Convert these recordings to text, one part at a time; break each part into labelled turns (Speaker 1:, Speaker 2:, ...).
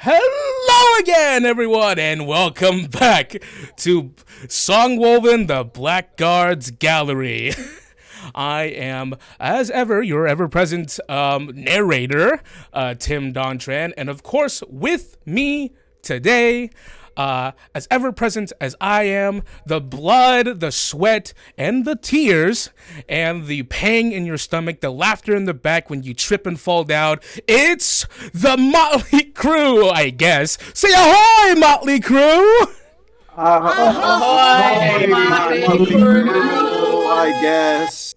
Speaker 1: Hello again, everyone, and welcome back to Songwoven, the Blackguard's Gallery. I am, as ever, your ever-present narrator, Tim Dontran, and of course, with me today, as ever-present as I am, the blood, the sweat, and the tears, and the pang in your stomach, the laughter in the back when you trip and fall down, it's the Motley Crew, I guess. Say ahoy, Motley Crew!
Speaker 2: Ahoy, Motley Crew!
Speaker 3: I guess.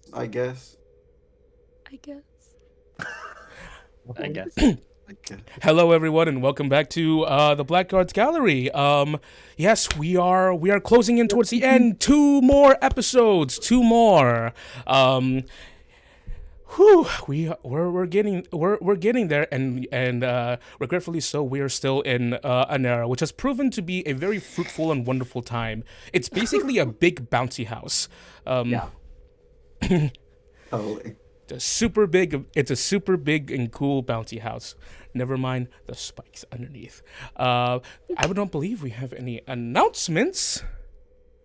Speaker 1: Hello, everyone, and welcome back to the Blackguard's Gallery. Yes, we are closing in towards the end. 2 more episodes. 2 more. We're getting there, and regretfully so, we are still in an era which has proven to be a very fruitful and wonderful time. It's basically a big bouncy house.
Speaker 3: Yeah. Totally.
Speaker 1: It's a super big and cool bouncy house. Never mind the spikes underneath. I don't believe we have any announcements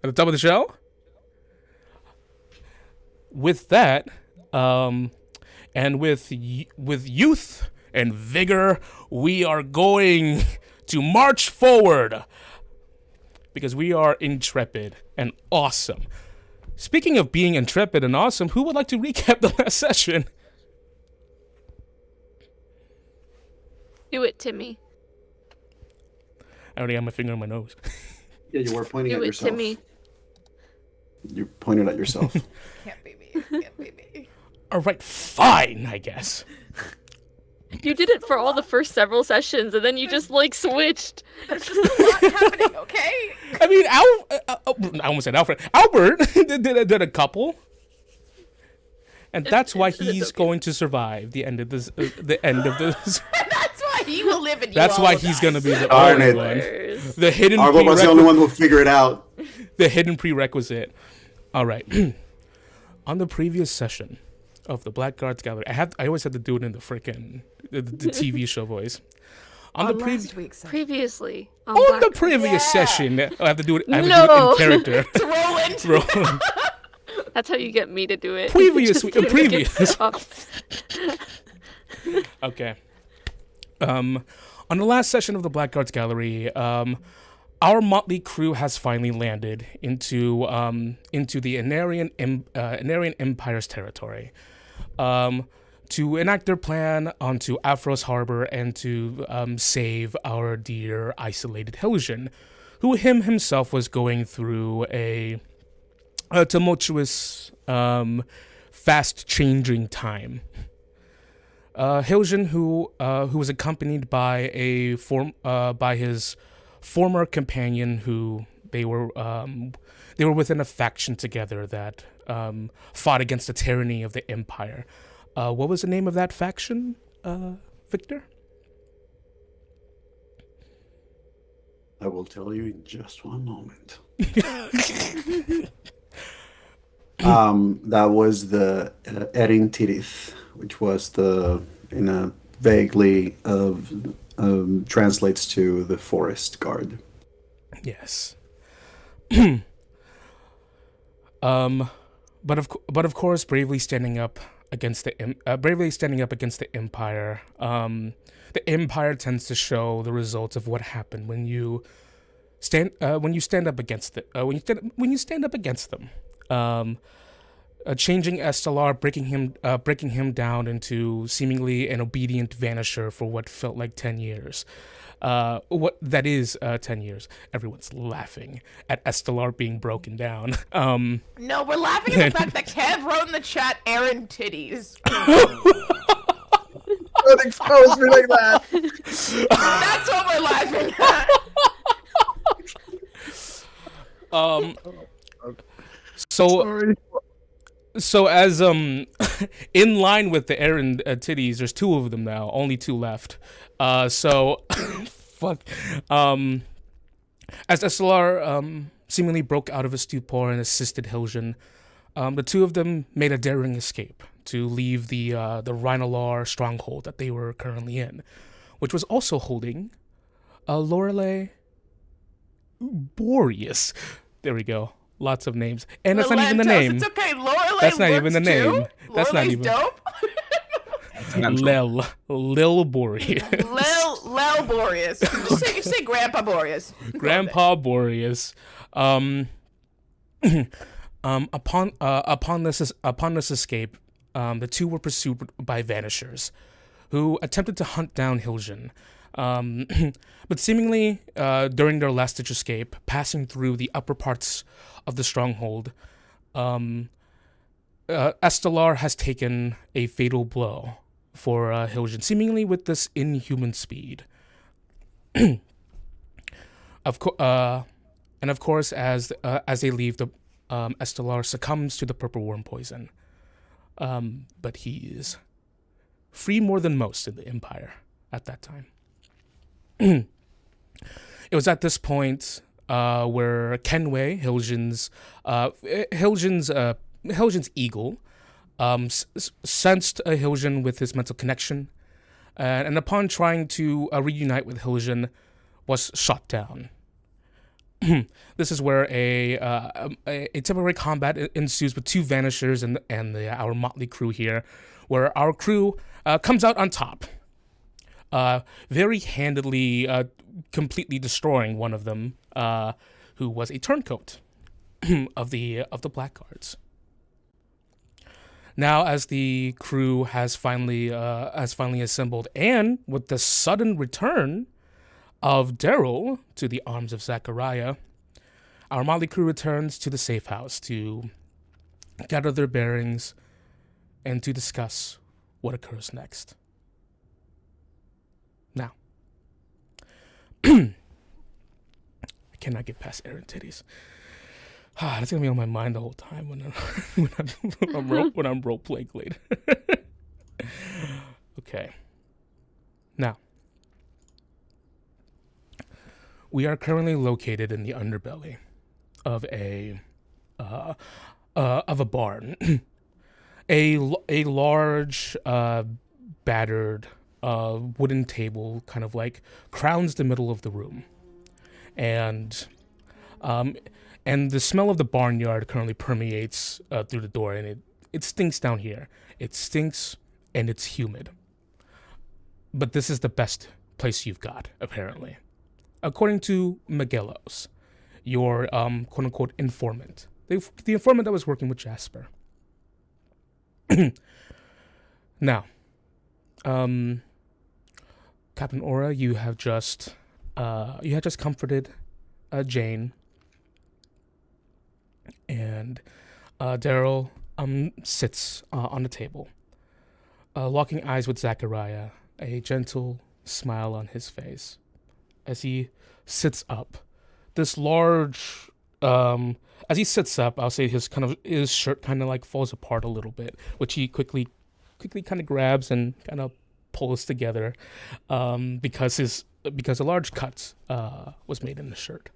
Speaker 1: at the top of the show. With that, and with youth and vigor, we are going to march forward because we are intrepid and awesome. Speaking of being intrepid and awesome, who would like to recap the last session?
Speaker 2: Do it, Timmy.
Speaker 1: I already have my finger on my nose.
Speaker 3: Yeah, you were pointing at
Speaker 2: Do it,
Speaker 3: yourself.
Speaker 2: Timmy.
Speaker 3: You pointed at yourself.
Speaker 4: Can't be me.
Speaker 1: All right, fine, I guess.
Speaker 2: You did it for all the first several sessions, and then you just, switched.
Speaker 4: There's just a lot happening, okay?
Speaker 1: I mean, I almost said Alfred. Albert did a couple, and that's why he's
Speaker 2: okay.
Speaker 1: going to survive the end of this. The end of this.
Speaker 4: That's why he will live and you
Speaker 1: That's
Speaker 4: all
Speaker 1: why
Speaker 4: will
Speaker 1: he's
Speaker 4: die.
Speaker 1: going to be the
Speaker 3: Darn
Speaker 1: only
Speaker 3: it.
Speaker 1: one. The hidden.
Speaker 3: Argo was the only one who'll figure it out.
Speaker 1: The hidden prerequisite. All right. On the previous session of the Blackguard's Gallery, I always had to do it in the freaking the TV show voice. On the
Speaker 4: last week's session.
Speaker 2: Previously.
Speaker 1: on the
Speaker 2: Blackguard.
Speaker 1: previous
Speaker 4: Yeah.
Speaker 1: session, I have to do it. I have
Speaker 2: No.
Speaker 1: to do it in character.
Speaker 4: It's Roland.
Speaker 2: That's how you get me to do it.
Speaker 1: Previous week-
Speaker 2: Just
Speaker 1: previous.
Speaker 2: get stuck.
Speaker 1: Okay. On the last session of the Blackguard's Gallery, our motley crew has finally landed into the Anarian Empire's territory, to enact their plan onto Afros Harbor and to save our dear isolated Hiljan, who himself was going through a tumultuous, fast-changing time. Hiljan, who was accompanied by by his former companion, who they were within a faction together that fought against the tyranny of the Empire. What was the name of that faction, Victor?
Speaker 3: I will tell you in just one moment. That was the Erin Tirith, which was vaguely translates to the forest guard.
Speaker 1: Yes. But of course, bravely standing up against the Empire. The Empire tends to show the results of what happened when you stand up against them. Changing Estelar, breaking him down into seemingly an obedient vanisher for what felt like 10 years. 10 years. Everyone's laughing at Estelar being broken down.
Speaker 4: No, we're laughing at the fact that Kev wrote in the chat Aaron titties.
Speaker 3: Don't expose me like that.
Speaker 4: That's what we're laughing at.
Speaker 1: So as in line with the Aaron titties, there's 2 of them now, only 2 left. Fuck. As Estelar seemingly broke out of a stupor and assisted Hiljan, the 2 of them made a daring escape to leave the Rhinolar stronghold that they were currently in, which was also holding Lorelei Boreas. There we go. Lots of names. And that's not even the name.
Speaker 4: It's okay. Lorelei
Speaker 1: That's not even the
Speaker 4: works
Speaker 1: name.
Speaker 4: too.
Speaker 1: That's not
Speaker 4: Lorelei's
Speaker 1: even.
Speaker 4: dope.
Speaker 1: Lil Boreas.
Speaker 4: Lil Boreas. Just say Grandpa Boreas.
Speaker 1: Grandpa Boreas. Upon this escape, the two were pursued by vanishers, who attempted to hunt down Hiljan. But seemingly, during their last-ditch escape, passing through the upper parts of the stronghold, Estelar has taken a fatal blow for Hiljan, seemingly with this inhuman speed. Of course, as they leave, Estelar succumbs to the purple worm poison. But he is free more than most in the Empire at that time. It was at this point where Kenway, Hiljan's eagle, sensed Hiljan with his mental connection, and upon trying to reunite with Hiljan, was shot down. This is where a temporary combat ensues with two vanishers and our motley crew here, where our crew comes out on top, very handedly, completely destroying one of them, who was a turncoat of the Blackguards. Now, as the crew has finally assembled, and with the sudden return of Daryl to the arms of Zachariah, our motley crew returns to the safe house to gather their bearings and to discuss what occurs next. Now, I cannot get past Aaron titties. That's gonna be on my mind the whole time when I'm role playing later. Okay. Now, we are currently located in the underbelly of a barn. a large battered wooden table kind of like crowns the middle of the room, and the smell of the barnyard currently permeates through the door, and it stinks down here. It stinks and it's humid. But this is the best place you've got, apparently. According to Magellos, your quote-unquote informant. The informant that was working with Jasper. Now, Captain Aura, you had just comforted Jane, and Daryl sits on the table, locking eyes with Zachariah, a gentle smile on his face as he sits up. This large, as he sits up, I'll say his shirt kind of like falls apart a little bit, which he quickly kind of grabs and kind of pulls together, because a large cut was made in the shirt.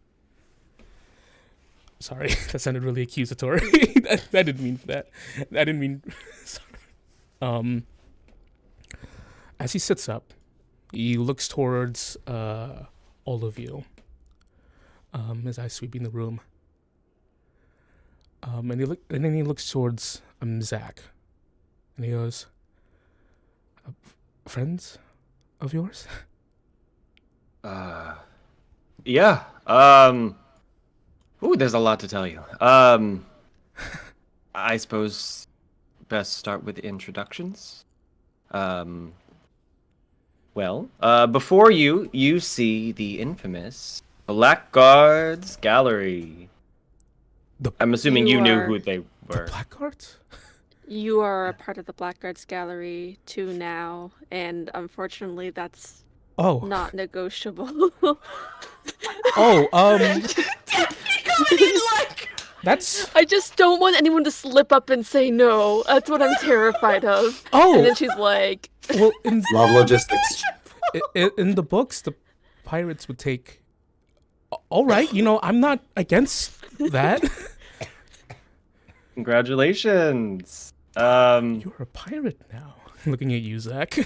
Speaker 1: Sorry, that sounded really accusatory. I didn't mean that. I didn't mean. Sorry. As he sits up, he looks towards all of you. His eyes sweeping the room. And then he looks towards Zach, and he goes, "Friends of yours?"
Speaker 5: Yeah. Ooh, there's a lot to tell you. I suppose best start with introductions. Well, before you see the infamous Blackguard's Gallery. I'm assuming you knew who they were.
Speaker 1: The Blackguards?
Speaker 2: You are a part of the Blackguards Gallery too now, and unfortunately that's not negotiable.
Speaker 1: That's...
Speaker 2: I just don't want anyone to slip up and say no. That's what I'm terrified of. And then she's like...
Speaker 1: Well,
Speaker 3: love logistics.
Speaker 1: In the books, the pirates would take... All right, I'm not against that.
Speaker 5: Congratulations.
Speaker 1: You're a pirate now. Looking at you, Zach.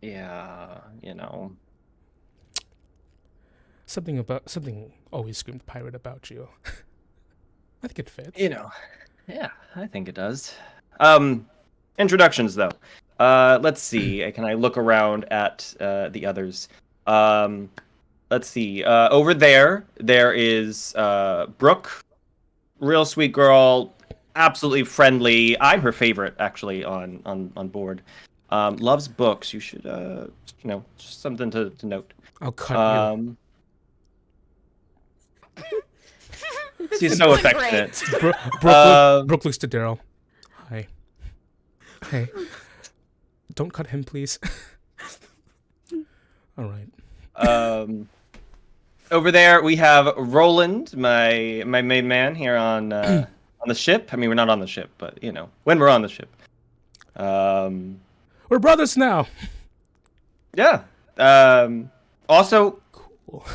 Speaker 5: Yeah,
Speaker 1: something always screamed pirate about you. I think it fits.
Speaker 5: Yeah, I think it does. Introductions though. Let's see. Can I look around at the others? Let's see. Over there is Brooke, real sweet girl, absolutely friendly. I'm her favorite actually on board. Loves books. You should just something to note.
Speaker 1: I'll cut you.
Speaker 5: She's so affectionate.
Speaker 1: Brooke looks to Daryl. Hi. Hey. Don't cut him, please. All right.
Speaker 5: Over there we have Roland, my main man here on the ship. I mean, we're not on the ship, but when we're on the ship.
Speaker 1: We're brothers now.
Speaker 5: Yeah. Also,
Speaker 1: cool.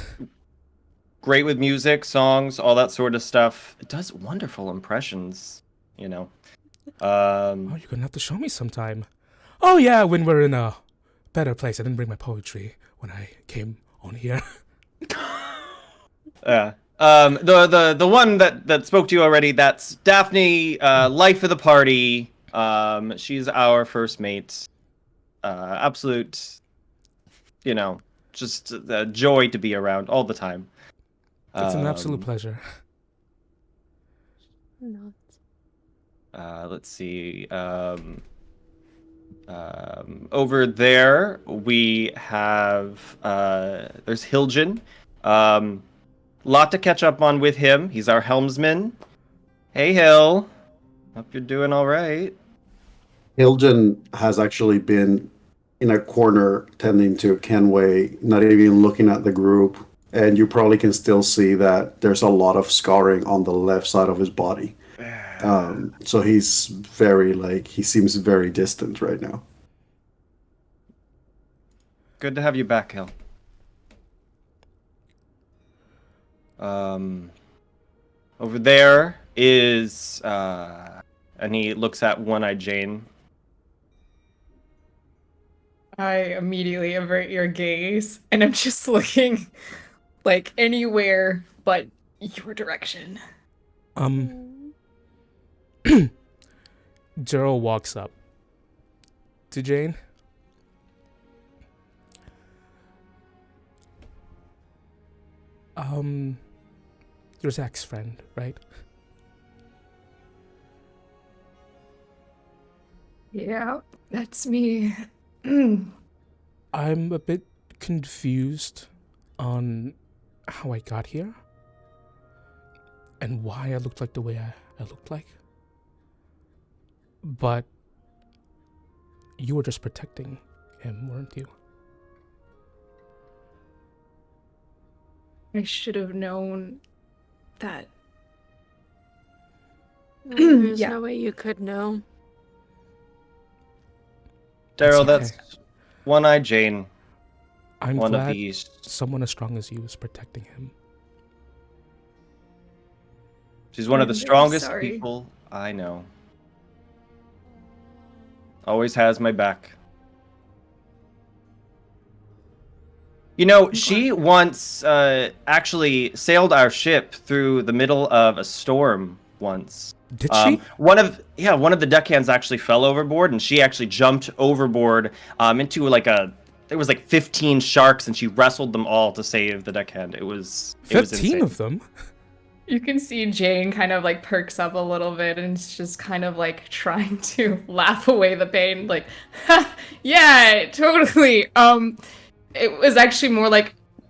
Speaker 5: Great with music, songs, all that sort of stuff. It does wonderful impressions,
Speaker 1: Oh, you're gonna have to show me sometime. Oh yeah, when we're in a better place. I didn't bring my poetry when I came on here.
Speaker 5: Yeah. The one that spoke to you already, that's Daphne, life of the party. She's our first mate. Absolute, just a joy to be around all the time.
Speaker 1: It's an absolute pleasure.
Speaker 5: Let's see. Over there we have there's Hiljan. Lot to catch up on with him. He's our helmsman. Hey, Hill. Hope you're doing all right.
Speaker 3: Hiljan has actually been in a corner tending to Kenway, not even looking at the group. And you probably can still see that there's a lot of scarring on the left side of his body. So he's he seems very distant right now.
Speaker 5: Good to have you back, Hill. Over there is, and he looks at One-Eyed Jane.
Speaker 6: I immediately avert your gaze, and I'm just looking, anywhere but your direction.
Speaker 1: Gerald walks up to Jane. You're Zach's friend, right?
Speaker 6: Yeah, that's me.
Speaker 1: I'm a bit confused on how I got here and why I looked like the way I looked like. But you were just protecting him, weren't you?
Speaker 6: I should have known that.
Speaker 2: There's no way you could know.
Speaker 5: Daryl, that's One-Eyed Jane.
Speaker 1: I'm
Speaker 5: one
Speaker 1: glad
Speaker 5: of these.
Speaker 1: Someone as strong as you is protecting him.
Speaker 5: She's one of the
Speaker 6: I'm very
Speaker 5: strongest
Speaker 6: sorry.
Speaker 5: people I know. Always has my back. She once actually sailed our ship through the middle of a storm once.
Speaker 1: Did she?
Speaker 5: One of the deckhands actually fell overboard, and she actually jumped overboard into there was 15 sharks, and she wrestled them all to save the deckhand. It was
Speaker 1: 15 of them?
Speaker 6: You can see Jane kind of perks up a little bit, and it's just kind of trying to laugh away the pain. Yeah, totally. It was actually more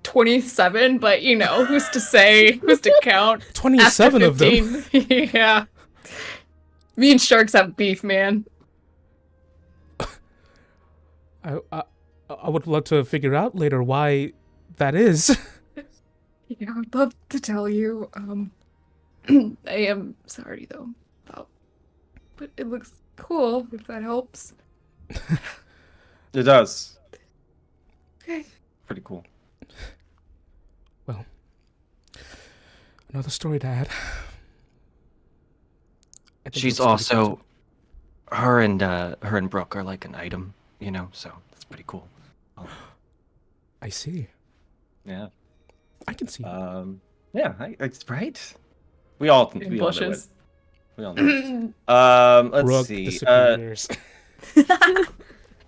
Speaker 6: 27, but who's to say, who's to count?
Speaker 1: 27 of them?
Speaker 6: Yeah. Me and sharks have beef, man.
Speaker 1: I would love to figure out later why that is.
Speaker 6: Yeah, I'd love to tell you. I am sorry though. But it looks cool, if that helps.
Speaker 5: It does.
Speaker 6: Okay.
Speaker 5: Pretty cool.
Speaker 1: Well, another story to add.
Speaker 5: She's also her and Brooke are like an item, so that's pretty cool.
Speaker 1: I see.
Speaker 5: Yeah.
Speaker 1: I can see.
Speaker 5: Yeah, it's right. We all
Speaker 6: In
Speaker 5: we all know it.
Speaker 6: bushes.
Speaker 5: We all know. Let's
Speaker 1: Brooke,
Speaker 5: see.
Speaker 1: the superiors.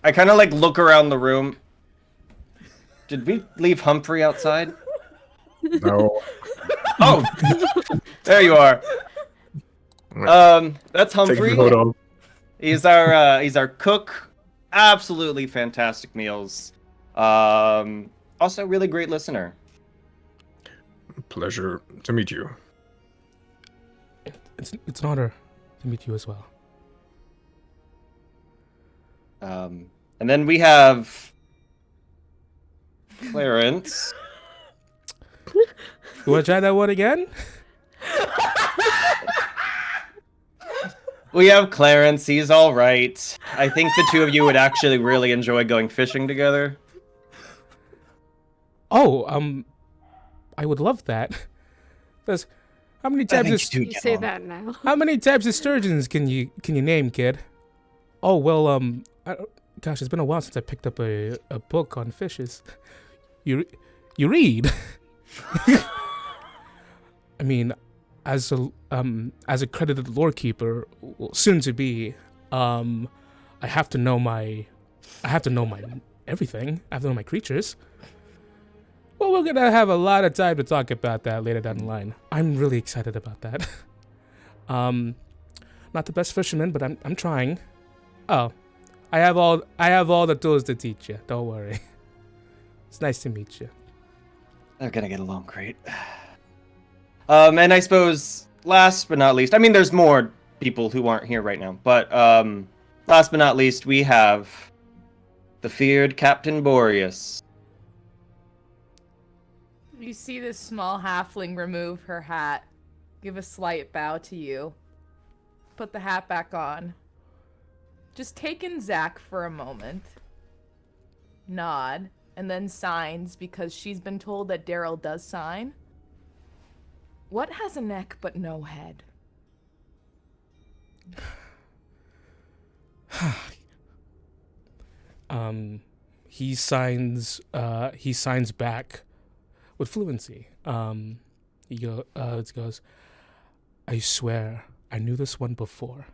Speaker 5: I kind of like look around the room. Did we leave Humphrey outside?
Speaker 7: No.
Speaker 5: Oh, there you are. That's
Speaker 7: Take
Speaker 5: Humphrey.
Speaker 7: the hood off.
Speaker 5: He's our cook. Absolutely fantastic meals. Also a really great listener.
Speaker 7: Pleasure to meet you.
Speaker 1: It's an honor to meet you as well.
Speaker 5: And then we have Clarence.
Speaker 1: You want to try that one again?
Speaker 5: We have Clarence. He's all right. I think the two of you would actually really enjoy going fishing together.
Speaker 1: Oh, I would love that. Because how many types of
Speaker 2: You say that now.
Speaker 1: how many types of sturgeons can you name, kid? Oh well, gosh, it's been a while since I picked up a book on fishes. You read? I mean, as a credited lore keeper, well, soon to be, I have to know my everything. I have to know my creatures. Well, we're gonna have a lot of time to talk about that later down the line. I'm really excited about that. Not the best fisherman, but I'm trying. Oh, I have all the tools to teach you. Don't worry. It's nice to meet you.
Speaker 5: They're gonna get along great. And I suppose last but not least, I mean, there's more people who aren't here right now, but last but not least, we have the feared Captain Boreas.
Speaker 4: You see this small halfling remove her hat, give a slight bow to you, put the hat back on, just take in Zach for a moment, nod, and then signs because she's been told that Daryl does sign. What has a neck but no head?
Speaker 1: He signs back with fluency. He goes, I swear I knew this one before.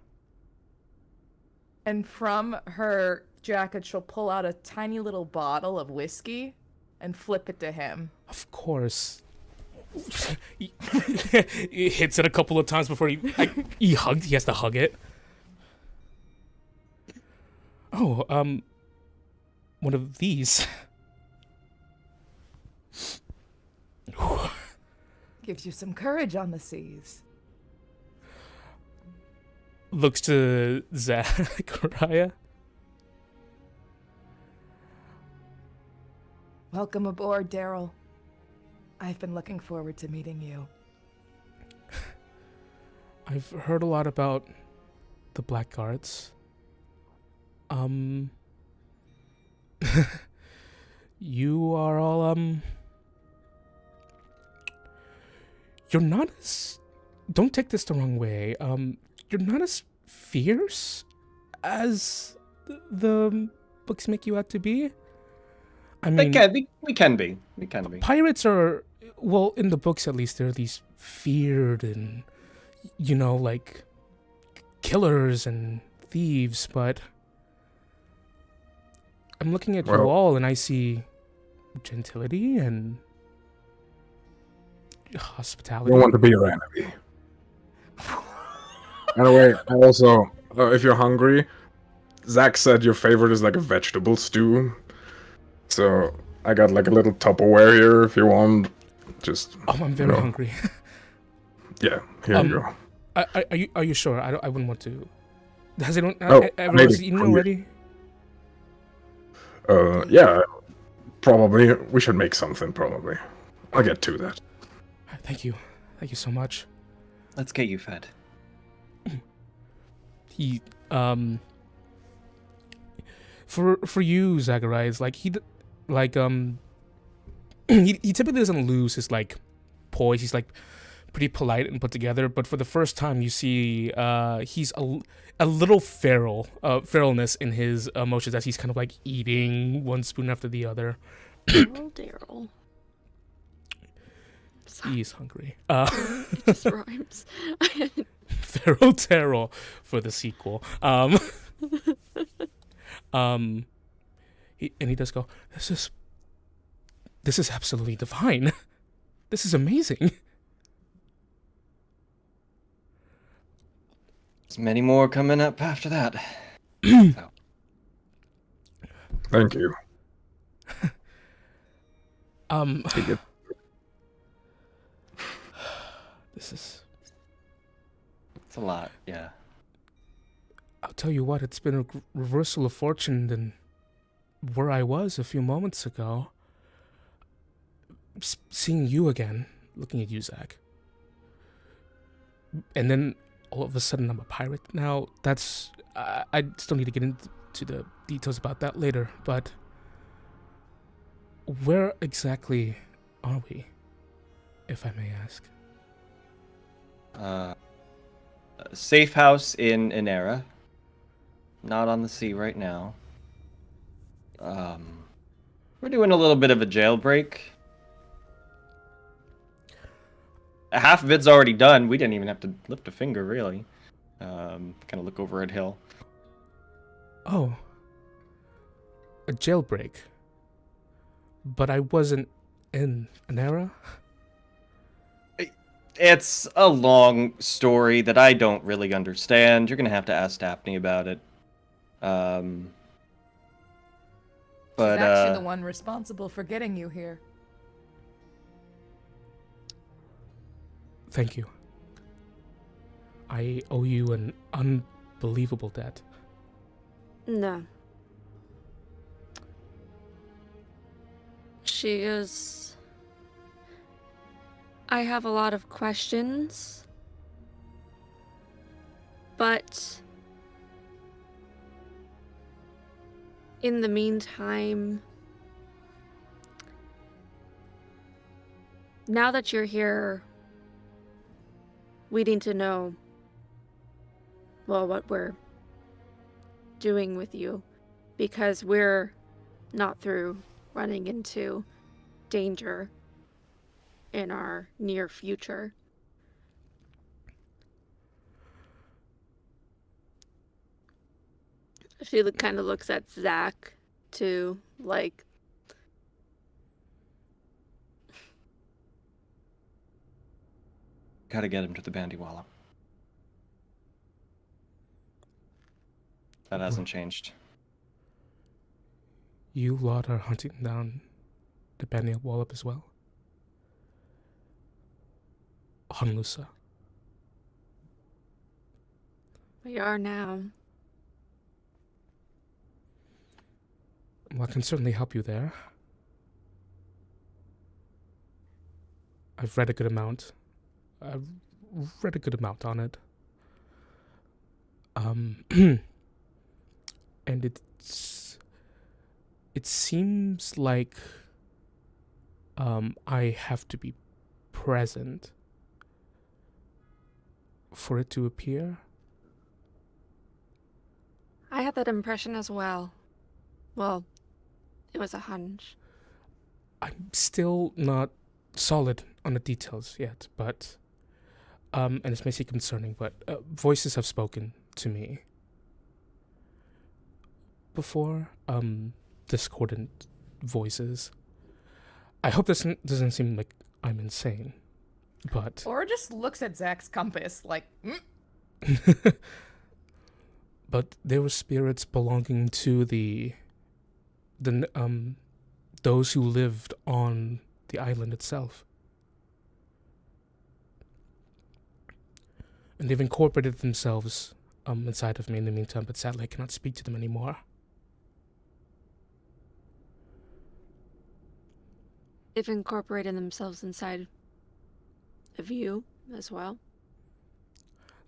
Speaker 4: And from her jacket, she'll pull out a tiny little bottle of whiskey and flip it to him.
Speaker 1: Of course. He hits it a couple of times before he has to hug it. Oh, one of these.
Speaker 4: Gives you some courage on the seas.
Speaker 1: Looks to Zachariah.
Speaker 4: Welcome aboard, Daryl. I've been looking forward to meeting you.
Speaker 1: I've heard a lot about the Blackguards. You are all, you're not as, don't take this the wrong way, you're not as fierce as the books make you out to be. I mean,
Speaker 5: we can be.
Speaker 1: Pirates are, well, in the books at least, they're these feared and, like, killers and thieves, but I'm looking at you all and I see gentility and hospitality.
Speaker 7: I don't want to be your enemy. Anyway, also, if you're hungry, Zach said your favorite is like a vegetable stew. So I got like a little Tupperware here if you want. Just.
Speaker 1: Oh, I'm very hungry.
Speaker 7: Yeah, here you go.
Speaker 1: Are you sure? I wouldn't want to. Has anyone?
Speaker 7: Oh,
Speaker 1: everyone's eaten already?
Speaker 7: Yeah, probably. We should make something. Probably. I'll get to that.
Speaker 1: Thank you so much.
Speaker 5: Let's get you fed.
Speaker 1: He for you, Zachariah, it's like he typically doesn't lose his like poise. He's like pretty polite and put together, but for the first time you see he's a little feralness in his emotions as he's kind of like eating one spoon after the other.
Speaker 2: Oh, Daryl.
Speaker 1: He's hungry.
Speaker 2: It just rhymes.
Speaker 1: Feral Terror for the sequel. He does go, this is absolutely divine. This is amazing.
Speaker 5: There's many more coming up after that.
Speaker 7: Thank you.
Speaker 1: It's
Speaker 5: a lot, yeah.
Speaker 1: I'll tell you what, it's been a reversal of fortune than where I was a few moments ago. Seeing you again, looking at you, Zach. And then all of a sudden I'm a pirate now. That's... I still need to get into the details about that later, but... Where exactly are we, if I may ask?
Speaker 5: Safe house in Inera. Not on the sea right now. We're doing a little bit of a jailbreak. Half of it's already done. We didn't even have to lift a finger, really. Kind of look over at Hill.
Speaker 1: Oh. A jailbreak. But I wasn't in Inera?
Speaker 5: It's a long story that I don't really understand. You're gonna have to ask Daphne about it. But
Speaker 4: She's actually the one responsible for getting you here.
Speaker 1: Thank you. I owe you an unbelievable debt.
Speaker 2: No. She is... I have a lot of questions, but in the meantime, now that you're here, we need to know, well, what we're doing with you, because we're not through running into danger in our near future. She kind of looks at Zach too, like...
Speaker 5: Gotta get him to the Bandiwala. That hasn't changed.
Speaker 1: You lot are hunting down the Bandiwala as well? Honlusa.
Speaker 2: We are now.
Speaker 1: Well, I can certainly help you there. I've read a good amount. On it. And it seems like I have to be present for it to appear.
Speaker 2: I had that impression as well. Well, it was a hunch.
Speaker 1: I'm still not solid on the details yet, but and this may seem concerning, but voices have spoken to me before, discordant voices. I hope this doesn't seem like I'm insane, but...
Speaker 4: Or just looks at Zach's compass like,
Speaker 1: But there were spirits belonging to the those who lived on the island itself. And they've incorporated themselves inside of me in the meantime, but sadly I cannot speak to them anymore.
Speaker 2: They've incorporated themselves inside of you as well?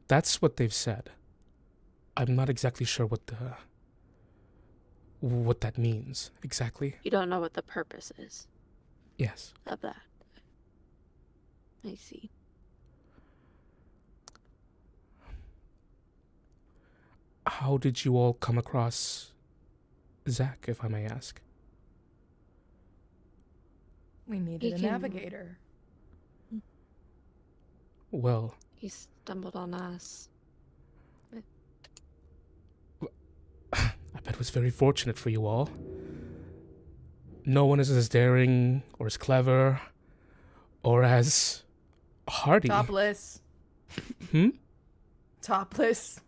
Speaker 1: That's what they've said. I'm not exactly sure what that means exactly.
Speaker 2: You don't know what the purpose is?
Speaker 1: Yes.
Speaker 2: Of that. I see.
Speaker 1: How did you all come across Zach, if I may ask?
Speaker 4: We needed a navigator.
Speaker 1: Well,
Speaker 2: He stumbled on us.
Speaker 1: I bet it was very fortunate for you all. No one is as daring or as clever or as hardy.
Speaker 4: Topless. Topless.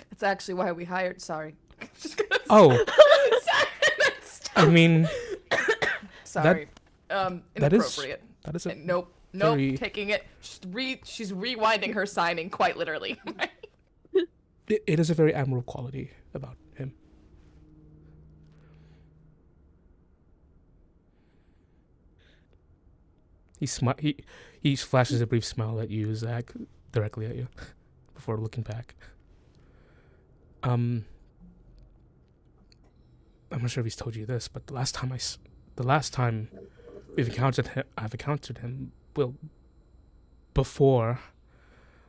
Speaker 4: That's actually why we hired. Sorry.
Speaker 1: Oh. I mean,
Speaker 4: sorry.
Speaker 1: that
Speaker 4: Inappropriate.
Speaker 1: is a
Speaker 4: Nope.
Speaker 1: very-
Speaker 4: Taking it. She's rewinding her signing quite literally.
Speaker 1: it is a very admirable quality about him. He flashes a brief smile at you, Zach, directly at you, before looking back. I'm not sure if he's told you this, but the last time I've encountered him, well, before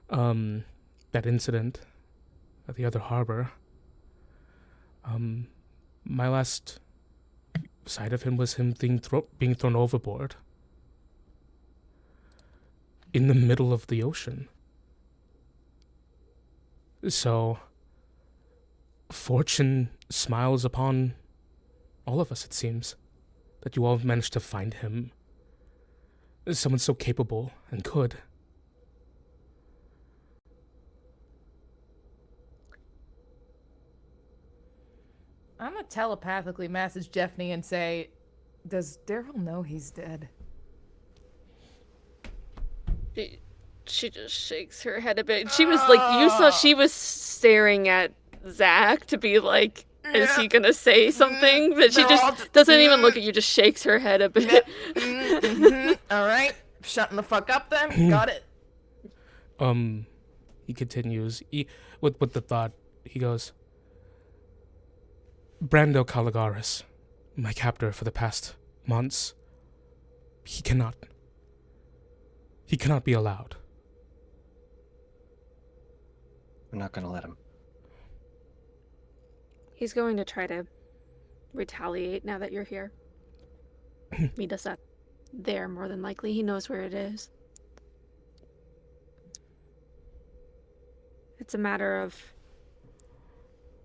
Speaker 1: that incident at the other harbor, my last sight of him was him being thrown overboard in the middle of the ocean. So, fortune smiles upon all of us, it seems, that you all managed to find him. Someone so capable and could.
Speaker 4: I'm gonna telepathically message Jeffney and say, does Daryl know he's dead?
Speaker 2: She just shakes her head a bit. She was like, you saw she was staring at Zach to be like, is he gonna say something? But she just doesn't even look at you, just shakes her head a bit.
Speaker 4: All right, shutting the fuck up then. Got it.
Speaker 1: He continues, with the thought, he goes, Brando Caligaris, my captor for the past months, he cannot be allowed.
Speaker 5: We're not gonna let him.
Speaker 2: He's going to try to retaliate now that you're here. Meet us up there, more than likely. He knows where it is. It's a matter of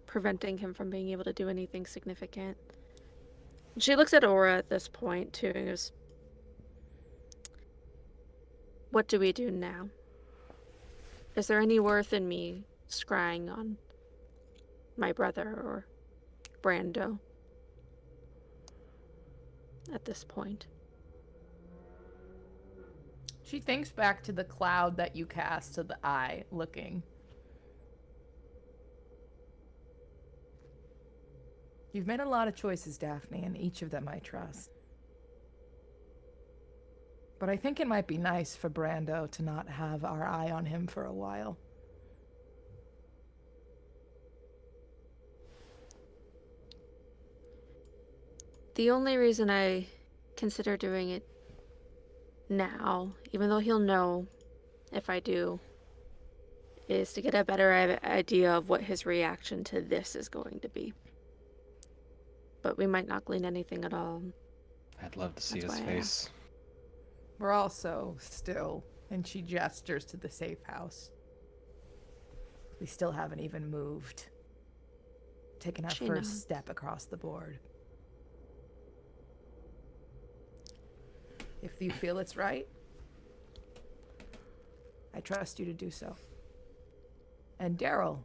Speaker 2: preventing him from being able to do anything significant. She looks at Aura at this point, too, and goes, what do we do now? Is there any worth in me scrying on my brother or Brando at this point?
Speaker 4: She thinks back to the cloud that you cast to the eye, looking. You've made a lot of choices, Daphne, and each of them I trust. But I think it might be nice for Brando to not have our eye on him for a while.
Speaker 2: The only reason I consider doing it now, even though he'll know if I do, is to get a better idea of what his reaction to this is going to be. But we might not glean anything at all.
Speaker 5: I'd love to see
Speaker 2: That's
Speaker 5: his
Speaker 2: why I
Speaker 5: face.
Speaker 4: We're also still, and she gestures to the safe house. We still haven't even moved. Taken our first step across the board. If you feel it's right, I trust you to do so. And Daryl,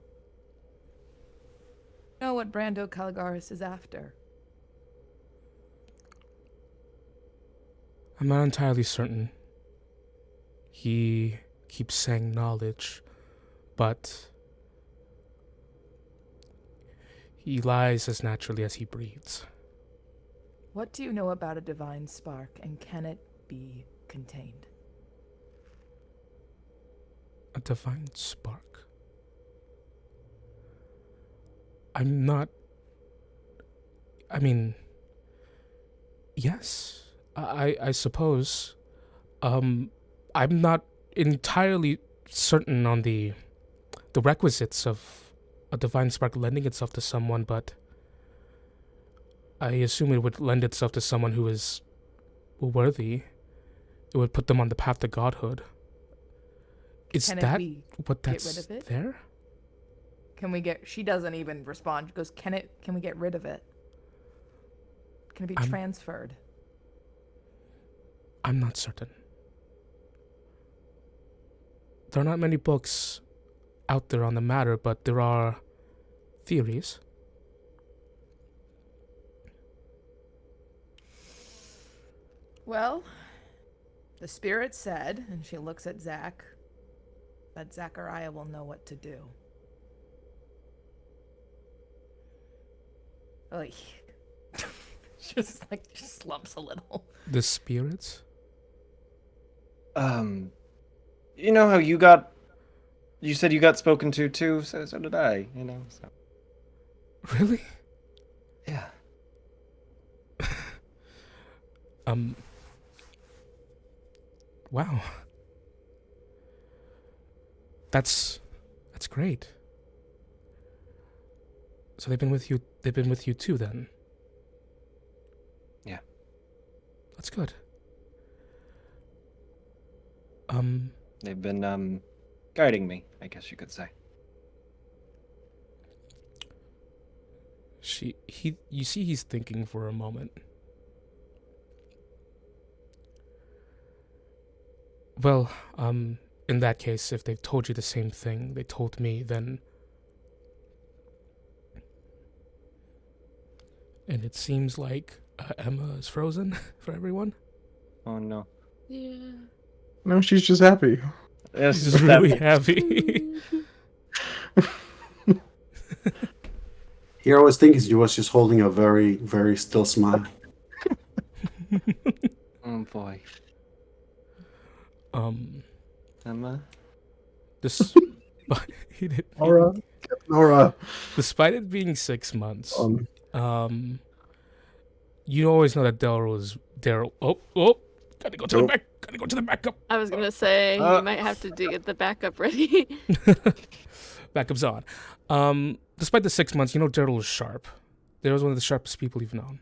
Speaker 4: you know what Brando Caligaris is after.
Speaker 1: I'm not entirely certain. He keeps saying knowledge, but he lies as naturally as he breathes.
Speaker 4: What do you know about a divine spark, and can it be contained?
Speaker 1: A divine spark. I'm not... I mean... Yes, I suppose. I'm not entirely certain on the requisites of a divine spark lending itself to someone, but I assume it would lend itself to someone who is worthy. It would put them on the path to godhood. Is
Speaker 4: Can it
Speaker 1: that
Speaker 4: be
Speaker 1: what
Speaker 4: get
Speaker 1: that's
Speaker 4: rid of it?
Speaker 1: there?
Speaker 4: Can we get? She doesn't even respond. She goes, Can we get rid of it? Can it be transferred?
Speaker 1: I'm not certain. There are not many books out there on the matter, but there are theories.
Speaker 4: Well, the spirit said, and she looks at Zach, that Zachariah will know what to do. Like, just slumps a little.
Speaker 1: The spirits?
Speaker 5: You know how you said you got spoken to too, so did I, so.
Speaker 1: Really?
Speaker 5: Yeah.
Speaker 1: Wow. That's great. So they've been with you too then?
Speaker 5: Yeah.
Speaker 1: That's good.
Speaker 5: They've been guiding me, I guess you could say.
Speaker 1: You see he's thinking for a moment. Well, in that case, if they've told you the same thing they told me, then... And it seems like Emma is frozen for everyone.
Speaker 5: Oh no.
Speaker 2: Yeah.
Speaker 7: No, she's just happy.
Speaker 5: This
Speaker 1: She's
Speaker 5: is
Speaker 1: really
Speaker 5: happy.
Speaker 1: happy.
Speaker 3: Here I was thinking she was just holding a very, very still smile.
Speaker 5: Oh boy. Emma?
Speaker 7: Nora.
Speaker 1: Despite it being 6 months, you always know that Daryl. Oh, gotta go to the backup.
Speaker 2: I was gonna say you might have to get the backup ready.
Speaker 1: Backup's on. Despite the 6 months, you know Daryl is sharp. Daryl's one of the sharpest people you've known.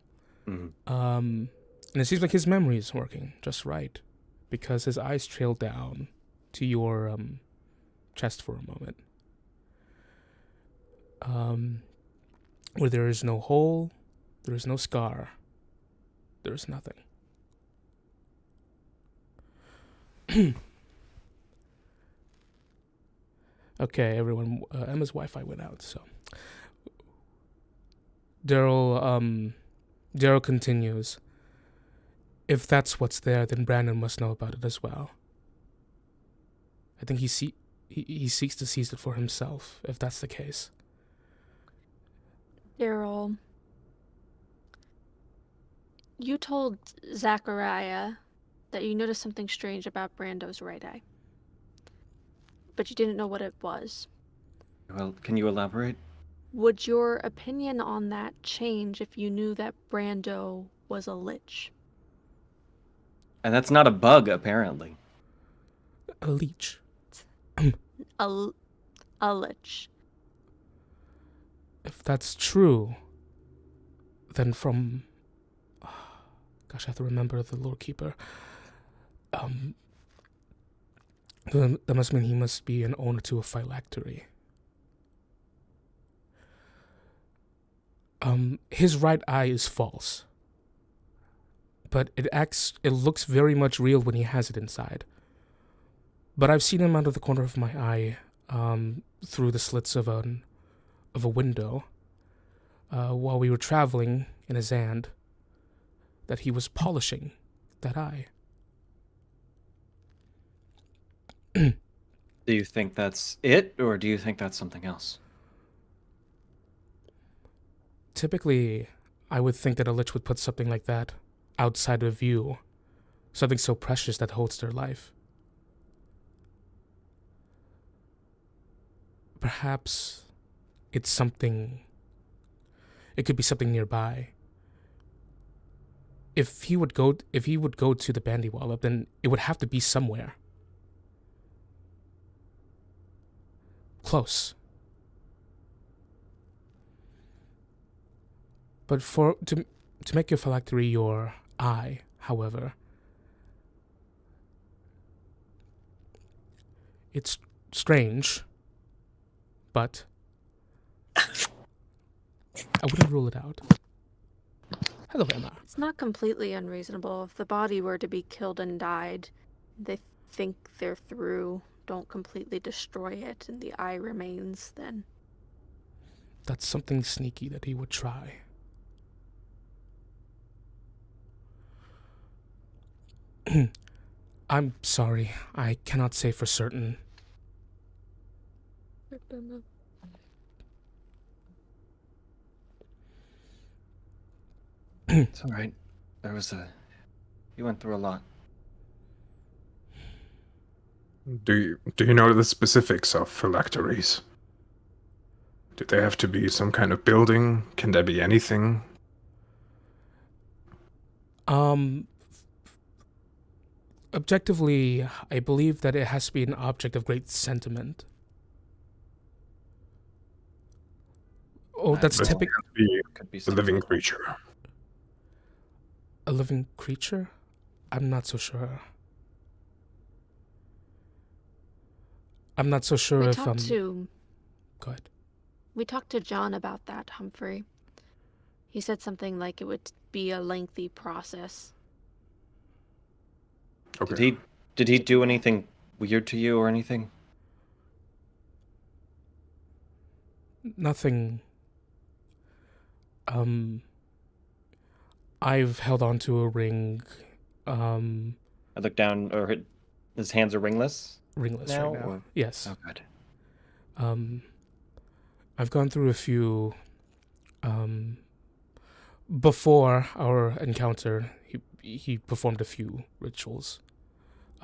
Speaker 5: Mm-hmm.
Speaker 1: And it seems like his memory is working just right, because his eyes trail down to your chest for a moment. Where there is no hole, there is no scar, there is nothing. Okay, everyone, Emma's Wi-Fi went out, so... Daryl continues. If that's what's there, then Brandon must know about it as well. I think he seeks to seize it for himself, if that's the case.
Speaker 2: Daryl, you told Zachariah that you noticed something strange about Brando's right eye, but you didn't know what it was.
Speaker 5: Well, can you elaborate?
Speaker 2: Would your opinion on that change if you knew that Brando was a lich?
Speaker 5: And that's not a bug, apparently.
Speaker 1: A leech.
Speaker 2: A lich.
Speaker 1: If that's true, then from... Gosh, I have to remember the lore keeper. That must mean he must be an owner to a phylactery. His right eye is false. But it looks very much real when he has it inside. But I've seen him out of the corner of my eye, through the slits of a window, while we were traveling in a Zand, that he was polishing that eye.
Speaker 5: Do you think that's it, or do you think that's something else?
Speaker 1: Typically, I would think that a lich would put something like that outside of view, something so precious that holds their life. Perhaps it's something... It could be something nearby. If he would go to the Bandywallop, then it would have to be somewhere. Close. But to make your phylactery your eye, however, It's strange, but I wouldn't rule it out. Hello, Emma.
Speaker 2: It's not completely unreasonable. If the body were to be killed and died, they think they're through, don't completely destroy it, and the eye remains, then
Speaker 1: That's something sneaky that he would try. I'm sorry. I cannot say for certain.
Speaker 5: It's all right. You went through a lot.
Speaker 7: Do you know the specifics of phylacteries? Do they have to be some kind of building? Can there be anything?
Speaker 1: Objectively, I believe that it has to be an object of great sentiment. Oh, that's
Speaker 7: Does it
Speaker 1: typical.
Speaker 7: have to be
Speaker 5: Could be
Speaker 7: a living
Speaker 5: something.
Speaker 7: creature?
Speaker 1: A living creature? I'm not so sure. I'm not so sure
Speaker 2: we
Speaker 1: if
Speaker 2: talked to
Speaker 1: Go ahead.
Speaker 2: we talked to John about that, Humphrey. He said something like it would be a lengthy process.
Speaker 7: Okay.
Speaker 5: Did he do anything weird to you or anything?
Speaker 1: Nothing. I've held on to a ring.
Speaker 5: I look down, or his hands are ringless
Speaker 1: Ringless
Speaker 5: now.
Speaker 1: right now.
Speaker 5: Or...
Speaker 1: Yes.
Speaker 5: Oh, good.
Speaker 1: I've gone through a few. Before our encounter, he performed a few rituals,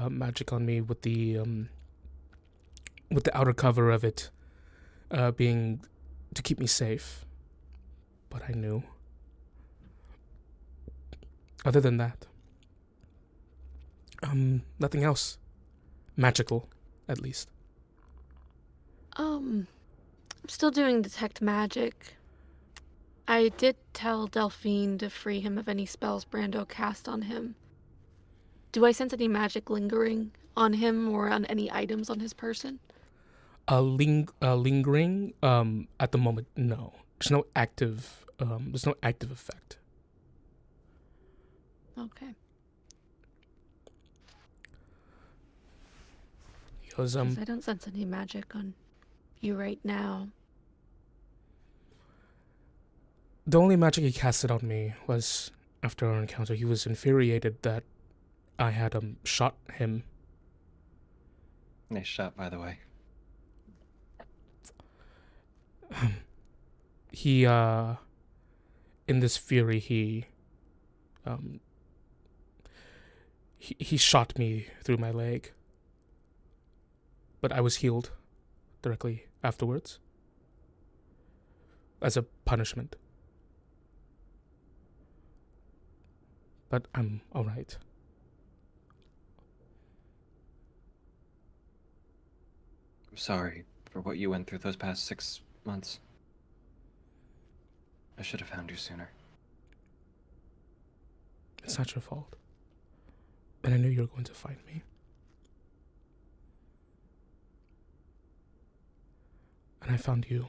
Speaker 1: magic on me with the outer cover of it, being to keep me safe. But I knew. Other than that, nothing else magical, at least.
Speaker 2: I'm still doing detect magic. I did tell Delphine to free him of any spells Brando cast on him. Do I sense any magic lingering on him or on any items on his person?
Speaker 1: Lingering. At the moment, no. There's no active. There's no active effect.
Speaker 2: Okay.
Speaker 1: He goes,
Speaker 2: 'Cause I don't sense any magic on you right now.
Speaker 1: The only magic he casted on me was after our encounter. He was infuriated that I had shot him.
Speaker 5: Nice shot, by the way.
Speaker 1: He in this fury he shot me through my leg. But I was healed directly afterwards as a punishment. But I'm all right.
Speaker 5: I'm sorry for what you went through those past 6 months. I should have found you sooner.
Speaker 1: It's not your fault. And I knew you were going to find me. And I found you.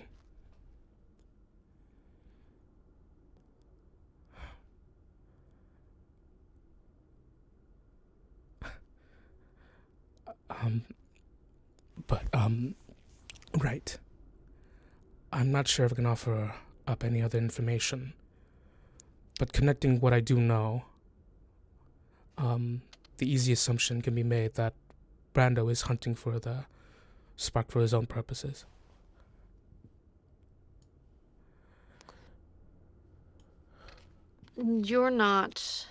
Speaker 1: Right. I'm not sure if I can offer up any other information. But connecting what I do know, the easy assumption can be made that Brando is hunting for the spark for his own purposes.
Speaker 2: You're not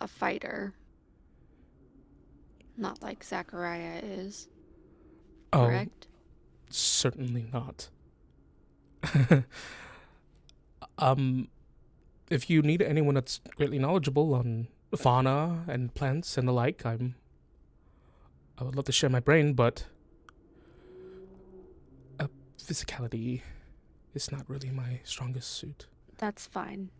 Speaker 2: a fighter. Not like Zachariah is. Correct?
Speaker 1: Certainly not. If you need anyone that's greatly knowledgeable on fauna and plants and the like, I would love to share my brain, but physicality is not really my strongest suit.
Speaker 2: That's fine.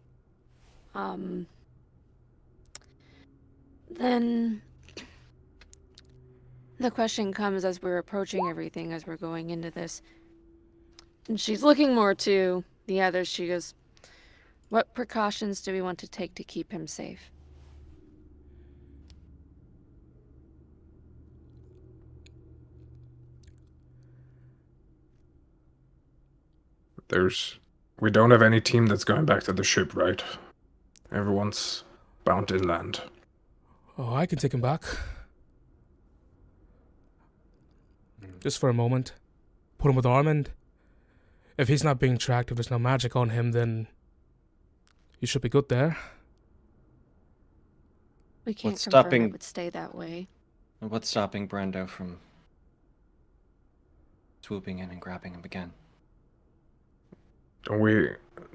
Speaker 2: Then The question comes as we're approaching everything, as we're going into this. And she's looking more to the others. She goes, what precautions do we want to take to keep him safe?
Speaker 7: We don't have any team that's going back to the ship, right? Everyone's bound inland.
Speaker 1: Oh, I can take him back. Just for a moment. Put him with Armand. If he's not being tracked, if there's no magic on him, then he should be good there.
Speaker 2: We can't
Speaker 5: What's
Speaker 2: confirm
Speaker 5: stopping-
Speaker 2: it would stay that way.
Speaker 5: What's stopping Brando from swooping in and grabbing him again?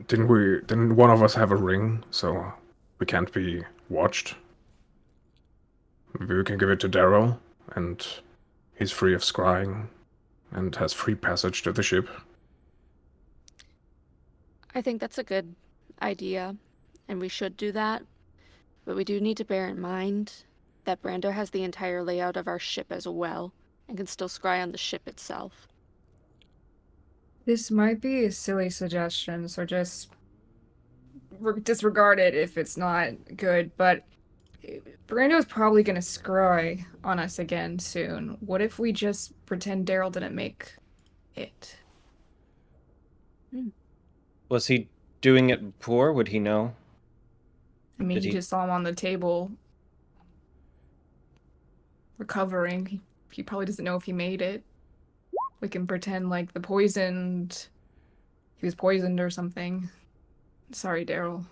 Speaker 7: Didn't one of us have a ring, so we can't be watched? Maybe we can give it to Daryl, and he's free of scrying, and has free passage to the ship.
Speaker 2: I think that's a good idea, and we should do that. But we do need to bear in mind that Brando has the entire layout of our ship as well, and can still scry on the ship itself.
Speaker 6: This might be a silly suggestion, so just disregard it if it's not good, but Brando's probably going to scry on us again soon. What if we just pretend Daryl didn't make it?
Speaker 5: Was he doing it before? Would he know?
Speaker 6: I mean,
Speaker 5: Did
Speaker 6: he
Speaker 5: he-
Speaker 6: just saw him on the table recovering. He probably doesn't know if he made it. We can pretend like he was poisoned or something. Sorry, Daryl.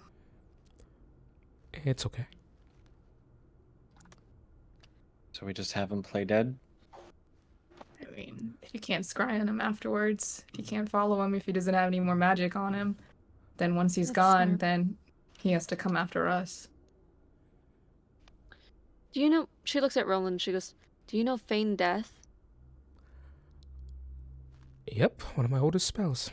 Speaker 1: It's okay.
Speaker 5: So we just have him play dead?
Speaker 6: I mean, if you can't scry on him afterwards, if you can't follow him, if he doesn't have any more magic on him, then once he's
Speaker 2: That's
Speaker 6: gone,
Speaker 2: smart.
Speaker 6: then he has to come after us.
Speaker 2: Do you know, she looks at Roland, she goes, do you know feign death?
Speaker 1: Yep, one of my oldest spells.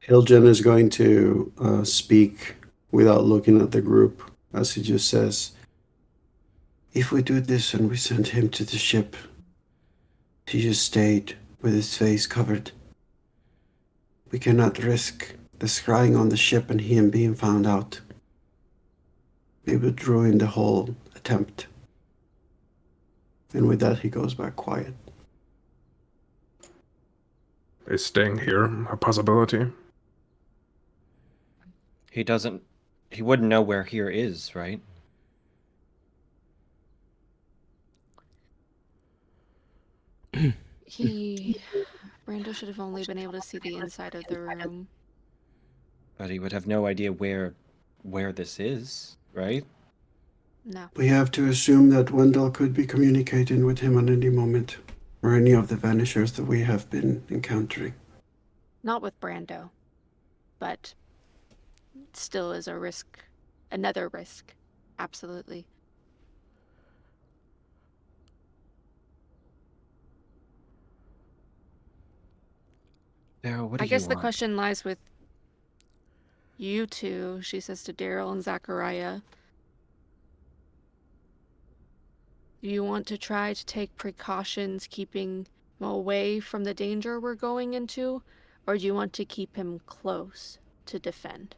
Speaker 3: Hiljan is going to speak without looking at the group, as he just says, if we do this and we send him to the ship, he just stayed with his face covered. We cannot risk the scrying on the ship and him being found out. It would ruin the whole attempt. And with that, he goes back quiet.
Speaker 7: Is staying here a possibility?
Speaker 5: He wouldn't know where here is, right?
Speaker 2: Brando should have only been able to see the inside of the room.
Speaker 5: But he would have no idea where this is, right?
Speaker 2: No.
Speaker 3: We have to assume that Wendell could be communicating with him at any moment, or any of the vanishers that we have been encountering.
Speaker 2: Not with Brando. But it still is a risk. Another risk. Absolutely.
Speaker 5: Daryl, what do
Speaker 2: I guess
Speaker 5: you
Speaker 2: the
Speaker 5: want?
Speaker 2: question lies with you two, she says to Daryl and Zachariah. Do you want to try to take precautions keeping him away from the danger we're going into? Or do you want to keep him close to defend?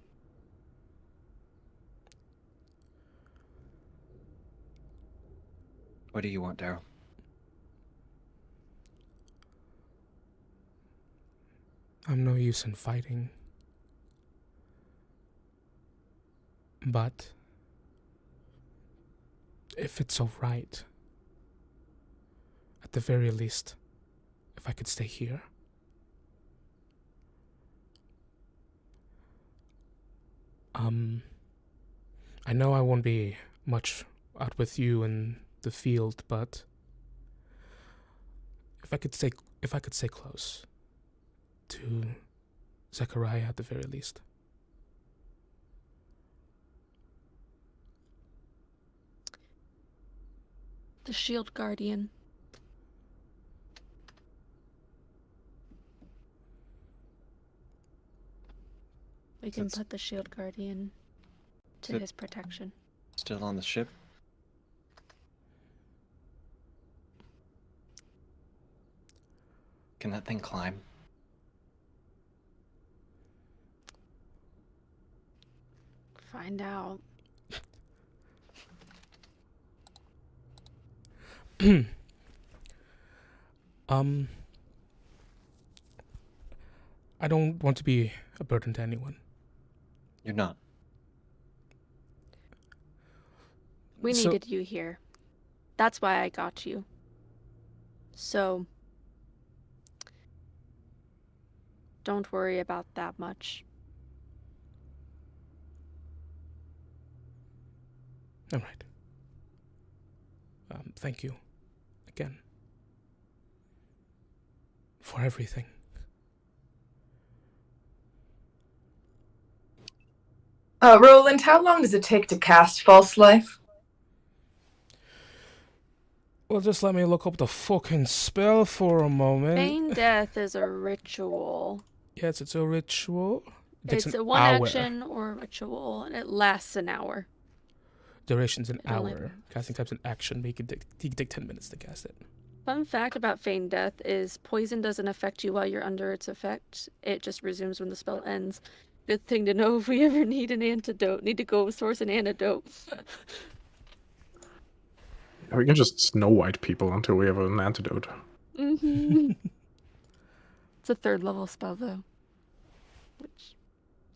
Speaker 5: What do you want, Daryl?
Speaker 1: I'm no use in fighting. But if it's alright, at the very least, if I could stay here. I know I won't be much out with you in the field, but if I could stay close to Zachariah at the very least.
Speaker 2: The Shield Guardian. We can
Speaker 5: That's-
Speaker 2: put the Shield Guardian to
Speaker 5: That-
Speaker 2: his protection.
Speaker 5: Still on the ship? Can that thing climb?
Speaker 2: Find out.
Speaker 1: I don't want to be a burden to anyone.
Speaker 5: You're not.
Speaker 2: We
Speaker 1: So-
Speaker 2: needed you here. That's why I got you. So, don't worry about that much.
Speaker 1: All right. Thank you again for everything.
Speaker 8: Roland, how long does it take to cast False Life?
Speaker 1: Well, just let me look up the fucking spell for a moment.
Speaker 2: Feign death is a ritual.
Speaker 1: Yes, it's a ritual. It takes
Speaker 2: It's
Speaker 1: an
Speaker 2: a one
Speaker 1: hour.
Speaker 2: action or a ritual, and it lasts an hour.
Speaker 1: Duration's an
Speaker 2: It only-
Speaker 1: hour. Casting type's an action. You can take 10 minutes to cast it.
Speaker 2: Fun fact about Feign Death is poison doesn't affect you while you're under its effect. It just resumes when the spell ends. Good thing to know if we ever need an antidote. Need to go source an antidote.
Speaker 7: We can just Snow White people until we have an antidote.
Speaker 2: Mm-hmm. It's a 3rd level spell though, which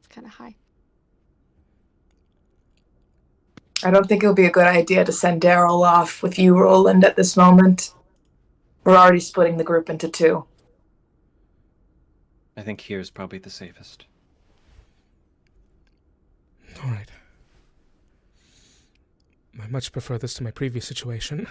Speaker 2: is kind of high.
Speaker 8: I don't think it would be a good idea to send Daryl off with you, Roland, at this moment. We're already splitting the group into 2.
Speaker 5: I think here's probably the safest.
Speaker 1: All right. I much prefer this to my previous situation.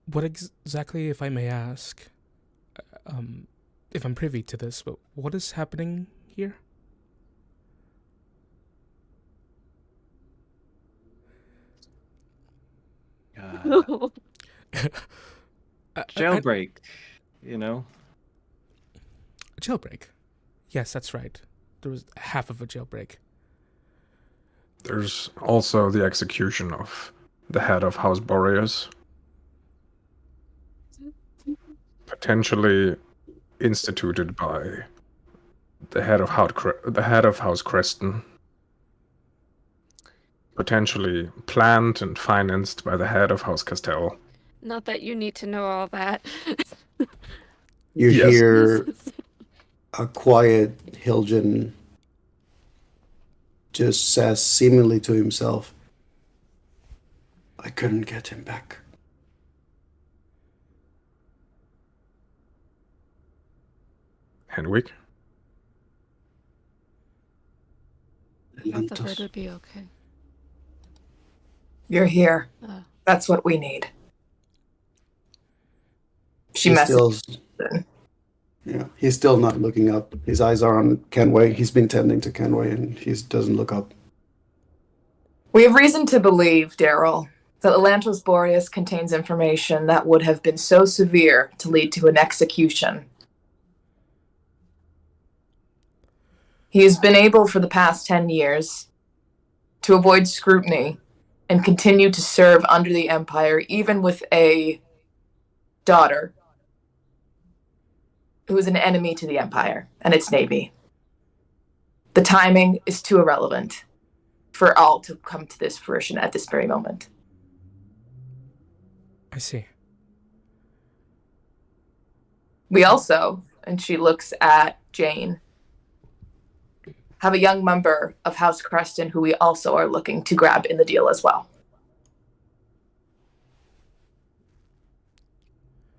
Speaker 1: What exactly, if I may ask, if I'm privy to this, but what is happening here?
Speaker 5: Jailbreak, you know?
Speaker 1: Jailbreak. Yes, that's right. There was half of a jailbreak.
Speaker 7: There's also the execution of the head of House Boreas. Potentially instituted by the head of House Creston. Potentially planned and financed by the head of House Castell.
Speaker 2: Not that you need to know all that.
Speaker 3: You
Speaker 7: Yes.
Speaker 3: hear a quiet Hiljan just says seemingly to himself, I couldn't get him back.
Speaker 7: Henwick?
Speaker 2: I thought the bird would be okay.
Speaker 8: You're here.
Speaker 2: Oh.
Speaker 8: That's what we need. She
Speaker 3: He's still,
Speaker 8: messaged.
Speaker 3: yeah, he's still not looking up. His eyes are on Kenway. He's been tending to Kenway and he doesn't look up.
Speaker 8: We have reason to believe, Daryl, that Atlantos Boreas contains information that would have been so severe to lead to an execution. He has been able for the past 10 years to avoid scrutiny and continue to serve under the Empire, even with a daughter who is an enemy to the Empire and its navy. The timing is too irrelevant for all to come to this fruition at this very moment.
Speaker 1: I see.
Speaker 8: We also, and she looks at Jane, have a young member of House Creston who we also are looking to grab in the deal as well.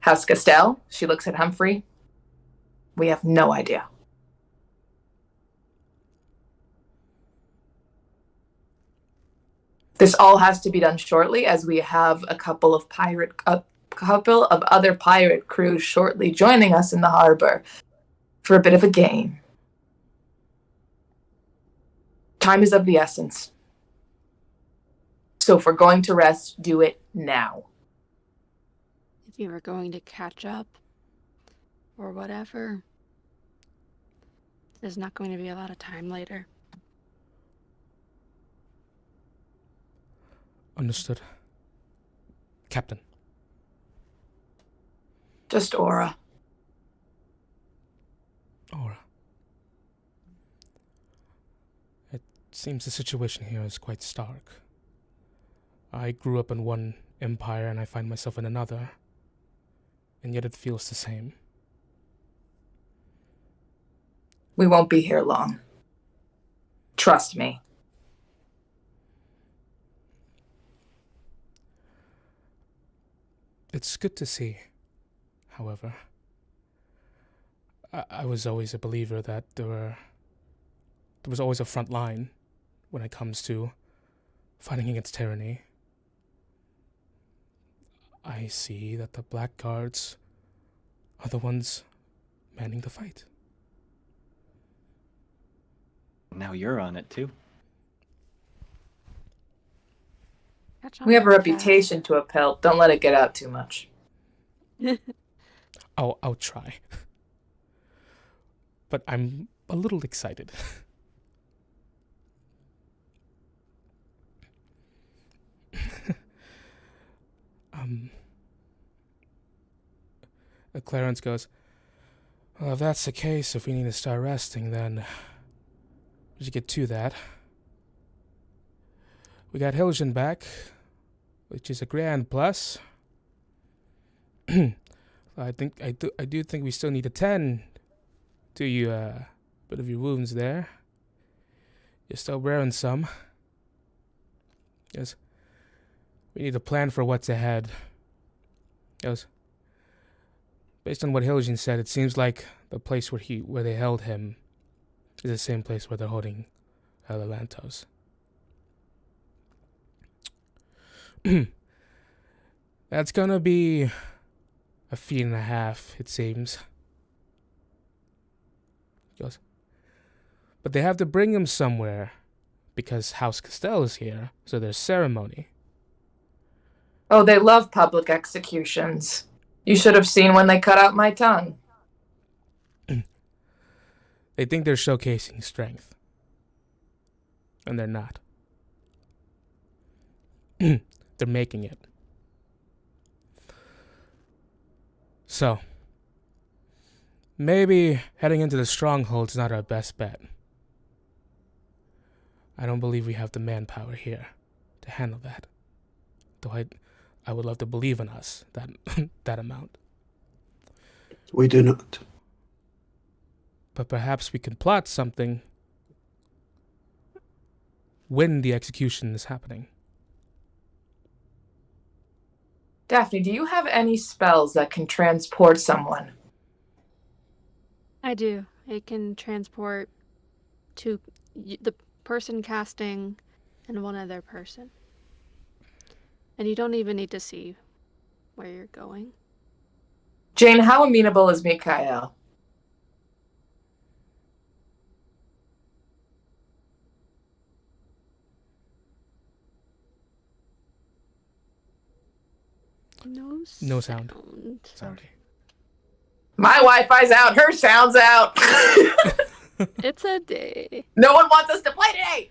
Speaker 8: House Castell, she looks at Humphrey. We have no idea. This all has to be done shortly, as we have a couple of other pirate crews shortly joining us in the harbor for a bit of a game. Time is of the essence. So if we're going to rest, do it now.
Speaker 2: If you were going to catch up or whatever, there's not going to be a lot of time later.
Speaker 1: Understood. Captain.
Speaker 8: Just Aura.
Speaker 1: Aura. It seems the situation here is quite stark. I grew up in one empire and I find myself in another, and yet it feels the same.
Speaker 8: We won't be here long. Trust me.
Speaker 1: It's good to see, however. I was always a believer that there was always a front line when it comes to fighting against tyranny. I see that the Blackguards are the ones manning the fight.
Speaker 5: Now you're on it too.
Speaker 8: We have a reputation to uphold. Don't let it get out too much.
Speaker 1: I'll try. But I'm a little excited. Clarence goes, well, if that's the case, if we need to start resting, then we should get to that. We got Hiljan back, which is a grand plus. I do think we still need to tend to you a bit of your wounds there. You're still wearing some. Yes. We need to plan for what's ahead. Yes. Based on what Hiljan said, it seems like the place where they held him is the same place where they're holding Lantos. That's gonna be a feet and a half, it seems. Goes. But they have to bring him somewhere because House Castell is here, so there's ceremony.
Speaker 8: Oh, they love public executions. You should have seen when they cut out my tongue.
Speaker 1: They think they're showcasing strength. And they're not. They're making it. So, maybe heading into the stronghold's not our best bet. I don't believe we have the manpower here to handle that. Though I would love to believe in us, that amount.
Speaker 3: We do not.
Speaker 1: But perhaps we can plot something when the execution is happening.
Speaker 8: Daphne, do you have any spells that can transport someone?
Speaker 2: I do. It can transport to the person casting and one other person. And you don't even need to see where you're going.
Speaker 8: Jane, how amenable is Mikael?
Speaker 1: No sound.
Speaker 2: Sorry.
Speaker 8: My Wi-Fi's out, her sound's out.
Speaker 2: It's a day.
Speaker 8: No one wants us to play today.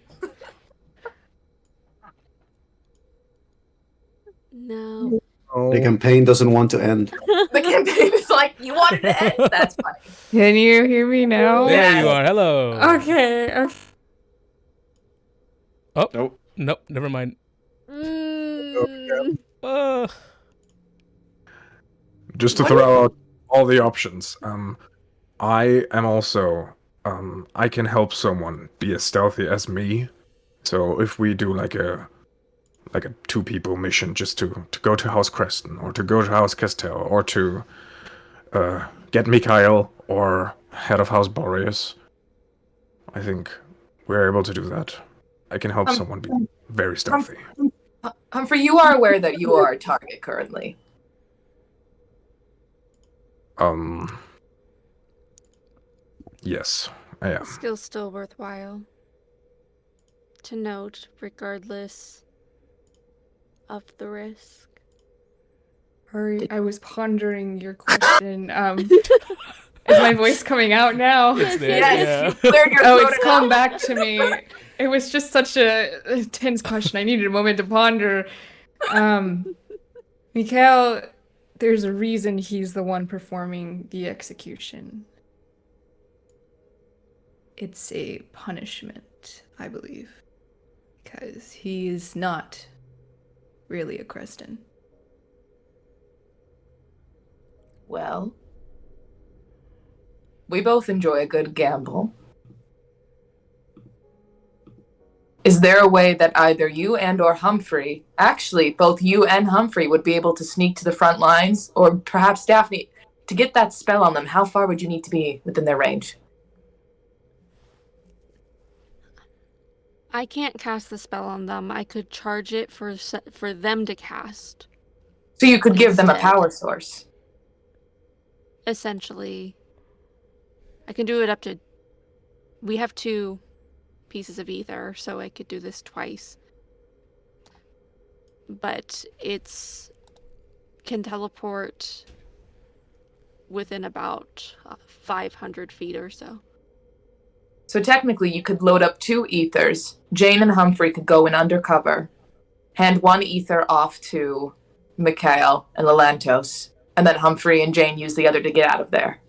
Speaker 2: No.
Speaker 3: The campaign doesn't want to end.
Speaker 8: The campaign is like, you want it to end? That's funny.
Speaker 6: Can you hear me now?
Speaker 1: There you are. Hello.
Speaker 6: Okay.
Speaker 1: Oh.
Speaker 5: Nope.
Speaker 1: Nope. Never mind.
Speaker 7: Just to throw out all the options. I am also I can help someone be as stealthy as me. So if we do like a 2-people mission just to go to House Creston or to go to House Castell or to get Mikael or head of House Boreas, I think we're able to do that. I can help someone be very stealthy.
Speaker 8: Humphrey, you are aware that you are a target currently.
Speaker 7: Yes, I am.
Speaker 2: Skill's still worthwhile to note, regardless of the risk.
Speaker 6: I was pondering your question. Is my voice coming out now?
Speaker 1: It's there.
Speaker 8: Yes,
Speaker 1: Yeah.
Speaker 8: you cleared your
Speaker 6: Oh,
Speaker 8: throat
Speaker 6: it's
Speaker 8: enough.
Speaker 6: come back to me. It was just such a tense question. I needed a moment to ponder. Mikhail, there's a reason he's the one performing the execution. It's a punishment, I believe. Because he's not really a Creston.
Speaker 8: Well, we both enjoy a good gamble. Is there a way that either you and or Humphrey, actually both you and Humphrey, would be able to sneak to the front lines, or perhaps Daphne, to get that spell on them? How far would you need to be within their range?
Speaker 2: I can't cast the spell on them. I could charge it for them to cast.
Speaker 8: So you could give them a
Speaker 2: Instead.
Speaker 8: power source.
Speaker 2: Essentially, I can do it up to... We have 2 pieces of ether, so I could do this twice. But it's... can teleport within about 500 feet or so.
Speaker 8: So technically you could load up 2 ethers. Jane and Humphrey could go in undercover, hand 1 ether off to Mikhail and Lelantos, and then Humphrey and Jane use the other to get out of there.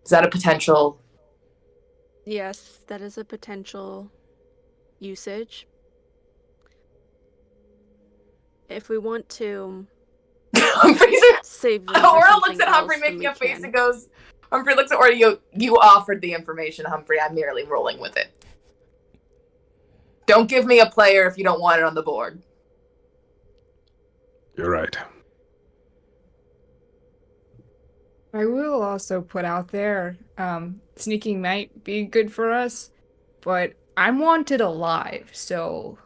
Speaker 8: Is that a potential?
Speaker 2: Yes, that is a potential usage. If we want to
Speaker 8: Humphrey's
Speaker 2: save them for
Speaker 8: Aura looks
Speaker 2: something
Speaker 8: at Humphrey
Speaker 2: else, then
Speaker 8: making
Speaker 2: we
Speaker 8: a face
Speaker 2: can.
Speaker 8: and goes, Humphrey looks at Aura, you offered the information, Humphrey. I'm merely rolling with it. Don't give me a player if you don't want it on the board.
Speaker 7: You're right.
Speaker 6: I will also put out there, sneaking might be good for us, but I'm wanted alive, so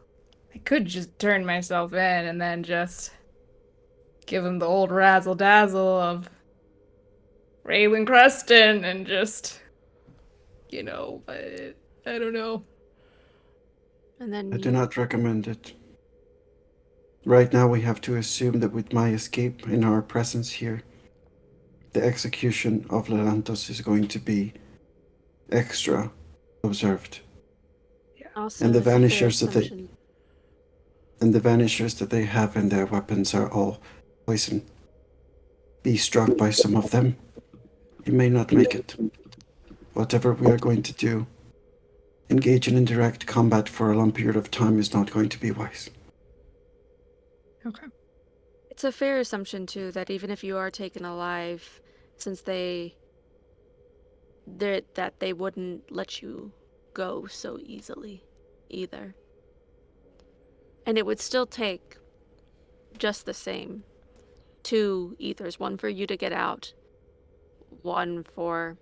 Speaker 6: I could just turn myself in and then just give him the old razzle-dazzle of Raylan Creston and just, I don't know.
Speaker 2: And then
Speaker 3: I do not recommend it. Right now we have to assume that with my escape and our presence here, the execution of Lelantos is going to be extra observed.
Speaker 2: Also,
Speaker 3: And the
Speaker 2: it's a fair
Speaker 3: vanishers
Speaker 2: assumption.
Speaker 3: that they have in their weapons are all poison. Be struck by some of them. You may not make it. Whatever we are going to do, engage in indirect combat for a long period of time is not going to be wise.
Speaker 6: Okay.
Speaker 2: It's a fair assumption, too, that even if you are taken alive, since that they wouldn't let you go so easily, either. And it would still take just the same 2 ethers, 1 for you to get out, 1 for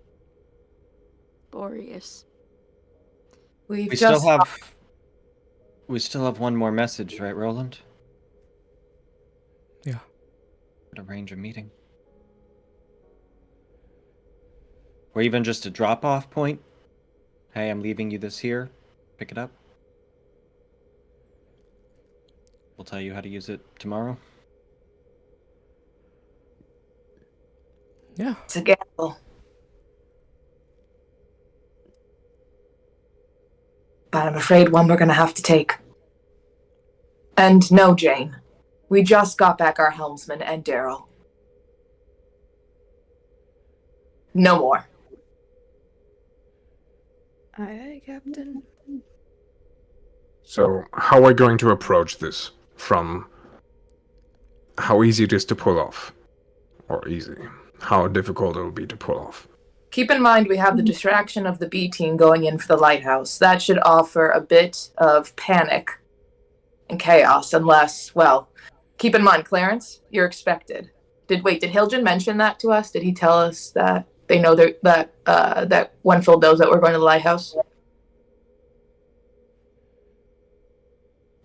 Speaker 2: Boreas.
Speaker 8: We
Speaker 5: still have 1 more message, right, Roland?
Speaker 1: Yeah.
Speaker 5: Arrange a meeting. Or even just a drop-off point. Hey, I'm leaving you this here. Pick it up. We'll tell you how to use it tomorrow.
Speaker 1: Yeah.
Speaker 8: It's a gamble. But I'm afraid one we're going to have to take. And no, Jane. We just got back our helmsman and Daryl. No more.
Speaker 6: Aye, Captain.
Speaker 7: So, how are we going to approach this? From how easy it is to pull off? Or easy? How difficult it will be to pull off?
Speaker 8: Keep in mind we have the distraction of the B team going in for the lighthouse. That should offer a bit of panic and chaos unless, well, keep in mind, Clarence, you're expected. Did Hiljan mention that to us? Did he tell us that they know that Winfield knows that we're going to the lighthouse?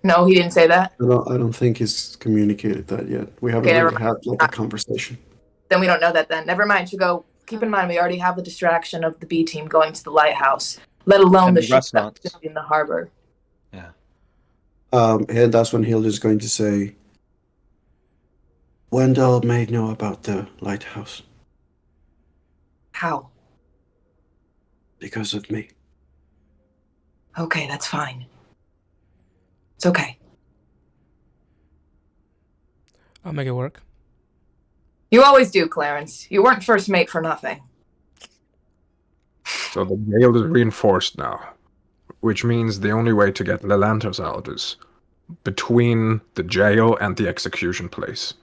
Speaker 8: No, he didn't say that?
Speaker 3: I don't think he's communicated that yet. We haven't
Speaker 8: Okay,
Speaker 3: really had like a conversation.
Speaker 8: Then we don't know that then. Never mind. Shugo, keep in mind we already have the distraction of the B team going to the lighthouse, let alone
Speaker 5: And
Speaker 8: the
Speaker 5: the
Speaker 8: ship that's
Speaker 5: restaurants.
Speaker 8: in the harbor.
Speaker 5: Yeah.
Speaker 3: And that's when Hilda is going to say, Wendell may know about the lighthouse.
Speaker 8: How?
Speaker 3: Because of me.
Speaker 8: Okay, that's fine. It's okay.
Speaker 1: I'll make it work.
Speaker 8: You always do, Clarence. You weren't first mate for nothing.
Speaker 7: So the jail is reinforced now, which means the only way to get Lelantos out is between the jail and the execution place.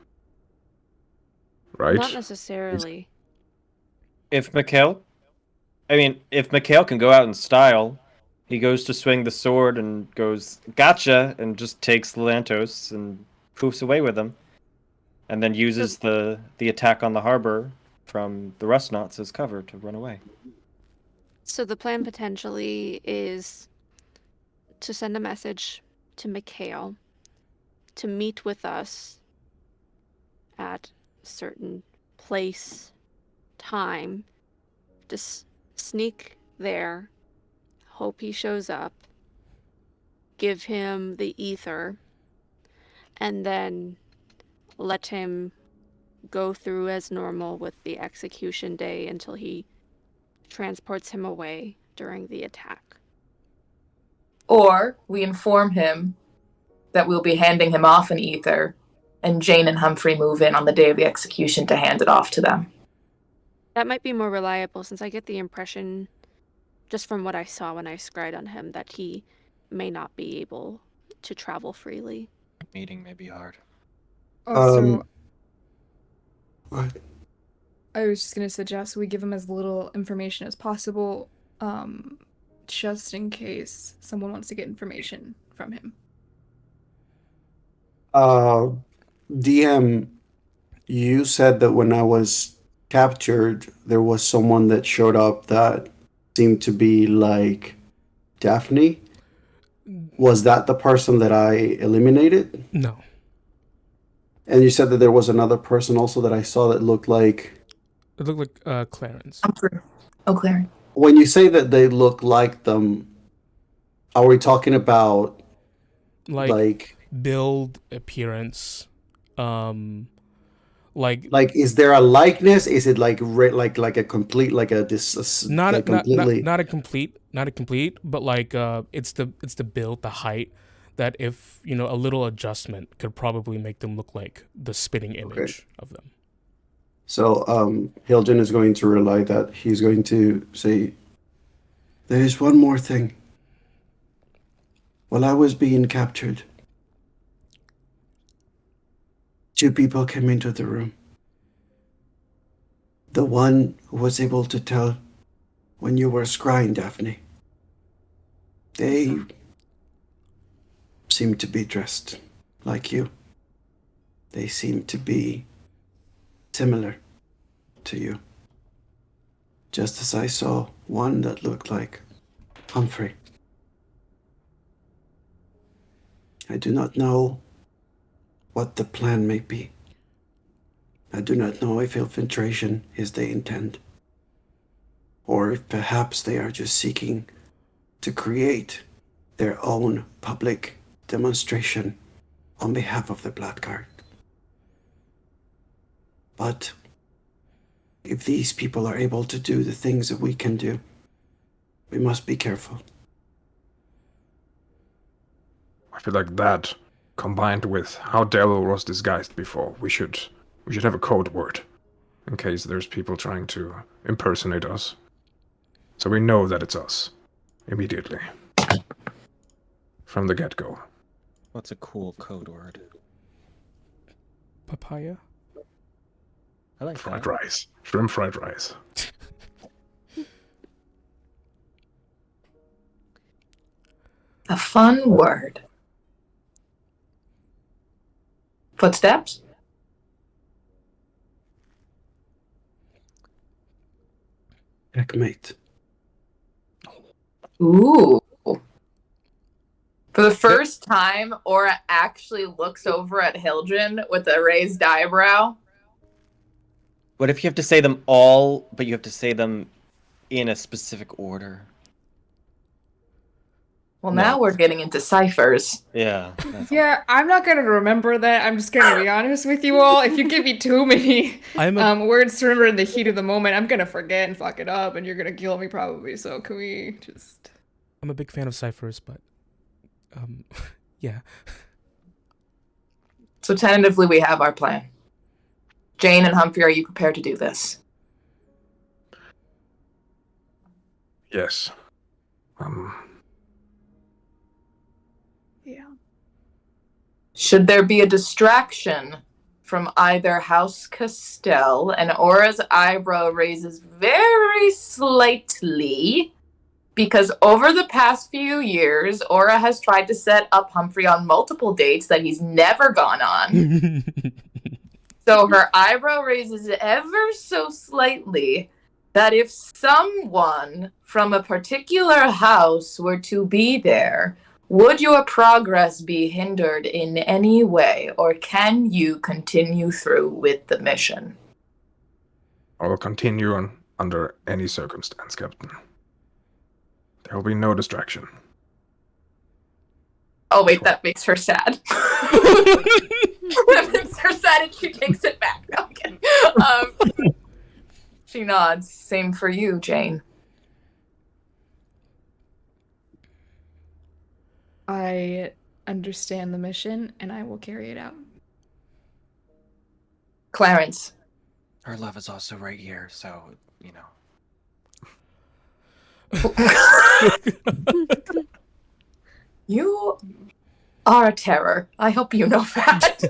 Speaker 7: Right?
Speaker 2: Not necessarily.
Speaker 5: If Mikhail can go out in style, he goes to swing the sword and goes, gotcha, and just takes Lelantos and poofs away with him. And then uses the attack on the harbor from the rust knots as cover to run away.
Speaker 2: So the plan potentially is to send a message to Mikhail to meet with us at a certain place, time, just sneak there, hope he shows up, give him the ether, and then let him go through as normal with the execution day until he transports him away during the attack.
Speaker 8: Or we inform him that we'll be handing him off an ether, and Jane and Humphrey move in on the day of the execution to hand it off to them.
Speaker 2: That might be more reliable, since I get the impression, just from what I saw when I scryed on him, that he may not be able to travel freely.
Speaker 5: Meeting may be hard.
Speaker 6: Also,
Speaker 3: What?
Speaker 6: I was just gonna suggest we give him as little information as possible, just in case someone wants to get information from him.
Speaker 3: DM, you said that when I was captured, there was someone that showed up that seemed to be like Daphne. Was that the person that I eliminated?
Speaker 1: No.
Speaker 3: And you said that there was another person also that I saw that looked like...
Speaker 1: It looked like Clarence.
Speaker 8: Humphrey. Oh, Clarence.
Speaker 3: When you say that they look like them, are we talking about like
Speaker 1: build, appearance, like
Speaker 3: is there a likeness? Is it like a complete
Speaker 1: not a complete, but like it's the build, the height, that if a little adjustment could probably make them look like the spitting image of them.
Speaker 3: So Hiljan is going to rely that he's going to say, there is one more thing. While I was being captured, 2 people came into the room. The one who was able to tell when you were scrying, Daphne. They seemed to be dressed like you. They seemed to be similar to you. Just as I saw one that looked like Humphrey. I do not know what the plan may be. I do not know if infiltration is the intent, or if perhaps they are just seeking to create their own public demonstration on behalf of the Blackguard. But if these people are able to do the things that we can do, we must be careful.
Speaker 7: I feel like that, combined with how Daryl was disguised before, we should have a code word in case there's people trying to impersonate us. So we know that it's us immediately. From the get-go.
Speaker 5: What's a cool code word?
Speaker 1: Papaya?
Speaker 5: I like
Speaker 7: Fried
Speaker 5: that.
Speaker 7: rice. Shrimp fried rice.
Speaker 8: A fun word. Footsteps?
Speaker 3: Checkmate.
Speaker 8: Ooh. For the first time, Aura actually looks over at Hiljan with a raised eyebrow.
Speaker 5: What if you have to say them all, but you have to say them in a specific order?
Speaker 8: Well,
Speaker 5: No.
Speaker 8: now we're getting into ciphers.
Speaker 5: Yeah.
Speaker 6: Yeah, I'm not gonna remember that. I'm just gonna be honest with you all. If you give me too many words to remember in the heat of the moment, I'm gonna forget and fuck it up, and you're gonna kill me probably. So can we just?
Speaker 1: I'm a big fan of ciphers, but yeah.
Speaker 8: So tentatively, we have our plan. Jane and Humphrey, are you prepared to do this?
Speaker 7: Yes.
Speaker 6: Yeah.
Speaker 8: Should there be a distraction from either House Castell, and Aura's eyebrow raises very slightly, because over the past few years, Aura has tried to set up Humphrey on multiple dates that he's never gone on. So her eyebrow raises ever so slightly that if someone from a particular house were to be there, would your progress be hindered in any way, or can you continue through with the mission?
Speaker 7: I will continue on under any circumstance, Captain. There will be no distraction.
Speaker 8: Oh wait, that makes her sad. That makes her sad and she takes it back. No, I'm kidding. She nods. Same for you, Jane.
Speaker 6: I understand the mission, and I will carry it out.
Speaker 8: Clarence.
Speaker 5: Her love is also right here, so, you know.
Speaker 8: You are a terror. I hope you know that.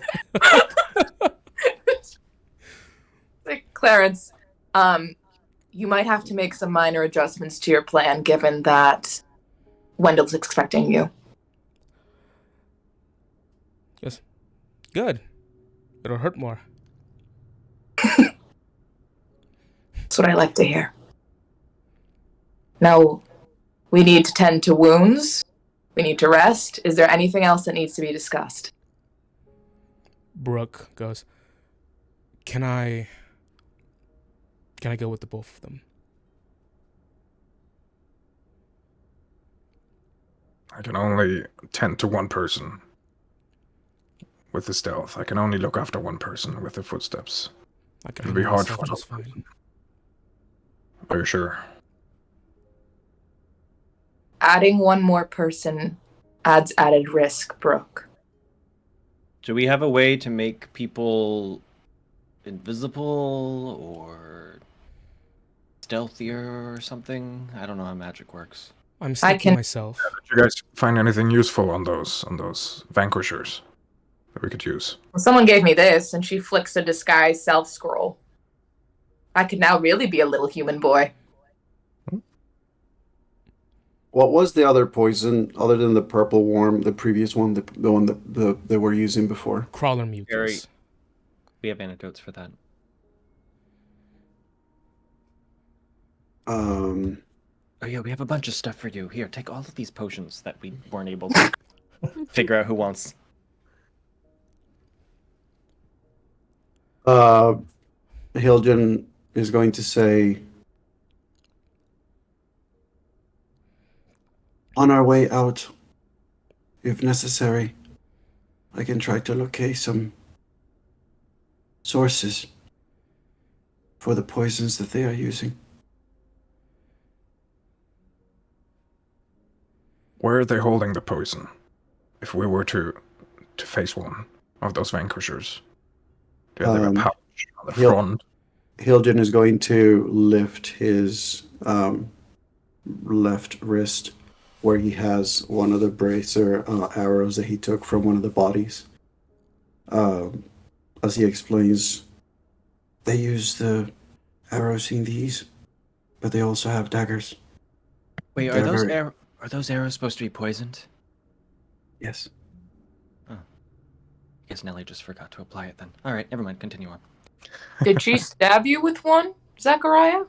Speaker 8: Clarence, you might have to make some minor adjustments to your plan, given that Wendell's expecting you.
Speaker 1: Yes. Good. It'll hurt more.
Speaker 8: That's what I like to hear. Now, we need to tend to wounds. We need to rest. Is there anything else that needs to be discussed?
Speaker 1: Brooke goes, Can I go with the both of them?
Speaker 7: I can only tend to one person with the stealth. I can only look after one person with the footsteps.
Speaker 1: I can
Speaker 7: It'll be
Speaker 1: handle
Speaker 7: hard
Speaker 1: myself
Speaker 7: for
Speaker 1: just
Speaker 7: another
Speaker 1: fine.
Speaker 7: Are you sure?
Speaker 8: Adding one more person adds added risk, Brooke.
Speaker 5: Do we have a way to make people invisible or stealthier or something? I don't know how magic works.
Speaker 1: I'm sneaky myself.
Speaker 7: Did you guys find anything useful on those vanquishers that we could use?
Speaker 8: Well, someone gave me this, and she flicks a disguise self-scroll. I could now really be a little human boy.
Speaker 3: What was the other poison other than the purple worm? The previous one, the one that they were using before.
Speaker 1: Crawler mucus.
Speaker 5: We have antidotes for that. Oh yeah, we have a bunch of stuff for you. Here, take all of these potions that we weren't able to figure out who wants.
Speaker 3: Hiljan is going to say, on our way out, if necessary, I can try to locate some sources for the poisons that they are using.
Speaker 7: Where are they holding the poison? If we were to face one of those vanquishers, do you have a pouch on the front?
Speaker 3: Hiljan is going to lift his left wrist, where he has one of the bracer arrows that he took from one of the bodies. As he explains, they use the arrows in these, but they also have daggers.
Speaker 5: Wait, are those arrows supposed to be poisoned?
Speaker 3: Yes.
Speaker 5: Oh. Guess Nelly just forgot to apply it then. All right, never mind. Continue on.
Speaker 8: Did she stab you with one, Zachariah?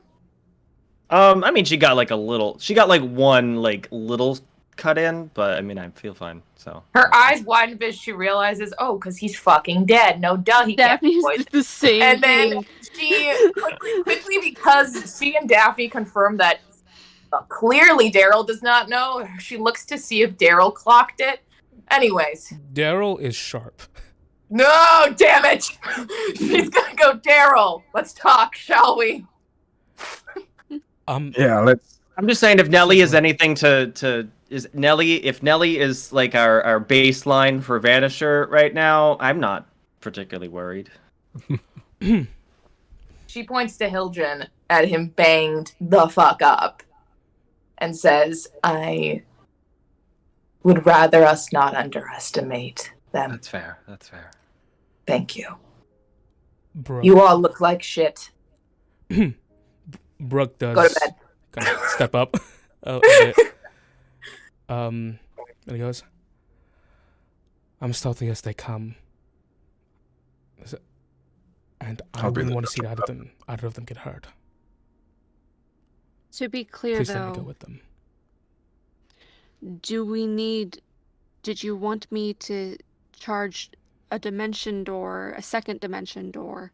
Speaker 5: I mean, she got like one little cut in, but I mean, I feel fine. So
Speaker 8: her eyes widen as she realizes, because he's fucking dead. No duh, he can't be poisoned.
Speaker 2: The same
Speaker 8: and
Speaker 2: thing.
Speaker 8: then she quickly, because she and Daphne confirmed that Clearly, Daryl does not know. She looks to see if Daryl clocked it. Anyways.
Speaker 1: Daryl is sharp.
Speaker 8: No, damn it! She's gonna go, Daryl. Let's talk, shall we?
Speaker 7: Yeah, let's.
Speaker 5: I'm just saying, if Nelly is anything if Nelly is like our baseline for Vanisher right now, I'm not particularly worried.
Speaker 8: She points to Hiljan at him banged the fuck up and says, I would rather us not underestimate them.
Speaker 5: That's fair. That's fair.
Speaker 8: Thank you.
Speaker 1: Brooke.
Speaker 8: You all look like shit.
Speaker 1: Brooke does
Speaker 8: Go to bed.
Speaker 1: kind of step up a bit. And he goes, I'm stealthy as they come. And I wouldn't want to see either of them get hurt.
Speaker 2: To be clear,
Speaker 1: Please let me go
Speaker 2: though,
Speaker 1: with them.
Speaker 2: did you want me to charge a second dimension door,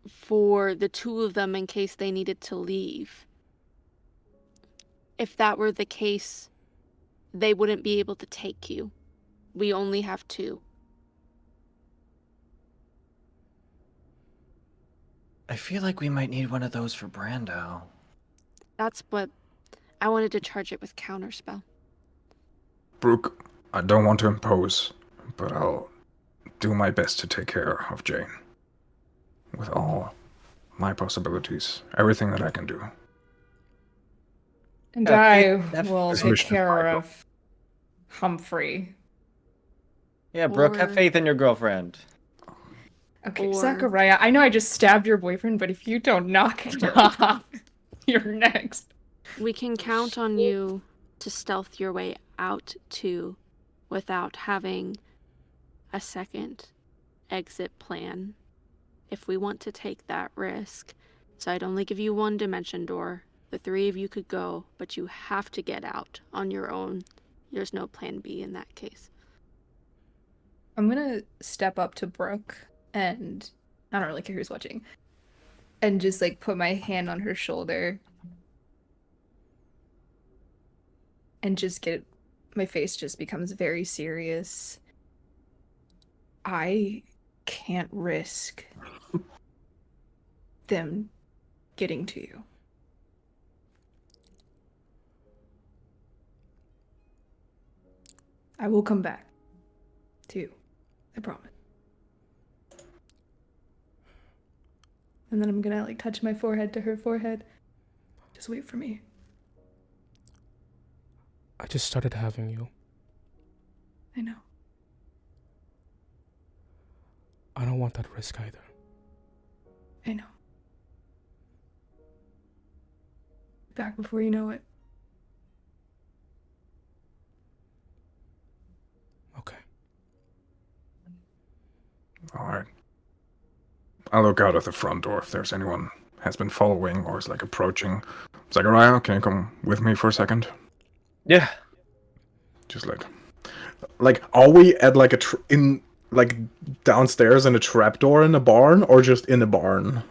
Speaker 2: for the two of them in case they needed to leave? If that were the case, they wouldn't be able to take you. We only have two.
Speaker 5: I feel like we might need one of those for Brando.
Speaker 2: That's what I wanted to charge it with counterspell.
Speaker 7: Brooke, I don't want to impose, but I'll do my best to take care of Jane. With all my possibilities, everything that I can do.
Speaker 6: And I will
Speaker 7: This
Speaker 6: take
Speaker 7: mission is
Speaker 6: care
Speaker 7: vital.
Speaker 6: of Humphrey.
Speaker 5: Yeah, Brooke, have
Speaker 2: Or-
Speaker 5: faith in your girlfriend.
Speaker 6: Okay,
Speaker 2: Or-
Speaker 6: Zachariah, I know I just stabbed your boyfriend, but if you don't knock it off, you're next.
Speaker 2: We can count on you to stealth your way out too, without having a second exit plan. If we want to take that risk. So I'd only give you one dimension door. The three of you could go, but you have to get out on your own. There's no plan B in that case.
Speaker 6: I'm gonna step up to Brooke, and I don't really care who's watching, and just like put my hand on her shoulder and just my face just becomes very serious. I can't risk them getting to you. I will come back to you. I promise. And then I'm gonna like touch my forehead to her forehead. Just wait for me.
Speaker 1: I just started having you.
Speaker 6: I know.
Speaker 1: I don't want that risk either.
Speaker 6: I know. Back before you know it.
Speaker 1: Okay.
Speaker 7: Alright. I'll look out at the front door if there's anyone has been following or is like approaching. Zachariah, can you come with me for a second?
Speaker 5: Yeah.
Speaker 7: Just like are we at like downstairs in a trapdoor in the barn or just in the barn?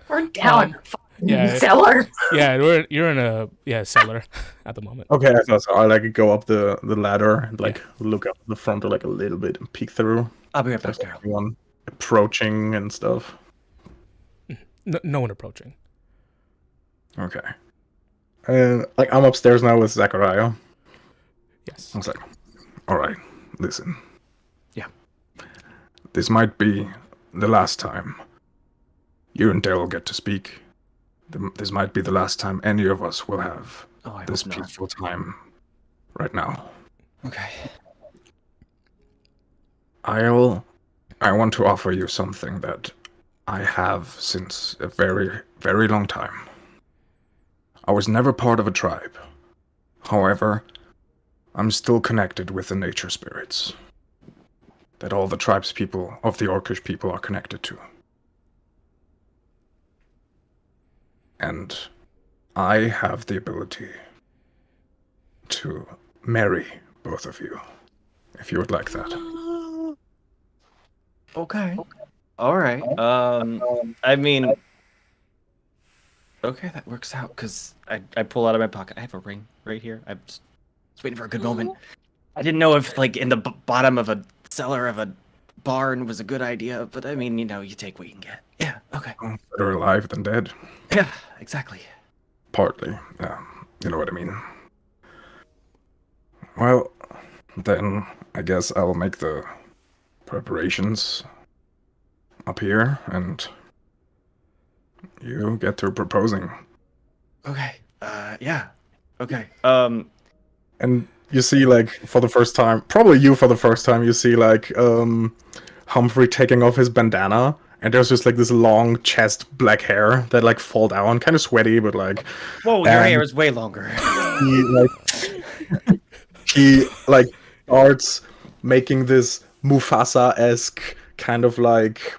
Speaker 8: We're down.
Speaker 1: Yeah.
Speaker 8: Cellar.
Speaker 1: Yeah, you're in a cellar at the moment.
Speaker 7: Okay, I thought so. I like go up the ladder and like look up the front door like a little bit and peek through.
Speaker 5: I'll be right back
Speaker 7: There's
Speaker 5: there.
Speaker 7: anyone approaching and stuff.
Speaker 1: No one approaching.
Speaker 7: Okay. Like I'm upstairs now with Zachariah.
Speaker 1: Yes.
Speaker 7: I was like, all right, listen.
Speaker 5: Yeah.
Speaker 7: This might be the last time you and Daryl get to speak. This might be the last time any of us will have this
Speaker 5: hope not.
Speaker 7: peaceful time right now.
Speaker 5: Okay.
Speaker 7: I want to offer you something that I have since a very, very long time. I was never part of a tribe. However, I'm still connected with the nature spirits that all the tribes people of the Orcish people are connected to. And I have the ability to marry both of you, if you would like that.
Speaker 5: Okay. All right. I mean, Okay, that works out, because I pull out of my pocket. I have a ring right here. I'm just waiting for a good moment. I didn't know if, like, in the bottom of a cellar of a barn was a good idea, but I mean, you take what you can get. Yeah, okay.
Speaker 7: Better alive than dead.
Speaker 5: Yeah, exactly.
Speaker 7: Partly. You know what I mean. Well, then I guess I'll make the preparations up here, and you get to proposing.
Speaker 5: Okay. Yeah. Okay.
Speaker 7: And you see, like, for the first time, probably you for the first time, you see, like, Humphrey taking off his bandana, and there's just, like, this long chest black hair that, like, fall down, kind of sweaty, but, like...
Speaker 5: Whoa, your hair is way longer.
Speaker 7: He starts making this Mufasa-esque kind of, like,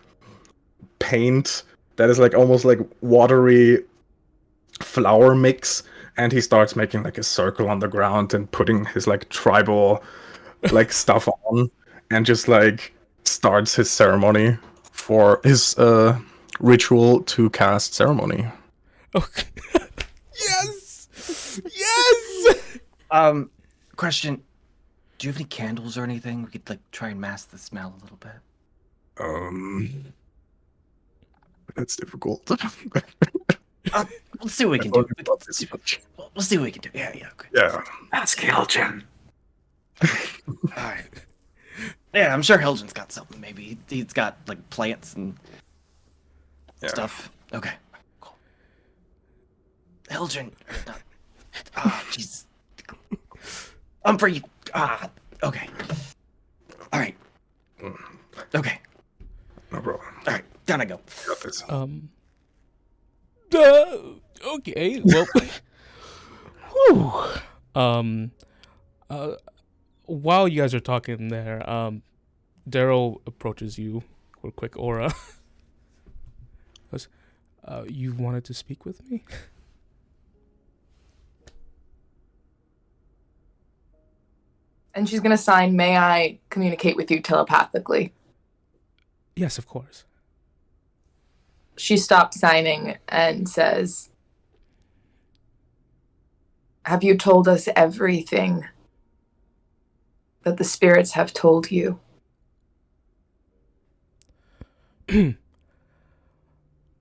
Speaker 7: paint that is, like, almost, like, watery flour mix, and he starts making, like, a circle on the ground and putting his, like, tribal, like, stuff on, and just, like, starts his ceremony for his ritual to cast ceremony.
Speaker 1: Okay. Yes! Yes!
Speaker 5: Question. Do you have any candles or anything? We could, like, try and mask the smell a little bit.
Speaker 7: That's difficult.
Speaker 5: We'll see what we can do. We'll see what we can do. Yeah, okay.
Speaker 7: Yeah.
Speaker 3: Ask Hiljan.
Speaker 5: Alright. Yeah, I'm sure Hiljan's got something, maybe. He's got, like, plants and stuff. Okay, cool. Hiljan. Jeez. Humphrey. Okay. Alright. Okay.
Speaker 7: No problem.
Speaker 5: Alright, down I go.
Speaker 7: Got this.
Speaker 1: Okay, well, whew. While you guys are talking there, Daryl approaches you with a quick aura. Goes, you wanted to speak with me?
Speaker 8: And she's gonna sign, "May I communicate with you telepathically?"
Speaker 1: Yes, of course.
Speaker 8: She stops signing and says, "Have you told us everything that the spirits have told you?"
Speaker 1: I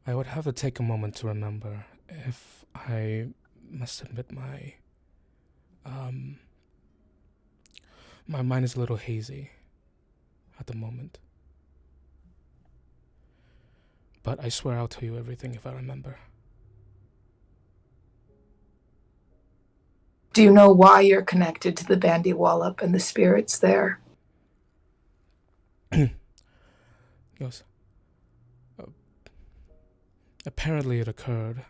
Speaker 1: would have to take a moment to remember. If I must admit, my mind is a little hazy at the moment. But I swear I'll tell you everything if I remember.
Speaker 8: Do you know why you're connected to the Bandy Wallop and the spirits there?
Speaker 1: Yes. Apparently it occurred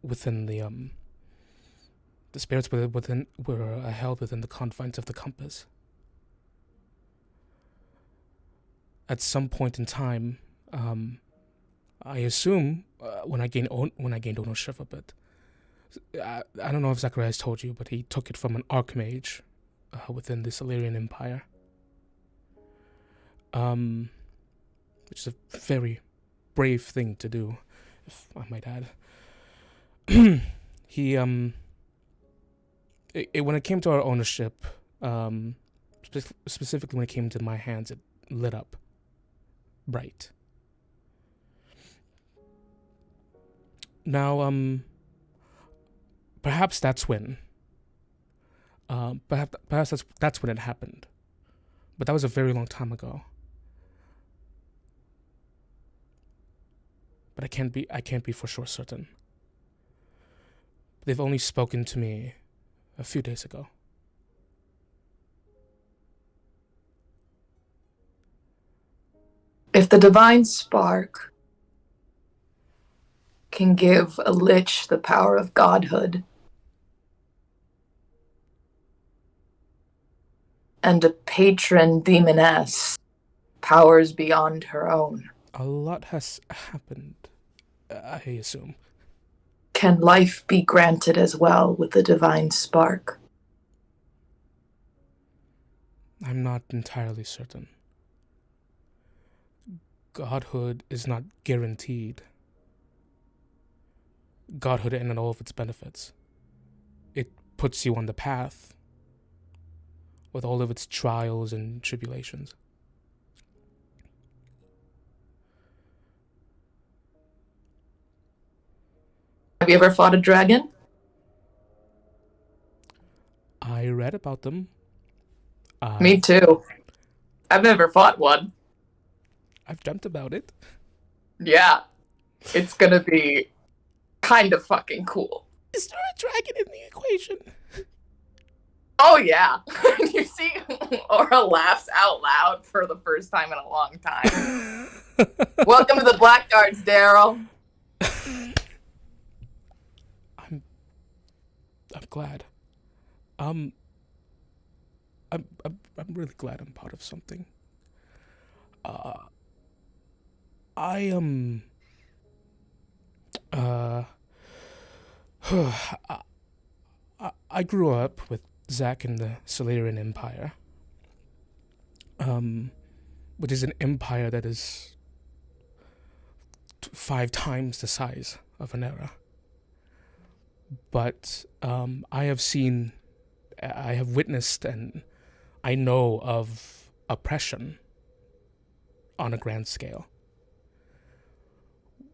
Speaker 1: within the spirits were held within the confines of the compass. At some point in time, I assume when I gained ownership of it, I don't know if Zachariah has told you, but he took it from an archmage within the Illyrian Empire, which is a very brave thing to do, if I might add. He when it came to our ownership, specifically when it came to my hands, it lit up bright. Now, perhaps that's when. Perhaps that's when it happened, but that was a very long time ago. But I can't be for sure certain. They've only spoken to me a few days ago.
Speaker 8: If the divine spark can give a lich the power of godhood, and a patron demoness powers beyond her own,
Speaker 1: A lot has happened, I assume.
Speaker 8: can life be granted as well with the divine spark?
Speaker 1: I'm not entirely certain. Godhood is not guaranteed. godhood and all of its benefits. It puts you on the path with all of its trials and tribulations.
Speaker 8: Have you ever fought a dragon?
Speaker 1: I read about them.
Speaker 8: Me too. I've never fought one.
Speaker 1: I've dreamt about it.
Speaker 8: Yeah. It's gonna be kind of fucking cool.
Speaker 1: Is there a dragon in the equation?
Speaker 8: Oh, yeah. You see Aura laughs out loud for the first time in a long time. Welcome to the Blackguards, Daryl.
Speaker 1: I'm glad. I'm really glad I'm part of something. I am. I grew up with Zach in the Solarian Empire, which is an empire that is 5 times the size of an era. But I have witnessed, and I know of oppression on a grand scale.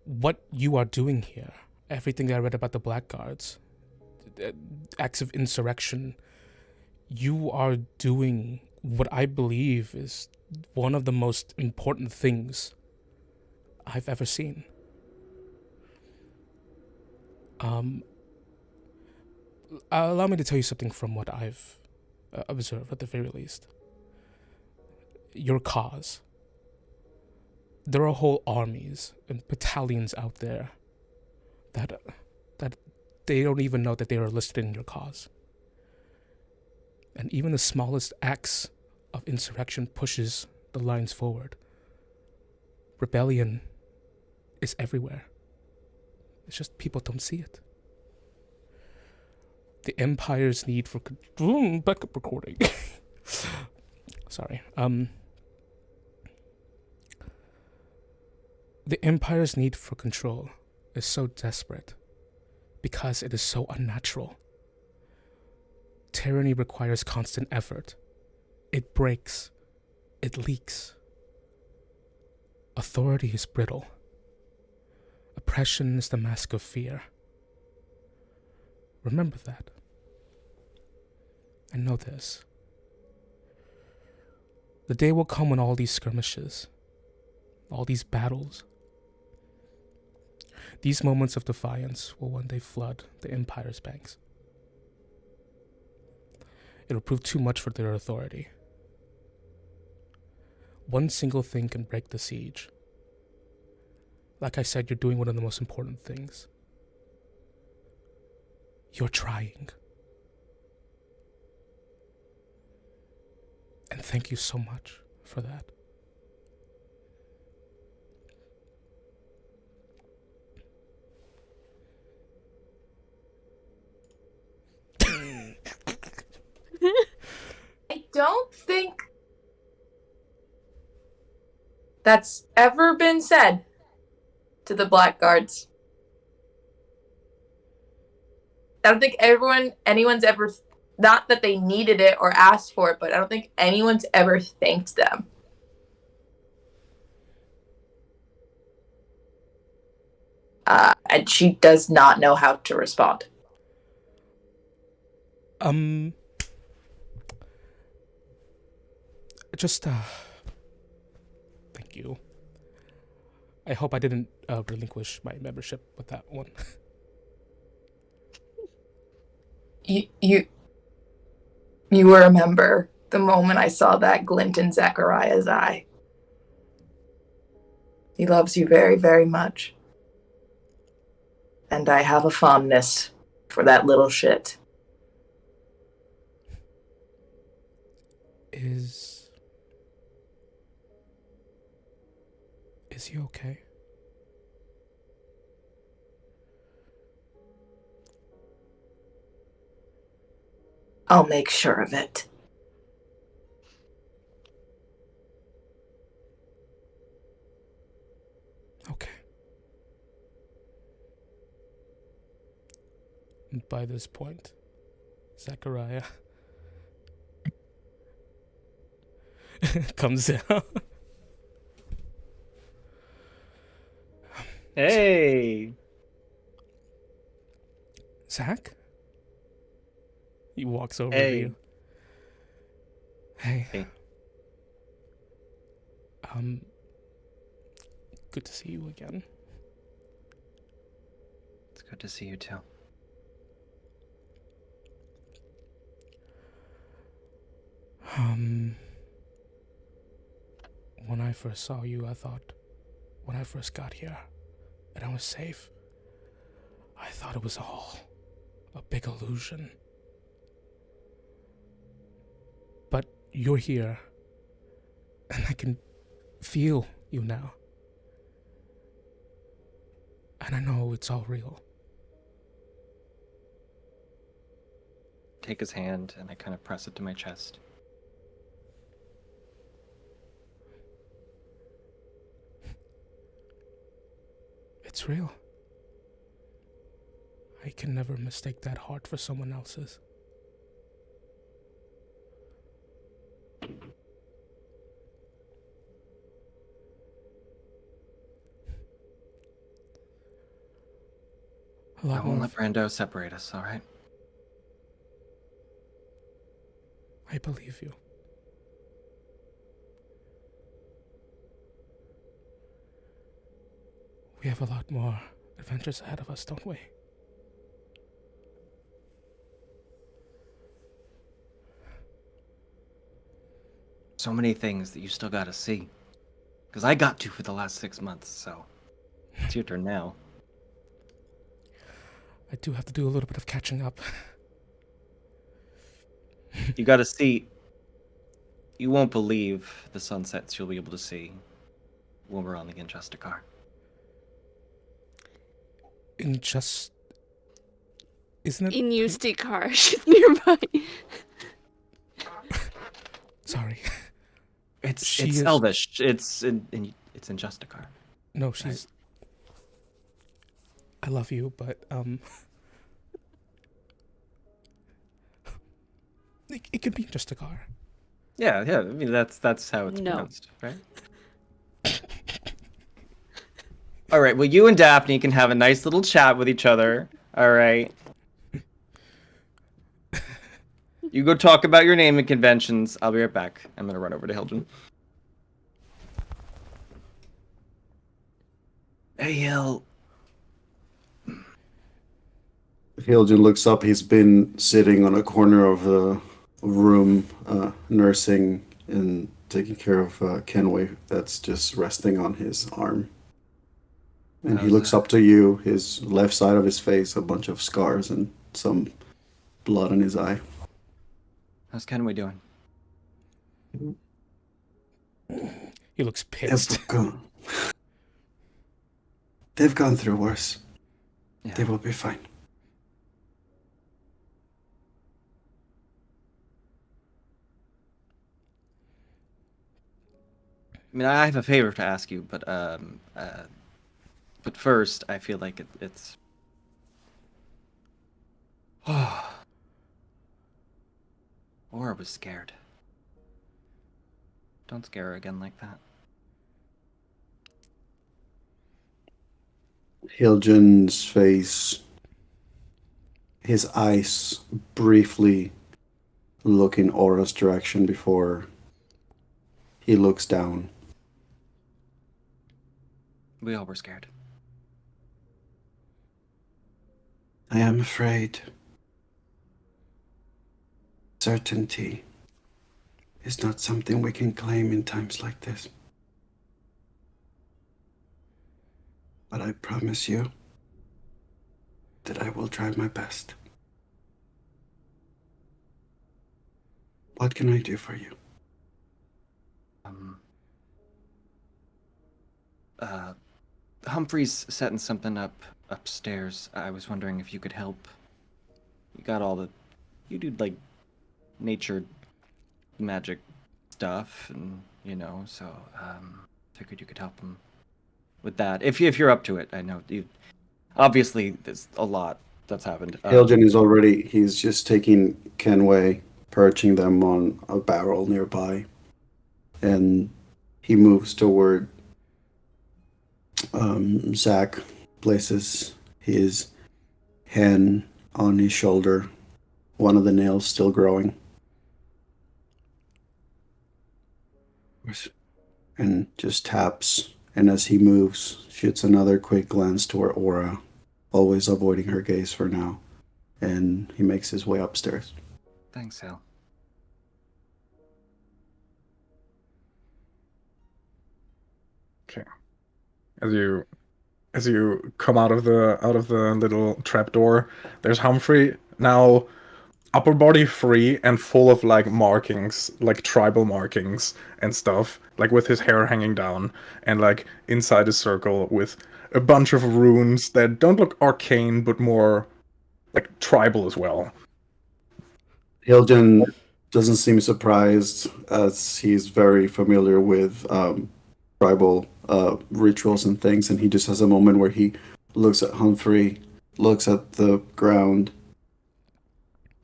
Speaker 1: What you are doing here, everything that I read about the Blackguards, acts of insurrection, you are doing what I believe is one of the most important things I've ever seen. Allow me to tell you something from what I've observed, at the very least. Your cause. There are whole armies and battalions out there that they don't even know that they are listed in your cause. And even the smallest acts of insurrection pushes the lines forward. Rebellion is everywhere. It's just people don't see it. The Empire's need for backup recording. Sorry. The Empire's need for control is so desperate because it is so unnatural. Tyranny requires constant effort. It breaks. It leaks. Authority is brittle. Oppression is the mask of fear. Remember that. And know this. The day will come when all these skirmishes, all these battles, these moments of defiance will one day flood the Empire's banks. It will prove too much for their authority. One single thing can break the siege. Like I said, you're doing one of the most important things. You're trying. And thank you so much for that.
Speaker 8: I don't think that's ever been said to the Blackguards. I don't think anyone's ever, not that they needed it or asked for it, but I don't think anyone's ever thanked them. And she does not know how to respond.
Speaker 1: Just, thank you. I hope I didn't relinquish my membership with that one.
Speaker 8: You remember the moment I saw that glint in Zachariah's eye. He loves you very, very much. And I have a fondness for that little shit.
Speaker 1: Is he okay?
Speaker 8: I'll make sure of it.
Speaker 1: Okay. by this point, Zachariah comes out.
Speaker 5: Hey.
Speaker 1: Zach? He walks over to
Speaker 5: Hey.
Speaker 1: you. Hey.
Speaker 5: Hey.
Speaker 1: Good to see you again.
Speaker 5: It's good to see you too.
Speaker 1: When I first saw you, I thought, when I first got here, and I was safe, I thought it was all a big illusion. But you're here, and I can feel you now. And I know it's all real.
Speaker 5: Take his hand and I kind of press it to my chest.
Speaker 1: It's real. I can never mistake that heart for someone else's.
Speaker 5: I won't let Brando separate us, alright?
Speaker 1: I believe you. We have a lot more adventures ahead of us, don't we?
Speaker 5: So many things that you still gotta see. Because I got to for the last 6 months, so it's your turn now.
Speaker 1: I do have to do a little bit of catching up.
Speaker 5: You gotta see. You won't believe the sunsets you'll be able to see when we're on the Injusticar.
Speaker 1: Isn't it?
Speaker 2: In Usticar, she's nearby.
Speaker 1: Sorry.
Speaker 5: It's Elvish. It's in Justicar.
Speaker 1: No, she's. Right. I love you, but it could be just a car.
Speaker 5: Yeah. I mean, that's how it's pronounced, right? All right. Well, you and Daphne can have a nice little chat with each other. All right. You go talk about your naming conventions. I'll be right back. I'm gonna run over to Hiljan. Hey, Hill.
Speaker 3: Hiljan looks up. He's been sitting on a corner of the room, nursing and taking care of Kenway that's just resting on his arm. And he looks up to you, his left side of his face, a bunch of scars and some blood in his eye.
Speaker 5: How's Kenway doing?
Speaker 1: He looks pissed.
Speaker 3: They've gone through worse.
Speaker 5: Yeah.
Speaker 3: They will be fine.
Speaker 5: I mean, I have a favor to ask you, but first, I feel like it's. Laura was scared. Don't scare her again like that.
Speaker 3: Hiljan's face, his eyes briefly look in Aura's direction before he looks down.
Speaker 5: We all were scared.
Speaker 3: I am afraid. Certainty is not something we can claim in times like this. But I promise you that I will try my best. What can I do for you?
Speaker 5: Humphrey's setting something up upstairs. I was wondering if you could help. You got all the... You do, like, nature magic stuff, and, you know, so, figured you could help him with that. If you're up to it, I know you... Obviously, there's a lot that's happened.
Speaker 3: Hiljan is already, he's just taking Kenway, perching them on a barrel nearby. And he moves toward Zach, places his hand on his shoulder, one of the nails still growing. And just taps, and as he moves, shoots another quick glance toward Aura, always avoiding her gaze for now, and he makes his way upstairs.
Speaker 5: Thanks, Hal.
Speaker 7: Okay. As you come out of the little trapdoor, there's Humphrey, now upper body free and full of like markings, like tribal markings and stuff, like with his hair hanging down, and like inside a circle with a bunch of runes that don't look arcane but more like tribal as well.
Speaker 3: Hiljan doesn't seem surprised, as he's very familiar with tribal rituals and things, and he just has a moment where he looks at Humphrey, looks at the ground.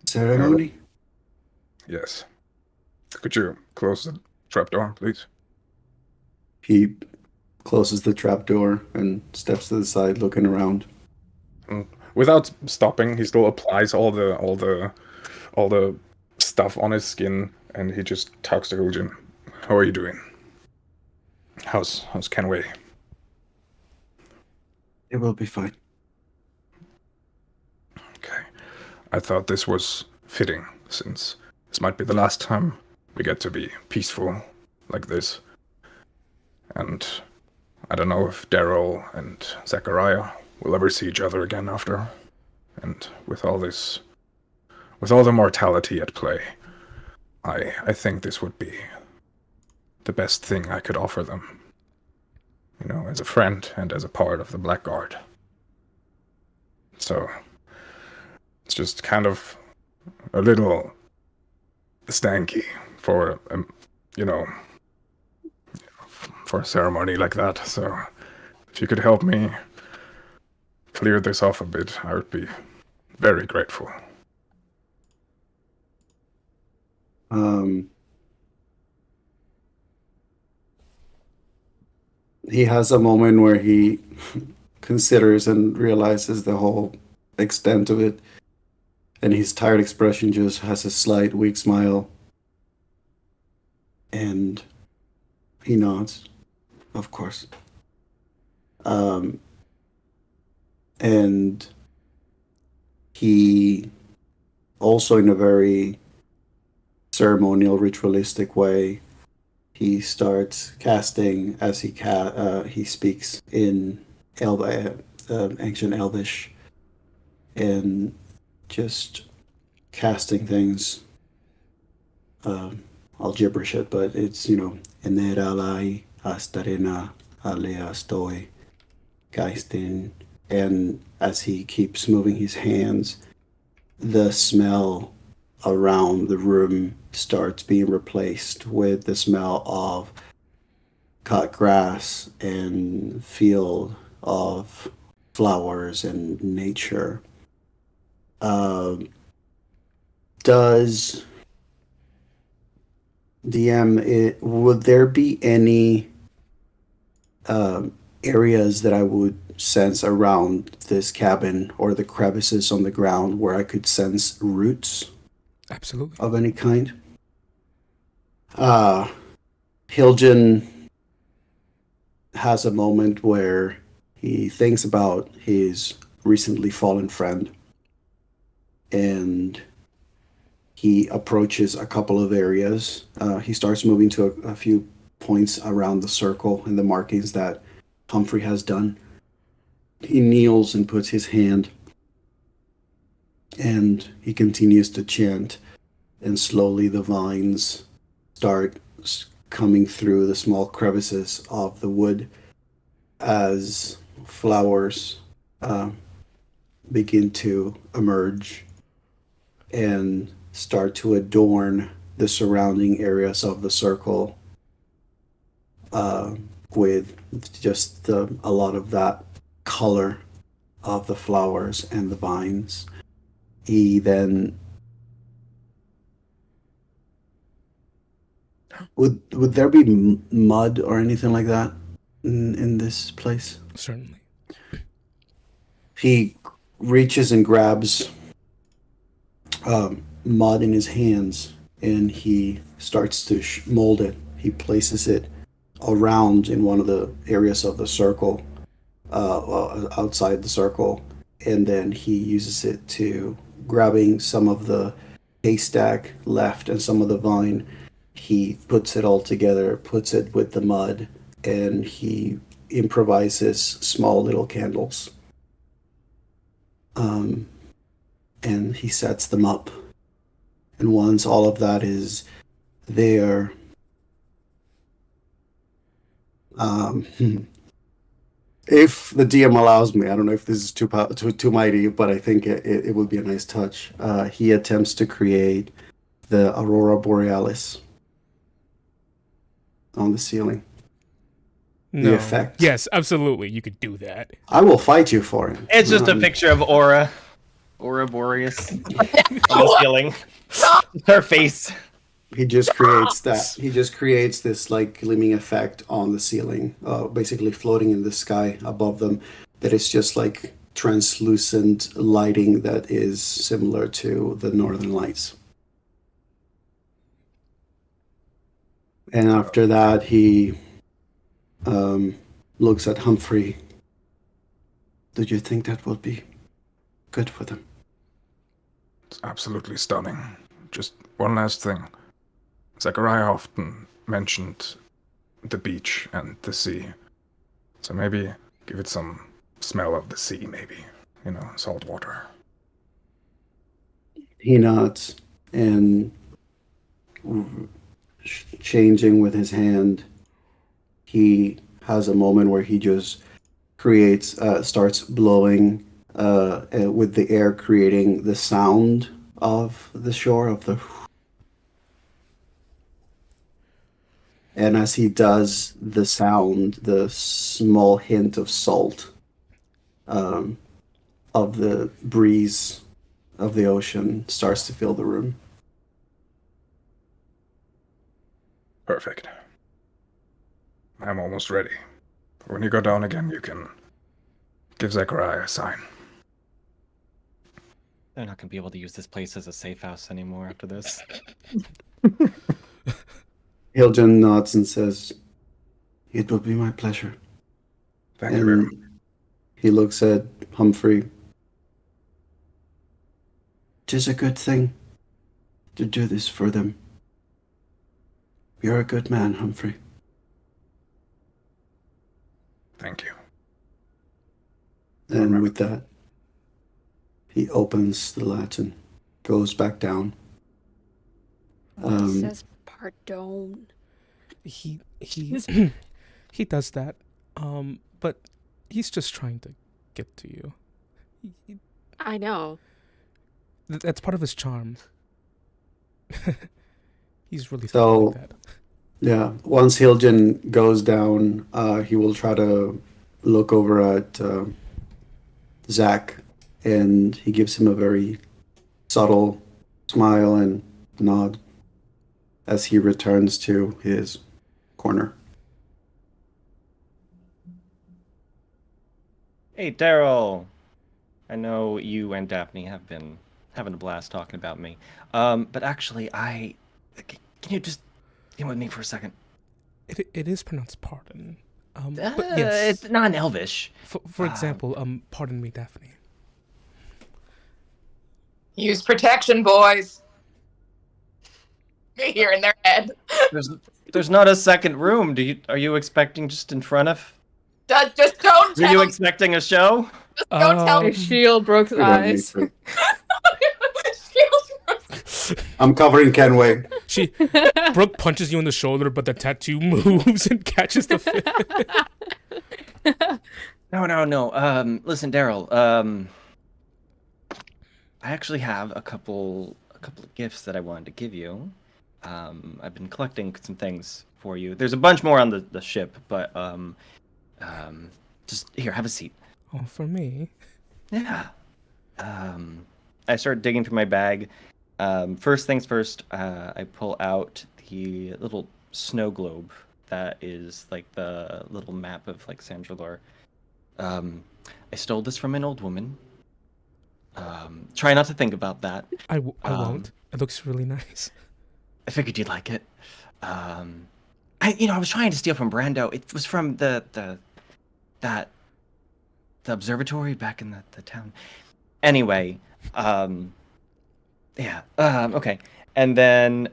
Speaker 3: Ceremony?
Speaker 7: Yes. Could you close the trapdoor, please?
Speaker 3: He closes the trapdoor and steps to the side, looking around.
Speaker 7: Without stopping, he still applies all the stuff on his skin, and he just talks to Hiljan. How are you doing? How's Kenway?
Speaker 3: It will be fine.
Speaker 7: Okay. I thought this was fitting, since this might be the last time we get to be peaceful like this. And I don't know if Daryl and Zachariah will ever see each other again after. And with all the mortality at play, I think this would be the best thing I could offer them. You know, as a friend and as a part of the Blackguard. So, it's just kind of a little stanky for, for a ceremony like that. So, if you could help me clear this off a bit, I would be very grateful.
Speaker 3: He has a moment where he considers and realizes the whole extent of it, and his tired expression just has a slight weak smile, and he nods, of course. And he also, in a very ceremonial, ritualistic way, he starts casting as he speaks in ancient Elvish, and just casting things. I'll gibberish it, but it's, Eneralai Astarena Alea Stoi Geistin. And as he keeps moving his hands, the smell around the room starts being replaced with the smell of cut grass and field of flowers and nature. Does DM, would there be any areas that I would sense around this cabin or the crevices on the ground where I could sense roots?
Speaker 1: Absolutely.
Speaker 3: Of any kind? Hiljan has a moment where he thinks about his recently fallen friend, and he approaches a couple of areas. He starts moving to a few points around the circle and the markings that Humphrey has done. He kneels and puts his hand, and he continues to chant, and slowly the vines start coming through the small crevices of the wood as flowers begin to emerge and start to adorn the surrounding areas of the circle with just a lot of that color of the flowers and the vines. He then would there be mud or anything like that in this place?
Speaker 1: Certainly.
Speaker 3: He reaches and grabs mud in his hands, and he starts to mold it. He places it around in one of the areas of the circle, outside the circle, and then he uses it to grabbing some of the haystack left and some of the vine. He puts it all together, puts it with the mud, and he improvises small little candles. And he sets them up. And once all of that is there, if the DM allows me, I don't know if this is too mighty, but I think it would be a nice touch. He attempts to create the Aurora Borealis on the ceiling.
Speaker 1: No.
Speaker 3: The effect.
Speaker 1: Yes, absolutely. You could do that.
Speaker 3: I will fight you for it.
Speaker 5: It's just a picture of Aura Boreas on the ceiling. Her face.
Speaker 3: He just creates that. He just creates this like gleaming effect on the ceiling, basically floating in the sky above them. That is just like translucent lighting that is similar to the Northern Lights. And after that, he looks at Humphrey. Do you think that will be good for them?
Speaker 7: It's absolutely stunning. Just one last thing. Zachariah often mentioned the beach and the sea. So maybe give it some smell of the sea, maybe. You know, salt water.
Speaker 3: He nods and changing with his hand, he has a moment where he just creates, starts blowing with the air, creating the sound of the shore, of the... And as he does the sound, the small hint of salt of the breeze of the ocean starts to fill the room.
Speaker 7: Perfect. I'm almost ready. When you go down again, you can give Zachariah a sign.
Speaker 5: They're not going to be able to use this place as a safe house anymore after this.
Speaker 3: Hiljan nods and says, "It will be my pleasure."
Speaker 7: Thank you very much.
Speaker 3: He looks at Humphrey. "'Tis a good thing to do this for them. You're a good man, Humphrey."
Speaker 7: Thank you.
Speaker 3: And with that, he opens the latch and goes back down.
Speaker 2: It says pardon.
Speaker 1: He he does that. But he's just trying to get to you.
Speaker 2: I know.
Speaker 1: That's part of his charm. He's really
Speaker 3: So,
Speaker 1: like that.
Speaker 3: yeah, once Hiljan goes down, he will try to look over at Zach, and he gives him a very subtle smile and nod as he returns to his corner.
Speaker 5: Hey, Daryl. I know you and Daphne have been having a blast talking about me. But actually, can you just get with me for a second?
Speaker 1: It is pronounced pardon. But yes.
Speaker 5: It's non-Elvish.
Speaker 1: For example, pardon me, Daphne.
Speaker 8: Use protection, boys. They hear in their head.
Speaker 5: There's not a second room. Are you expecting just in front of?
Speaker 8: Just don't tell
Speaker 5: Are you
Speaker 8: me.
Speaker 5: expecting a show?
Speaker 8: Just don't tell me.
Speaker 6: His shield broke his eyes.
Speaker 8: Shield
Speaker 3: I'm covering Kenway.
Speaker 1: Brooke punches you in the shoulder, but the tattoo moves and catches the fit.
Speaker 5: No. Listen, Daryl. I actually have a couple of gifts that I wanted to give you. I've been collecting some things for you. There's a bunch more on the ship, but just here, have a seat.
Speaker 1: Oh, for me?
Speaker 5: Yeah. I start digging through my bag. First things first, I pull out the little snow globe that is like the little map of like Sandrelor. I stole this from an old woman. Try not to think about that.
Speaker 1: I won't. It looks really nice.
Speaker 5: I figured you'd like it. I was trying to steal from Brando. It was from the observatory back in the town. Anyway, yeah. Okay. And then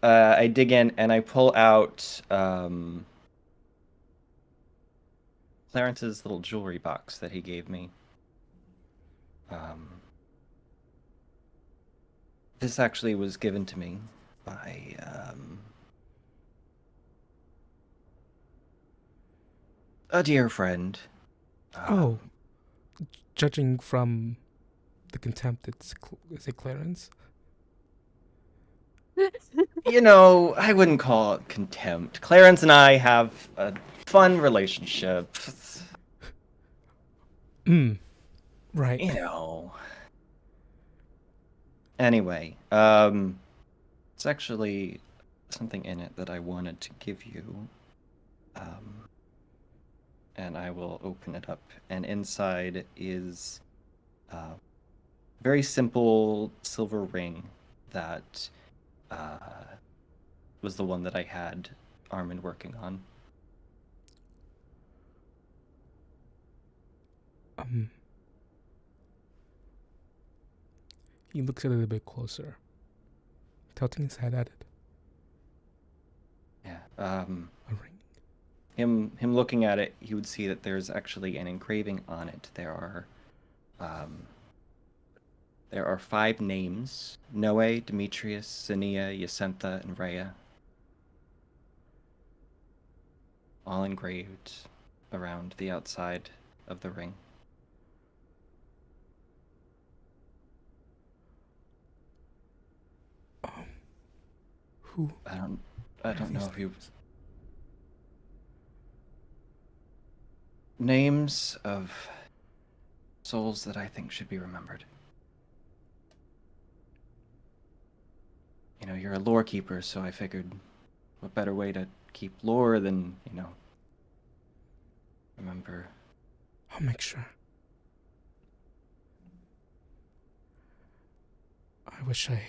Speaker 5: I dig in and I pull out Clarence's little jewelry box that he gave me. This actually was given to me by a dear friend.
Speaker 1: Oh, judging from the contempt, is it Clarence?
Speaker 5: I wouldn't call it contempt. Clarence and I have a fun relationship.
Speaker 1: Right.
Speaker 5: Anyway, it's actually something in it that I wanted to give you. And I will open it up. And inside is a very simple silver ring that was the one that I had Armin working on.
Speaker 1: He looks a little bit closer, tilting his head at it.
Speaker 5: Yeah.
Speaker 1: A ring.
Speaker 5: Him looking at it, he would see that there's actually an engraving on it. There are 5 names: Noe, Demetrius, Zania, Yacintha, and Rhea. All engraved around the outside of the ring.
Speaker 1: Who?
Speaker 5: I don't know if you... Names of souls that I think should be remembered. You're a lore keeper, so I figured what better way to keep lore than, remember.
Speaker 1: I'll make sure. I wish I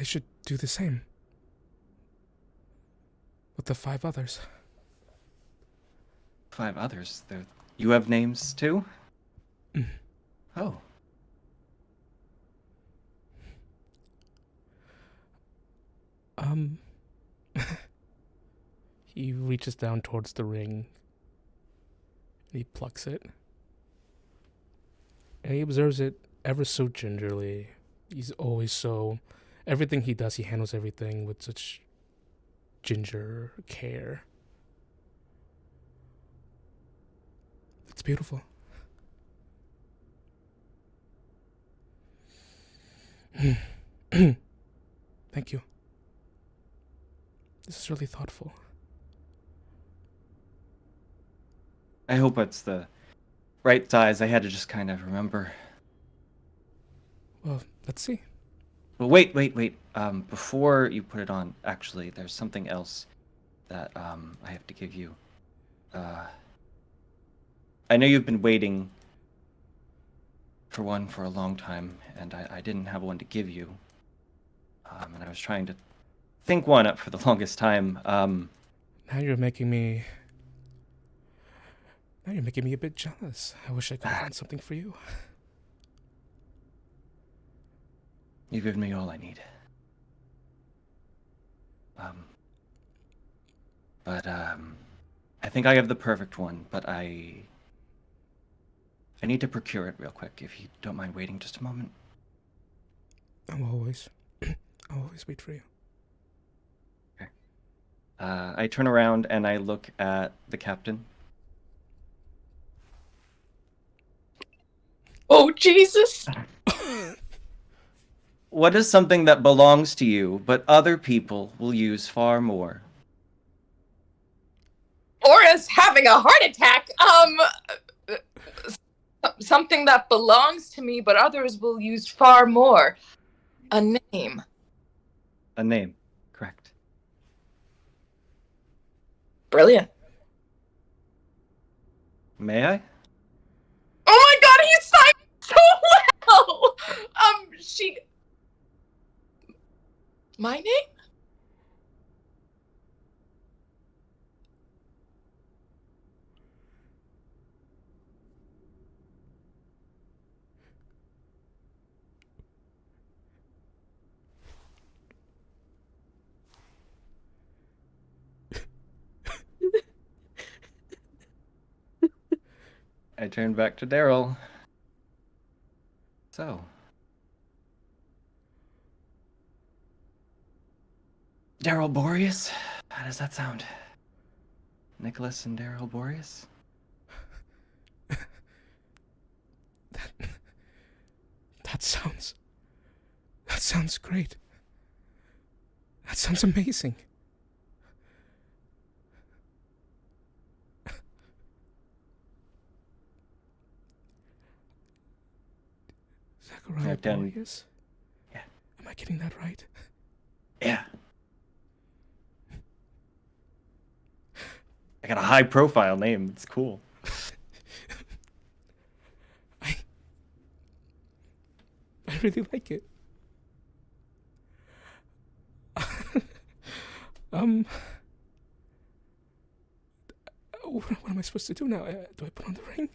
Speaker 1: should do the same with the 5 others.
Speaker 5: 5 others? You have names too? Oh.
Speaker 1: He reaches down towards the ring. He plucks it. And he observes it ever so gingerly. He's always so... Everything he does, he handles everything with such ginger care. It's beautiful. Thank you. This is really thoughtful.
Speaker 5: I hope it's the right size. I had to just kind of remember.
Speaker 1: Well, let's see.
Speaker 5: Well, wait. Before you put it on, actually, there's something else that I have to give you. I know you've been waiting for one for a long time, and I didn't have one to give you. And I was trying to think one up for the longest time.
Speaker 1: Now you're making me a bit jealous. I wish I could have done something for you.
Speaker 5: You've given me all I need. I think I have the perfect one, but I need to procure it real quick, if you don't mind waiting just a moment.
Speaker 1: I'll always wait for you.
Speaker 5: Okay. I turn around and I look at the captain.
Speaker 8: Oh, Jesus!
Speaker 5: what is something that belongs to you, but other people will use far more?
Speaker 8: Boris having a heart attack. Something that belongs to me, but others will use far more. A name.
Speaker 5: A name. Correct.
Speaker 8: Brilliant.
Speaker 5: May I?
Speaker 8: Oh my god, he signed so well! My name?
Speaker 5: I turn back to Daryl. So. Daryl Boreas? How does that sound? Nicholas and Daryl Boreas?
Speaker 1: That sounds great. That sounds amazing. Zachariah Boreas?
Speaker 5: Yeah.
Speaker 1: Am I getting that right?
Speaker 5: Yeah. I got a high profile name. It's cool.
Speaker 1: I really like it. What am I supposed to do now? Do I put on the ring?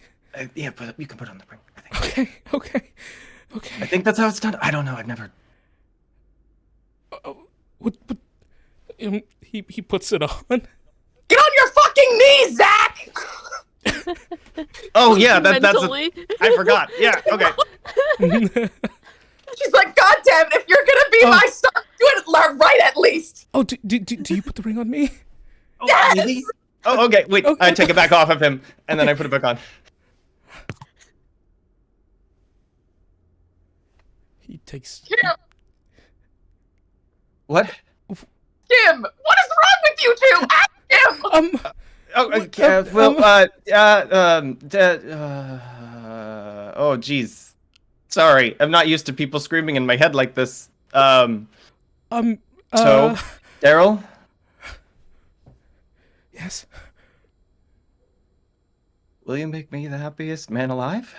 Speaker 5: Yeah, but you can put on the ring, I think.
Speaker 1: Okay.
Speaker 5: I think that's how it's done. I don't know. I've never.
Speaker 1: He puts it on.
Speaker 8: Get on your fucking knees, Zach!
Speaker 5: Oh yeah, that's.
Speaker 2: Mentally.
Speaker 5: I forgot. Yeah. Okay.
Speaker 8: She's like, God damn it, if you're gonna be my star, do it right at least.
Speaker 1: Oh, do you put the ring on me?
Speaker 5: Oh,
Speaker 8: Yes!
Speaker 5: really? Oh, okay. Wait,
Speaker 1: Okay.
Speaker 5: I take it back off of him, and then I put it back on.
Speaker 1: He takes.
Speaker 8: Kim,
Speaker 5: What?
Speaker 8: Kim, what is wrong with you two? Ask him!
Speaker 5: Oh, jeez. Sorry, I'm not used to people screaming in my head like this. So, Daryl?
Speaker 1: Yes.
Speaker 5: Will you make me the happiest man alive?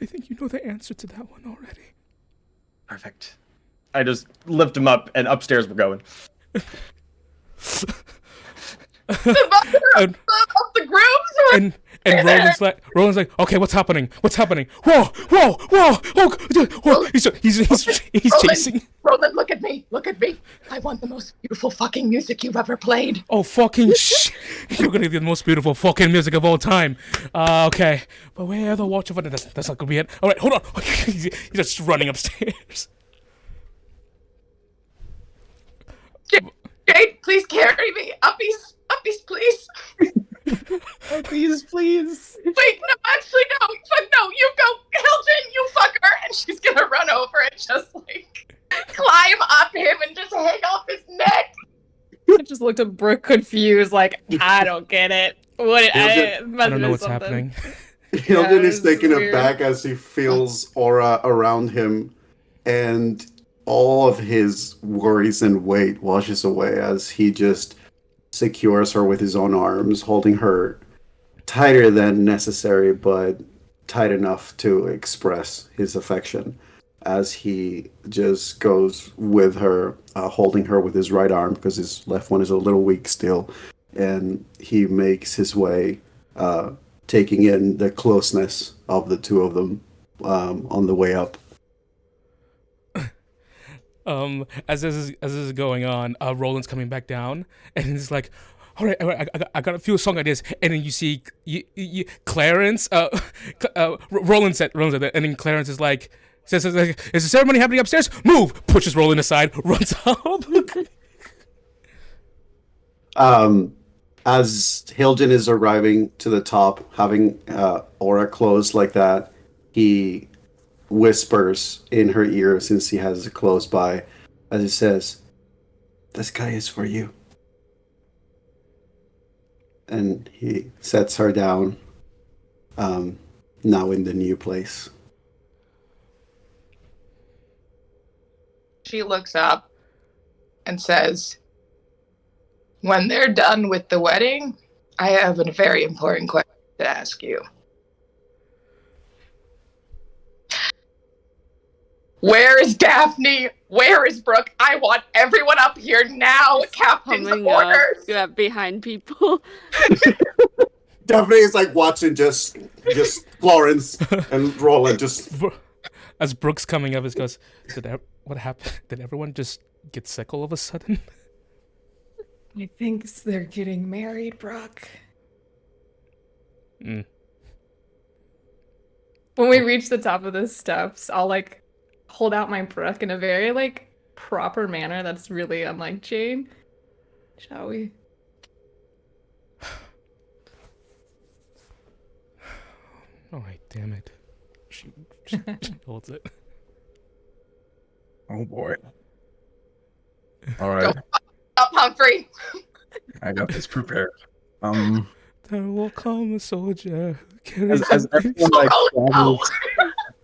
Speaker 1: I think you know the answer to that one already.
Speaker 5: Perfect. I just lift him up, and upstairs we're going.
Speaker 8: The mother of the grooms?
Speaker 1: And Roland's like, okay, what's happening? Whoa! He's chasing.
Speaker 8: Roland, look at me. I want the most beautiful fucking music you've ever played.
Speaker 1: Oh, fucking shit. You're gonna get the most beautiful fucking music of all time. Okay. But where the watch of it? That's not gonna be it. Alright, hold on. He's just running upstairs.
Speaker 8: Jade, please carry me. Uppies, please.
Speaker 5: Please.
Speaker 8: Wait, no, actually, no. No, you go. Hiljan, you fucker. And she's gonna run over and just, like, climb up him and just hang off his neck.
Speaker 6: I just looked at Brooke confused, like, I don't get it.
Speaker 1: I don't know what's happening.
Speaker 3: Hiljan is taken
Speaker 6: weird.
Speaker 3: aback as he feels aura around him, and all of his worries and weight washes away as he just secures her with his own arms, holding her tighter than necessary, but tight enough to express his affection as he just goes with her, holding her with his right arm because his left one is a little weak still, and he makes his way, taking in the closeness of the two of them on the way up.
Speaker 1: As this is going on, Roland's coming back down, and he's like, all right, I got a few song ideas, and then you see Clarence, Roland said that, and then Clarence is like, says, is the ceremony happening upstairs? Move! Pushes Roland aside, runs up.
Speaker 3: as Hiljan is arriving to the top, having Aura close like that, he whispers in her ear since he has it close by, as he says, "This guy is for you." And he sets her down, now in the new place.
Speaker 8: She looks up and says, "When they're done with the wedding, I have a very important question to ask you. Where is Daphne? Where is Brooke? I want everyone up here now. Captain's
Speaker 2: Coming
Speaker 8: orders."
Speaker 2: up behind people.
Speaker 3: Daphne is like watching just Florence and Roland just.
Speaker 1: As Brooke's coming up, he goes, what happened? Did everyone just get sick all of a sudden?
Speaker 6: I think they're getting married, Brooke.
Speaker 1: Mm.
Speaker 6: When we reach the top of the steps, I'll like hold out my Brooke in a very like proper manner that's really unlike Jane. Shall we?
Speaker 1: All right, damn it. She holds it.
Speaker 7: Oh boy. All right,
Speaker 8: Up, Humphrey.
Speaker 7: I got this prepared.
Speaker 1: There will come a soldier.
Speaker 7: As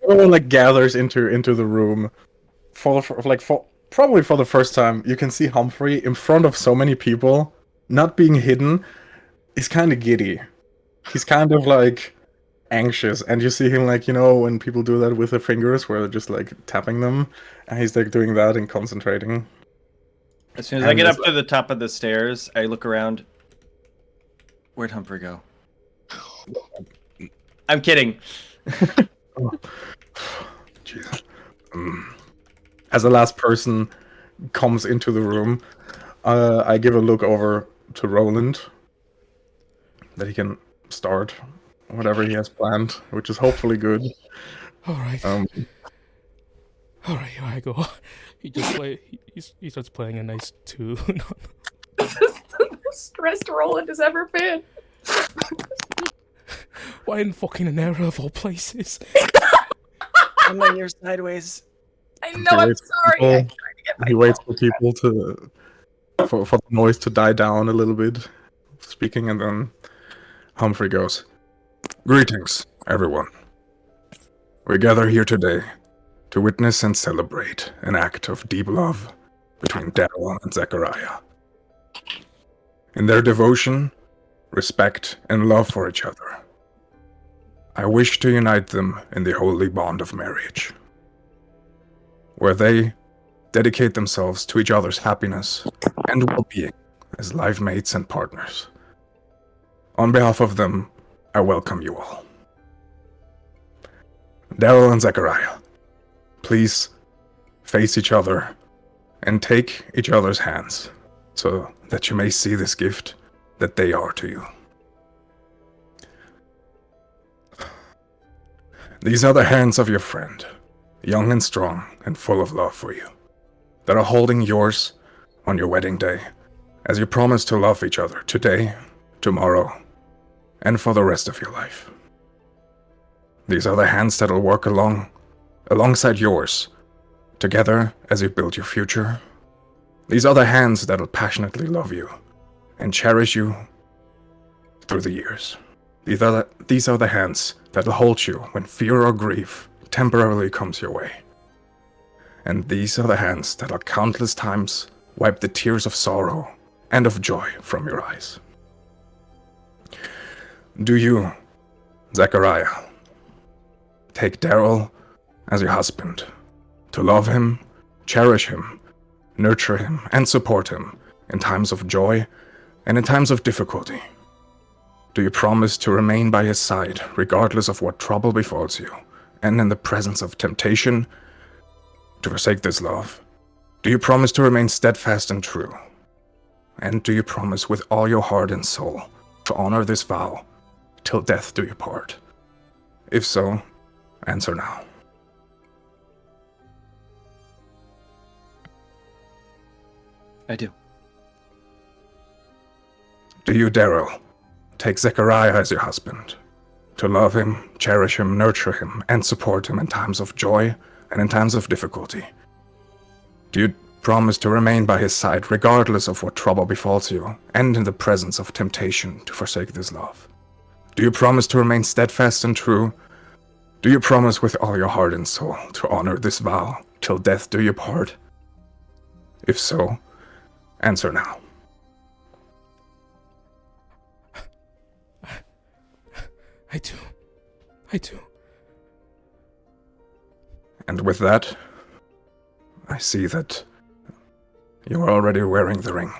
Speaker 7: everyone like gathers into the room, probably for the first time, you can see Humphrey in front of so many people, not being hidden. He's kind of giddy. He's kind of like anxious, and you see him like, you know, when people do that with their fingers, where they're just like tapping them, and he's like doing that and concentrating.
Speaker 5: As soon as I get up to the top of the stairs, I look around. Where'd Humphrey go? I'm kidding.
Speaker 7: Jesus. As the last person comes into the room, I give a look over to Roland that he can start whatever he has planned, which is hopefully good.
Speaker 1: All right. All right, here I go. He just he starts playing a nice tune.
Speaker 8: This is the most stressed Roland has ever been.
Speaker 1: Why in fucking an era of all places?
Speaker 5: I'm on your sideways.
Speaker 8: I know, I'm sorry.
Speaker 7: He waits for people for the noise to die down a little bit, speaking, and then Humphrey goes, "Greetings, everyone. We gather here today to witness and celebrate an act of deep love between Daryl and Zachariah. In their devotion, respect, and love for each other, I wish to unite them in the holy bond of marriage, where they dedicate themselves to each other's happiness and well-being as life mates and partners. On behalf of them, I welcome you all. Daryl and Zachariah, please face each other and take each other's hands so that you may see this gift that they are to you. These are the hands of your friend, young and strong and full of love for you, that are holding yours on your wedding day, as you promise to love each other today, tomorrow, and for the rest of your life. These are the hands that will work alongside yours, together as you build your future. These are the hands that will passionately love you and cherish you through the years. These are the hands that will hold you when fear or grief temporarily comes your way. And these are the hands that will countless times wipe the tears of sorrow and of joy from your eyes. Do you, Zachariah, take Daryl as your husband, to love him, cherish him, nurture him, and support him in times of joy and in times of difficulty? Do you promise to remain by his side regardless of what trouble befalls you, and in the presence of temptation to forsake this love? Do you promise to remain steadfast and true? And do you promise with all your heart and soul to honor this vow till death do you part? If so, answer now.
Speaker 5: I do.
Speaker 7: Do you, Daryl, take Zachariah as your husband? To love him, cherish him, nurture him, and support him in times of joy and in times of difficulty? Do you promise to remain by his side regardless of what trouble befalls you, and in the presence of temptation to forsake this love? Do you promise to remain steadfast and true? Do you promise with all your heart and soul to honor this vow till death do you part? If so, answer now.
Speaker 1: I do. I do.
Speaker 7: And with that, I see that you are already wearing the ring.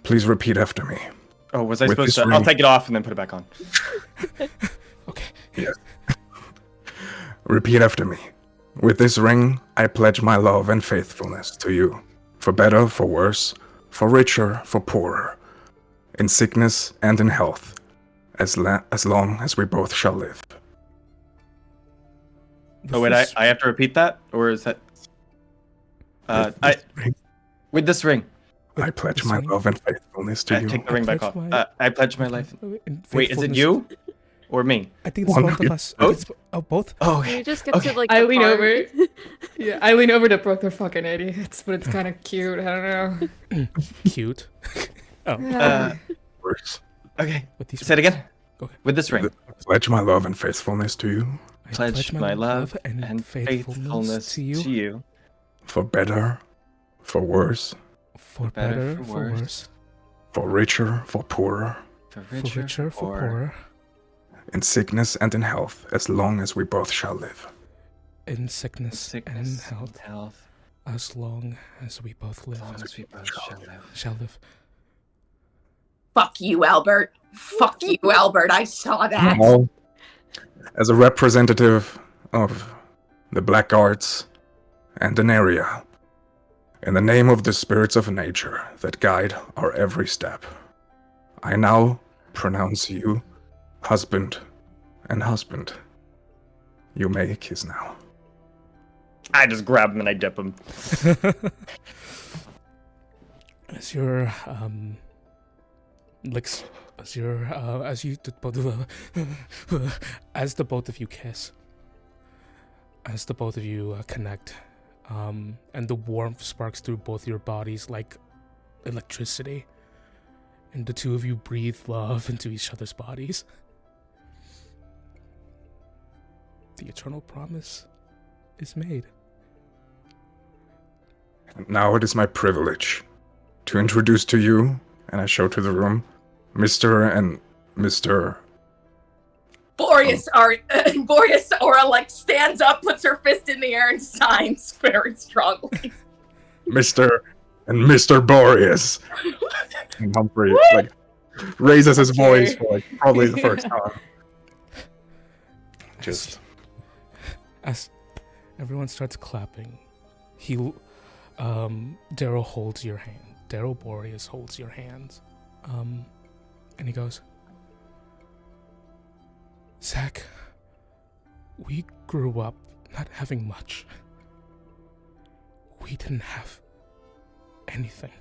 Speaker 7: Please repeat after me.
Speaker 5: Oh, was I
Speaker 7: With
Speaker 5: supposed
Speaker 7: this
Speaker 5: to? I'll
Speaker 7: ring-
Speaker 5: take it off and then put it back on.
Speaker 1: Okay.
Speaker 7: Yes. Repeat after me. With this ring, I pledge my love and faithfulness to you, for better, for worse, for richer, for poorer, in sickness and in health, as long as we both shall live.
Speaker 5: Oh, wait, I have to repeat that? Or is that... With this ring.
Speaker 7: I pledge my love and faithfulness to you.
Speaker 5: Take the ring back off. I pledge my life.
Speaker 1: and
Speaker 5: Wait, is it
Speaker 1: faithfulness-
Speaker 5: you? Or me?
Speaker 1: I think it's
Speaker 7: One
Speaker 1: both
Speaker 7: of
Speaker 1: of
Speaker 7: you.
Speaker 1: us.
Speaker 5: Both?
Speaker 1: Both?
Speaker 5: Oh,
Speaker 2: You
Speaker 5: okay.
Speaker 2: just get
Speaker 5: Okay.
Speaker 2: to like
Speaker 6: I
Speaker 2: the
Speaker 6: lean
Speaker 2: part.
Speaker 6: over. Yeah, I lean over to Brooke. They're fucking idiots, but it's kind of cute. I don't know.
Speaker 1: Cute.
Speaker 7: Worse.
Speaker 5: Okay.
Speaker 1: With these
Speaker 5: Say it again.
Speaker 1: Okay.
Speaker 5: With this ring.
Speaker 7: I pledge my love and faithfulness to you,
Speaker 1: I
Speaker 5: Pledge my love and
Speaker 1: faithfulness to you,
Speaker 7: for better, for worse,
Speaker 1: for better, for
Speaker 5: worse,
Speaker 1: worse,
Speaker 7: for richer, for poorer,
Speaker 5: For
Speaker 1: for richer, for poorer,
Speaker 7: in sickness and in health, as long as we both shall live.
Speaker 1: in sickness, and in health,
Speaker 5: health.
Speaker 1: as long as we both live,
Speaker 5: As long as we both shall live.
Speaker 1: shall live.
Speaker 8: Fuck you, Albert. Fuck you, Albert. I saw that.
Speaker 7: Now, as a representative of the Blackguards and an area, in the name of the spirits of nature that guide our every step, I now pronounce you husband and husband. You may kiss now.
Speaker 5: I just grab him and I dip him.
Speaker 1: As your as you both as the both of you kiss, as the both of you connect, and the warmth sparks through both your bodies like electricity, and the two of you breathe love into each other's bodies. The eternal promise is made.
Speaker 7: And now it is my privilege to introduce to you, and I show to the room, Mr. and Mr.
Speaker 8: Boreas Aura like stands up, puts her fist in the air, and signs very strongly.
Speaker 7: Mr. and Mr. Boreas. And Humphrey like raises his voice for like probably the first time. Just
Speaker 1: As everyone starts clapping, Daryl holds your hand. Daryl Boreas holds your hands. And he goes, Zach, we grew up not having much. We didn't have anything.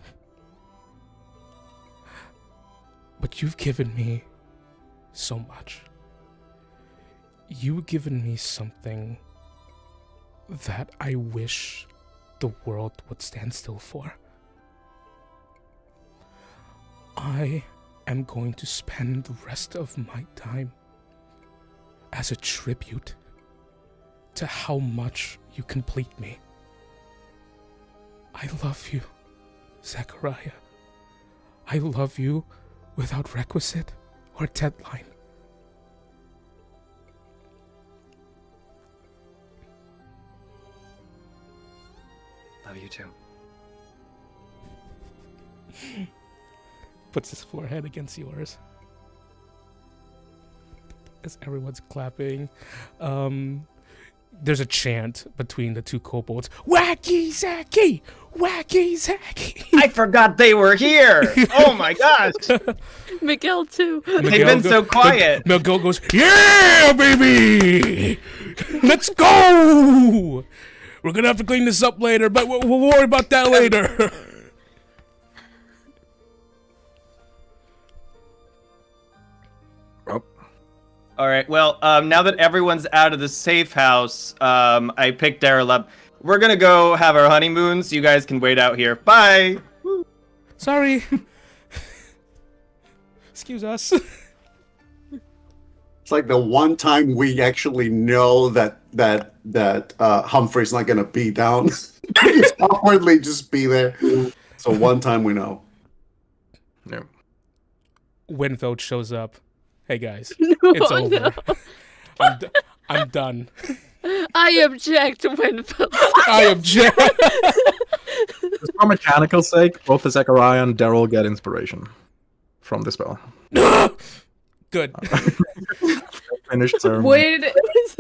Speaker 1: But you've given me so much. You've given me something that I wish the world would stand still for. I am going to spend the rest of my time as a tribute to how much you complete me. I love you, Zachariah. I love you without requisite or deadline.
Speaker 5: Love you too.
Speaker 1: Puts his forehead against yours. As everyone's clapping, there's a chant between the two kobolds. Wacky Zacky! Wacky Zacky!
Speaker 5: I forgot they were here! Oh my gosh!
Speaker 2: Miguel too.
Speaker 5: They've been so quiet.
Speaker 1: Miguel goes, yeah, baby! Let's go! We're gonna have to clean this up later, but we'll worry about that later.
Speaker 5: All right. Well, now that everyone's out of the safe house, I picked Daryl up. We're gonna go have our honeymoon, so you guys can wait out here. Bye.
Speaker 1: Sorry. Excuse us.
Speaker 3: It's like the one time we actually know that Humphrey's not gonna be down. He's awkwardly just be there. So one time we know.
Speaker 7: Yeah.
Speaker 1: Winfield shows up. Hey guys, it's over.
Speaker 2: No.
Speaker 1: I'm done.
Speaker 2: I object, Winfield.
Speaker 1: I object.
Speaker 7: Just for mechanical sake, both the Zachariah and Daryl get inspiration from the spell.
Speaker 1: Good.
Speaker 7: Finished ceremony.
Speaker 6: Would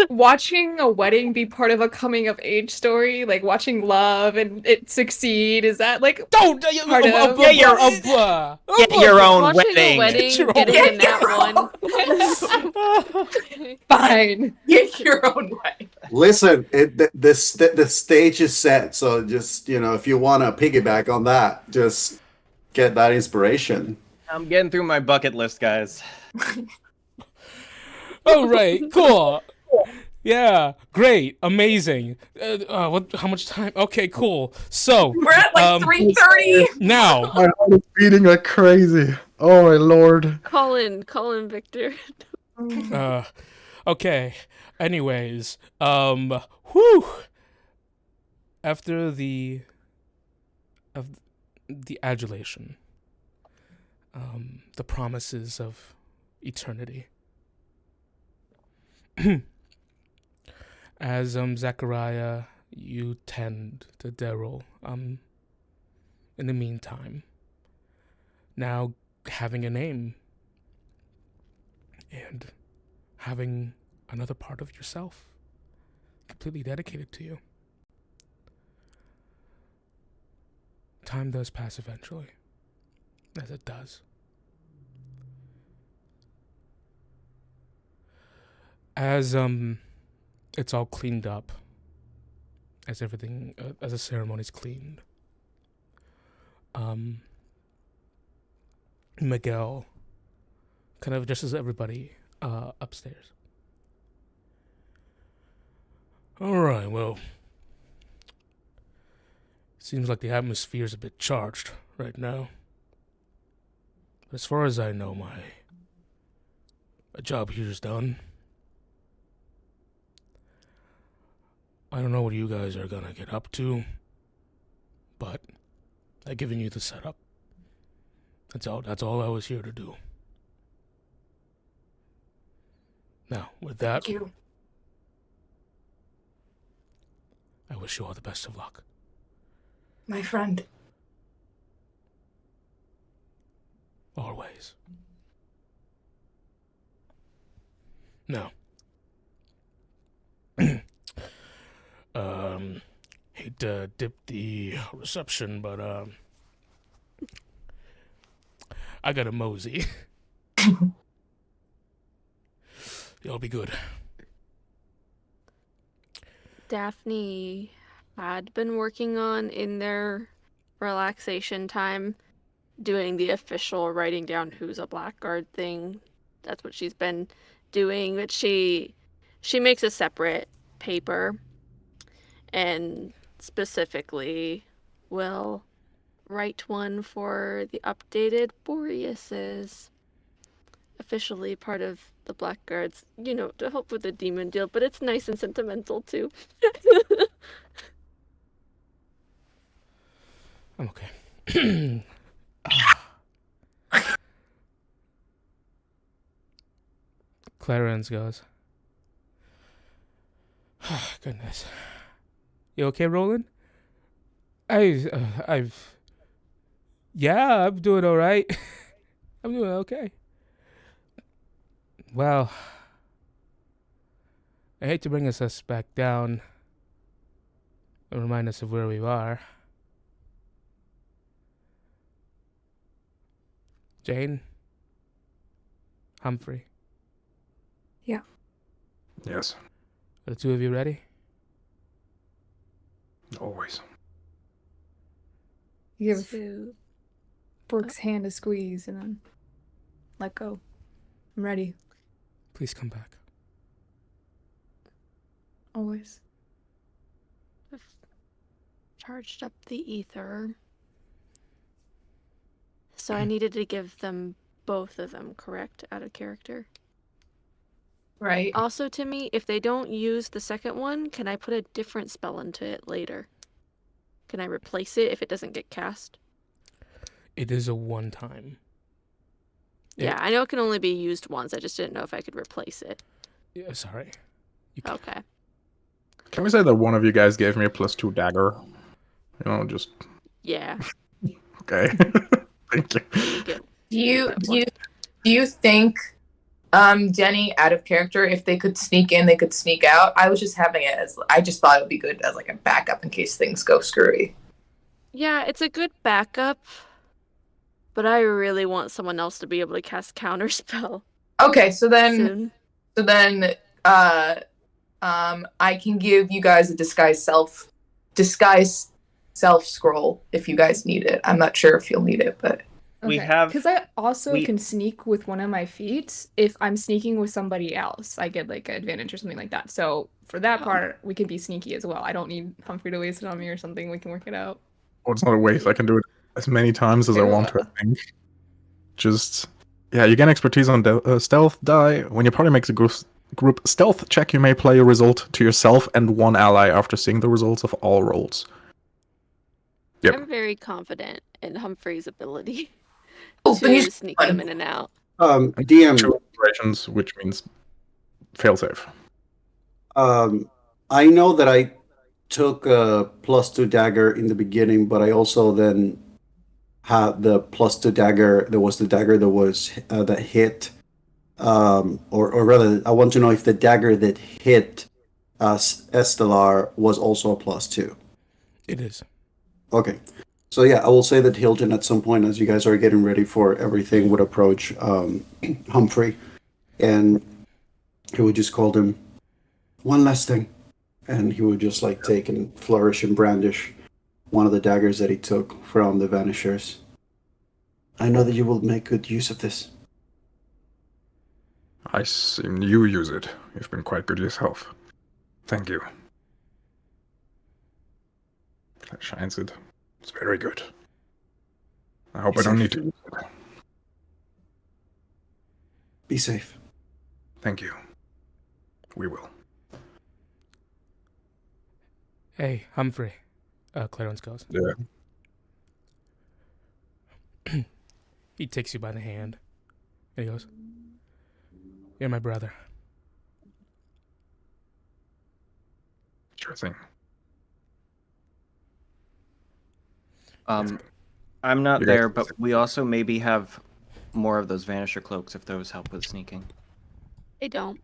Speaker 6: watching a wedding be part of a coming of age story? Like watching love and it succeed? Is that like
Speaker 1: Don't
Speaker 6: part of
Speaker 5: Get your own
Speaker 2: Watching
Speaker 5: wedding.
Speaker 2: a wedding,
Speaker 1: Get your
Speaker 2: getting
Speaker 1: own-
Speaker 2: in that one.
Speaker 6: fine?
Speaker 8: Get your own way.
Speaker 3: Listen, the stage is set, so just if you want to piggyback on that, just get that inspiration.
Speaker 5: I'm getting through my bucket list, guys.
Speaker 1: All right, cool. Yeah, great, amazing. What? How much time? Okay, cool. So
Speaker 8: We're at like 3:30.
Speaker 1: now,
Speaker 7: My heart is beating like crazy. Oh my lord.
Speaker 2: Call in Victor.
Speaker 1: okay. Anyways, whew. After the adulation, the promises of eternity. As Zachariah, you tend to Daryl. In the meantime, now having a name and having another part of yourself completely dedicated to you. Time does pass eventually, as it does. As it's all cleaned up, as everything, as the ceremony's cleaned, Miguel kind of addresses everybody upstairs. All right, well, seems like the atmosphere's a bit charged right now. But as far as I know, my job here's done. I don't know what you guys are gonna get up to, but I've given you the setup. That's all I was here to do. Now, with that,
Speaker 8: Thank you.
Speaker 1: I wish you all the best of luck.
Speaker 8: My friend.
Speaker 1: Always. Now, hate to dip the reception, but I got a mosey. Y'all be good.
Speaker 2: Daphne had been working on in their relaxation time doing the official writing down who's a Blackguard thing. That's what she's been doing, but she makes a separate paper and specifically will write one for the updated Boreases. Officially part of the Blackguards, to help with the demon deal, but it's nice and sentimental too.
Speaker 1: I'm okay. Clarence goes, goodness. You okay, Roland? Yeah, I'm doing all right. I'm doing okay. Well, I hate to bring us back down and remind us of where we are. Jane? Humphrey?
Speaker 4: Yeah.
Speaker 7: Yes,
Speaker 1: Are the two of you ready?
Speaker 7: always.
Speaker 4: You give
Speaker 2: So,
Speaker 4: Brooke's hand a squeeze and then let go. I'm ready.
Speaker 1: Please come back.
Speaker 6: Always.
Speaker 2: I've charged up the ether. So I needed to give them both of them, correct? Out of character.
Speaker 8: Right.
Speaker 2: Also, Timmy, if they don't use the second one, can I put a different spell into it later? Can I replace it if it doesn't get cast?
Speaker 1: It is a one-time.
Speaker 2: Yeah, I know it can only be used once. I just didn't know if I could replace it.
Speaker 1: Yeah, sorry. You can-
Speaker 2: Okay.
Speaker 7: Can we say that one of you guys gave me a +2 dagger? You know, just
Speaker 2: Yeah.
Speaker 7: okay. Thank you.
Speaker 2: Good.
Speaker 8: Do you think Jenny out of character, if they could sneak in, they could sneak out? I was just having it as I just thought it would be good as like a backup in case things go screwy.
Speaker 2: Yeah, it's a good backup, but I really want someone else to be able to cast counterspell
Speaker 8: Okay, so
Speaker 2: soon.
Speaker 8: I can give you guys a disguise self scroll if you guys need it. I'm not sure if you'll need it, but
Speaker 5: We have-
Speaker 6: because I also
Speaker 5: we-
Speaker 6: can sneak with one of my feet if I'm sneaking with somebody else. I get like an advantage or something like that. So for that part, we can be sneaky as well. I don't need Humphrey to waste it on me or something. We can work it out.
Speaker 7: Oh, it's not a waste. I can do it as many times as I want to, I think. Just, yeah, you gain expertise on stealth die. When your party makes a group stealth check, you may play a result to yourself and one ally after seeing the results of all rolls. Yep.
Speaker 2: I'm very confident in Humphrey's ability
Speaker 8: then you
Speaker 2: to sneak them in and out.
Speaker 3: DM,
Speaker 7: 2 operations, which means failsafe.
Speaker 3: I know that I took a +2 dagger in the beginning, but I also then had the +2 dagger. There was the dagger that was that hit, or rather, I want to know if the dagger that hit Estelar was also a +2.
Speaker 1: It is.
Speaker 3: Okay. So yeah, I will say that Hiljan at some point, as you guys are getting ready for everything, would approach Humphrey, and he would just call him, "One last thing," and he would just like take and flourish and brandish one of the daggers that he took from the Vanishers. "I know that you will make good use of this."
Speaker 7: I assume you use it. You've been quite good yourself. Thank you. That shines it. It's very good. I hope I don't need to use it.
Speaker 3: Be safe.
Speaker 7: Thank you. We will.
Speaker 1: Hey, Humphrey. Clarence goes.
Speaker 7: Yeah.
Speaker 1: He takes you by the hand. And he goes, "You're my brother."
Speaker 7: Sure thing.
Speaker 5: I'm not
Speaker 7: You
Speaker 5: there,
Speaker 7: guys-
Speaker 5: but we also maybe have more of those Vanisher cloaks if those help with sneaking.
Speaker 2: They don't.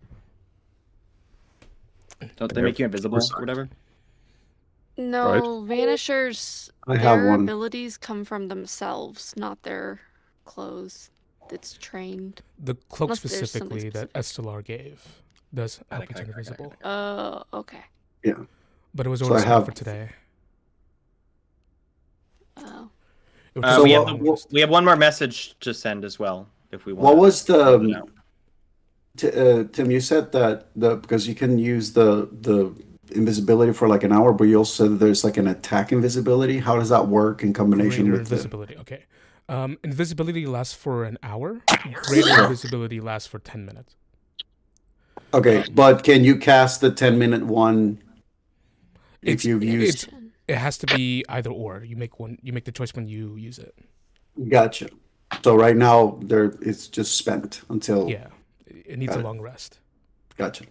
Speaker 5: Don't they make you invisible or whatever?
Speaker 2: No, Vanishers,
Speaker 3: I have
Speaker 2: their
Speaker 3: one.
Speaker 2: abilities come from themselves, not their clothes. It's trained.
Speaker 1: The cloak
Speaker 2: Unless there's something
Speaker 1: specifically that Estelar gave does help you turn invisible.
Speaker 2: Oh, okay.
Speaker 3: Yeah.
Speaker 1: But it was
Speaker 3: So
Speaker 1: only
Speaker 3: I have-
Speaker 1: for today.
Speaker 2: Oh.
Speaker 1: It was
Speaker 5: We,
Speaker 1: just
Speaker 5: have,
Speaker 1: one
Speaker 5: we have one more message to send as well, if we want.
Speaker 3: What was the
Speaker 5: No.
Speaker 3: Tim? You said that because you can use the invisibility for like an hour, but you also said that there's like an attack invisibility. How does that work in combination
Speaker 1: greater
Speaker 3: with the?
Speaker 1: invisibility. Okay. Invisibility lasts for an hour. Greater invisibility lasts for 10 minutes.
Speaker 3: Okay, but can you cast the 10-minute one if
Speaker 1: It's-
Speaker 3: you've used?
Speaker 1: It has to be either or. You make the choice when you use it.
Speaker 3: Gotcha. So right now it's just spent until.
Speaker 1: Yeah. It needs
Speaker 3: Got
Speaker 1: a
Speaker 3: it.
Speaker 1: long rest.
Speaker 3: Gotcha.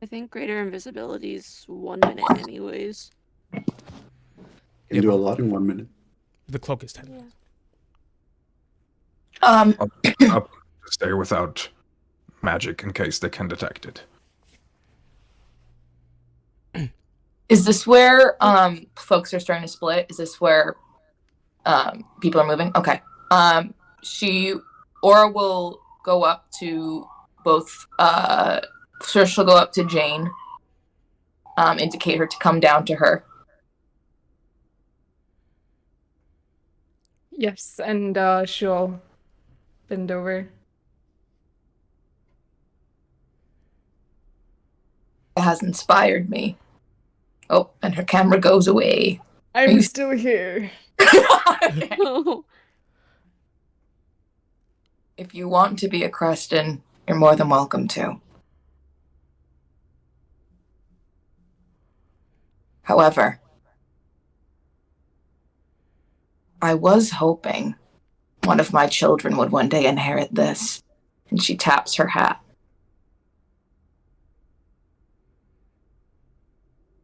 Speaker 2: I think greater invisibility is 1 minute anyways.
Speaker 3: Can
Speaker 1: Yeah,
Speaker 3: do a
Speaker 1: but-
Speaker 3: lot in 1 minute.
Speaker 1: The cloak is 10
Speaker 2: Yeah.
Speaker 1: minutes.
Speaker 7: Up to stay without magic in case they can detect it.
Speaker 8: is this where folks are starting to split? Is this where people are moving? Okay. Aura will go up to both so she'll go up to Jane, indicate her to come down to her.
Speaker 6: Yes, and she'll bend over.
Speaker 8: has inspired me. Oh, and her camera goes away.
Speaker 6: I'm still here.
Speaker 8: If you want to be a Creston, you're more than welcome to. However, I was hoping one of my children would one day inherit this. And she taps her hat.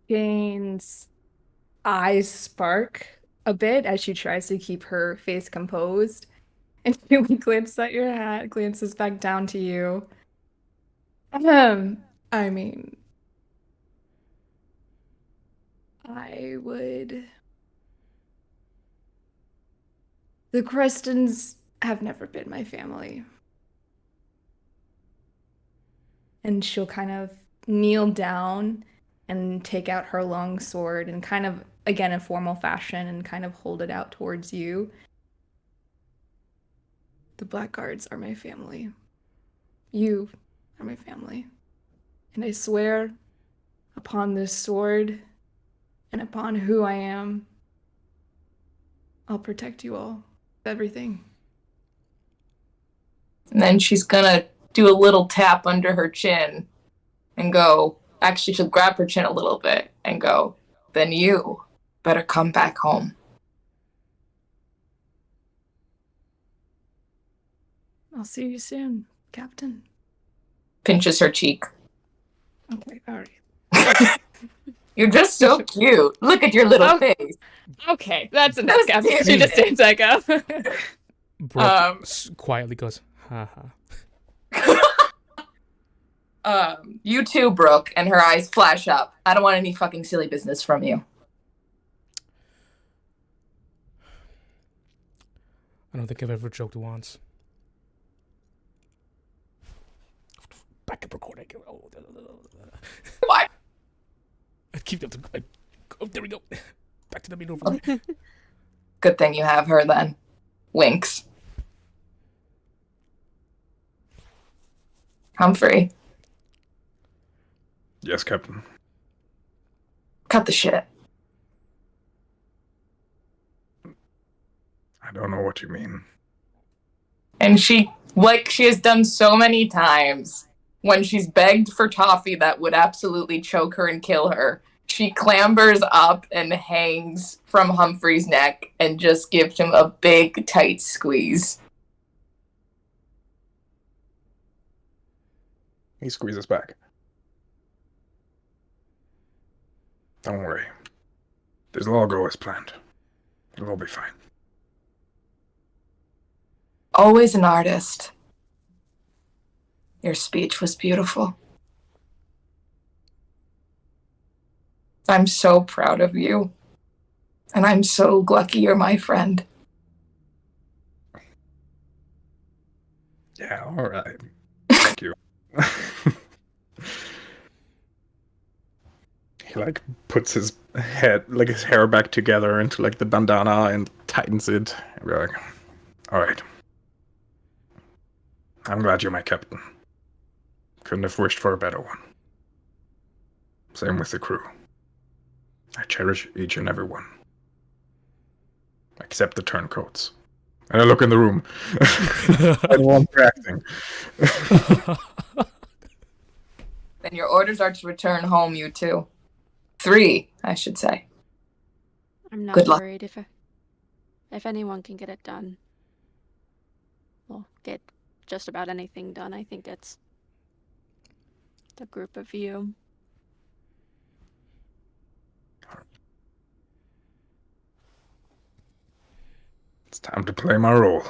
Speaker 6: Jane's eyes spark a bit as she tries to keep her face composed. And she glances at your hat, glances back down to you. I mean, I would... The Crestons have never been my family. And she'll kind of kneel down and take out her long sword and kind of, again, in formal fashion and kind of hold it out towards you. The Blackguards are my family. You are my family. And I swear upon this sword and upon who I am, I'll protect you all. Everything.
Speaker 8: And then she's gonna do a little tap under her chin and go, actually she'll grab her chin a little bit and go, then you better come back home.
Speaker 6: I'll see you soon, Captain.
Speaker 8: Pinches her cheek.
Speaker 6: Okay, all right.
Speaker 8: You're just so cute. Look at your little face.
Speaker 6: Okay, that's enough, Captain. She just stands back up.
Speaker 1: Brooke quietly goes, haha.
Speaker 8: You too, Brooke, and her eyes flash up. I don't want any fucking silly business from you.
Speaker 1: I don't think I've ever joked once. Back up recording.
Speaker 8: What?
Speaker 1: Keep them. Oh, there we go. Back to the main overlay.
Speaker 8: Good thing you have her then. Winks. Humphrey.
Speaker 7: Yes, Captain.
Speaker 8: Cut the shit.
Speaker 7: I don't know what you mean.
Speaker 8: And she, like she has done so many times, when she's begged for toffee that would absolutely choke her and kill her, she clambers up and hangs from Humphrey's neck and just gives him a big, tight squeeze.
Speaker 7: He squeezes back. Don't worry. This'll all go as planned. It'll all be fine.
Speaker 8: Always an artist. Your speech was beautiful. I'm so proud of you. And I'm so lucky you're my friend.
Speaker 7: Yeah, all right. Thank you. He puts his head, his hair back together into the bandana and tightens it. And we're like, all right. I'm glad you're my captain. Couldn't have wished for a better one. Same with the crew. I cherish each and every one. Except the turncoats. And I look in the room. I don't want reacting.
Speaker 8: Then your orders are to return home, you two. 3, I should say.
Speaker 2: I'm not
Speaker 8: Good luck.
Speaker 2: worried if anyone can get it done. Well, get just about anything done. I think it's the group of you.
Speaker 7: It's time to play my role.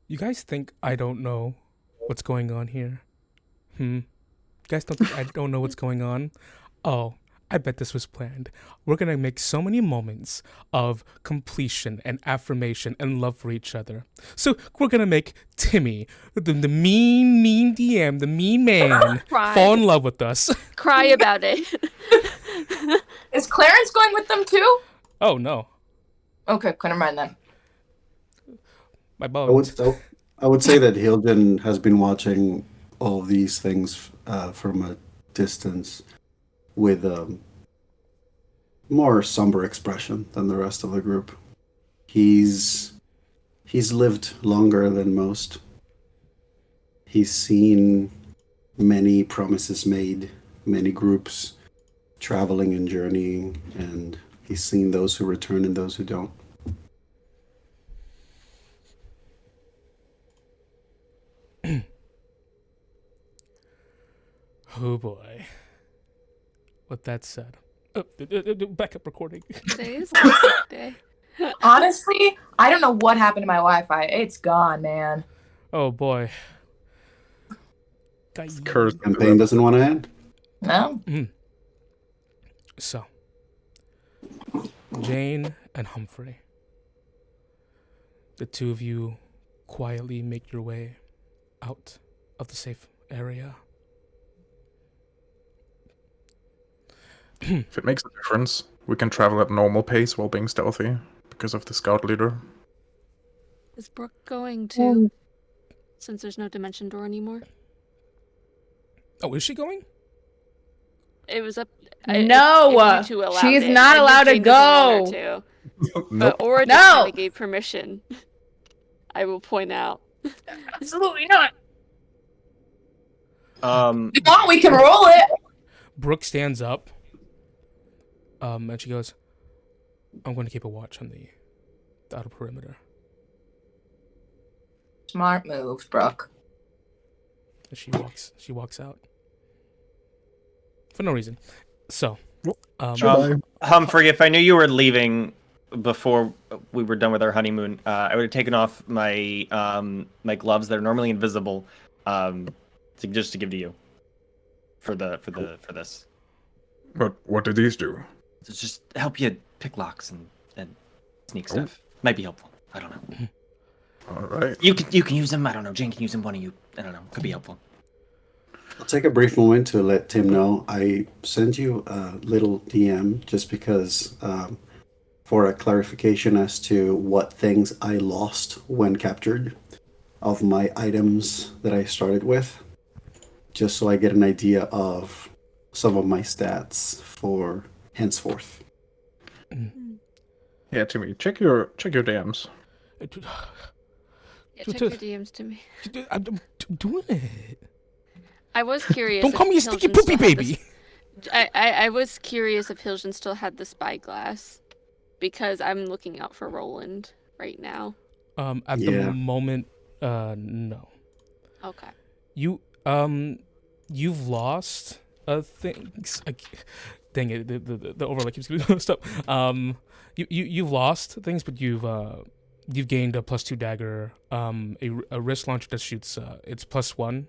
Speaker 1: You guys think I don't know what's going on here? You guys don't think I don't know what's going on? Oh, I bet this was planned. We're gonna make so many moments of completion and affirmation and love for each other. So we're gonna make Timmy, the mean DM, the mean man, fall in love with us.
Speaker 2: Cry about it.
Speaker 8: Is Clarence going with them too?
Speaker 1: Oh no,
Speaker 8: Okay, never mind then.
Speaker 1: my bones.
Speaker 3: I would say that Hiljan has been watching all these things from a distance with a more somber expression than the rest of the group. He's lived longer than most. He's seen many promises made, many groups traveling and journeying, and he's seen those who return and those who don't.
Speaker 1: Oh boy. With that said, backup recording.
Speaker 2: Today is a sick day.
Speaker 8: Honestly, I don't know what happened to my Wi-Fi. It's gone, man.
Speaker 1: Oh boy.
Speaker 7: It's cursed.
Speaker 3: Campaign doesn't want to end.
Speaker 8: No?
Speaker 1: So, Jane and Humphrey, the two of you quietly make your way out of the safe area.
Speaker 7: If it makes a difference, we can travel at normal pace while being stealthy because of the scout leader.
Speaker 2: Is Brooke going to? Since there's no dimension door anymore.
Speaker 1: Oh, is she going?
Speaker 2: It was up.
Speaker 6: No,
Speaker 2: if you two allowed
Speaker 6: she's
Speaker 2: it.
Speaker 6: not
Speaker 2: I knew
Speaker 6: allowed to
Speaker 2: Jane doesn't want
Speaker 6: go.
Speaker 2: her to,
Speaker 7: Nope.
Speaker 2: But Aura
Speaker 6: No.
Speaker 2: just kind of gave permission. I will point out.
Speaker 6: Absolutely not.
Speaker 8: If you want, we can roll it.
Speaker 1: Brooke stands up. And she goes, I'm going to keep a watch on the outer perimeter.
Speaker 8: Smart move, Brooke.
Speaker 1: And she walks out. For no reason. So,
Speaker 5: Humphrey, if I knew you were leaving before we were done with our honeymoon, I would have taken off my my gloves that are normally invisible, just to give to you for this.
Speaker 7: But what do these do?
Speaker 5: To just help you pick locks and sneak stuff. Might be helpful. I don't know.
Speaker 7: All right.
Speaker 5: You can use them. I don't know. Jane can use them. One of you. I don't know. Could be helpful.
Speaker 3: I'll take a brief moment to let Tim know I sent you a little DM just because for a clarification as to what things I lost when captured of my items that I started with, just so I get an idea of some of my stats for henceforth.
Speaker 7: Yeah, Timmy, check your DMs.
Speaker 2: Yeah, check your DMs to me.
Speaker 1: I'm doing it.
Speaker 2: I was curious.
Speaker 1: Don't call me a sticky
Speaker 2: Hiljan
Speaker 1: poopy
Speaker 2: still had
Speaker 1: baby.
Speaker 2: I was curious if Hiljan still had the spyglass, because I'm looking out for Roland right now.
Speaker 1: At the moment, no.
Speaker 2: Okay.
Speaker 1: You've lost things. Dang it, the overlay keeps getting stuck. You've lost things, but you've gained a +2 dagger, a wrist launcher that shoots it's +1.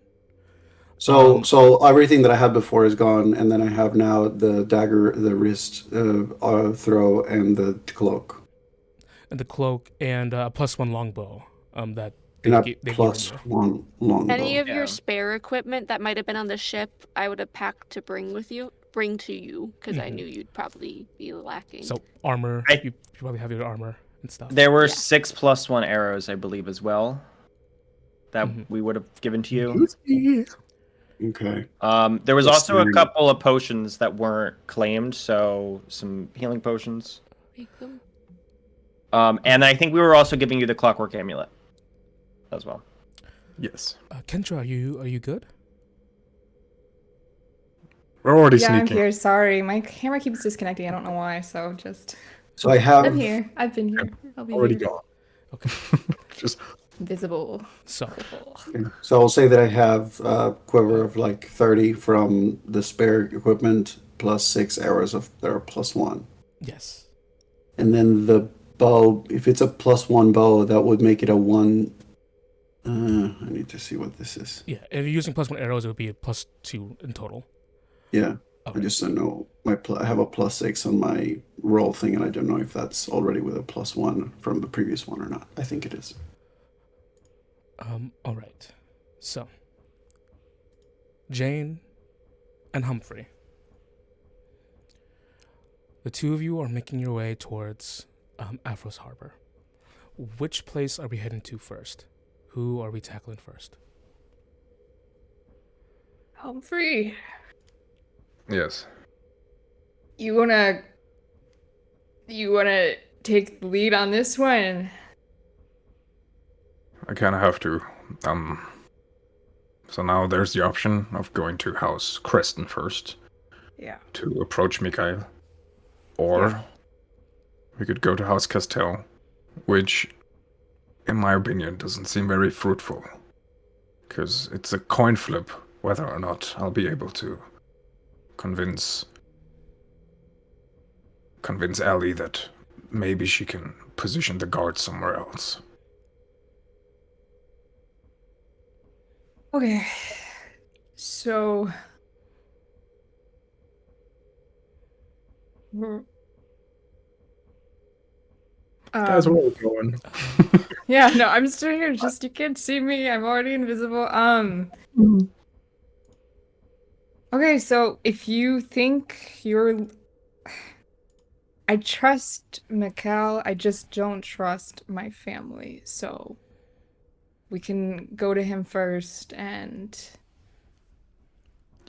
Speaker 3: So everything that I had before is gone, and then I have now the dagger, the wrist throw, and the cloak.
Speaker 1: And the cloak and a +1 longbow. That
Speaker 3: And a
Speaker 1: they
Speaker 3: +1 longbow.
Speaker 2: Any of your spare equipment that might have been on the ship, I would have packed to bring to you, because I knew you'd probably be lacking.
Speaker 1: So armor, you probably have your armor and stuff.
Speaker 5: There were 6 +1 arrows, I believe, as well. That we would have given to you.
Speaker 3: Okay.
Speaker 5: There was also a couple of potions that weren't claimed, so some healing potions.
Speaker 2: Make them.
Speaker 5: And I think we were also giving you the clockwork amulet as well.
Speaker 7: Yes.
Speaker 1: Kendra, are you good?
Speaker 7: We're already
Speaker 6: Yeah, I'm
Speaker 7: sneaking.
Speaker 6: here. Sorry, my camera keeps disconnecting. I don't know why. So just.
Speaker 3: So I have.
Speaker 6: I'm here. I've been here. I'll be
Speaker 7: Already
Speaker 6: here.
Speaker 7: gone.
Speaker 1: Okay.
Speaker 7: Just
Speaker 6: Visible.
Speaker 1: So
Speaker 3: So I'll say that I have a quiver of like 30 from the spare equipment, plus 6 arrows that are +1.
Speaker 1: yes.
Speaker 3: And then the bow, if it's a +1 bow, that would make it a 1. I need to see what this is.
Speaker 1: Yeah, if you're using +1 arrows, it would be a +2 in total.
Speaker 3: Yeah,
Speaker 1: Okay.
Speaker 3: I just don't know. I have a +6 on my roll thing, and I don't know if that's already with a +1 from the previous one or not. I think it is.
Speaker 1: All right. So, Jane and Humphrey, the two of you are making your way towards Afros Harbor. Which place are we heading to first? Who are we tackling first?
Speaker 6: Humphrey,
Speaker 7: Yes.
Speaker 6: you wanna take the lead on this one?
Speaker 7: I kind of have to. So now there's the option of going to House Creston first
Speaker 6: Yeah.
Speaker 7: to approach Mikhail. Or we could go to House Castell, which, in my opinion, doesn't seem very fruitful. Because it's a coin flip whether or not I'll be able to convince Ellie that maybe she can position the guard somewhere else.
Speaker 6: Okay. So
Speaker 7: Guys, where are we going?
Speaker 6: yeah, no, I'm still here. Just you can't see me. I'm already invisible. Okay, so if you think I trust Mikhail, I just don't trust my family. So we can go to him first and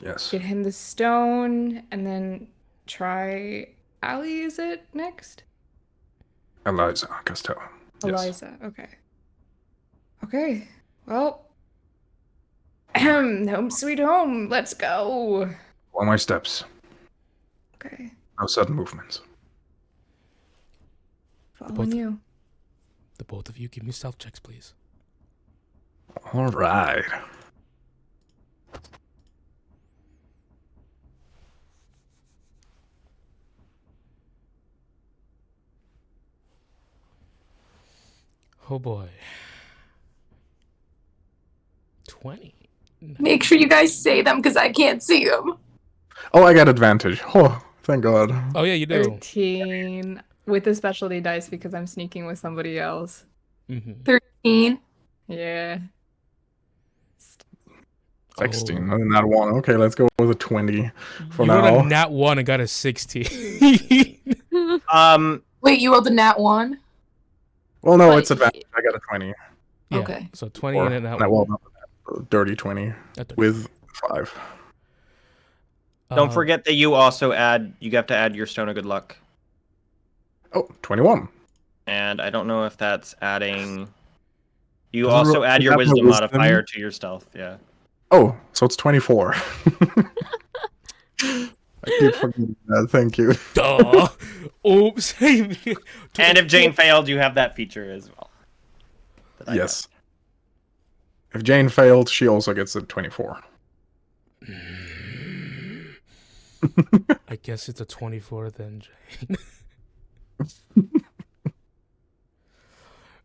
Speaker 7: Yes.
Speaker 6: get him the stone and then try Allie, is it next?
Speaker 7: Eliza Castell. Yes.
Speaker 6: Eliza, okay. Okay, well, home sweet home, let's go.
Speaker 7: All my steps.
Speaker 6: Okay,
Speaker 7: No sudden movements.
Speaker 6: following you.
Speaker 1: The both of you, give me stealth checks, please.
Speaker 7: All right.
Speaker 1: Oh boy. 20.
Speaker 8: Make sure you guys say them because I can't see them.
Speaker 7: Oh, I got advantage. Oh, thank God.
Speaker 1: Oh yeah, you do.
Speaker 6: 13 with the specialty dice because I'm sneaking with somebody else.
Speaker 1: Mm-hmm.
Speaker 8: 13.
Speaker 6: Yeah.
Speaker 7: 16.
Speaker 1: Oh.
Speaker 7: And that one. Okay, let's go with a 20 for
Speaker 1: You
Speaker 7: now.
Speaker 1: rolled a nat 1 and got a 16.
Speaker 8: Wait, you rolled a nat 1?
Speaker 7: Well, no,
Speaker 8: But
Speaker 7: it's advantage. I got a 20.
Speaker 1: Yeah,
Speaker 8: Okay.
Speaker 1: so 20
Speaker 7: Or,
Speaker 1: and a nat
Speaker 7: well,
Speaker 1: 1.
Speaker 7: not a dirty 20 with 5.
Speaker 5: Don't forget that you have to add your Stone of Good Luck.
Speaker 7: Oh, 21.
Speaker 5: And I don't know if that's adding... You
Speaker 7: Does it
Speaker 5: also add your
Speaker 7: add my
Speaker 5: wisdom
Speaker 7: wisdom?
Speaker 5: modifier to your stealth, yeah.
Speaker 7: Oh, so it's 24. I keep forgetting that. Thank you.
Speaker 1: Duh. Oops.
Speaker 5: And if Jane failed, you have that feature as well.
Speaker 7: Yes. If Jane failed, she also gets a 24.
Speaker 1: I guess it's a 24 then, Jane.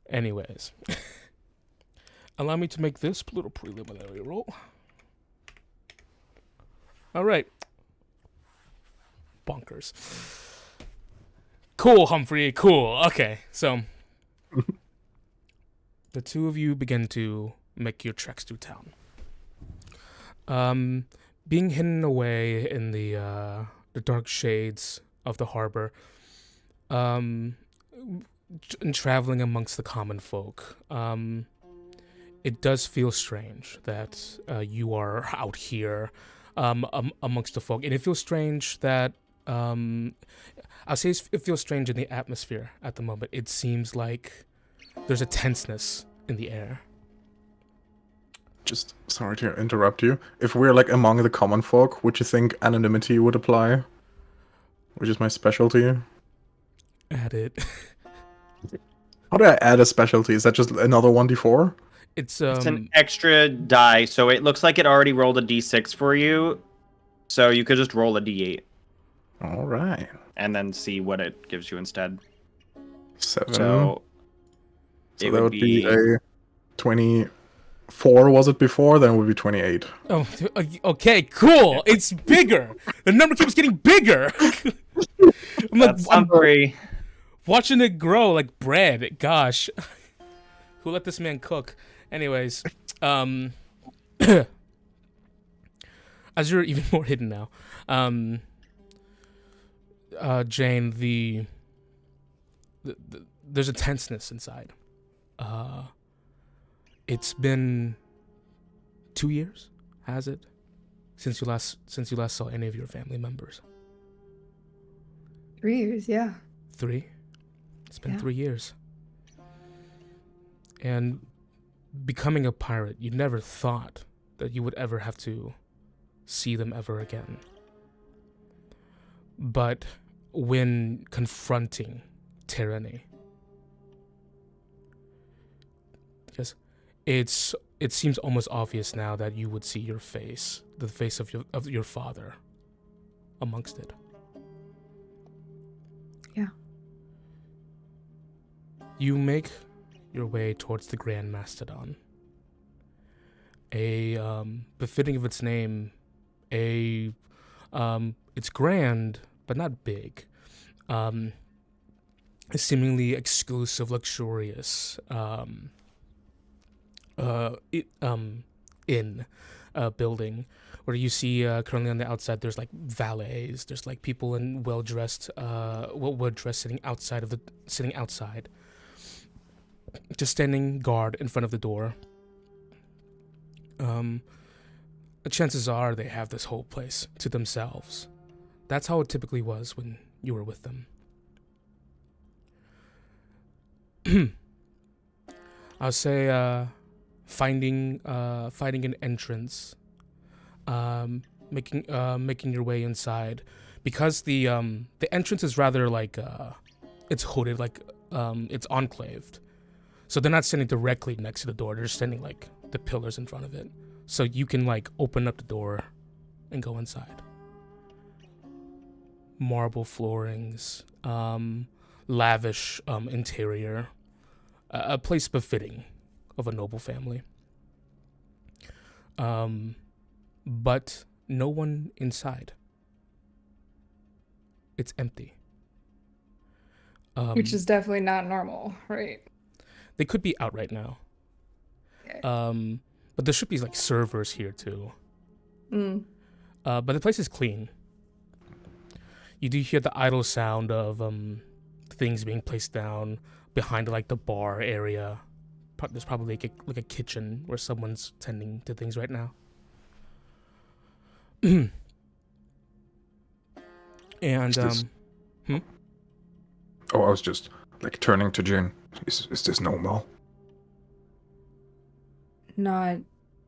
Speaker 1: Anyways. Allow me to make this little preliminary roll. All right. Bonkers. Cool, Humphrey. Cool. Okay, so the two of you begin to make your treks through town. Being hidden away in the dark shades of the harbor, and traveling amongst the common folk, it does feel strange that you are out here amongst the folk, and it feels strange that I'll say it feels strange in the atmosphere at the moment. It seems like there's a tenseness in the air.
Speaker 7: Just sorry to interrupt you. If we're like among the common folk, would you think anonymity would apply? Which is my specialty.
Speaker 1: Add it.
Speaker 7: How do I add a specialty? Is that just another 1d4?
Speaker 1: It's
Speaker 5: an extra die, so it looks like it already rolled a d6 for you. So you could just roll a d8.
Speaker 7: All right.
Speaker 5: And then see what it gives you instead.
Speaker 7: 7.
Speaker 5: So
Speaker 7: that would be a 24, was it before? Then it would be 28.
Speaker 1: Oh, okay, cool. It's bigger. The number keeps getting bigger. I'm like,
Speaker 5: Humphrey.
Speaker 1: Watching it grow like bread. Gosh. Who let this man cook? Anyways, as you're even more hidden now, Jane, there's a tenseness inside. It's been 2 years, has it, since you last saw any of your family members?
Speaker 6: 3 years, yeah.
Speaker 1: 3? It's been
Speaker 6: Yeah.
Speaker 1: 3 years. And becoming a pirate, you never thought that you would ever have to see them ever again. But when confronting tyranny, yes, it seems almost obvious now that you would see your face, the face of your father, amongst it.
Speaker 6: Yeah.
Speaker 1: You make your way towards the Grand Mastodon. Befitting of its name, it's grand but not big. A seemingly exclusive, luxurious inn building, where you see currently on the outside there's like valets, there's like people in well dressed sitting outside, just standing guard in front of the door. Chances are they have this whole place to themselves. That's how it typically was when you were with them. I'll say finding an entrance, making your way inside, because the entrance is rather like it's hooded, like it's enclaved. So they're not standing directly next to the door. They're standing like the pillars in front of it. So you can like open up the door and go inside. Marble floorings, lavish interior, a place befitting of a noble family. But no one inside. It's empty.
Speaker 6: Which is definitely not normal, right?
Speaker 1: They could be out right now.
Speaker 6: Okay.
Speaker 1: But there should be like servers here too. But the place is clean. You do hear the idle sound of things being placed down behind like the bar area. There's probably like a kitchen where someone's tending to things right now. And
Speaker 7: Oh, I was just like turning to Jane. Is this normal?
Speaker 6: Not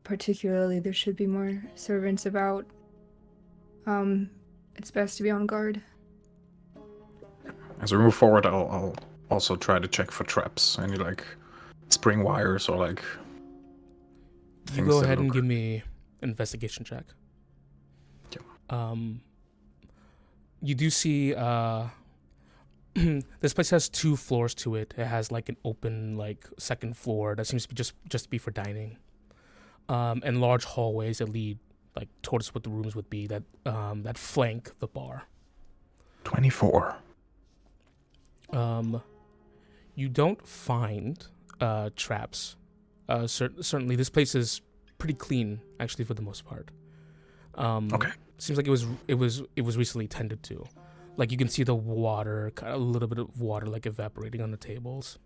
Speaker 6: particularly. There should be more servants about. It's best to be on guard.
Speaker 7: As we move forward, I'll also try to check for traps, any like spring wires or like.
Speaker 1: You go ahead and give me an investigation check.
Speaker 7: Yeah.
Speaker 1: You do see this place has 2 floors to it. It has like an open like second floor that seems to be just be for dining, and large hallways that lead like towards what the rooms would be that flank the bar.
Speaker 7: 24.
Speaker 1: You don't find traps. Certainly, this place is pretty clean actually for the most part.
Speaker 7: Okay.
Speaker 1: Seems like it was recently tended to. Like you can see the water, kind of a little bit of water like evaporating on the tables.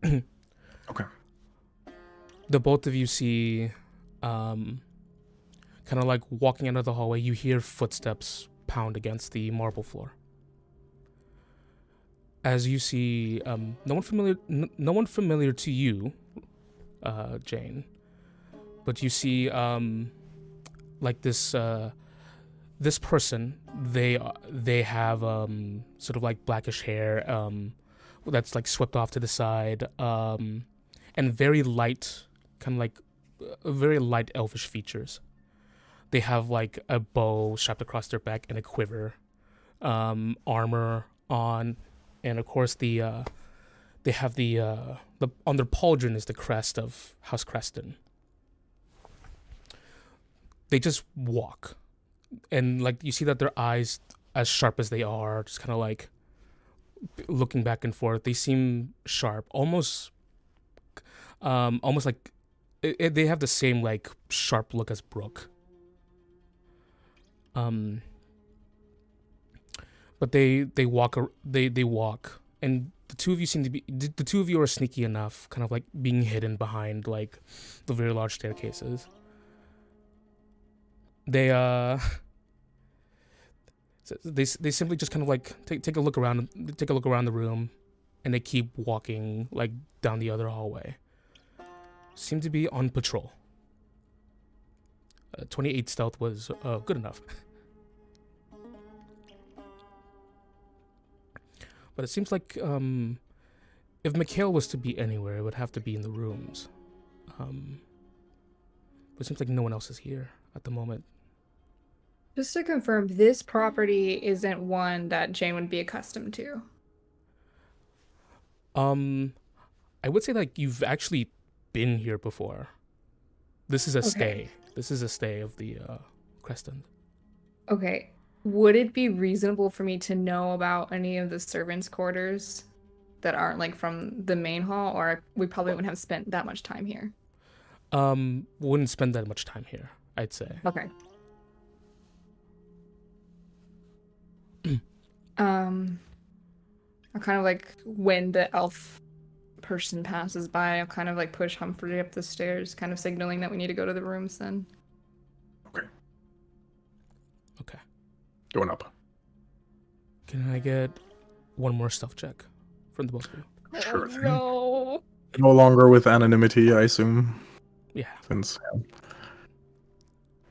Speaker 7: Okay.
Speaker 1: The both of you see, kind of like walking out of the hallway, you hear footsteps pound against the marble floor. As you see, no one familiar to you, Jane, but you see, like this person, they have sort of like blackish hair that's like swept off to the side, and very light, kind of like very light elvish features. They have like a bow strapped across their back and a quiver, armor on, and of course they have the on their pauldron is the crest of House Creston. They just walk. And like you see that their eyes, as sharp as they are, just kind of like looking back and forth. They seem sharp, almost like they have the same like sharp look as Brooke. But they walk, and the two of you are sneaky enough, kind of like being hidden behind like the very large staircases. they they simply just kind of like take a look around the room, and they keep walking like down the other hallway. Seem to be on patrol. 28 stealth was good enough. But it seems like if Mikhail was to be anywhere, it would have to be in the rooms. But it seems like no one else is here at the moment.
Speaker 6: Just to confirm, this property isn't one that Jane would be accustomed to.
Speaker 1: I would say like you've actually been here before. This is a
Speaker 6: Okay.
Speaker 1: stay. This is a stay of the Creston.
Speaker 6: Okay. Would it be reasonable for me to know about any of the servants' quarters that aren't like from the main hall, or we probably wouldn't have spent that much time here?
Speaker 1: Wouldn't spend that much time here, I'd say.
Speaker 6: Okay. I'll kind of like when the elf person passes by, I'll kind of like push Humphrey up the stairs, kind of signaling that we need to go to the rooms then.
Speaker 1: Okay.
Speaker 7: Going up.
Speaker 1: Can I get one more stealth check from the both of you?
Speaker 7: Sure thing.
Speaker 6: No.
Speaker 7: No longer with anonymity, I assume.
Speaker 1: Yeah.
Speaker 7: Since.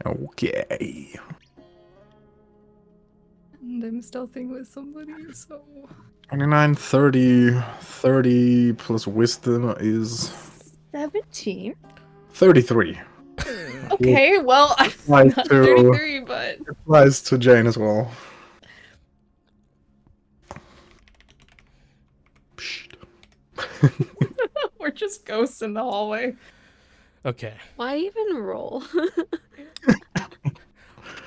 Speaker 7: Okay.
Speaker 6: And I'm stealthing with somebody, so
Speaker 7: 29, 30, 30 plus wisdom is
Speaker 6: 17.
Speaker 7: 33.
Speaker 6: Okay, well, I'm
Speaker 7: Applies
Speaker 6: not
Speaker 7: to,
Speaker 6: 33, but
Speaker 7: applies to Jane as well.
Speaker 6: we're just ghosts in the hallway.
Speaker 1: Okay.
Speaker 2: Why even roll?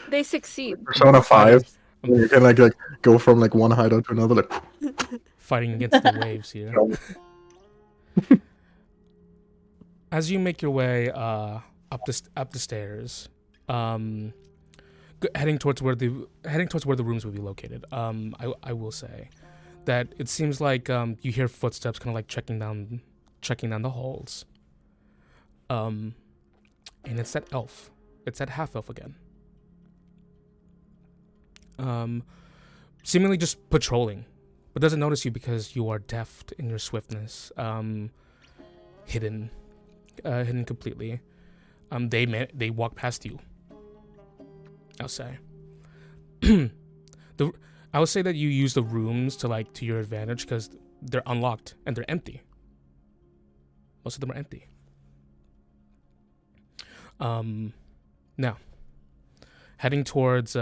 Speaker 2: They succeed.
Speaker 7: Persona 5. You can like go from like one hideout to another. Like,
Speaker 1: Fighting against the waves here. As you make your way up the stairs, heading towards where the rooms would be located. I will say that it seems like you hear footsteps kind of like checking down the halls. And it's that elf. It's that half elf again. Seemingly just patrolling, but doesn't notice you because you are deft in your swiftness. Hidden completely. They walk past you. I'll say. I would say that you use the rooms to your advantage because they're unlocked and they're empty. Most of them are empty. Now, heading towards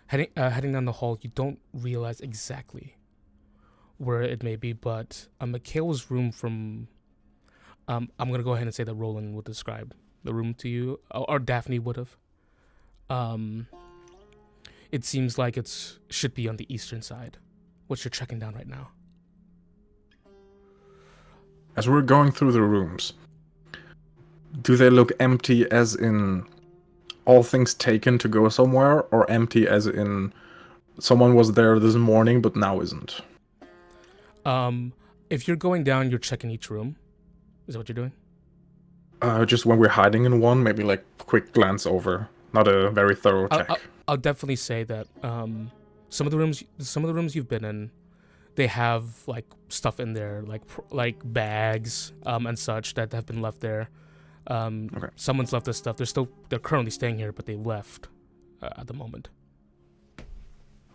Speaker 1: heading down the hall, you don't realize exactly where it may be, but Mikhail's room from. I'm gonna go ahead and say that Roland would describe the room to you, or Daphne would have. It seems like it should be on the eastern side, which you're checking down right now.
Speaker 7: as we're going through the rooms, do they look empty as in all things taken to go somewhere, or empty as in someone was there this morning but now isn't?
Speaker 1: If you're going down, you're checking each room. Is that what you're doing?
Speaker 7: Just when we're hiding in one, maybe like quick glance over, not a very thorough check.
Speaker 1: I'll definitely say that some of the rooms you've been in, they have like stuff in there, like bags and such that have been left there.
Speaker 7: Okay.
Speaker 1: Someone's left this stuff. They're currently staying here, but they left at the moment.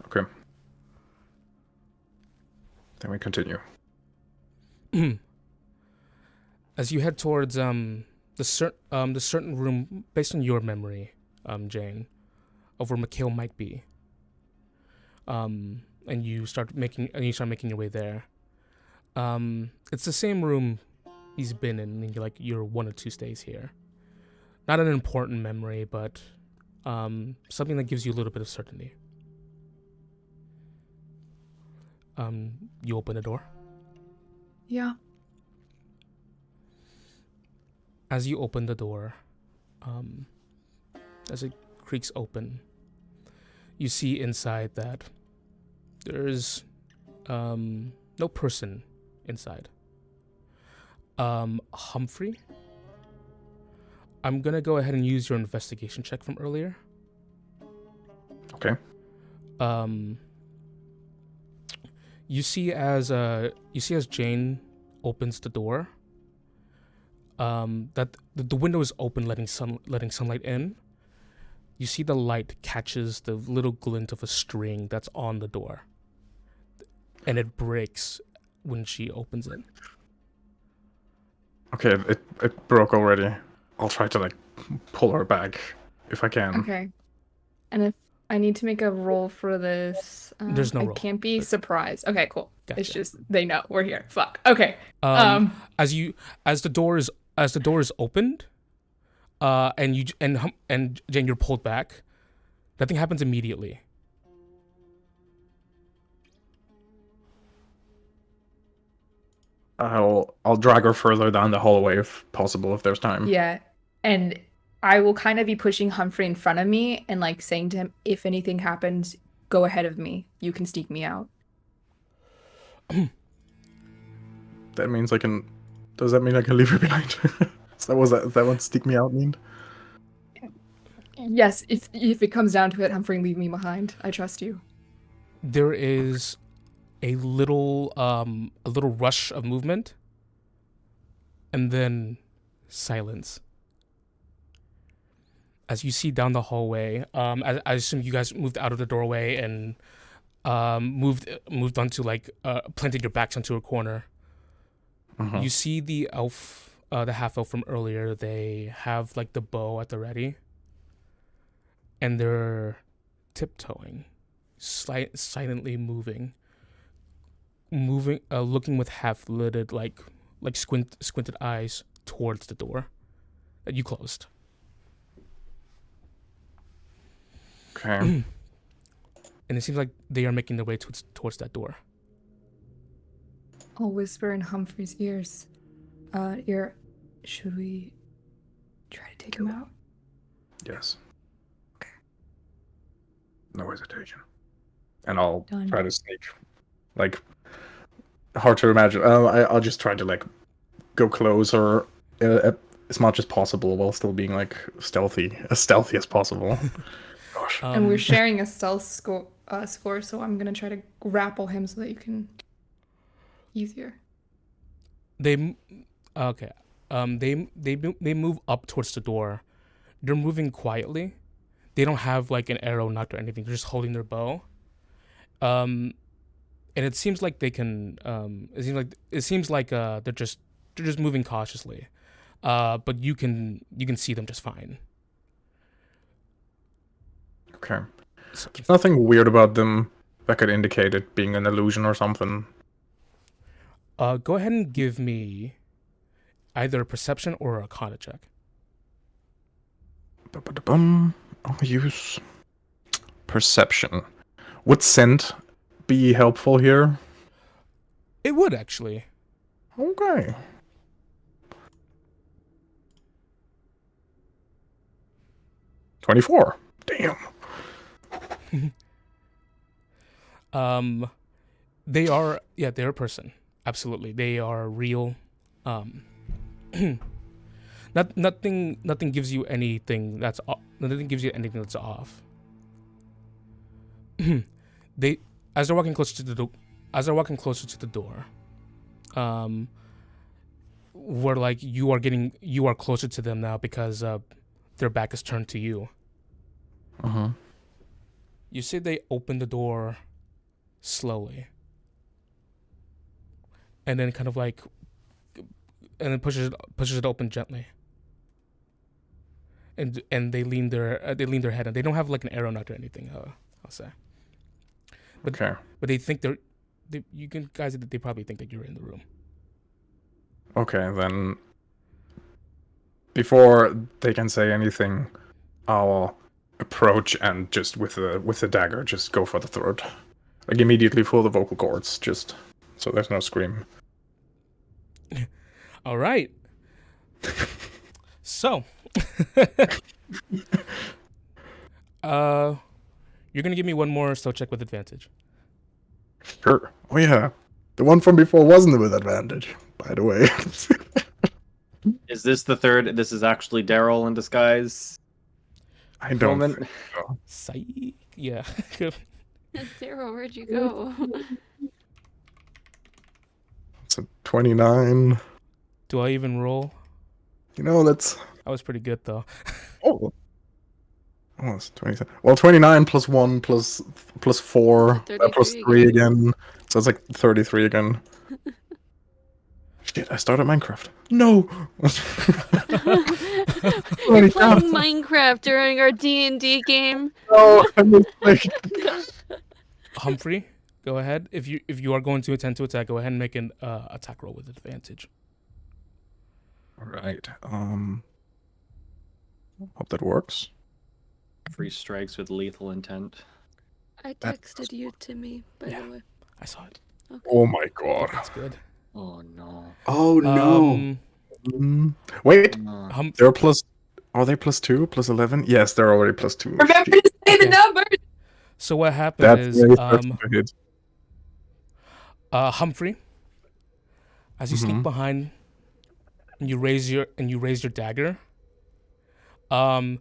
Speaker 7: Okay. Then we continue.
Speaker 1: As you head towards the certain room, based on your memory, Jane, of where Mikhail might be, and you start making your way there. It's the same room he's been in, and you're 1 or 2 stays here. Not an important memory, but something that gives you a little bit of certainty. You open the door.
Speaker 6: Yeah.
Speaker 1: As you open the door, as it creaks open, you see inside that there's no person inside. Humphrey, I'm gonna go ahead and use your investigation check from earlier.
Speaker 7: Okay.
Speaker 1: You see as Jane opens the door, that the window is open, letting sunlight in. You see the light catches the little glint of a string that's on the door, and it breaks when she opens it.
Speaker 7: Okay, it broke already. I'll try to like pull her back if I can.
Speaker 6: Okay. And if I need to make a roll for this,
Speaker 1: There's no
Speaker 6: I
Speaker 1: roll.
Speaker 6: can't be surprised. Okay, cool. It's
Speaker 1: Gotcha.
Speaker 6: just they know we're here. Fuck. Okay.
Speaker 1: As the door is opened, and Jane, you're pulled back. Nothing happens immediately.
Speaker 7: I'll drag her further down the hallway if possible, if there's time.
Speaker 6: Yeah. And I will kind of be pushing Humphrey in front of me and like saying to him, if anything happens, go ahead of me. You can sneak me out.
Speaker 7: That means I can. Does that mean I can leave her behind? Is that what stick me out mean?
Speaker 6: Yes, if it comes down to it, Humphrey, leave me behind. I trust you.
Speaker 1: There is a little rush of movement, and then silence. As you see down the hallway, I assume you guys moved out of the doorway and moved onto planted your backs onto a corner. You see the elf, the half elf from earlier. They have like the bow at the ready, and they're tiptoeing, silently moving, looking with half-lidded, like squinted eyes towards the door that you closed.
Speaker 7: Okay.
Speaker 1: And it seems like they are making their way towards that door.
Speaker 6: I'll whisper in Humphrey's ears. Should we try to take him out?
Speaker 7: Yes.
Speaker 6: Okay.
Speaker 7: No hesitation. And I'll
Speaker 6: Done.
Speaker 7: try to sneak. Like, hard to imagine. I'll just try to like go closer as much as possible while still being like as stealthy as possible. Gosh.
Speaker 6: And we're sharing a stealth score, so I'm gonna try to grapple him so that you can easier.
Speaker 1: They move up towards the door. They're moving quietly. They don't have like an arrow knocked or anything. They're just holding their bow. And it seems like they can. It seems like they're just moving cautiously. But you can see them just fine.
Speaker 7: Okay. There's nothing weird about them that could indicate it being an illusion or something.
Speaker 1: Go ahead and give me either a perception or a arcana check.
Speaker 7: I'll use perception. Would scent be helpful here?
Speaker 1: It would actually.
Speaker 7: Okay. $24. Damn.
Speaker 1: They're a person. Absolutely. They are real. Nothing gives you anything that's off. As they're walking closer to the door, we're like you are closer to them now because their back is turned to you. You see they open the door slowly. And then kind of like, and then pushes it open gently. And they lean their head, and they don't have like an arrow knot or anything. I'll say. But,
Speaker 7: okay.
Speaker 1: But they think they probably think that you're in the room.
Speaker 7: Okay, then. Before they can say anything, I'll approach and just with the dagger, just go for the throat. Like immediately pull the vocal cords, just so there's no scream.
Speaker 1: All right. So, you're gonna give me one more stealth check with advantage.
Speaker 7: Sure. Oh yeah, the one from before wasn't with advantage, by the way.
Speaker 5: Is this the third? This is actually Daryl in disguise.
Speaker 7: I don't
Speaker 5: Moment.
Speaker 7: think so.
Speaker 1: Psych. Yeah.
Speaker 2: Daryl, where'd you go?
Speaker 7: It's a 29.
Speaker 1: Do I even roll?
Speaker 7: That's...
Speaker 1: I was pretty good though.
Speaker 7: Oh, it's 27. Well, 29 plus 1 plus 4 plus
Speaker 2: 33
Speaker 7: 3 again. So it's like 33 again. Shit, I started Minecraft. No!
Speaker 2: We're playing Minecraft during our D&D game.
Speaker 7: No, I missed
Speaker 1: Humphrey, go ahead. If you are going to attempt to attack, go ahead and make an attack roll with advantage.
Speaker 7: Alright, hope that works.
Speaker 5: Free strikes with lethal intent.
Speaker 2: I texted you to me, by
Speaker 1: Yeah.
Speaker 2: the way.
Speaker 1: I saw it.
Speaker 2: Okay.
Speaker 7: Oh my god.
Speaker 1: That's good.
Speaker 5: Oh no.
Speaker 3: Oh no!
Speaker 7: Wait,
Speaker 1: Hum-
Speaker 7: they're plus... Are they plus 2? Plus 11? Yes, they're already plus 2.
Speaker 8: Remember to say the
Speaker 1: Okay.
Speaker 8: numbers.
Speaker 1: so what happened
Speaker 7: That's
Speaker 1: is
Speaker 7: very certain to hit.
Speaker 1: Humphrey, as you sneak behind and you raise your dagger, the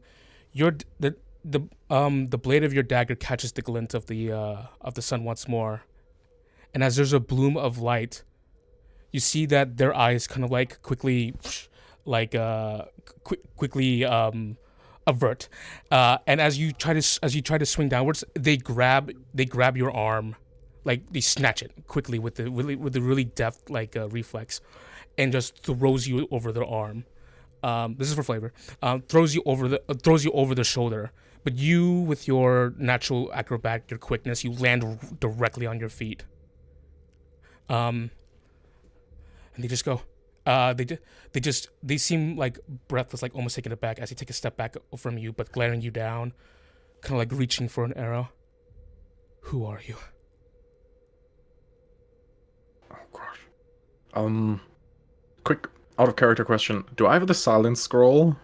Speaker 1: blade of your dagger catches the glint of the sun once more, and as there's a bloom of light, you see that their eyes kind of like quickly avert, and as you try to swing downwards, they grab your arm, like they snatch it quickly with the really deft reflex, and just throws you over their arm. This is for flavor. Throws you over the shoulder, but you, with your natural acrobatic, your quickness, you land directly on your feet. And they just go. They seem like breathless, like almost taken aback as they take a step back from you, but glaring you down, kind of like reaching for an arrow. Who are you?
Speaker 7: Oh gosh. Quick out of character question. Do I have the silence scroll?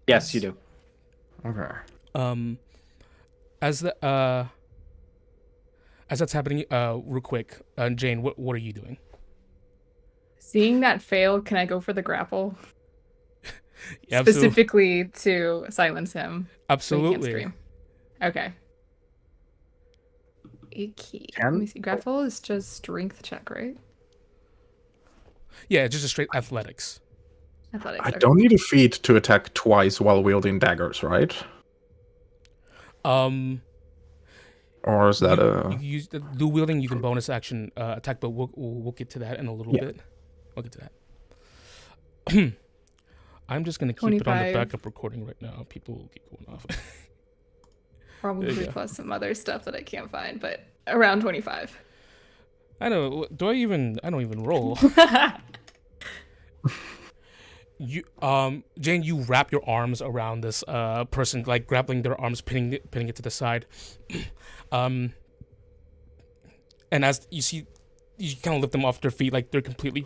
Speaker 5: Yes, you do.
Speaker 7: Okay.
Speaker 1: As that's happening, real quick, Jane, what are you doing?
Speaker 6: Seeing that fail, can I go for the grapple?
Speaker 1: Yeah, absolutely.
Speaker 6: Specifically to silence him. So he can't
Speaker 1: Absolutely.
Speaker 6: scream. Okay. Icky.
Speaker 7: Can-
Speaker 6: Let me see. Grapple is just strength check, right?
Speaker 1: Yeah, just a straight athletics.
Speaker 6: Athletics.
Speaker 7: I
Speaker 6: okay.
Speaker 7: don't need a feat to attack twice while wielding daggers, right? Or is that
Speaker 1: you use the dual wielding? You can bonus action attack, but we'll get to that in a little bit. We'll get to that. I'm just gonna keep it on the
Speaker 6: 25.
Speaker 1: backup recording right now. People will keep going off.
Speaker 6: Probably
Speaker 1: go.
Speaker 6: plus some other stuff that I can't find, but around 25.
Speaker 1: I know. I don't even roll. You, Jane, you wrap your arms around this person, like grappling their arms, pinning it to the side. And as you see, you kind of lift them off their feet, like they're completely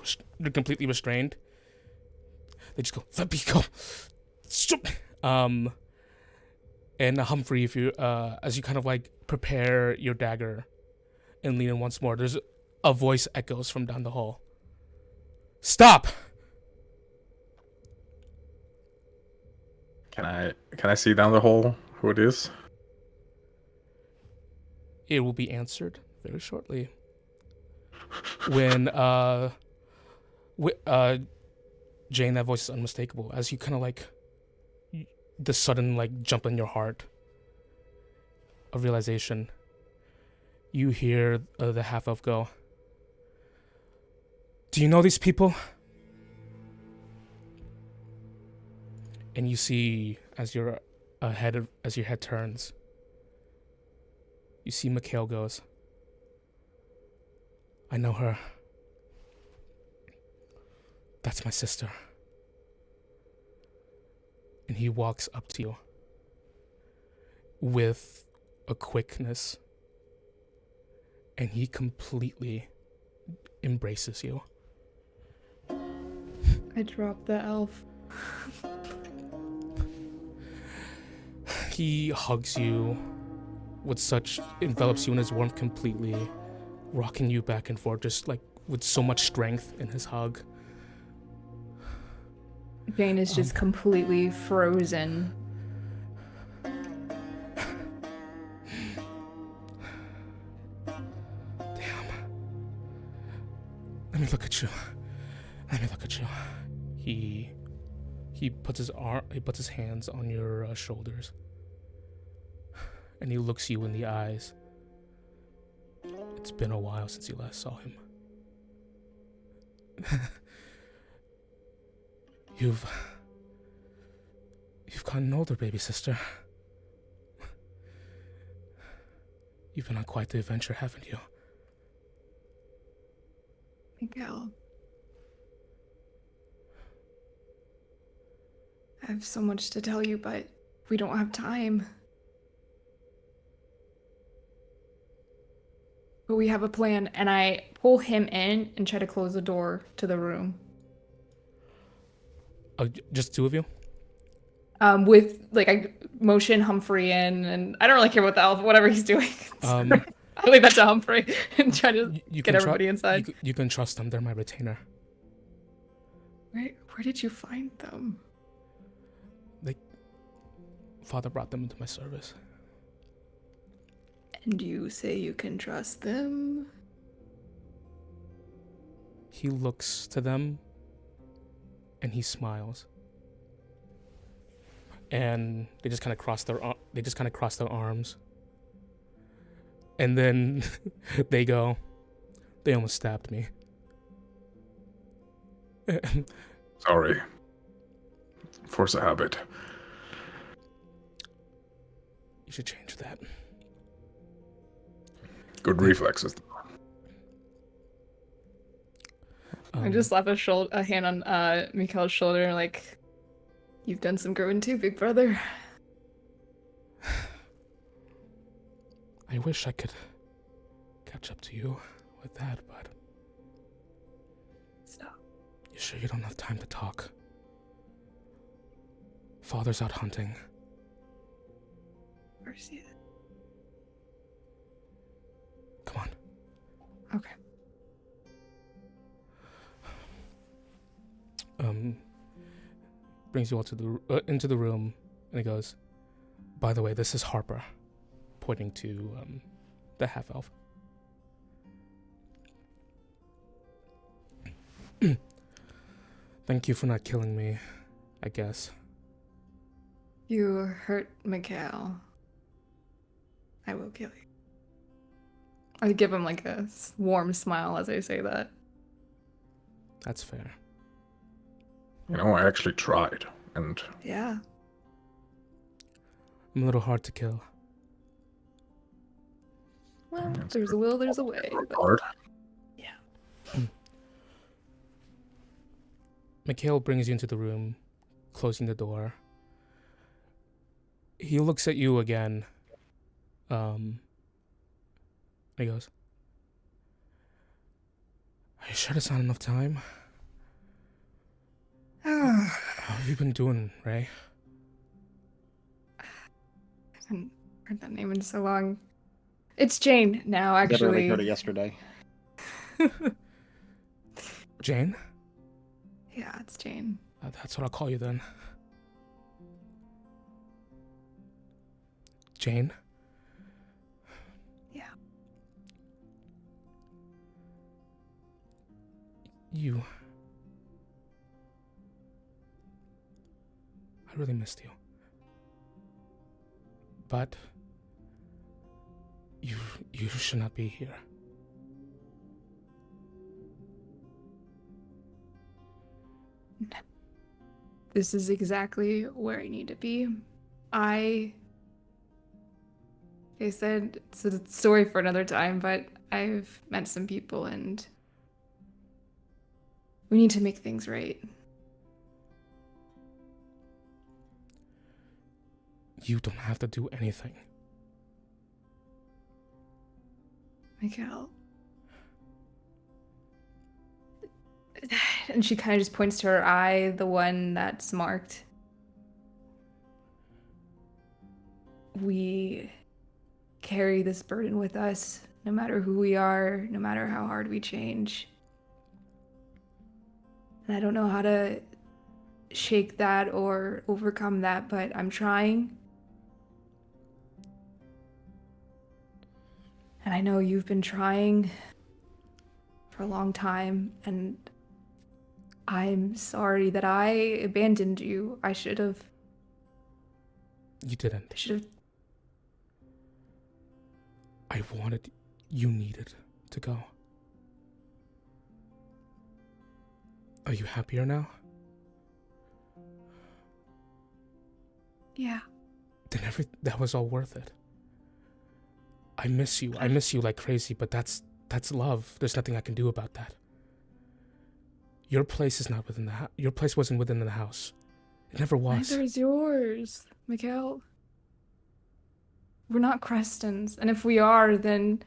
Speaker 1: restrained. They just go, "Let me go." And Humphrey, if you as you kind of like prepare your dagger and lean in once more, there's a voice echoes from down the hall. Stop!
Speaker 7: Can I see down the hole who it is?
Speaker 1: It will be answered very shortly. When Jane, that voice is unmistakable. As you kind of like the sudden like jump in your heart of realization, you hear the half elf go, "Do you know these people?" And you see as your head turns, you see Mikhail goes, "I know her. That's my sister." And he walks up to you with a quickness, and he completely embraces you.
Speaker 6: I dropped the elf.
Speaker 1: He hugs you envelops you in his warmth completely, rocking you back and forth, just like with so much strength in his hug.
Speaker 6: Jane is just completely frozen.
Speaker 1: Damn. Let me look at you. He puts his hands on your shoulders, and he looks you in the eyes. It's been a while since you last saw him. You've gotten older, baby sister. You've been on quite the adventure, haven't you?
Speaker 6: Miguel. I have so much to tell you, but we don't have time. But we have a plan, and I pull him in and try to close the door to the room.
Speaker 1: Just two of you?
Speaker 6: With, like, I motion Humphrey in, and I don't really care what the elf, whatever he's doing. I leave that to Humphrey and try to get everybody inside.
Speaker 1: You can trust them. They're my retainer.
Speaker 6: Where did you find them?
Speaker 1: Father brought them into my service.
Speaker 6: And you say you can trust them?
Speaker 1: He looks to them, and he smiles. And they just kind of cross their arms. And then they go, "They almost stabbed me."
Speaker 7: Sorry. Force a habit.
Speaker 1: You should change that.
Speaker 7: Good reflexes.
Speaker 6: I just slap a hand on Mikhail's shoulder, like, you've done some growing too, big brother.
Speaker 1: I wish I could catch up to you with that, but...
Speaker 6: Stop.
Speaker 1: You sure you don't have time to talk? Father's out hunting.
Speaker 6: Where's he?
Speaker 1: Come on.
Speaker 6: Okay.
Speaker 1: Brings you all to the into the room, and he goes, "By the way, this is Harper," pointing to the half elf. Thank you for not killing me, I guess.
Speaker 6: You hurt Mikhail. I will kill you. I give him like a warm smile as I say that.
Speaker 1: That's fair.
Speaker 7: You know, I actually tried, and...
Speaker 6: Yeah.
Speaker 1: I'm a little hard to kill.
Speaker 6: Well, there's a will, there's a way.
Speaker 7: Hard.
Speaker 6: Yeah.
Speaker 1: Mikhail brings you into the room, closing the door. He looks at you again. He goes, "Are you sure it's not enough time? How have you been doing, Ray?"
Speaker 6: I haven't heard that name in so long. It's Jane now,
Speaker 5: Never really
Speaker 6: actually.
Speaker 5: heard it yesterday.
Speaker 1: Jane?
Speaker 6: Yeah, it's Jane.
Speaker 1: That's what I'll call you then. Jane?
Speaker 6: Yeah.
Speaker 1: I really missed you. But you should not be here.
Speaker 6: This is exactly where I need to be. I said it's a story for another time, but I've met some people and we need to make things right.
Speaker 1: You don't have to do anything.
Speaker 6: Mikhail. And she kind of just points to her eye, the one that's marked. We carry this burden with us, no matter who we are, no matter how hard we change. And I don't know how to shake that or overcome that, but I'm trying. And I know you've been trying for a long time, and I'm sorry that I abandoned you. I should have.
Speaker 1: You didn't.
Speaker 6: I should have.
Speaker 1: You needed to go. Are you happier now?
Speaker 6: Yeah.
Speaker 1: Then that was all worth it. I miss you. I miss you like crazy, but that's love. There's nothing I can do about that. Your place is not within the house. Your place wasn't within the house. It never was.
Speaker 6: Neither is yours, Mikhail. We're not Crestons, and if we are, then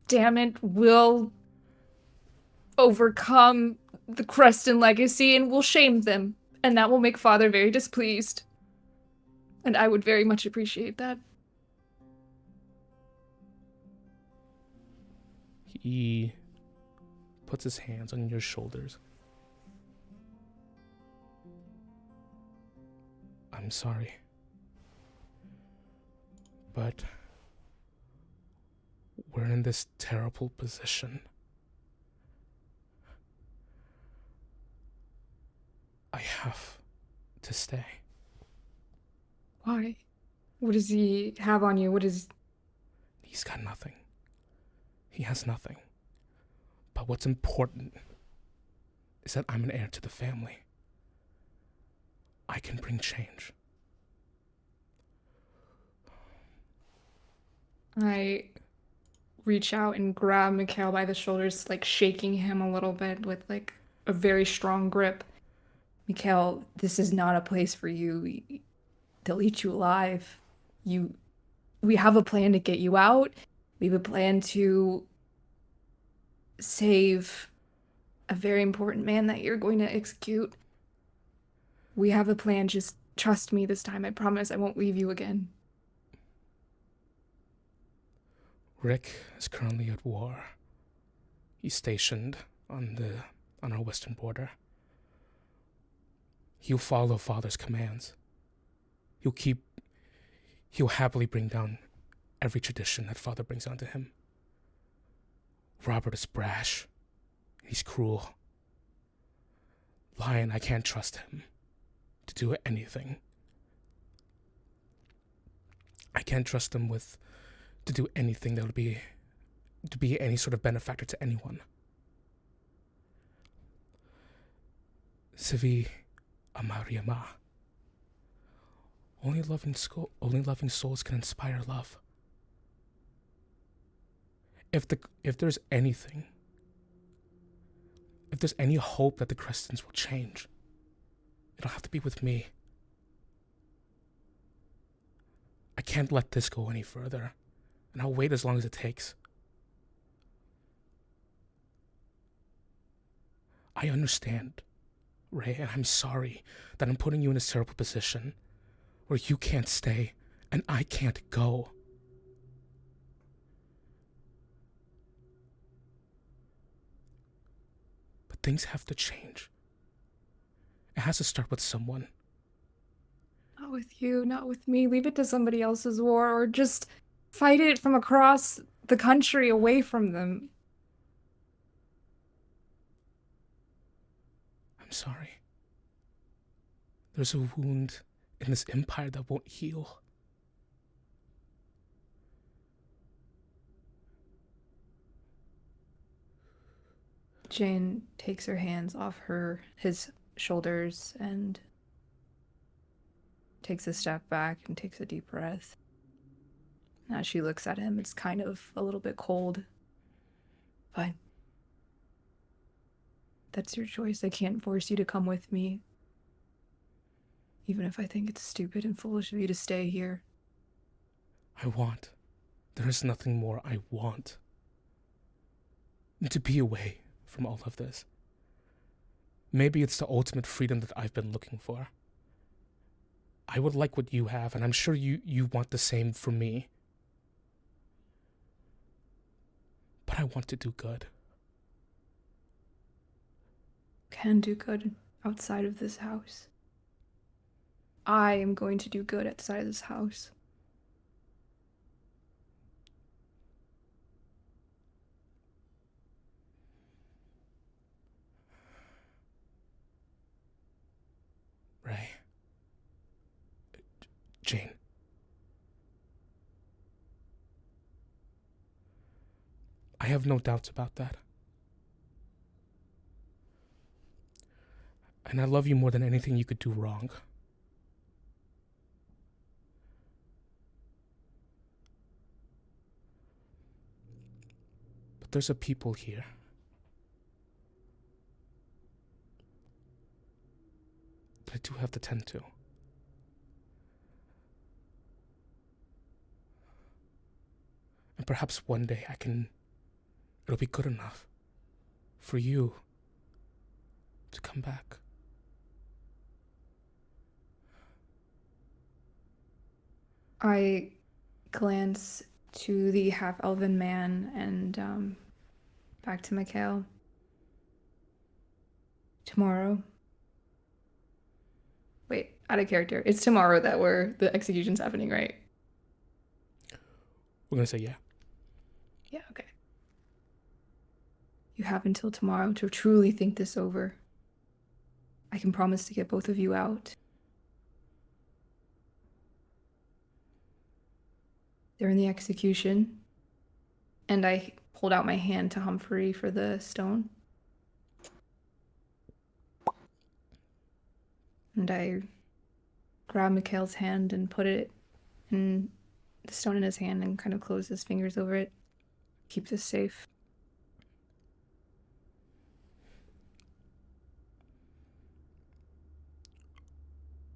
Speaker 6: damn it, we'll overcome the Creston legacy and we'll shame them, and that will make Father very displeased. And I would very much appreciate that.
Speaker 1: He puts his hands on your shoulders. I'm sorry. But we're in this terrible position. I have to stay.
Speaker 6: Why? What does he have on you?
Speaker 1: He's got nothing. He has nothing. But what's important is that I'm an heir to the family. I can bring change.
Speaker 6: I reach out and grab Mikhail by the shoulders, like shaking him a little bit with like a very strong grip. Mikhail, this is not a place for you. They'll eat you alive. We have a plan to get you out. We have a plan to save a very important man that you're going to execute. We have a plan. Just trust me this time. I promise I won't leave you again.
Speaker 1: Rick is currently at war. He's stationed on our western border. He'll follow Father's commands. He'll happily bring down every tradition that Father brings onto him. Robert is brash. He's cruel. Lion, I can't trust him to do anything. I can't trust him to do anything that would be any sort of benefactor to anyone. Sivi Amariyama. Only loving souls can inspire love. If there's any hope that the Crestons will change, it'll have to be with me. I can't let this go any further, and I'll wait as long as it takes. I understand, Ray, and I'm sorry that I'm putting you in a terrible position where you can't stay and I can't go. But things have to change. It has to start with someone.
Speaker 6: Not with you, not with me. Leave it to somebody else's war, or just fight it from across the country away from them.
Speaker 1: I'm sorry. There's a wound in this empire that won't heal.
Speaker 6: Jane takes her hands off his shoulders and takes a step back and takes a deep breath. As she looks at him, it's kind of a little bit cold. Fine. That's your choice. I can't force you to come with me. Even if I think it's stupid and foolish of you to stay here.
Speaker 1: There is nothing more I want. To be away from all of this. Maybe it's the ultimate freedom that I've been looking for. I would like what you have, and I'm sure you want the same for me. But I want to do good.
Speaker 6: Can do good outside of this house. I am going to do good outside of this house.
Speaker 1: Ray. Jane. I have no doubts about that. And I love you more than anything you could do wrong. But there's a people here. That I do have to tend to. And perhaps one day it'll be good enough for you to come back.
Speaker 6: I glance to the half-elven man and back to Mikhail. Tomorrow. Wait, out of character. It's tomorrow that the execution's happening, right?
Speaker 1: We're gonna say yeah.
Speaker 6: Yeah, okay. You have until tomorrow to truly think this over. I can promise to get both of you out. During the execution, and I pulled out my hand to Humphrey for the stone. And I grabbed Mikhail's hand and put it in the stone in his hand and kind of closed his fingers over it. Keep this safe.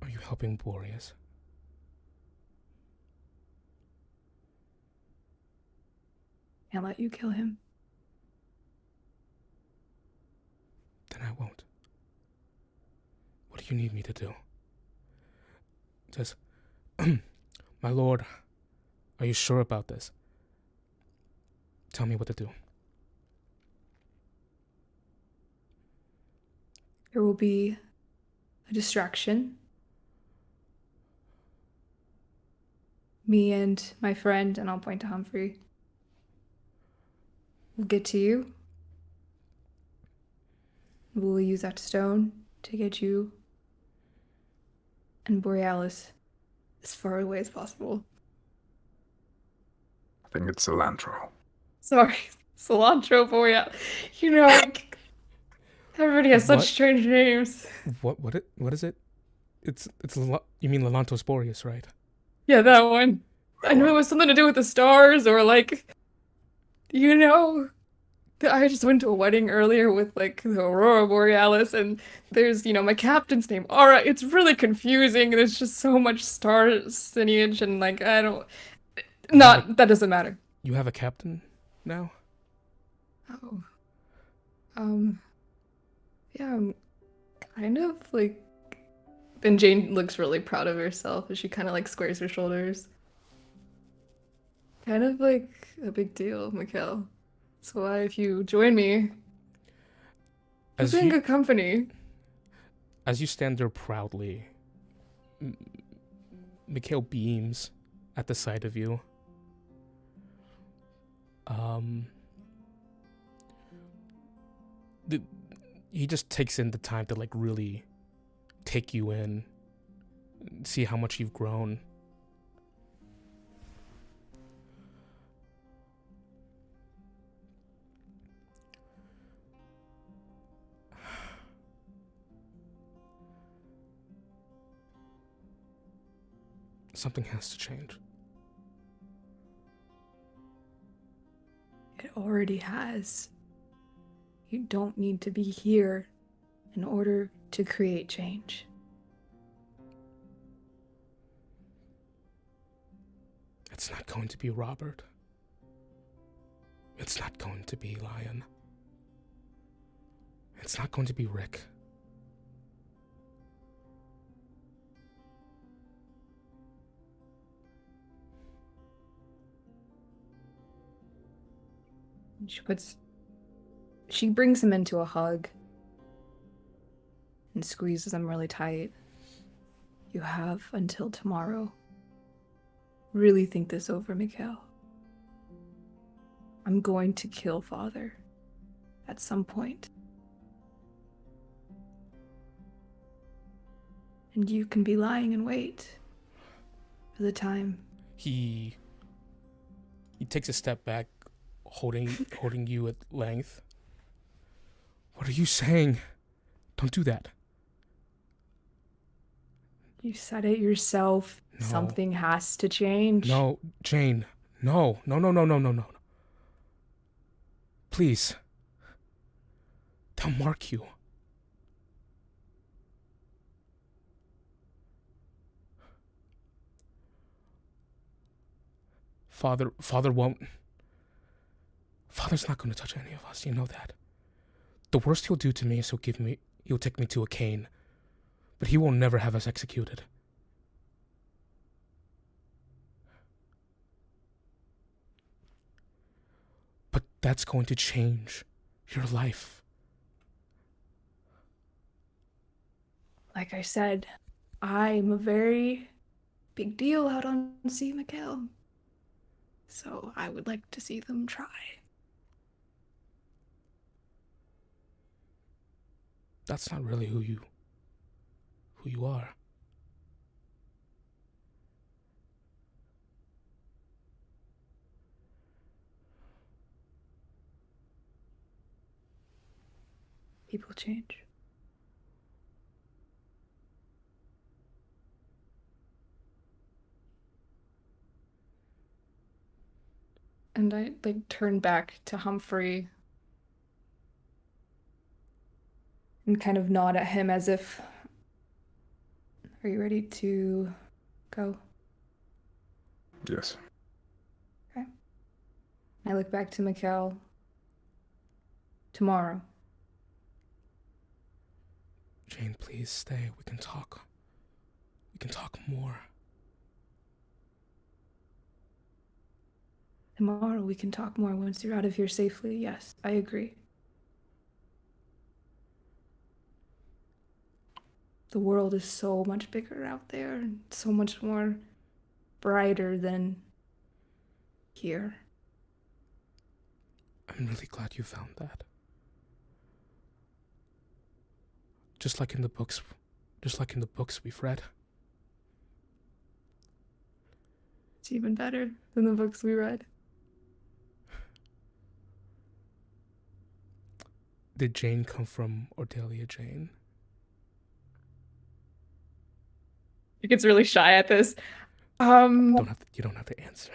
Speaker 1: Are you helping Boreas?
Speaker 6: Can't let you kill him.
Speaker 1: Then I won't. What do you need me to do? Just, my lord, are you sure about this? Tell me what to do.
Speaker 6: There will be a distraction. Me and my friend, and I'll point to Humphrey, will get to you. We'll use that stone to get you and Borealis as far away as possible.
Speaker 7: I think it's cilantro.
Speaker 6: Sorry, cilantro Borealis. You know, everybody has such
Speaker 1: What?
Speaker 6: strange names.
Speaker 1: What is it? You mean Lelantos Boreas, right?
Speaker 6: Yeah, that one. I knew it was something to do with the stars or like, you know, I just went to a wedding earlier with like the Aurora Borealis and there's, my captain's name, Aura. It's really confusing. There's just so much star lineage and like, that doesn't matter.
Speaker 1: You have a captain now?
Speaker 6: Oh. Yeah, I'm kind of like... Then Jane looks really proud of herself as she kind of like squares her shoulders. Kind of like a big deal, Mikhail. So why, if you join me, you'll be in good company.
Speaker 1: As you stand there proudly, Mikhail beams at the sight of you. He just takes in the time to like really take you in, see how much you've grown. Something has to change.
Speaker 6: It already has. You don't need to be here in order to create change.
Speaker 1: It's not going to be Robert. It's not going to be Lion. It's not going to be Rick.
Speaker 6: She brings him into a hug. and squeezes them really tight. You have until tomorrow. Really think this over, Mikhail. I'm going to kill Father at some point. And you can be lying in wait for the time.
Speaker 1: He takes a step back, holding you at length. What are you saying? Don't do that.
Speaker 6: You said it yourself.
Speaker 1: No.
Speaker 6: Something has to change.
Speaker 1: No, Jane. No. Please. They'll mark you. Father won't. Father's not going to touch any of us. You know that. The worst he'll do to me is he'll take me to a cane. But he will never have us executed. But that's going to change your life.
Speaker 6: Like I said, I'm a very big deal out on sea, Mikhail. So I would like to see them try.
Speaker 1: That's not really who you are.
Speaker 6: People change. And I turn back to Humphrey and kind of nod at him as if, are you ready to go?
Speaker 7: Yes.
Speaker 6: Okay. I look back to Mikhail. Tomorrow.
Speaker 1: Jane, please stay. We can talk. We can talk more.
Speaker 6: Tomorrow we can talk more once you're out of here safely. Yes, I agree. The world is so much bigger out there and so much more brighter than here.
Speaker 1: I'm really glad you found that. Just like in the books we've read.
Speaker 6: It's even better than the books we read.
Speaker 1: Did Jane come from Ordelia Jane?
Speaker 6: He gets really shy at this.
Speaker 1: You don't have to answer.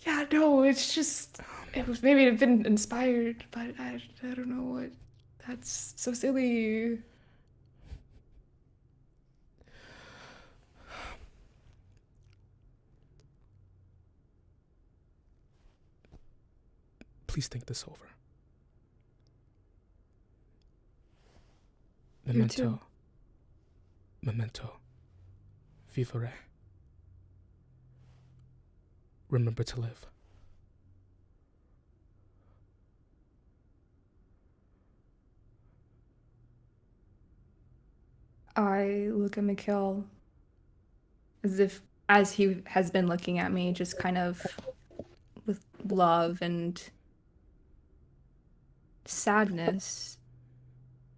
Speaker 6: Yeah, no, it's just it was maybe it'd been inspired, but I don't know what. That's so silly.
Speaker 1: Please think this over.
Speaker 6: You too.
Speaker 1: Memento. Vivere. Remember to live.
Speaker 6: I look at Mikhail as he has been looking at me, just kind of with love and sadness.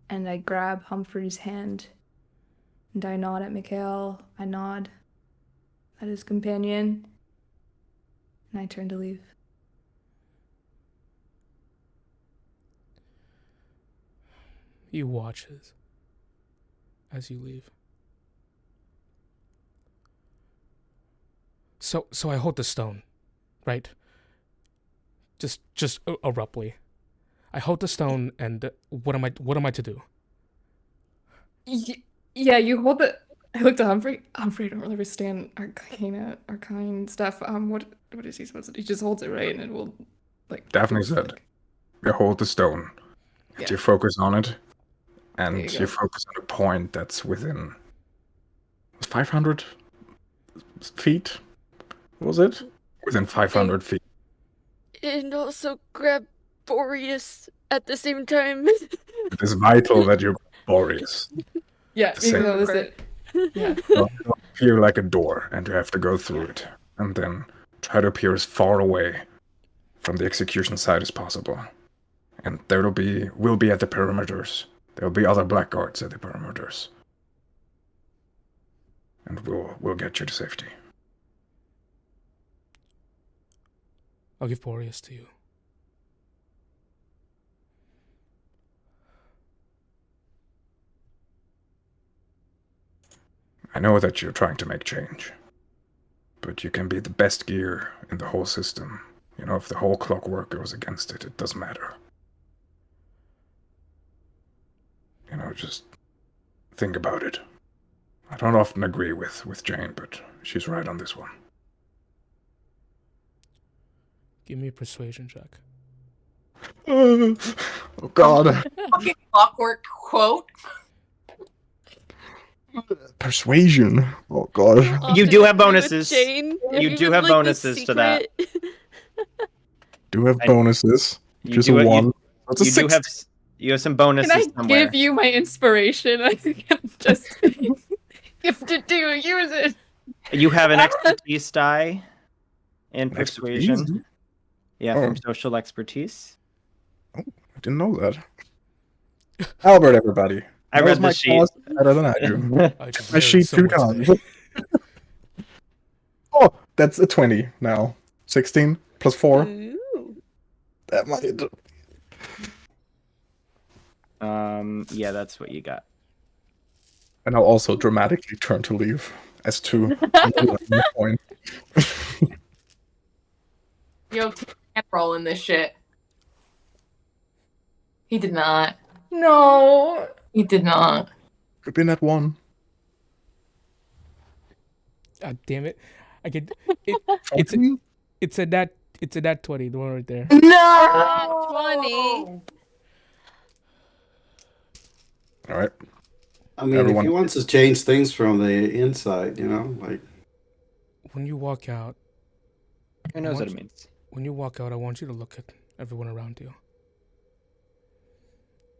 Speaker 6: And I grab Humphrey's hand and I nod at Mikhail. I nod at his companion. And I turn to leave.
Speaker 1: He watches as you leave. So I hold the stone, right? Just abruptly. I hold the stone, and what am I to do?
Speaker 6: Yeah, you hold the. I looked at Humphrey. Humphrey, I don't really understand arcane stuff. What is he supposed to do? He just holds it, right, and it will, like.
Speaker 7: Daphne said, you hold the stone, and you focus on it, and you focus on a point that's within 500 feet. Was it? Within 500 feet.
Speaker 2: And also grab Boreas at the same time.
Speaker 7: It is vital that you Boreas.
Speaker 6: Yeah,
Speaker 7: The same.
Speaker 6: that was it. Yeah.
Speaker 7: It'll appear like a door, and you have to go through it, and then try to appear as far away from the execution site as possible. And we'll be at the perimeters. There'll be other Blackguards at the perimeters. And we'll get you to safety.
Speaker 1: I'll give Boreas to you.
Speaker 7: I know that you're trying to make change, but you can be the best gear in the whole system. You know, if the whole clockwork goes against it, it doesn't matter. You know, just think about it. I don't often agree with Jane, but she's right on this one.
Speaker 1: Give me a persuasion check.
Speaker 7: Oh, God.
Speaker 8: Fucking clockwork quote.
Speaker 7: Persuasion. Oh, God.
Speaker 5: You do have bonuses.
Speaker 2: Jane,
Speaker 5: You do have bonuses to that.
Speaker 7: Do have bonuses.
Speaker 5: You
Speaker 7: Just
Speaker 5: do
Speaker 7: a
Speaker 5: it-
Speaker 7: one. That's a
Speaker 5: You do
Speaker 7: six.
Speaker 5: have some bonuses
Speaker 6: Can I
Speaker 5: somewhere.
Speaker 6: give you my inspiration? I think I'm just gifted to use it.
Speaker 5: You have an expertise die in persuasion.
Speaker 7: Expertise?
Speaker 5: Yeah,
Speaker 7: Oh.
Speaker 5: from social expertise.
Speaker 7: I didn't know that. Albert, everybody.
Speaker 5: I
Speaker 7: knows
Speaker 5: read the
Speaker 7: my
Speaker 5: sheet.
Speaker 7: class better than I do. I sheet
Speaker 1: so
Speaker 7: 2
Speaker 1: much
Speaker 7: times.
Speaker 1: today.
Speaker 7: Oh, that's a 20 now. 16 plus 4.
Speaker 2: Ooh.
Speaker 7: That might.
Speaker 5: Yeah, that's what you got.
Speaker 7: And I'll also dramatically turn to leave as to point.
Speaker 8: Yo, can't roll in this shit. He did not.
Speaker 6: No.
Speaker 8: He did not.
Speaker 7: Could be in that one.
Speaker 1: God damn it! I could.
Speaker 7: Fourteen?
Speaker 1: It's a nat 20. The one right there.
Speaker 8: No!
Speaker 2: 20.
Speaker 7: All right.
Speaker 3: I mean,
Speaker 7: Everyone-
Speaker 3: if he wants to change things from the inside, you know, like
Speaker 1: When you walk out,
Speaker 5: Who knows what it means?
Speaker 1: when you walk out, I want you to look at everyone around you.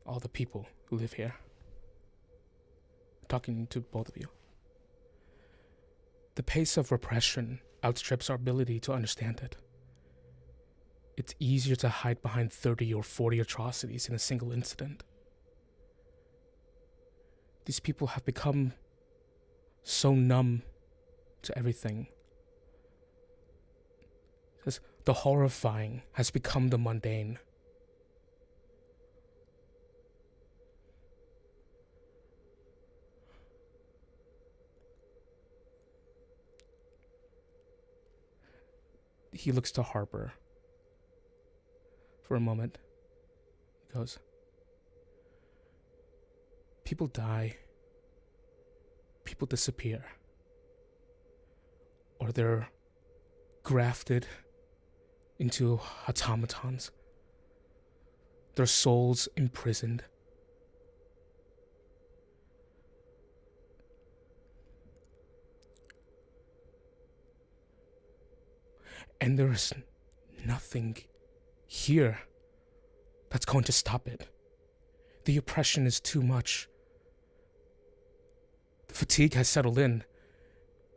Speaker 1: All the people who live here. Talking to both of you. The pace of repression outstrips our ability to understand it. It's easier to hide behind 30 or 40 atrocities in a single incident. These people have become so numb to everything. The horrifying has become the mundane. He looks to Harper for a moment. He goes, people die. People disappear. Or they're grafted into automatons. Their souls imprisoned. And there's nothing here that's going to stop it. The oppression is too much. The fatigue has settled in.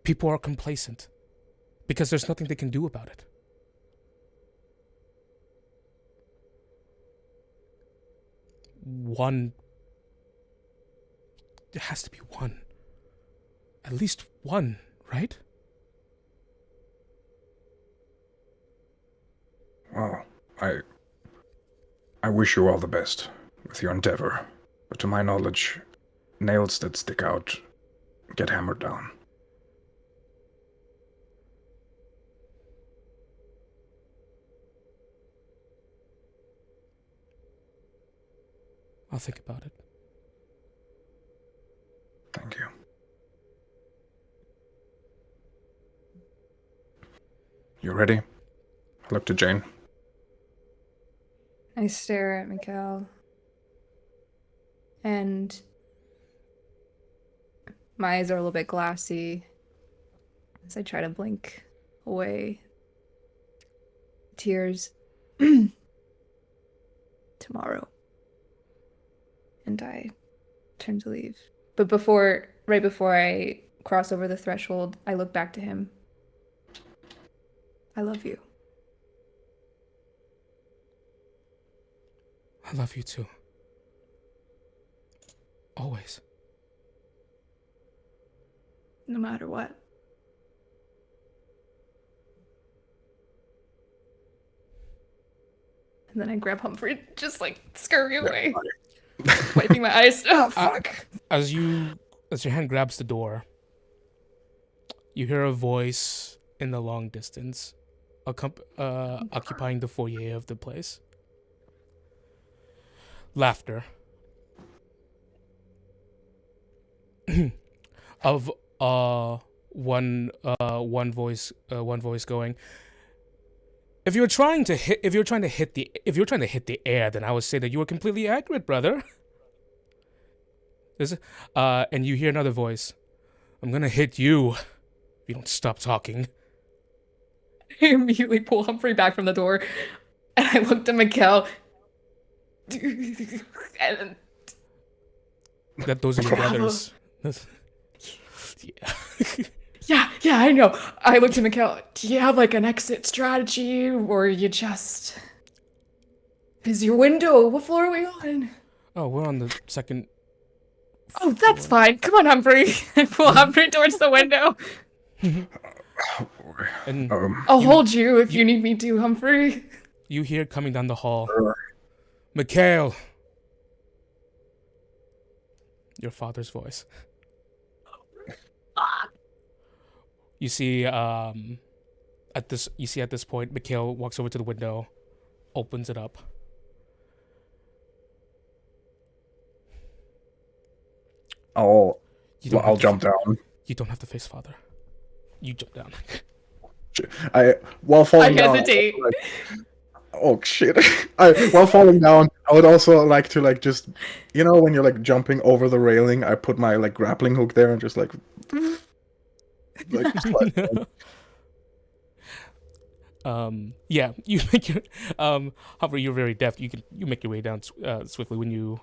Speaker 1: People are complacent because there's nothing they can do about it. One. There has to be one. At least one, right?
Speaker 7: Well, I wish you all the best with your endeavor, but to my knowledge, nails that stick out get hammered down.
Speaker 1: I'll think about it.
Speaker 7: Thank you. You ready? I look to Jane.
Speaker 6: I stare at Mikhail. And my eyes are a little bit glassy as I try to blink away tears. Tomorrow. And I turn to leave. But right before I cross over the threshold, I look back to him. I love you.
Speaker 1: I love you too. Always.
Speaker 6: No matter what. And then I grab Humphrey, just like scurry away, wiping my eyes. Oh, fuck.
Speaker 1: As your hand grabs the door, you hear a voice in the long distance, occupying the foyer of the place. Laughter. Of one voice going, if you're trying to hit the air, then I would say that you were completely accurate, brother. And you hear another voice, I'm gonna hit you if you don't stop talking.
Speaker 6: I immediately pull Humphrey back from the door, and I looked at Mikkel. And
Speaker 1: That those are your brothers. Yeah.
Speaker 6: Yeah, I know. I looked at Mikkel. Do you have like an exit strategy, or you just... Is your window? What floor are we on?
Speaker 1: Oh, we're on the second.
Speaker 6: Oh, that's fine. Come on, Humphrey. I pull Humphrey towards the window.
Speaker 1: And
Speaker 6: I'll hold you if you need me to, Humphrey.
Speaker 1: you hear coming down the hall, Mikhail. Your father's voice. You see, at this point, Mikhail walks over to the window, opens it up.
Speaker 7: I'll jump down.
Speaker 1: You don't have to face father. You jump down.
Speaker 7: While falling down.
Speaker 6: I hesitate.
Speaker 7: Oh shit! While falling down, I would also like to just, when you're jumping over the railing, I put my grappling hook there and just slide down.
Speaker 1: Yeah, you make your Humphrey, you're very deft. You make your way down swiftly when you.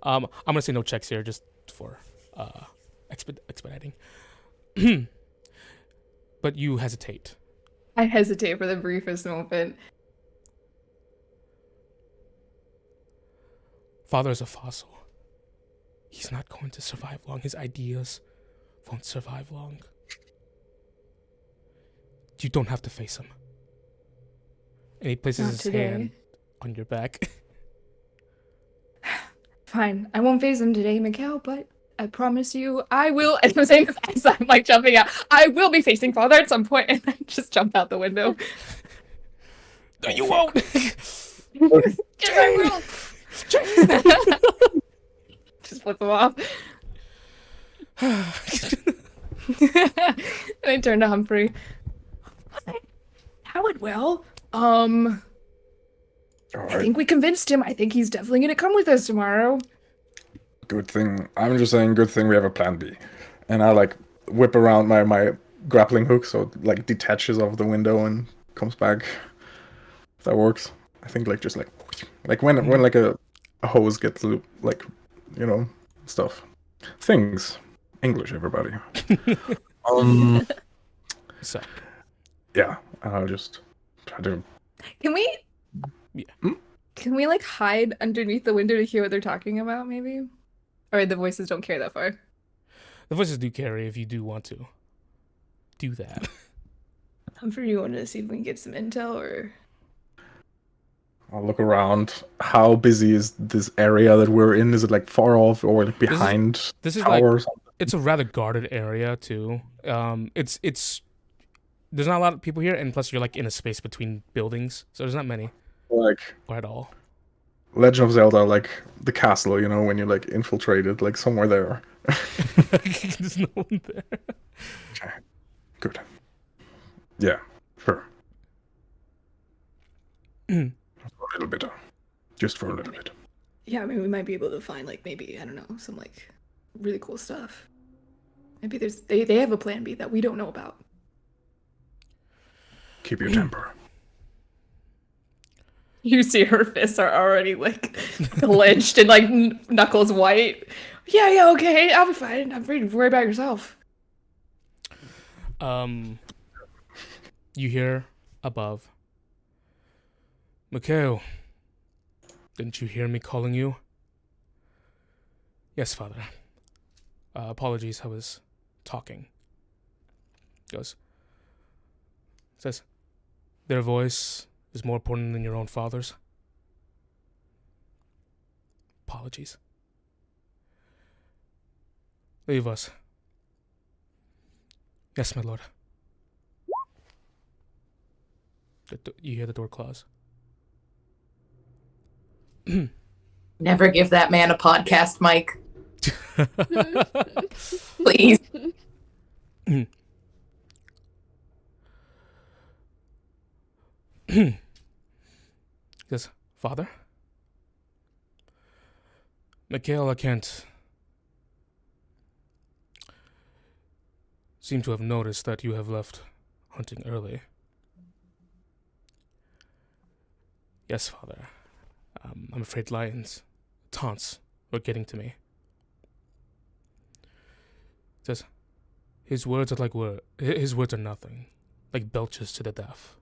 Speaker 1: I'm gonna say no checks here, just for expediting. But you hesitate.
Speaker 6: I hesitate for the briefest moment.
Speaker 1: Father is a fossil. He's not going to survive long. His ideas won't survive long. You don't have to face him. And he places his hand on your back.
Speaker 6: Fine. I won't face him today, Mikhail, but I promise you I will. And I'm saying this as I'm jumping out. I will be facing father at some point, and I just jump out the window.
Speaker 1: No, you won't.
Speaker 6: Yes, I will. Just flip him off. And I turn to Humphrey. That went well. I think we convinced him. I think he's definitely gonna come with us tomorrow.
Speaker 7: Good thing. I'm just saying, good thing we have a plan B. And I whip around my grappling hook so it detaches off the window and comes back. If that works. I think just when a hose gets looped, stuff. Things. English, everybody.
Speaker 1: So.
Speaker 7: Yeah, I'll just try to.
Speaker 6: Can we?
Speaker 1: Yeah.
Speaker 6: Can we hide underneath the window to hear what they're talking about? Maybe, or the voices don't carry that far.
Speaker 1: The voices do carry if you do want to do that.
Speaker 6: Humphrey, you want to see if we can get some intel, or?
Speaker 7: I'll look around. How busy is this area that we're in? Is it far off or behind?
Speaker 1: This is
Speaker 7: tower or something?
Speaker 1: It's a rather guarded area too. It's there's not a lot of people here, and plus you're in a space between buildings, so there's not many. Or at all.
Speaker 7: Legend of Zelda, the castle, when you're infiltrated, somewhere there.
Speaker 1: There's no one there.
Speaker 7: Okay. Good. Yeah, sure. A little bit. Just for a little bit.
Speaker 6: Yeah, I mean, we might be able to find maybe, I don't know, some really cool stuff. Maybe they have a plan B that we don't know about.
Speaker 7: Keep your temper.
Speaker 6: You see her fists are already like clenched and like knuckles white. Yeah, okay, I'll be fine. I'm free to worry about yourself.
Speaker 1: You hear above. Mikhail, didn't you hear me calling you? Yes, Father. Apologies, I was talking. Says, their voice is more important than your own father's. Apologies. Leave us. Yes, my lord. You hear the door close.
Speaker 8: Never give that man a podcast mic. Please.
Speaker 1: Yes, Father? Mikhail, I can't seem to have noticed that you have left hunting early. Yes, Father. I'm afraid lions' taunts were getting to me. Says, his words are nothing, like belches to the deaf.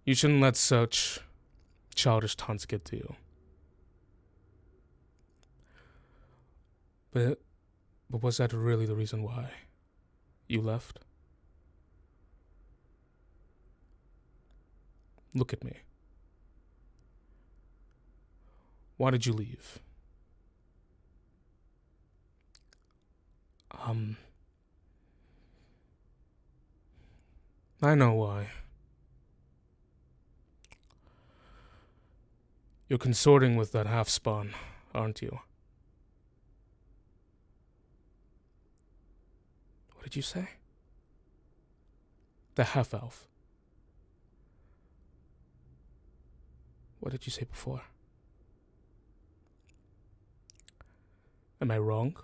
Speaker 1: You shouldn't let such childish taunts get to you. But was that really the reason why you left? Look at me. Why did you leave? I know why. You're consorting with that half-spawn, aren't you? What did you say? The half-elf. What did you say before? Am I wrong?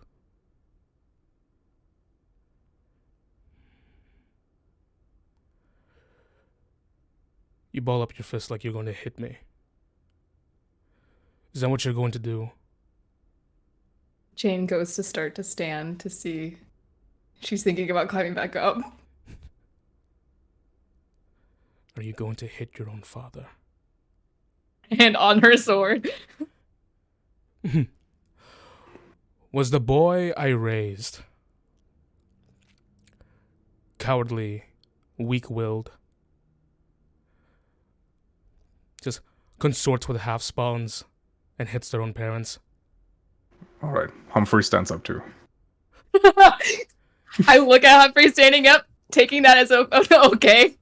Speaker 1: You ball up your fist like you're going to hit me. Is that what you're going to do?
Speaker 6: Jane goes to start to stand to see. She's thinking about climbing back up.
Speaker 1: Are you going to hit your own father?
Speaker 6: And on her sword.
Speaker 1: Was the boy I raised cowardly, weak-willed, just consorts with half-spawns and hits their own parents?
Speaker 7: All right, Humphrey stands up too.
Speaker 6: I look at Humphrey standing up, taking that as okay,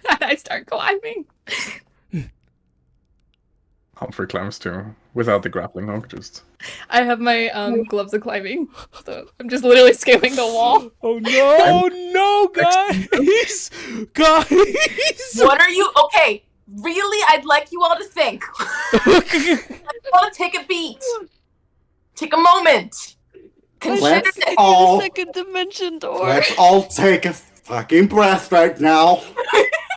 Speaker 6: and I start climbing.
Speaker 7: Humphrey climbs too, without the grappling hook, just...
Speaker 6: I have my gloves of climbing, so I'm just literally scaling the wall.
Speaker 1: Oh no, no, guys! Guys!
Speaker 8: What are you? Okay, really? I'd like you all to think. I want to take a beat. Take a moment. Consider
Speaker 3: Let's
Speaker 8: this.
Speaker 3: all,
Speaker 2: Second dimension door.
Speaker 3: let's all take a fucking breath right now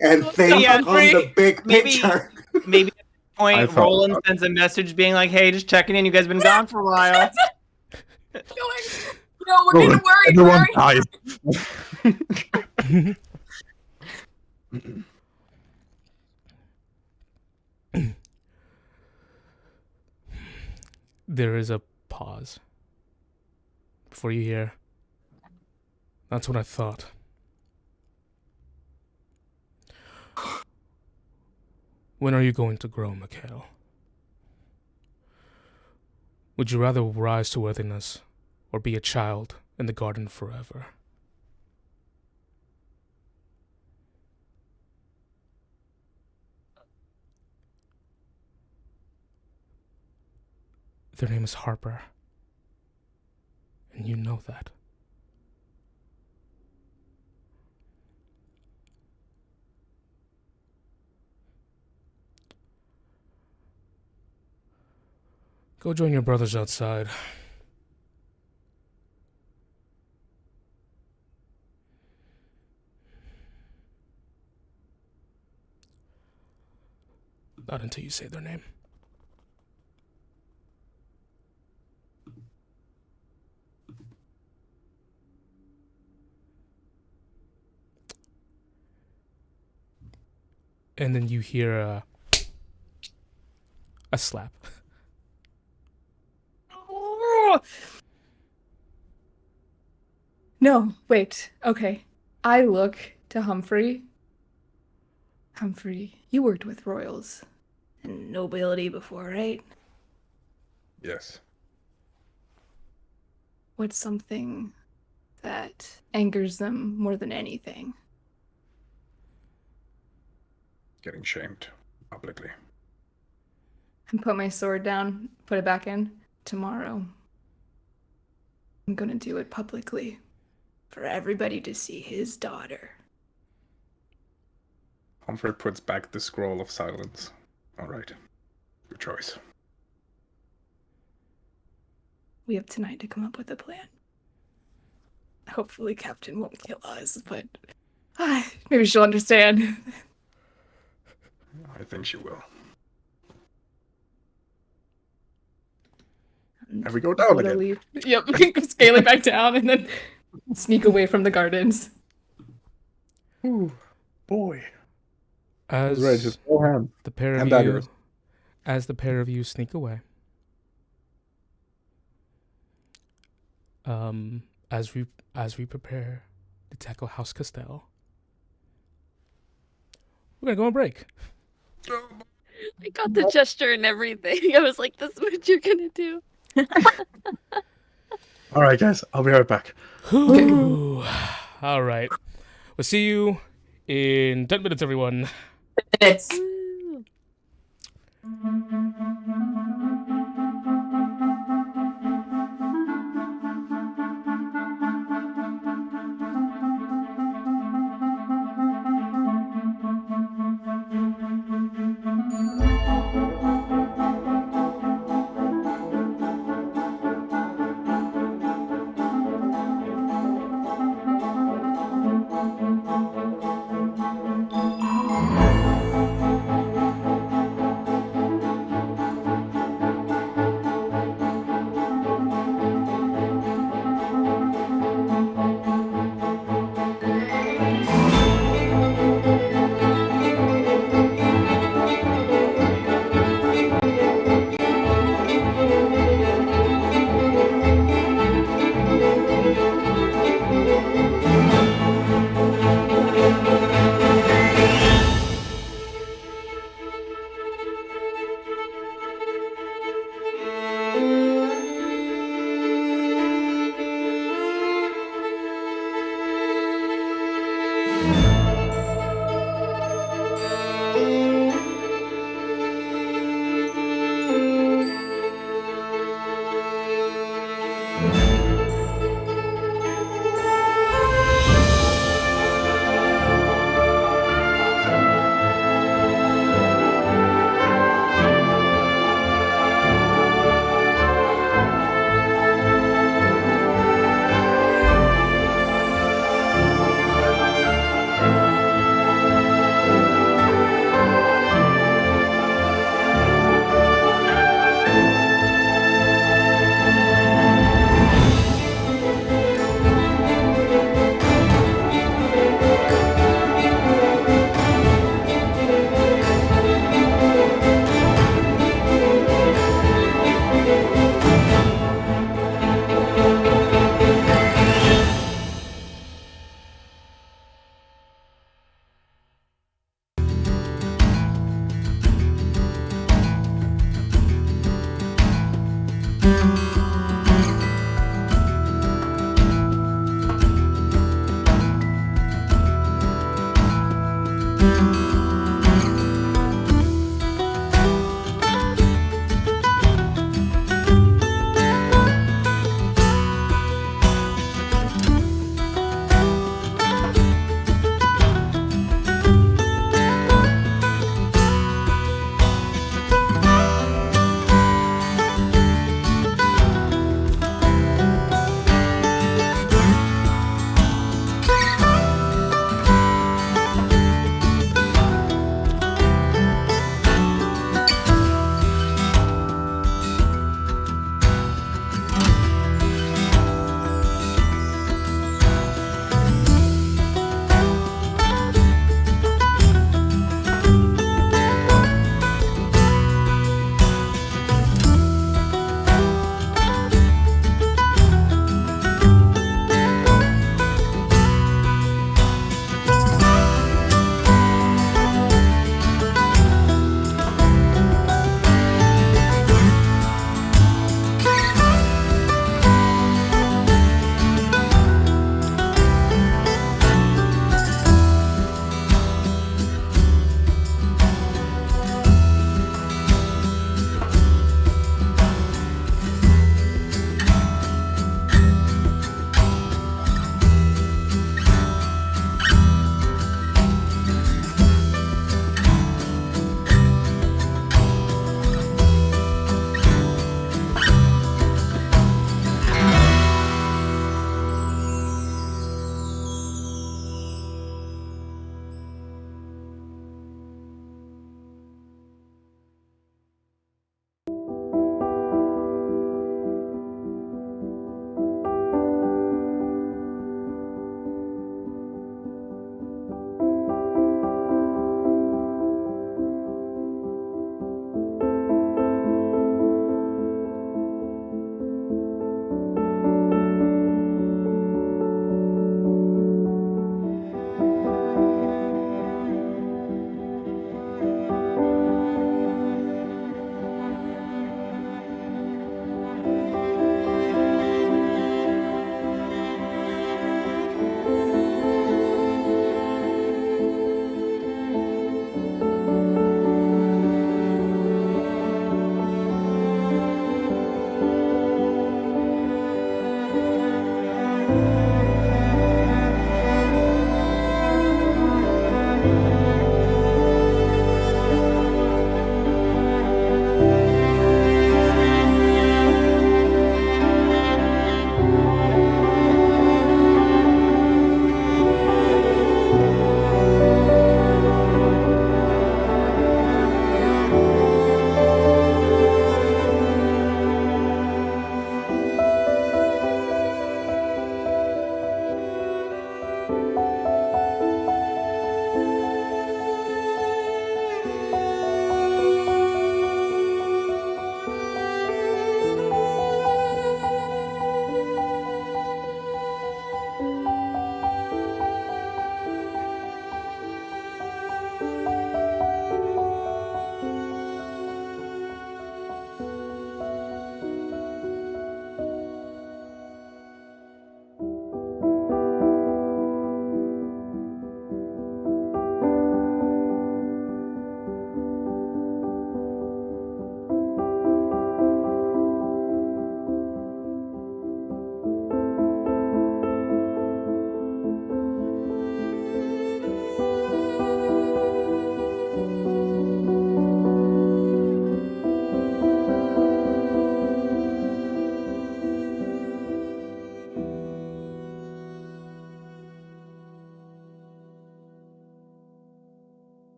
Speaker 3: and think
Speaker 5: Yeah,
Speaker 3: on the big
Speaker 5: maybe-
Speaker 3: picture.
Speaker 5: Maybe at this
Speaker 7: I
Speaker 5: point,
Speaker 7: thought-
Speaker 5: Roland sends a message being like, "Hey, just checking in. You guys been gone for a while."
Speaker 8: No, we're gonna worry.
Speaker 7: Everyone
Speaker 8: Worry.
Speaker 7: dies.
Speaker 1: There is a pause before you hear. That's what I thought. When are you going to grow, Mikhail? Would you rather rise to worthiness or be a child in the garden forever? Their name is Harper. And you know that. Go join your brothers outside. Not until you say their name. And then you hear a slap.
Speaker 6: No, wait. Okay. I look to Humphrey. Humphrey, you worked with royals and nobility before, right?
Speaker 7: Yes.
Speaker 6: What's something that angers them more than anything?
Speaker 7: Getting shamed publicly.
Speaker 6: And put my sword down, put it back in. Tomorrow, I'm gonna do it publicly for everybody to see his daughter.
Speaker 7: Humphrey puts back the scroll of silence. All right. Your choice.
Speaker 6: We have tonight to come up with a plan. Hopefully Captain won't kill us, but maybe she'll understand.
Speaker 7: I think she will. And we go down again.
Speaker 6: Leave. Yep, scaling back down and then sneak away from the gardens.
Speaker 7: Ooh, boy.
Speaker 1: As
Speaker 7: Right, just
Speaker 1: the pair of
Speaker 7: and
Speaker 1: you,
Speaker 7: daggers.
Speaker 1: as the pair of you sneak away, as we prepare to tackle House Castell, we're gonna go on break.
Speaker 2: I got the gesture and everything. I was like, this is what you're gonna do.
Speaker 7: All right, guys. I'll be right back.
Speaker 1: All right, we'll see you in 10 minutes, everyone.
Speaker 8: Minutes.
Speaker 2: Woo.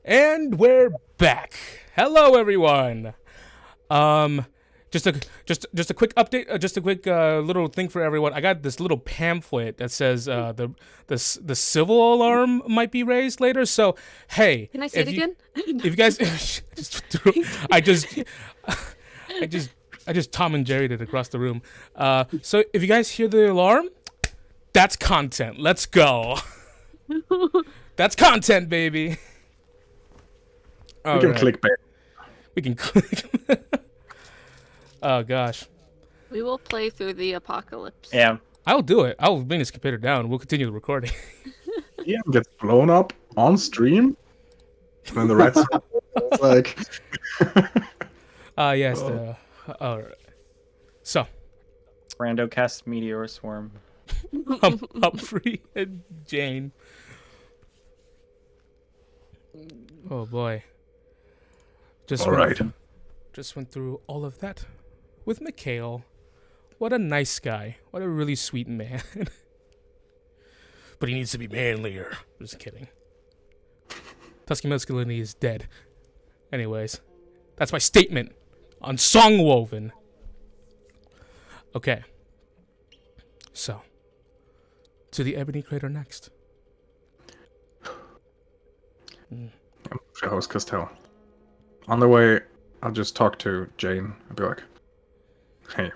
Speaker 1: And we're back. Hello, everyone. Just a quick update. Just a quick little thing for everyone. I got this little pamphlet that says the civil alarm might be raised later. So hey,
Speaker 2: Can I say it again?
Speaker 1: If you guys, I just Tom and Jerry'd it across the room. So if you guys hear the alarm, that's content. Let's go. That's content, baby.
Speaker 7: We can click back.
Speaker 1: We can click. Oh gosh.
Speaker 2: We will play through the apocalypse.
Speaker 5: Yeah.
Speaker 1: I'll do it. I'll bring this computer down. We'll continue the recording.
Speaker 7: Yeah, gets blown up on stream. And the red circle is like.
Speaker 1: Yes. All right. So.
Speaker 5: Rando cast meteor swarm.
Speaker 1: Humphrey and Jane. Oh boy.
Speaker 7: All right.
Speaker 1: Just went through all of that with Mikhail. What a nice guy. What a really sweet man. But he needs to be manlier. Just kidding. Tusky masculinity is dead. Anyways, that's my statement on Songwoven. Okay. So, to the Ebony Crater next.
Speaker 7: House Castell. On the way, I'll just talk to Jane and be like, "Hey,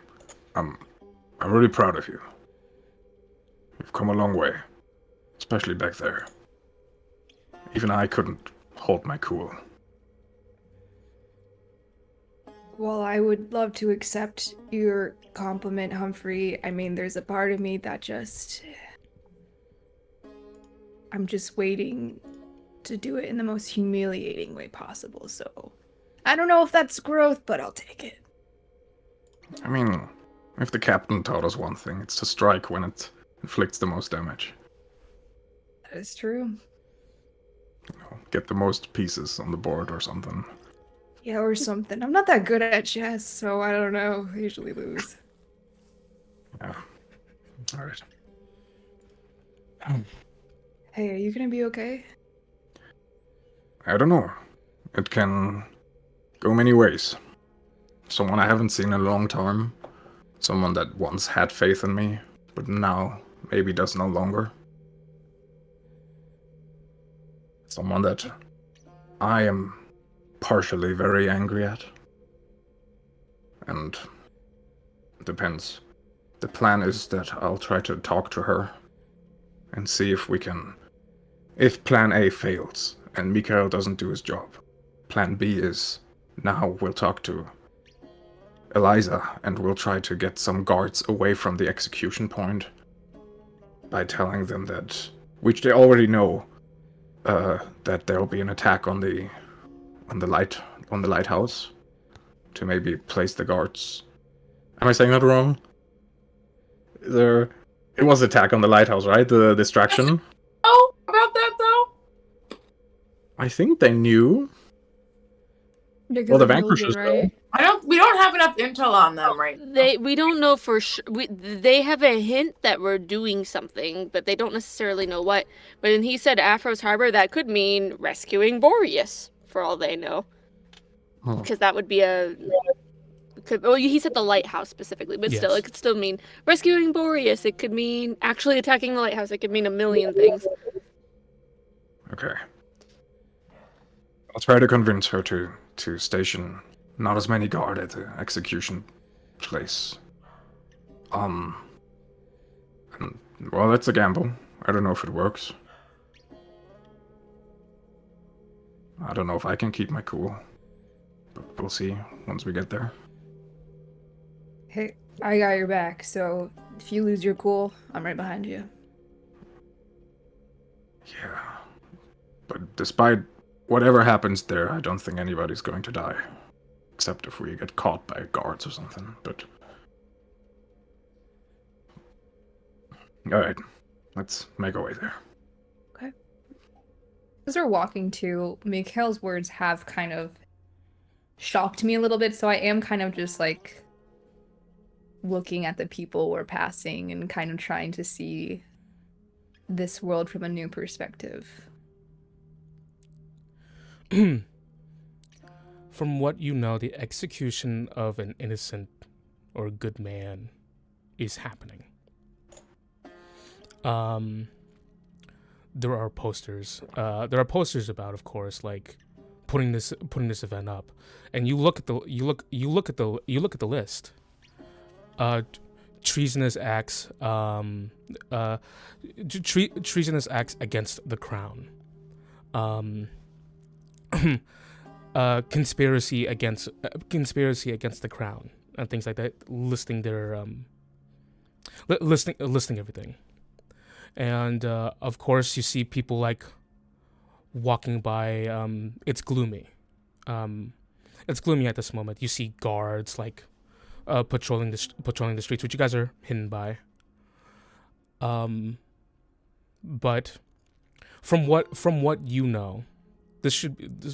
Speaker 7: I'm really proud of you. You've come a long way, especially back there. Even I couldn't hold my cool."
Speaker 6: Well, I would love to accept your compliment, Humphrey. I mean, there's a part of me that I'm just waiting to do it in the most humiliating way possible, so I don't know if that's growth, but I'll take it.
Speaker 7: I mean, if the captain taught us one thing, it's to strike when it inflicts the most damage.
Speaker 6: That is true.
Speaker 7: You know, get the most pieces on the board or something.
Speaker 6: Yeah, or something. I'm not that good at chess, so I don't know. I usually lose.
Speaker 7: Yeah. Alright.
Speaker 6: Hey, are you gonna be okay?
Speaker 7: I don't know. It can go many ways. Someone I haven't seen in a long time. Someone that once had faith in me, but now maybe does no longer. Someone that I am partially very angry at. And it depends. The plan is that I'll try to talk to her and see if we can... If plan A fails and Mikhail doesn't do his job, plan B is now we'll talk to Eliza and we'll try to get some guards away from the execution point by telling them that, which they already know, that there'll be an attack on the lighthouse to maybe place the guards. Am I saying that wrong? It was attack on the lighthouse, right? The distraction.
Speaker 8: Oh, about that though.
Speaker 7: I think they knew.
Speaker 6: Yeah, 'cause
Speaker 7: Well, the
Speaker 6: of
Speaker 7: Vanquishers
Speaker 6: Hiljan, right?
Speaker 8: We don't have enough intel on them right now.
Speaker 2: We don't know for sure. They have a hint that we're doing something, but they don't necessarily know what. When he said Afro's Harbor, that could mean rescuing Boreas, for all they know. Because that would be well, he said the lighthouse specifically, but still,
Speaker 1: Yes.
Speaker 2: it could still mean rescuing Boreas. It could mean actually attacking the lighthouse. It could mean a million things.
Speaker 7: Okay. I'll try to convince her to station not as many guard at the execution place. And, well, it's a gamble. I don't know if it works. I don't know if I can keep my cool. But we'll see once we get there.
Speaker 6: Hey, I got your back, so if you lose your cool, I'm right behind you.
Speaker 7: Yeah. But despite whatever happens there, I don't think anybody's going to die. Except if we get caught by guards or something, but... Alright, let's make our way there.
Speaker 6: Okay. As we're walking to, Mikhail's words have kind of shocked me a little bit, so I am kind of just like looking at the people we're passing and kind of trying to see this world from a new perspective.
Speaker 1: From what you know, the execution of an innocent or good man is happening. There are posters. There are posters about, of course, like putting this event up, and you look at the list. Treasonous acts. Treasonous acts against the crown. Conspiracy against the crown and things like that, listing their listing everything. And of course you see people like walking by. It's gloomy. It's gloomy at this moment. You see guards like patrolling the streets, which you guys are hidden by. But from what you know,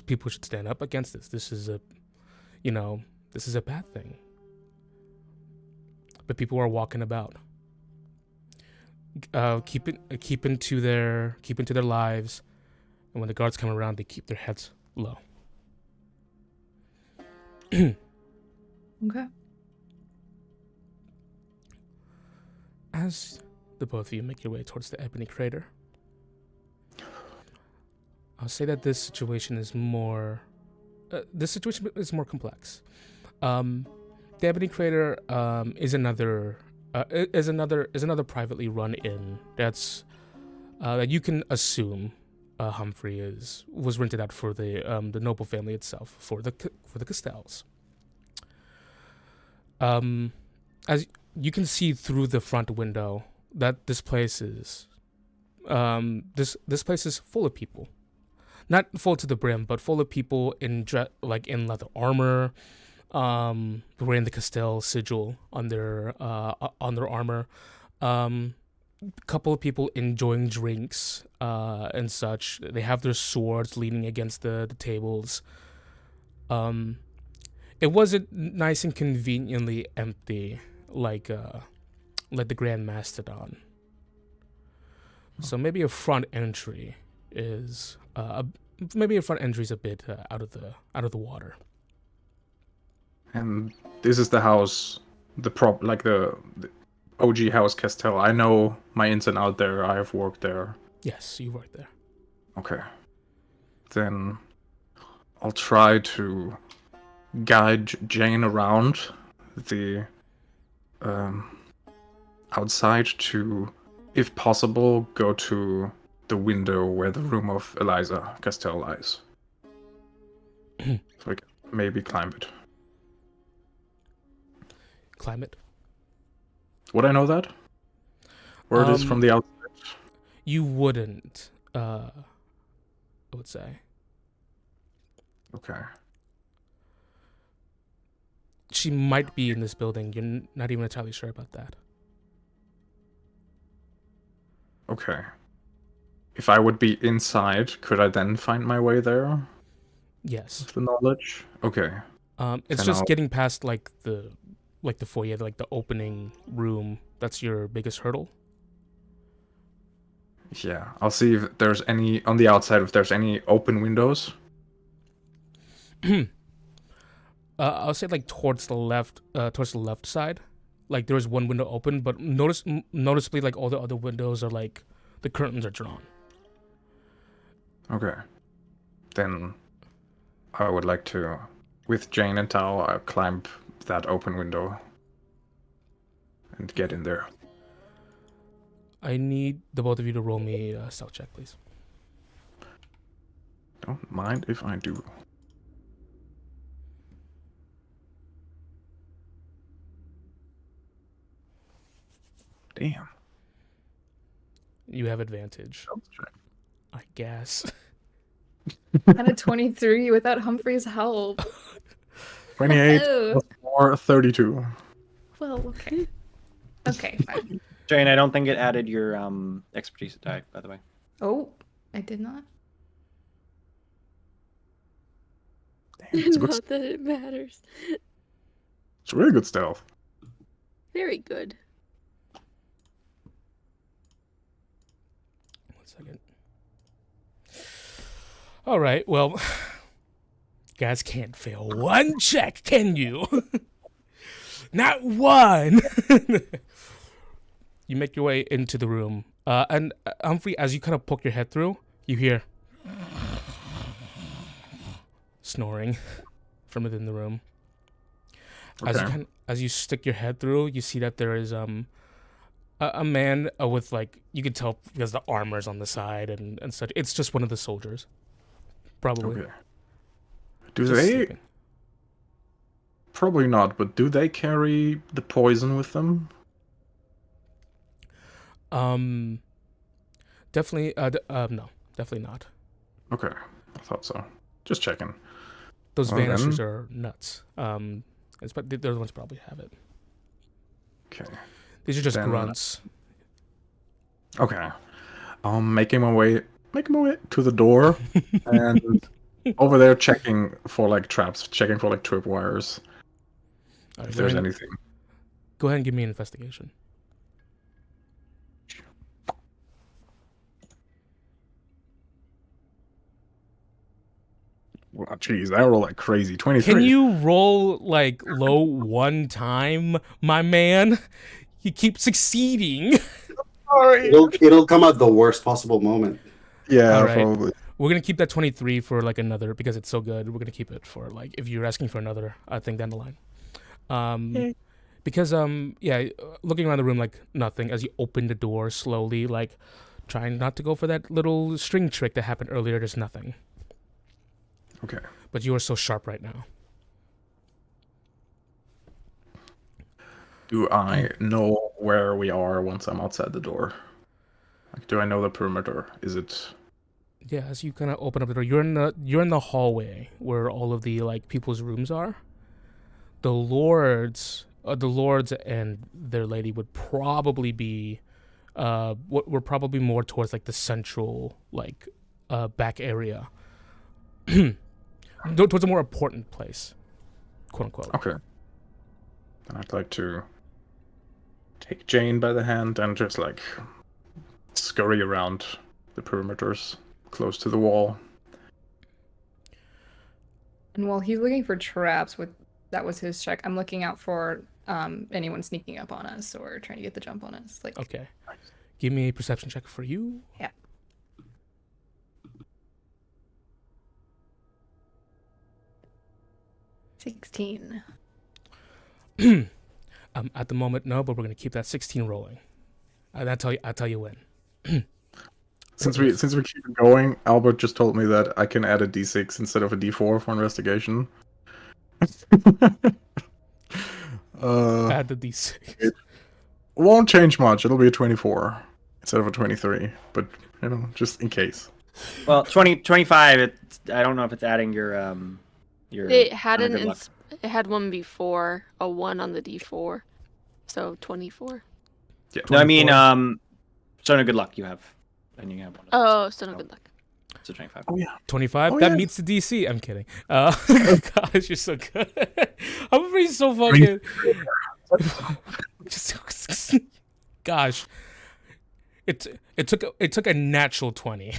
Speaker 1: people should stand up against this. This is a bad thing. But people are walking about, keeping to their lives, and when the guards come around, they keep their heads low.
Speaker 6: Okay.
Speaker 1: As the both of you make your way towards the Ebony Crater, I'll say that this situation is more complex. The Ebony Crater is another privately run inn that's that you can assume Humphrey was rented out for the noble family itself, for the Castells. As you can see through the front window that this place is full of people. Not full to the brim, but full of people in leather armor, wearing the Castell sigil on their armor. Couple of people enjoying drinks and such. They have their swords leaning against the tables. It wasn't nice and conveniently empty like the Grand Mastodon. So maybe a front entry is a bit out of the water.
Speaker 7: And this is the house, the OG house Castell. I know my ins and out there. I have worked there.
Speaker 1: Yes, you worked there.
Speaker 7: Okay. Then I'll try to guide Jane around the outside to, if possible, go to the window where the room of Eliza Castell lies. So I can maybe climb it.
Speaker 1: Climb it?
Speaker 7: Would I know that? Where it is from the outside?
Speaker 1: You wouldn't, I would say.
Speaker 7: Okay.
Speaker 1: She might be in this building. You're not even entirely sure about that.
Speaker 7: Okay. If I would be inside, could I then find my way there?
Speaker 1: Yes.
Speaker 7: With the knowledge? Okay.
Speaker 1: It's
Speaker 7: Then
Speaker 1: just getting past the foyer, like the opening room. That's your biggest hurdle.
Speaker 7: Yeah, I'll see if there's any on the outside. If there's any open windows.
Speaker 1: I'll say like towards the left side. Like there is one window open, but noticeably like all the other windows are like the curtains are drawn.
Speaker 7: Okay. Then I would like to, with Jane and Tao, I'll climb that open window and get in there.
Speaker 1: I need the both of you to roll me a stealth check, please.
Speaker 7: Don't mind if I do. Damn.
Speaker 1: You have advantage.
Speaker 7: Stealth check.
Speaker 1: I guess.
Speaker 6: And a 23 without Humphrey's help.
Speaker 7: 28
Speaker 6: Oh.
Speaker 7: or 32.
Speaker 6: Well, okay. Okay, fine.
Speaker 5: Jane, I don't think it added your expertise die, by the way.
Speaker 6: Oh, I did not.
Speaker 7: Damn, it's, good,
Speaker 2: Not that it matters.
Speaker 7: it's really good stealth.
Speaker 2: Very good.
Speaker 1: 1 second. All right, well, you guys can't fail one check, can you? Not one. You make your way into the room, and Humphrey, as you kind of poke your head through, you hear snoring from within the room.
Speaker 7: Okay.
Speaker 1: As you stick your head through, you see that there is a man with, like, you could tell because the armor's on the side and such. It's just one of the soldiers, probably.
Speaker 7: Okay. Do
Speaker 1: Just
Speaker 7: they?
Speaker 1: sleeping.
Speaker 7: Probably not, but do they carry the poison with them?
Speaker 1: Definitely. No, definitely not.
Speaker 7: Okay, I thought so. Just checking.
Speaker 1: Those
Speaker 7: Well,
Speaker 1: vanishers
Speaker 7: then.
Speaker 1: are nuts. The other ones probably have it.
Speaker 7: Okay.
Speaker 1: These are just
Speaker 7: Then-
Speaker 1: grunts.
Speaker 7: Okay. Making my way to the door, and over there checking for like traps, checking for like tripwires,
Speaker 1: All right,
Speaker 7: if
Speaker 1: go
Speaker 7: there's
Speaker 1: ahead-
Speaker 7: anything.
Speaker 1: Go ahead and give me an investigation.
Speaker 7: Wow, jeez, I roll like crazy. 23.
Speaker 1: Can you roll like low one time, my man? You keep succeeding.
Speaker 7: Sorry.
Speaker 3: It'll come at the worst possible moment.
Speaker 7: Yeah,
Speaker 1: All right.
Speaker 7: probably.
Speaker 1: We're gonna keep that 23 for like another because it's so good. We're gonna keep it for like if you're asking for another, I think down the line. Because looking around the room like nothing as you open the door slowly, like trying not to go for that little string trick that happened earlier. There's nothing.
Speaker 7: Okay.
Speaker 1: But you are so sharp right now.
Speaker 7: Do I know where we are once I'm outside the door? Like, do I know the perimeter? Is it?
Speaker 1: Yeah, as you kind of open up the door, you're in the hallway where all of the like people's rooms are. The lords and their lady would probably be, we're probably more towards like the central like back area, towards a more important place, quote unquote.
Speaker 7: Okay. Then I'd like to take Jane by the hand and just like scurry around the perimeters close to the wall.
Speaker 6: And while he's looking for traps, that was his check, I'm looking out for anyone sneaking up on us or trying to get the jump on us. Like,
Speaker 1: Okay, give me a perception check for you.
Speaker 6: Yeah. $16.
Speaker 1: At the moment, no, but we're gonna keep that 16 rolling. I'll tell you when.
Speaker 7: Since we keep it going, Albert just told me that I can add a d6 instead of a d4 for investigation.
Speaker 1: Add the d6.
Speaker 7: Won't change much. It'll be a 24 instead of a 23, but you know, just in case.
Speaker 5: Well, 25. I don't know if it's adding your
Speaker 2: It had
Speaker 5: good luck.
Speaker 2: it had one before, a 1 on the D4. So 24.
Speaker 7: Yeah.
Speaker 5: No, I mean
Speaker 1: 24.
Speaker 5: so no good luck you have, and you have one.
Speaker 2: Oh, still no good luck.
Speaker 5: So 25.
Speaker 7: Oh yeah.
Speaker 1: 25.
Speaker 7: Oh,
Speaker 1: That
Speaker 7: yeah.
Speaker 1: meets the DC. I'm kidding. Gosh, you're so good. I'm so fucking. Gosh, it took a natural 20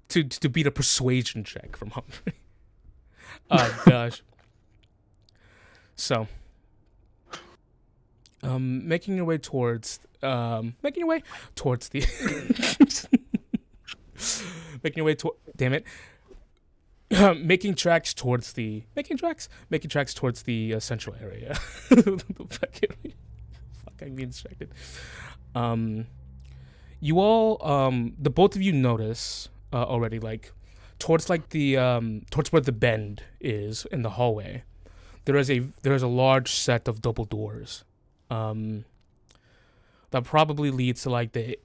Speaker 1: to beat a persuasion check from Humphrey. Oh gosh. So, making your way towards the damn it. Making tracks towards the central area. Fuck, I'm being distracted. You all, the both of you notice already, like towards like the towards where the bend is in the hallway. There is a large set of double doors. That probably leads to like the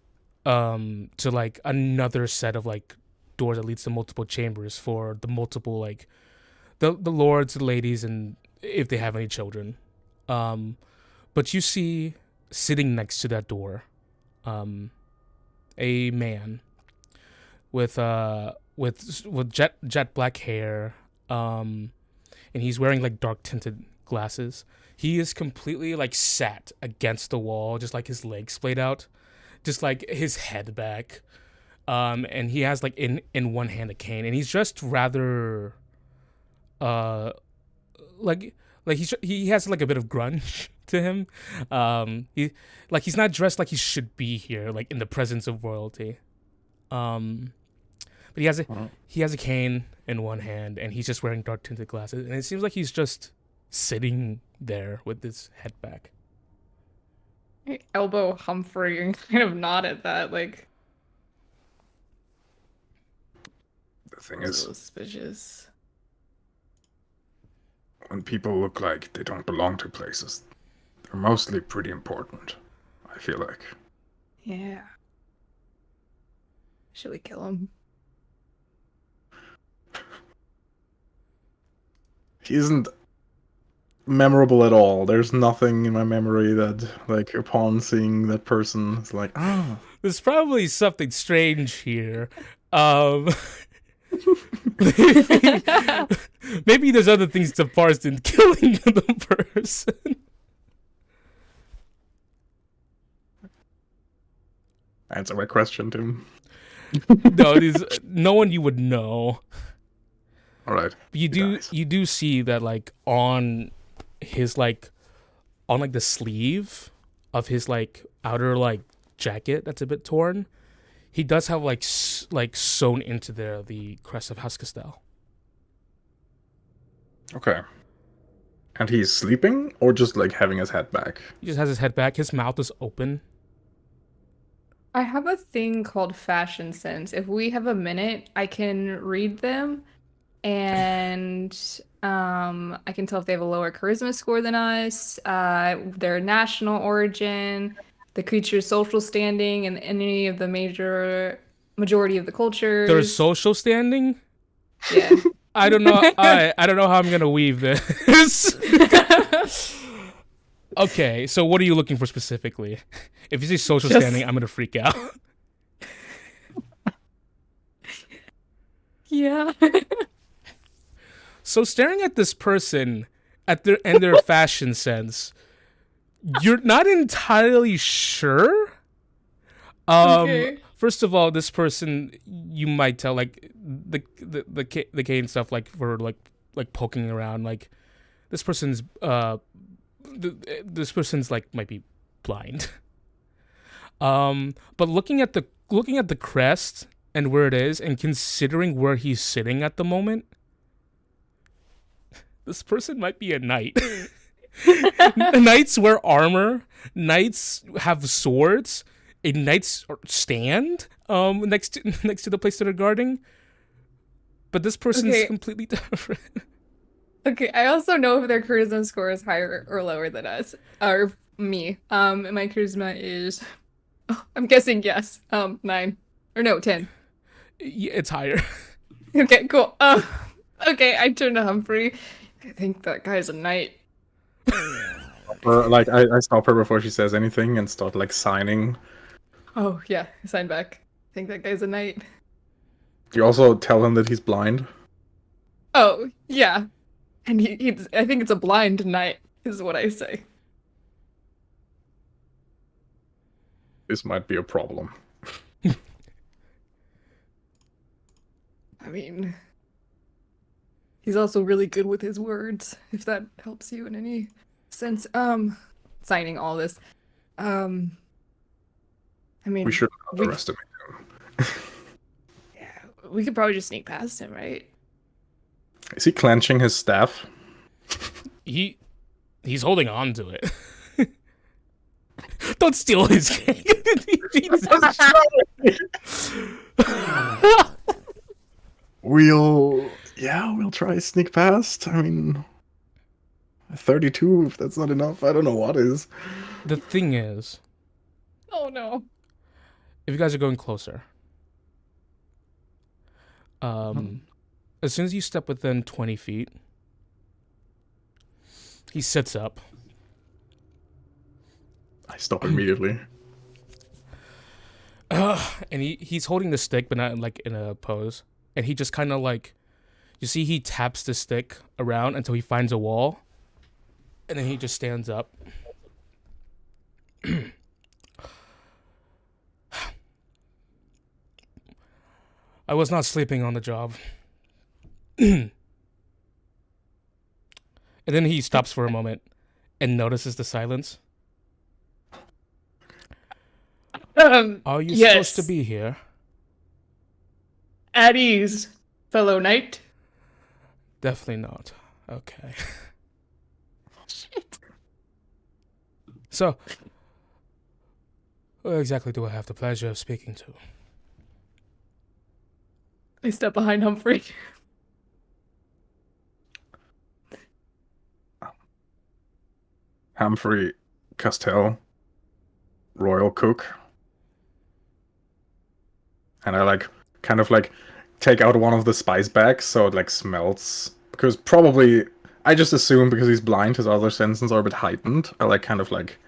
Speaker 1: to like another set of like doors that leads to multiple chambers for the multiple like the lords, the ladies, and if they have any children. But you see sitting next to that door, a man with jet black hair, and he's wearing like dark tinted glasses. He is completely like sat against the wall, just like his legs splayed out, just like his head back. And he has like in one hand a cane, and he's just rather like he has like a bit of grunge to him. He's not dressed like he should be here, like in the presence of royalty. But he has a cane in one hand, and he's just wearing dark tinted glasses, and it seems like he's just sitting there with his head back.
Speaker 6: I elbow Humphrey and kind of nod at that, like.
Speaker 7: The thing is,
Speaker 6: suspicious.
Speaker 7: When people look like they don't belong to places, they're mostly pretty important, I feel like.
Speaker 6: Yeah. Should we kill him?
Speaker 7: He isn't memorable at all. There's nothing in my memory that, like, upon seeing that person, it's like, ah.
Speaker 1: There's probably something strange here. Maybe there's other things to parse than killing the person.
Speaker 7: Answer my question, Tim.
Speaker 1: No, no one you would know.
Speaker 7: All right.
Speaker 1: But you do see that like on his like on like the sleeve of his like outer like jacket that's a bit torn, he does have like sewn into there the crest of House Castell.
Speaker 7: Okay. And he's sleeping or just like having his head back?
Speaker 1: He just has his head back. His mouth is open.
Speaker 6: I have a thing called fashion sense. If we have a minute, I can read them, and I can tell if they have a lower charisma score than us, their national origin, the creature's social standing, and any of the majority of the cultures.
Speaker 1: Their social standing?
Speaker 6: Yeah.
Speaker 1: I don't know. I don't know how I'm gonna weave this. Okay, so what are you looking for specifically? If you say social standing, I'm gonna freak out.
Speaker 6: Yeah.
Speaker 1: So staring at this person, at their fashion sense, you're not entirely sure.
Speaker 6: Okay.
Speaker 1: First of all, this person you might tell like the cane stuff like for like poking around like this person's this person's like might be blind. But looking at the crest and where it is and considering where he's sitting at the moment, this person might be a knight. Knights wear armor. Knights have swords. Knights stand next to the place that they're guarding. But this person's completely different.
Speaker 6: Okay, I also know if their charisma score is higher or lower than us. Or me. My charisma is... Oh, I'm guessing yes. 9. Or no, 10.
Speaker 1: Yeah, it's higher.
Speaker 6: Okay, cool. Okay, I turn to Humphrey. I think that guy's a knight.
Speaker 7: Like I stop her before she says anything and start like signing.
Speaker 6: Oh yeah, sign back. I think that guy's a knight.
Speaker 7: Do you also tell him that he's blind?
Speaker 6: Oh yeah, and he's. I think it's a blind knight, is what I say.
Speaker 7: This might be a problem.
Speaker 6: I mean, he's also really good with his words, if that helps you in any sense. Signing all this. I mean,
Speaker 7: We should underestimate him.
Speaker 6: Yeah, we could probably just sneak past him, right?
Speaker 7: Is he clenching his staff?
Speaker 1: He's holding on to it. Don't steal his cake.
Speaker 7: We'll try sneak past. I mean, 32, if that's not enough, I don't know what is.
Speaker 1: The thing is,
Speaker 6: Oh no.
Speaker 1: if you guys are going closer, as soon as you step within 20 feet, he sits up.
Speaker 7: I stop immediately.
Speaker 1: And he's holding the stick, but not like in a pose. And he just kind of like, you see, he taps the stick around until he finds a wall, and then he just stands up. I was not sleeping on the job. And then he stops for a moment and notices the silence. Are you
Speaker 6: Yes.
Speaker 1: supposed to be here?
Speaker 6: At ease, fellow knight.
Speaker 1: Definitely not. Okay. So, who exactly do I have the pleasure of speaking to?
Speaker 6: I step behind Humphrey.
Speaker 7: Humphrey Castell, Royal Cook. And I like kind of like take out one of the spice bags so it like smells. Because probably I just assume because he's blind his other senses are a bit heightened. I like kind of like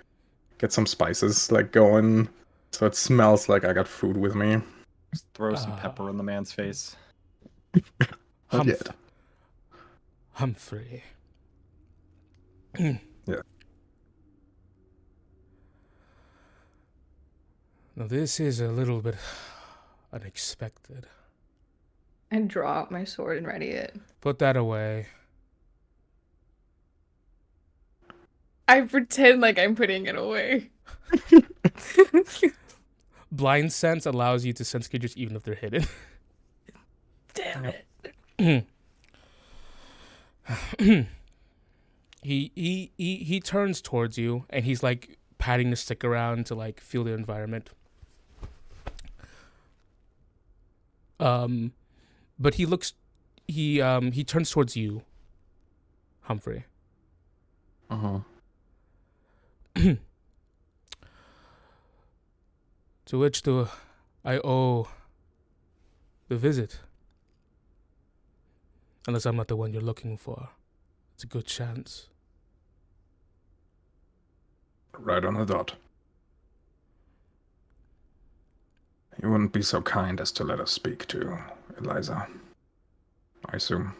Speaker 7: get some spices like going so it smells like I got food with me.
Speaker 5: Just throw some pepper in the man's face.
Speaker 7: Not yet.
Speaker 1: Humphrey.
Speaker 7: Yeah.
Speaker 1: Now this is a little bit unexpected.
Speaker 6: I draw out my sword and ready it.
Speaker 1: Put that away.
Speaker 6: I pretend like I'm putting it away.
Speaker 1: Blind sense allows you to sense creatures even if they're hidden.
Speaker 6: Damn it.
Speaker 1: He turns towards you and he's like patting the stick around to like feel the environment. But he turns towards you, Humphrey.
Speaker 7: Uh-huh.
Speaker 1: To which do I owe the visit? Unless I'm not the one you're looking for. It's a good chance.
Speaker 7: Right on the dot. You wouldn't be so kind as to let us speak to Eliza, I assume.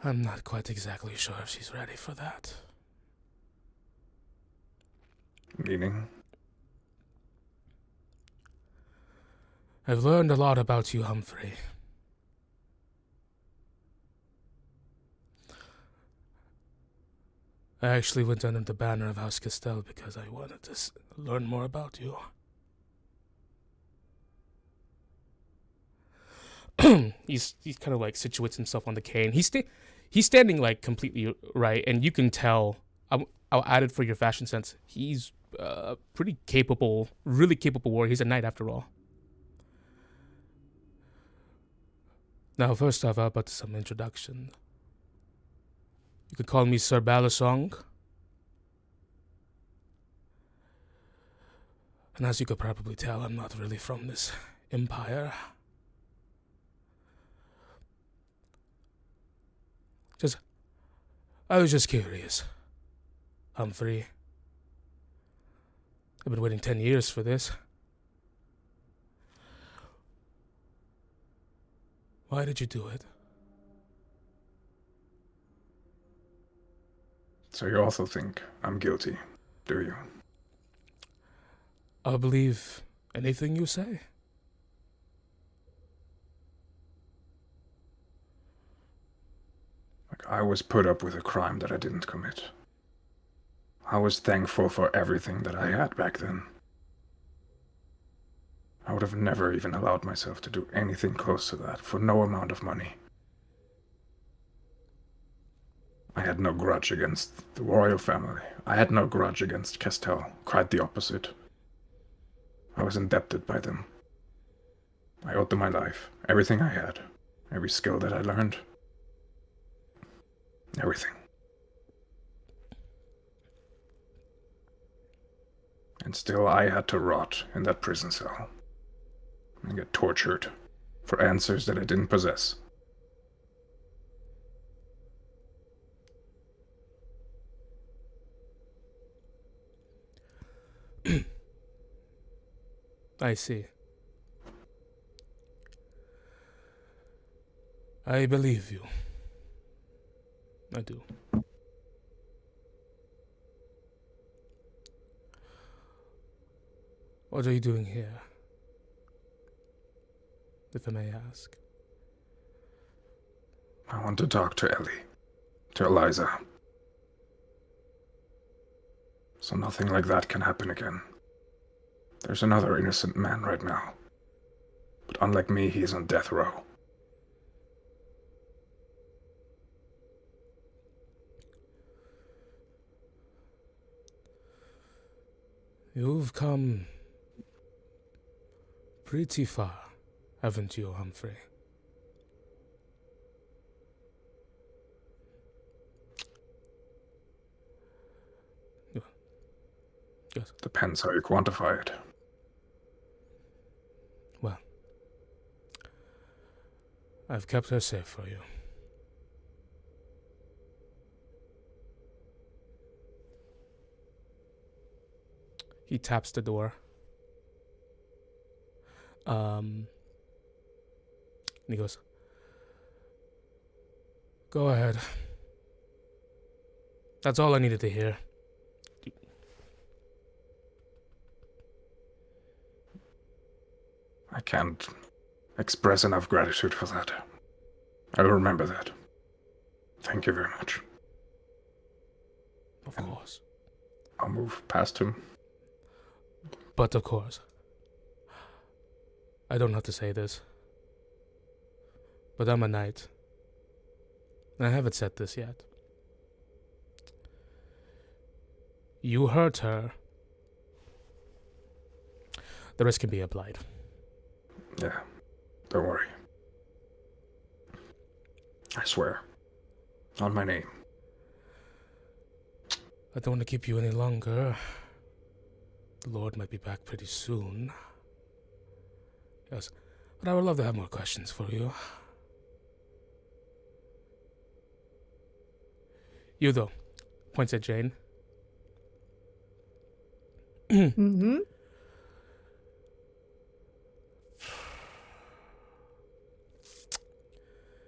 Speaker 1: I'm not quite exactly sure if she's ready for that.
Speaker 7: Meaning?
Speaker 1: I've learned a lot about you, Humphrey. I actually went under the banner of House Castell because I wanted to learn more about you. He's kind of like situates himself on the cane. He's standing like completely right, and you can tell. I'll add it for your fashion sense. He's pretty capable, really capable warrior. He's a knight after all. Now, first off, how about some introduction? You could call me Sir Balisong. And as you could probably tell, I'm not really from this empire. I was just curious. Humphrey. I've been waiting 10 years for this. Why did you do it?
Speaker 7: So you also think I'm guilty, do you?
Speaker 1: I'll believe anything you say.
Speaker 7: Like, I was put up with a crime that I didn't commit. I was thankful for everything that I had back then. I would have never even allowed myself to do anything close to that for no amount of money. I had no grudge against the royal family. I had no grudge against Castell. Quite the opposite. I was indebted by them. I owed them my life, everything I had. every skill that I learned. Everything. And still I had to rot in that prison cell and get tortured for answers that I didn't possess.
Speaker 1: I see. I believe you. I do. What are you doing here? If I may ask.
Speaker 7: I want to talk to Ellie. To Eliza. So nothing like that can happen again. There's another innocent man right now. But unlike me, he is on death row.
Speaker 1: You've come pretty far, haven't you, Humphrey? Yes.
Speaker 7: Depends how you quantify it.
Speaker 1: Well, I've kept her safe for you. He taps the door. And he goes, "Go ahead. That's all I needed to hear."
Speaker 7: I can't express enough gratitude for that. I'll remember that. Thank you very much.
Speaker 1: Of course.
Speaker 7: I'll move past him.
Speaker 1: But of course, I don't have to say this, but I'm a knight, and I haven't said this yet. You hurt her. The risk can be applied.
Speaker 7: Yeah, don't worry. I swear. On my name.
Speaker 1: I don't want to keep you any longer. The Lord might be back pretty soon. Yes, but I would love to have more questions for you. You, though, points at Jane.
Speaker 4: Mm-hmm.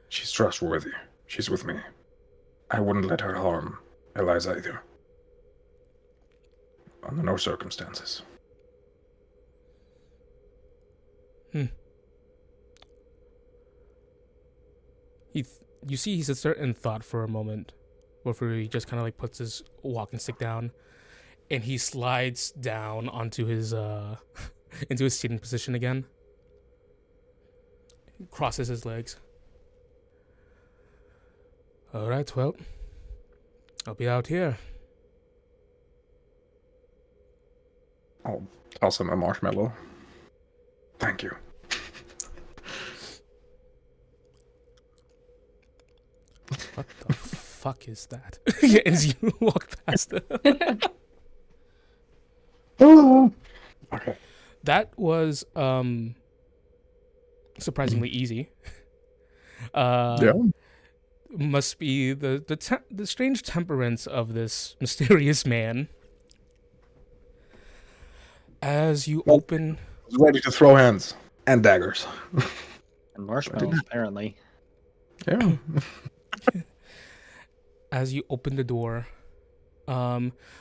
Speaker 7: She's trustworthy. She's with me. I wouldn't let her harm Eliza either. Under no circumstances.
Speaker 1: You see he sits there in thought for a moment, before he just kind of like puts his walking stick down, and he slides down onto his into his seating position again. He crosses his legs. All right, well, I'll be out here.
Speaker 7: I'll toss him a marshmallow. Thank you.
Speaker 1: What the fuck is that? As you walk past him.
Speaker 7: Okay.
Speaker 1: That was surprisingly easy.
Speaker 7: Yeah.
Speaker 1: Must be the strange temperance of this mysterious man. As you open,
Speaker 7: Ready to throw hands and daggers.
Speaker 5: And marshmallows, apparently.
Speaker 7: Yeah.
Speaker 1: as you open the door,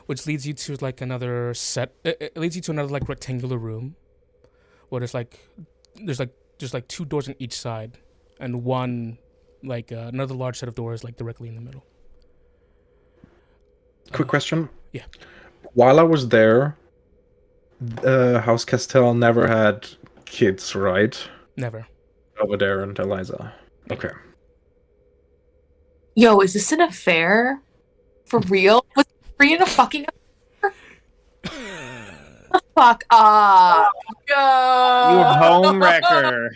Speaker 1: which leads you to like another set. It leads you to another like rectangular room, where there's like two doors on each side, and one like another large set of doors like directly in the middle.
Speaker 7: Quick question.
Speaker 1: Yeah.
Speaker 7: While I was there, House Castell never had kids, right?
Speaker 1: Never.
Speaker 7: Over there and Eliza. Okay.
Speaker 8: Yo, is this an affair? For real? Was Free in a fucking affair? The fuck up.
Speaker 5: You
Speaker 8: Yo.
Speaker 5: homewrecker.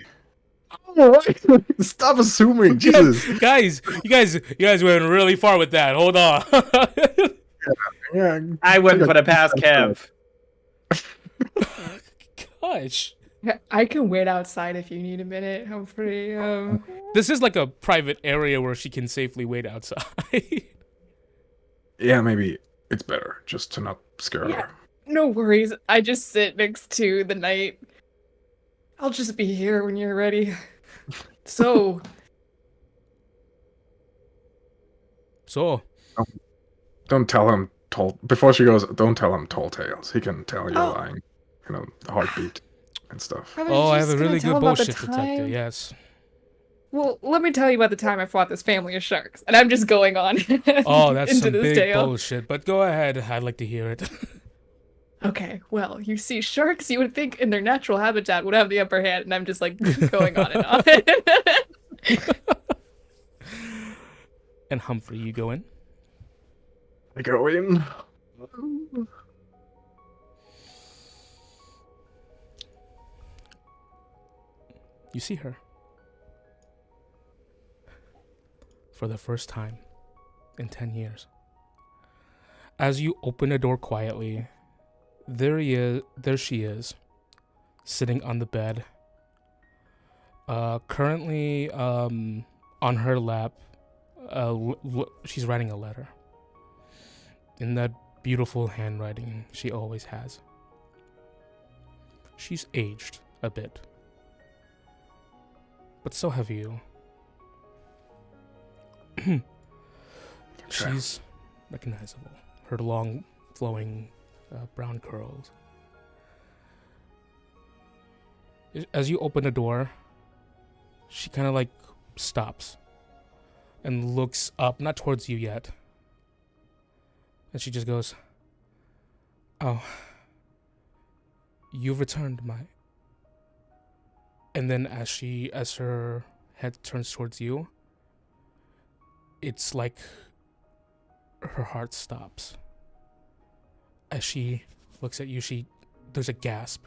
Speaker 7: Stop assuming, Jesus.
Speaker 1: Guys, you guys went really far with that. Hold on.
Speaker 7: Yeah,
Speaker 5: I wouldn't put it past Kev.
Speaker 1: Gosh.
Speaker 6: I can wait outside if you need a minute, Humphrey.
Speaker 1: This is like a private area where she can safely wait outside.
Speaker 7: yeah, maybe it's better just to not scare
Speaker 6: Yeah.
Speaker 7: her.
Speaker 6: No worries. I just sit next to the knight. I'll just be here when you're ready. So,
Speaker 7: Don't tell him before she goes. Don't tell him tall tales. He can tell you're
Speaker 6: Oh.
Speaker 7: lying. You know, the heartbeat and stuff.
Speaker 6: I was
Speaker 1: Oh, I have
Speaker 6: just
Speaker 1: a
Speaker 6: gonna
Speaker 1: really
Speaker 6: tell
Speaker 1: good
Speaker 6: about the
Speaker 1: bullshit detector.
Speaker 6: time-
Speaker 1: Yes.
Speaker 6: Well, let me tell you about the time I fought this family of sharks, and I'm just going on
Speaker 1: Oh, that's
Speaker 6: into
Speaker 1: some
Speaker 6: this
Speaker 1: big
Speaker 6: tale.
Speaker 1: bullshit. But go ahead. I'd like to hear it.
Speaker 6: Okay, well, you see, sharks you would think in their natural habitat would have the upper hand, and I'm just like going on and on.
Speaker 1: And Humphrey, you go in.
Speaker 7: I go in.
Speaker 1: You see her. For the first time in 10 years. As you open the door quietly, there she is, sitting on the bed. Currently, on her lap, she's writing a letter. In that beautiful handwriting she always has. She's aged a bit. But so have you. She's recognizable. Her long, flowing brown curls. As you open the door, she kind of like stops and looks up, not towards you yet. And she just goes, "Oh, you've returned, my..." And then as her head turns towards you, it's like her heart stops. As she looks at you, there's a gasp.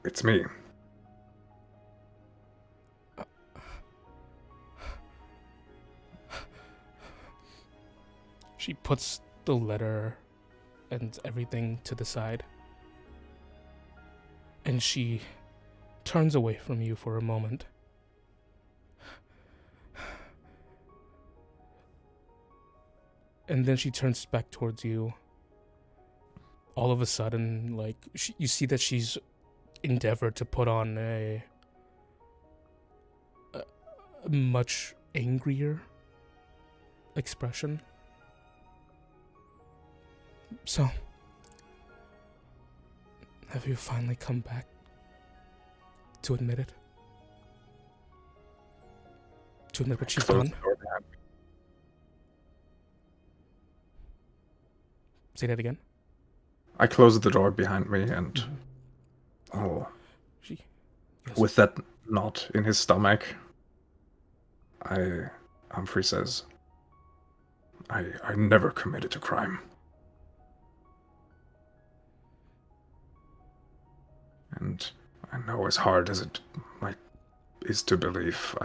Speaker 7: It's me.
Speaker 1: She puts the letter and everything to the side. And she turns away from you for a moment. And then she turns back towards you. All of a sudden, like, you see that she's endeavored to put on a much angrier expression. So, have you finally come back to admit it? To admit what you've done? Say that again.
Speaker 7: I closed the door behind me and
Speaker 1: Yes.
Speaker 7: with that knot in his stomach, Humphrey says, I never committed a crime. And I know as hard as it is to believe,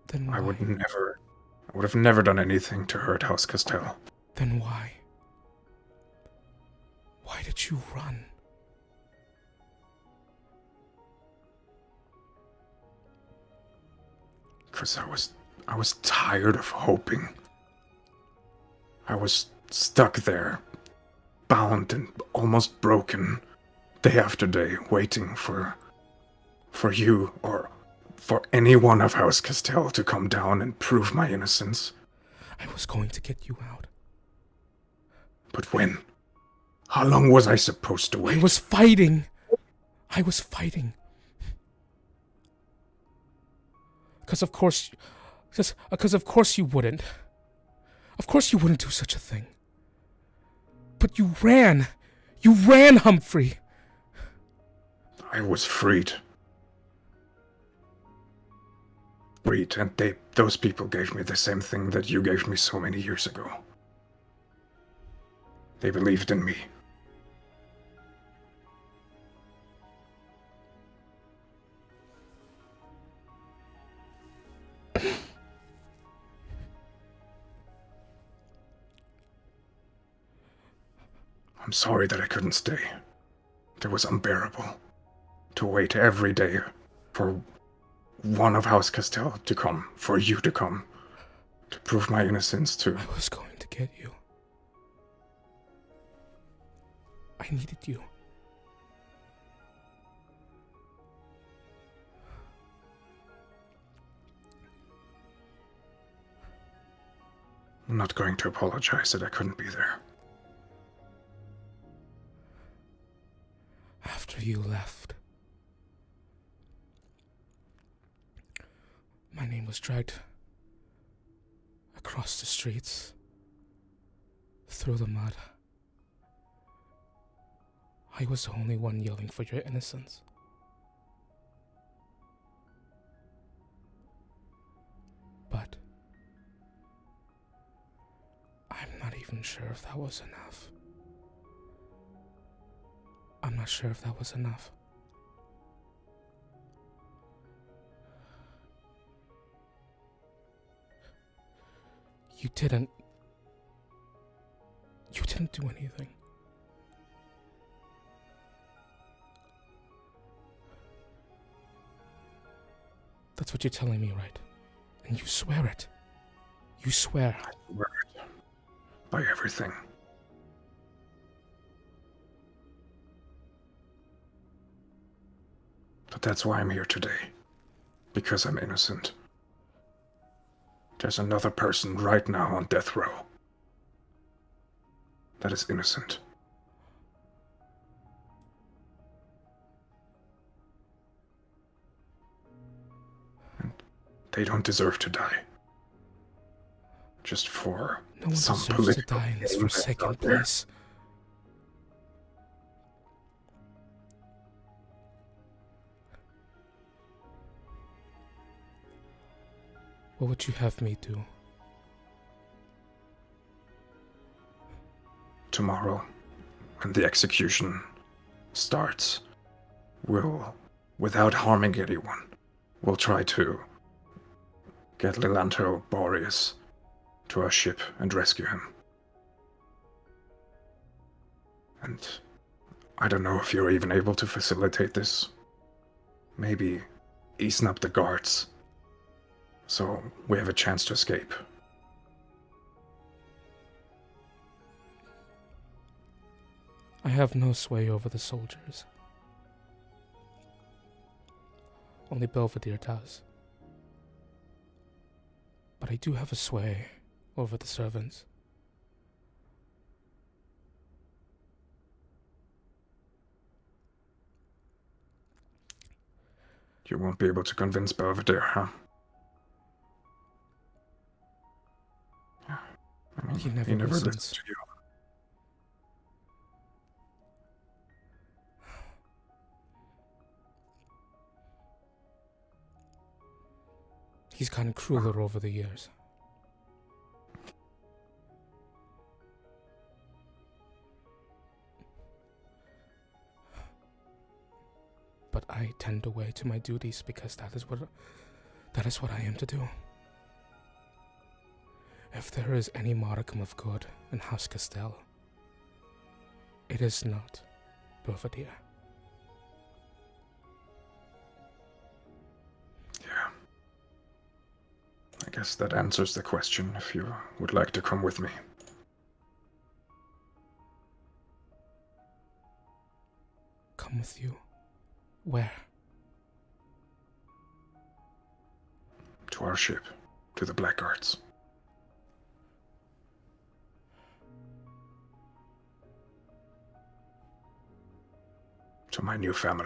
Speaker 1: Then why?
Speaker 7: I would have never done anything to hurt House Castell.
Speaker 1: Then why? Why did you run?
Speaker 7: Because I was tired of hoping. I was stuck there, bound and almost broken, day after day, waiting for you or for any one of House Castell to come down and prove my innocence.
Speaker 1: I was going to get you out.
Speaker 7: But when? How long was I supposed to wait?
Speaker 1: I was fighting. Because of course you wouldn't. Of course you wouldn't do such a thing. But you ran. You ran, Humphrey.
Speaker 7: I was freed. And those people gave me the same thing that you gave me so many years ago. They believed in me. I'm sorry that I couldn't stay. It was unbearable to wait every day for one of House Castell to come, for you to come, to prove my innocence to...
Speaker 1: I was going to get you. I needed you.
Speaker 7: I'm not going to apologize that I couldn't be there.
Speaker 1: After you left, my name was dragged across the streets, through the mud. I was the only one yelling for your innocence. But I'm not even sure if that was enough. I'm not sure if that was enough. You didn't do anything. That's what you're telling me, right? And you swear it. You swear.
Speaker 7: I swear it. By everything. But that's why I'm here today. Because I'm innocent. There's another person right now on death row that is innocent. And they don't deserve to die. Just for
Speaker 1: no one
Speaker 7: some
Speaker 1: deserves
Speaker 7: political
Speaker 1: to die in this
Speaker 7: game
Speaker 1: forsaken
Speaker 7: out there.
Speaker 1: place. What would you have me do?
Speaker 7: Tomorrow, when the execution starts, we'll, without harming anyone, we'll try to get Lilanto Boreas to our ship and rescue him. And I don't know if you're even able to facilitate this. Maybe easen up the guards, so we have a chance to escape.
Speaker 1: I have no sway over the soldiers. Only Belvedere does. But I do have a sway over the servants.
Speaker 7: You won't be able to convince Belvedere, huh? I mean,
Speaker 1: He never
Speaker 7: listens
Speaker 1: listens.
Speaker 7: to you.
Speaker 1: He's gotten crueler over the years. But I tend away to my duties because that is what I am to do. If there is any modicum of good in House Castell, it is not Belvedere.
Speaker 7: Yeah. I guess that answers the question, if you would like to come with me.
Speaker 1: Come with you. Where?
Speaker 7: To our ship. To the Blackguards. To my new family.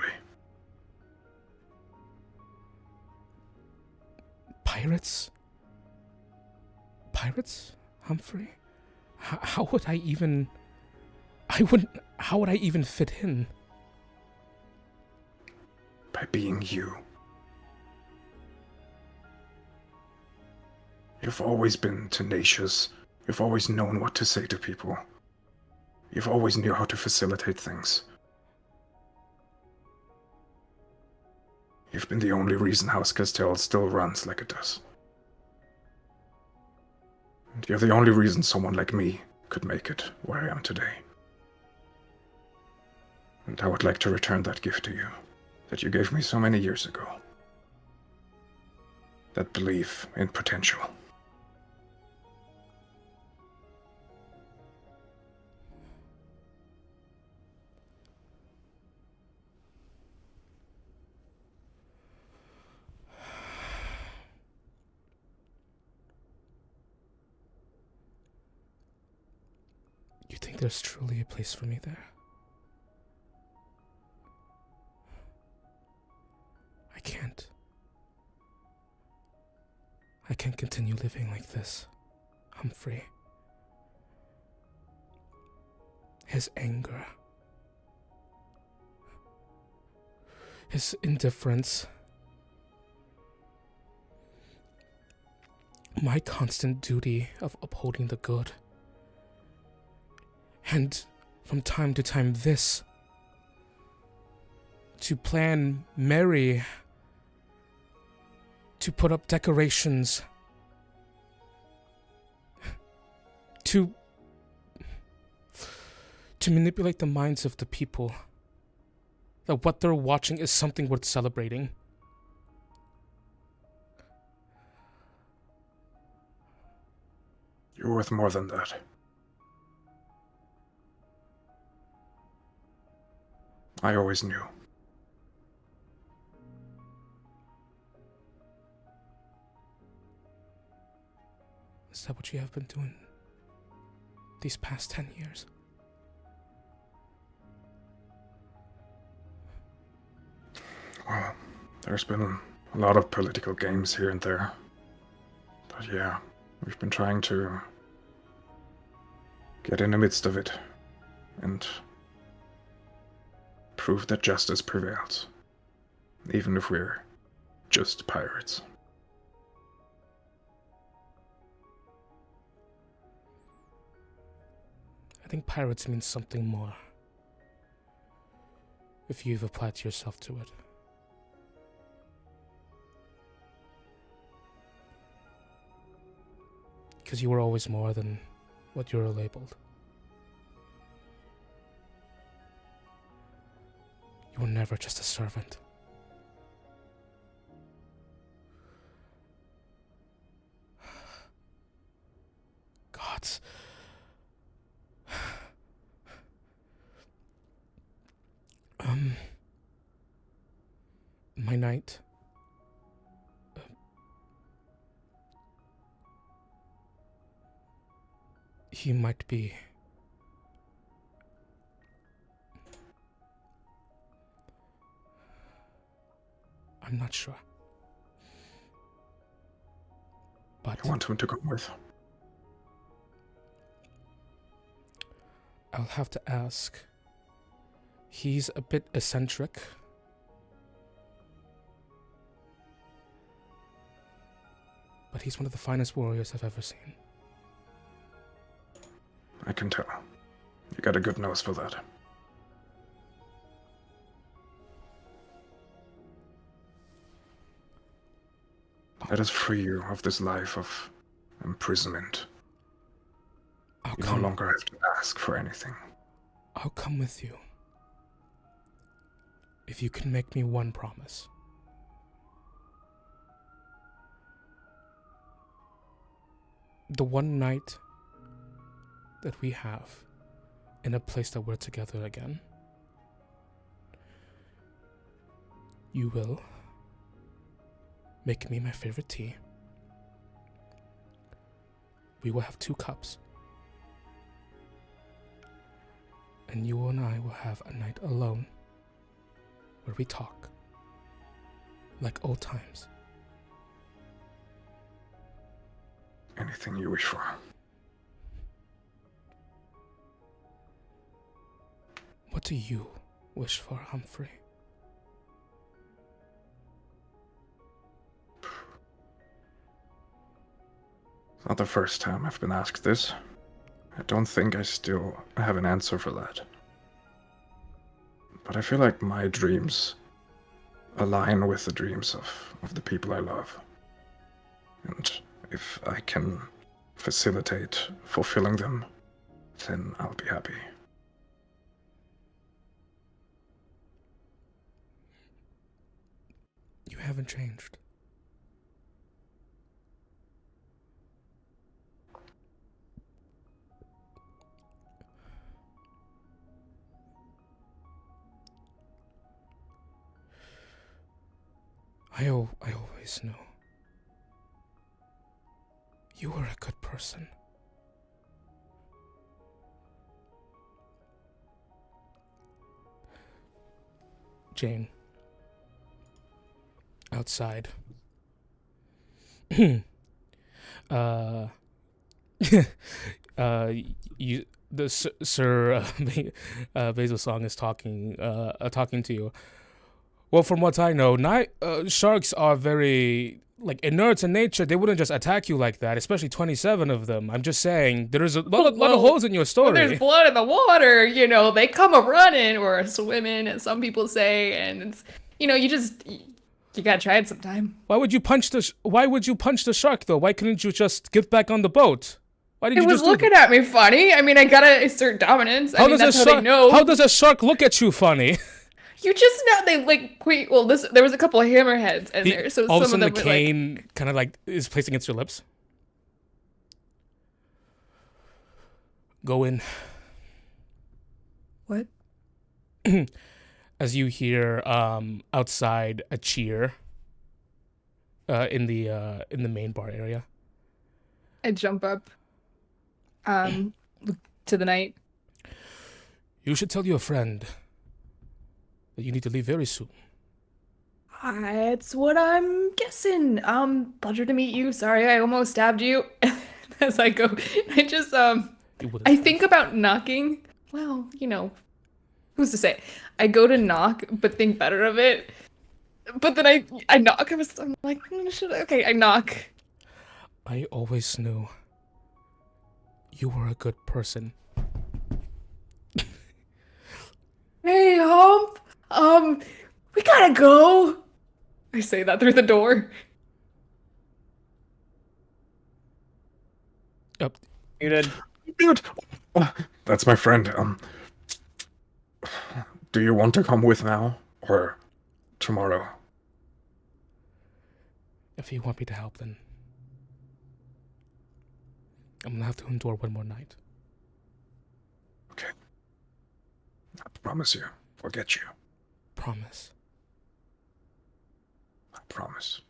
Speaker 1: Pirates? Pirates, Humphrey? How would I even... How would I even fit in?
Speaker 7: By being you. You've always been tenacious. You've always known what to say to people. You've always knew how to facilitate things. You've been the only reason House Castell still runs like it does. And you're the only reason someone like me could make it where I am today. And I would like to return that gift to you, that you gave me so many years ago. That belief in potential.
Speaker 1: You think there's truly a place for me there? I can't. I can't continue living like this, Humphrey. His anger, his indifference, my constant duty of upholding the good, and from time to time this, to plan merry, to put up decorations, to manipulate the minds of the people, that what they're watching is something worth celebrating.
Speaker 7: You're worth more than that. I always knew.
Speaker 1: Is that what you have been doing these past 10 years?
Speaker 7: Well, there's been a lot of political games here and there. But yeah, we've been trying to get in the midst of it and prove that justice prevails, even if we're just pirates.
Speaker 1: I think pirates means something more if you've applied yourself to it. Because you were always more than what you were labeled. You were never just a servant. Gods. My knight. He might be. I'm not sure. But
Speaker 7: I want him to come with.
Speaker 1: I'll have to ask. He's a bit eccentric. But he's one of the finest warriors I've ever seen.
Speaker 7: I can tell. You got a good nose for that. Let us free you of this life of imprisonment. You no longer have to ask for anything.
Speaker 1: I'll come with you. If you can make me one promise. The one night that we have in a place that we're together again, you will make me my favorite tea. We will have 2 cups. And you and I will have a night alone where we talk like old times.
Speaker 7: Anything you wish for.
Speaker 1: What do you wish for, Humphrey?
Speaker 7: It's not the first time I've been asked this. I don't think I still have an answer for that. But I feel like my dreams align with the dreams of the people I love. And if I can facilitate fulfilling them, then I'll be happy.
Speaker 1: You haven't changed. I always knew. You were a good person. Jane. Outside. You the Sir Basil Song is talking to you. Well, from what I know, sharks are very inert in nature. They wouldn't just attack you like that, especially 27 of them. I'm just saying there's a lot of holes in your story.
Speaker 6: When there's blood in the water, they come a running or swimming, as some people say, and it's, you gotta try it sometime.
Speaker 1: Why would you punch the shark though? Why couldn't you just get back on the boat? Why did
Speaker 6: it
Speaker 1: you
Speaker 6: was
Speaker 1: just
Speaker 6: looking at me funny. I mean, I gotta assert dominance. That's how they know.
Speaker 1: How does a shark look at you funny?
Speaker 6: You just know they point. Well, there was a couple of hammerheads in there, so
Speaker 1: all of a
Speaker 6: some
Speaker 1: sudden
Speaker 6: of them
Speaker 1: the cane kind of is placed against your lips. Go in.
Speaker 6: What?
Speaker 1: As you hear outside a cheer in the main bar area.
Speaker 6: I jump up to the night.
Speaker 1: You should tell your friend that you need to leave very soon.
Speaker 6: It's what I'm guessing. Pleasure to meet you. Sorry, I almost stabbed you. As I go, I just I think about knocking. Well, who's to say? I go to knock, but think better of it. But then I knock. I'm like, okay, I knock.
Speaker 1: I always knew you were a good person.
Speaker 6: Hey, Hump. We gotta go. I say that through the door.
Speaker 1: Yep.
Speaker 5: Muted.
Speaker 7: That's my friend. Do you want to come with now or tomorrow?
Speaker 1: If you want me to help, then I'm gonna have to endure one more night.
Speaker 7: Okay. I promise you, I'll get you.
Speaker 1: Promise.
Speaker 7: I promise.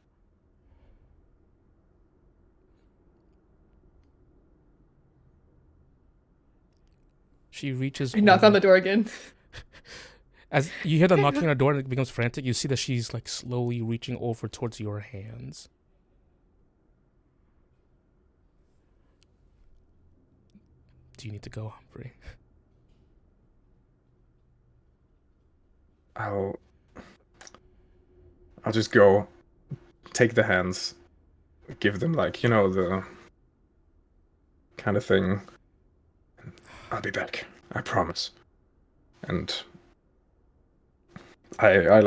Speaker 1: She reaches.
Speaker 6: I knock on the door again.
Speaker 1: As you hear the knocking on the door and it becomes frantic, you see that she's slowly reaching over towards your hands. Do you need to go, Humphrey?
Speaker 7: I'll just go, take the hands, give them the kind of thing. I'll be back. I promise. And I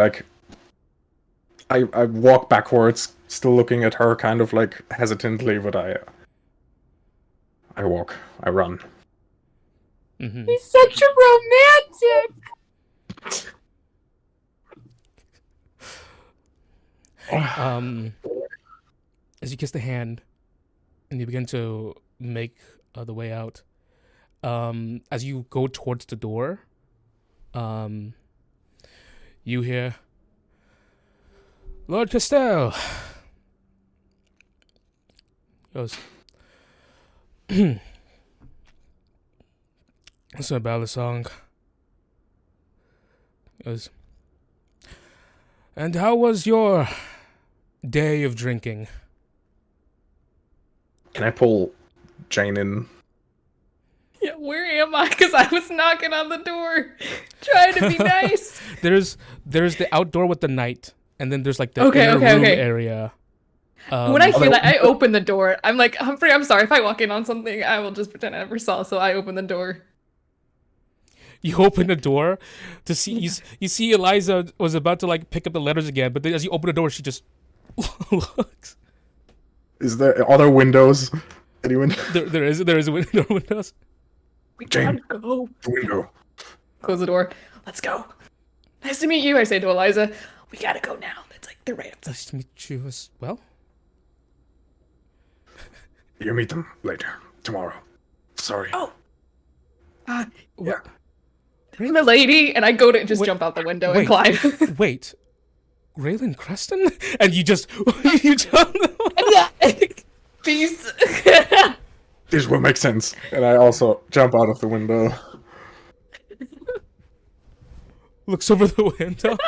Speaker 7: walk backwards, still looking at her kind of hesitantly, but I run.
Speaker 1: Mm-hmm.
Speaker 8: He's such a romantic.
Speaker 1: As you kiss the hand and you begin to make the way out, as you go towards the door, you hear, Lord Castell goes, that's about the song. Goes, and how was your day of drinking?
Speaker 7: Can I pull Jane in?
Speaker 6: Yeah, where am I? Because I was knocking on the door, trying to be nice.
Speaker 1: There's the outdoor with the night, and then there's the inner room area.
Speaker 6: When I hear that, I open the door. I'm like, Humphrey, I'm sorry. If I walk in on something, I will just pretend I never saw. So I open the door.
Speaker 1: You open the door to see you see Eliza was about to like pick up the letters again, but then as you open the door, she just looks.
Speaker 7: Is there other windows? Any window?
Speaker 1: There is windows.
Speaker 6: We
Speaker 7: Jane,
Speaker 6: gotta go.
Speaker 7: the window.
Speaker 6: Close the door. Let's go. Nice to meet you, I say to Eliza. We gotta go now. It's like they're right outside.
Speaker 1: Nice to meet you as well.
Speaker 7: You meet them later tomorrow. Sorry.
Speaker 6: Oh.
Speaker 1: What?
Speaker 6: I'm a lady, and I go to just jump out the window and climb.
Speaker 1: Wait, Raylan Creston? And you just you jump.
Speaker 6: Peace.
Speaker 7: This will make sense. And I also jump out of the window.
Speaker 1: Looks over the window.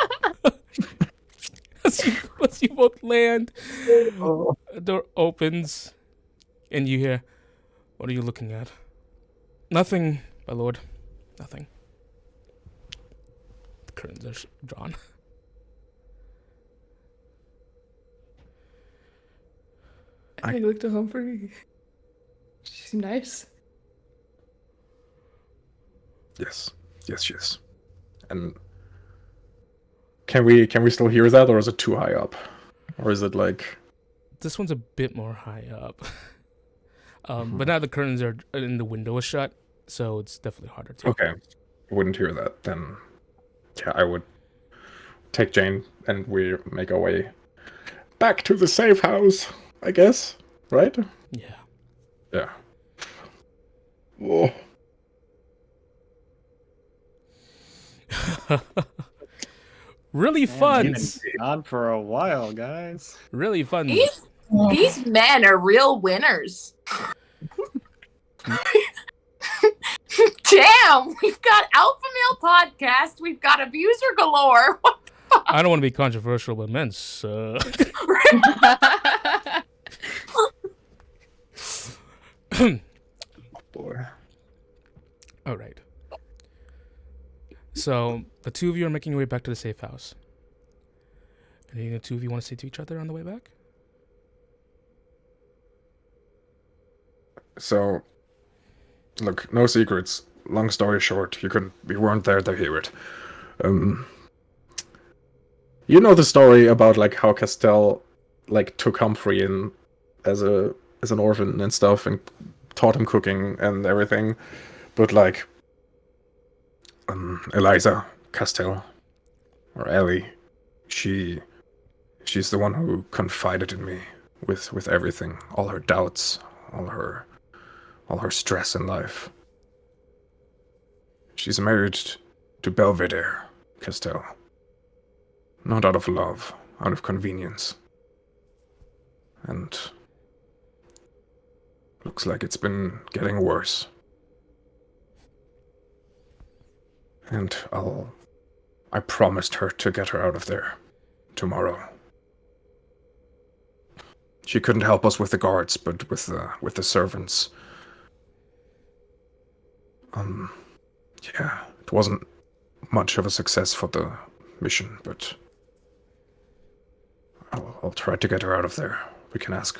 Speaker 1: as you both land, the door opens, and you hear, "What are you looking at?" "Nothing, my lord. Nothing." The curtains are drawn.
Speaker 6: I looked at Humphrey. She seemed nice.
Speaker 7: Yes, she is. And can we still hear that, or is it too high up, or is it like?
Speaker 1: This one's a bit more high up. But now the curtains are and the window is shut, so it's definitely harder to.
Speaker 7: Okay, I wouldn't hear that. Then, yeah, I would take Jane and we make our way back to the safe house, I guess. Right?
Speaker 1: Yeah.
Speaker 7: Yeah. Oh.
Speaker 1: Really fun.
Speaker 5: You've been on for a while, guys.
Speaker 1: Really fun.
Speaker 8: These men are real winners. Damn, we've got Alpha Male Podcast, we've got Abuser Galore. What the fuck?
Speaker 1: I don't want to be controversial, but men suck.
Speaker 7: Boy.
Speaker 1: All right. So the two of you are making your way back to the safe house. Anything the two of you want to say to each other on the way back?
Speaker 7: So, look, no secrets. Long story short, we weren't there to hear it. You know the story about like how Castell like took Humphrey in as an orphan and stuff and taught him cooking and everything, but like Eliza Castell or Ellie, she's the one who confided in me with everything, all her doubts, all her stress in life. She's married to Belvedere Castell. Not out of love, out of convenience. And looks like it's been getting worse. And I promised her to get her out of there tomorrow. She couldn't help us with the guards, but with the servants. Yeah, it wasn't much of a success for the mission, but I'll try to get her out of there. We can ask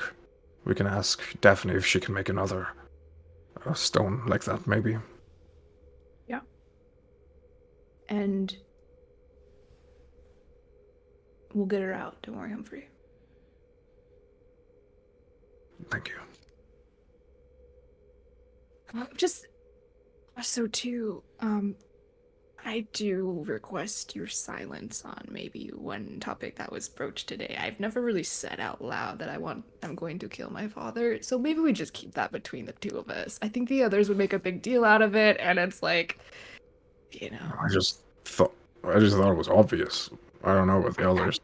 Speaker 7: Daphne if she can make another stone like that, maybe.
Speaker 6: Yeah. And we'll get her out. Don't worry, Humphrey.
Speaker 7: Thank you.
Speaker 6: Just so too, I do request your silence on maybe one topic that was broached today. I've never really said out loud that I'm going to kill my father, so maybe we just keep that between the two of us. I think the others would make a big deal out of it, and it's like, you know.
Speaker 7: I just thought it was obvious. I don't know about the others.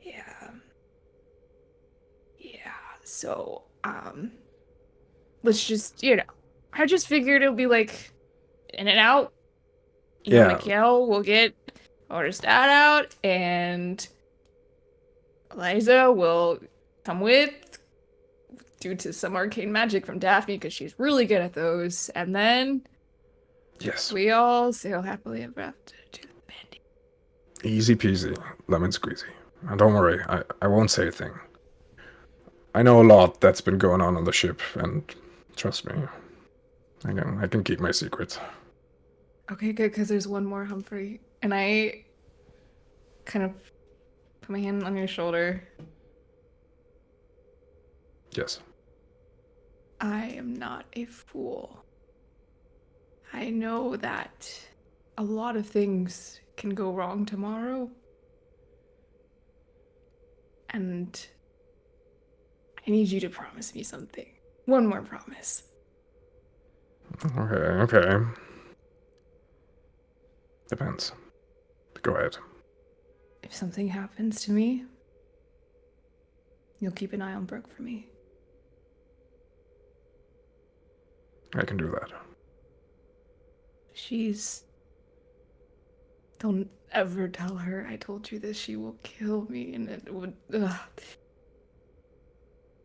Speaker 6: Yeah. So, let's just, I just figured it'll be like in and out. You want to kill, we'll get Orstat out, and Eliza will come with, due to some arcane magic from Daphne, because she's really good at those, and then
Speaker 7: yes,
Speaker 6: we all sail happily ever after to the bending.
Speaker 7: Easy peasy, lemon squeezy. And don't worry, I won't say a thing. I know a lot that's been going on the ship, and trust me, I can keep my secrets.
Speaker 6: Okay, good, because there's one more, Humphrey. And I kind of put my hand on your shoulder.
Speaker 7: Yes.
Speaker 6: I am not a fool. I know that a lot of things can go wrong tomorrow. And I need you to promise me something. One more promise.
Speaker 7: Okay. Depends. Go ahead.
Speaker 6: If something happens to me, you'll keep an eye on Brooke for me.
Speaker 7: I can do that.
Speaker 6: Don't ever tell her I told you this. She will kill me, and it would...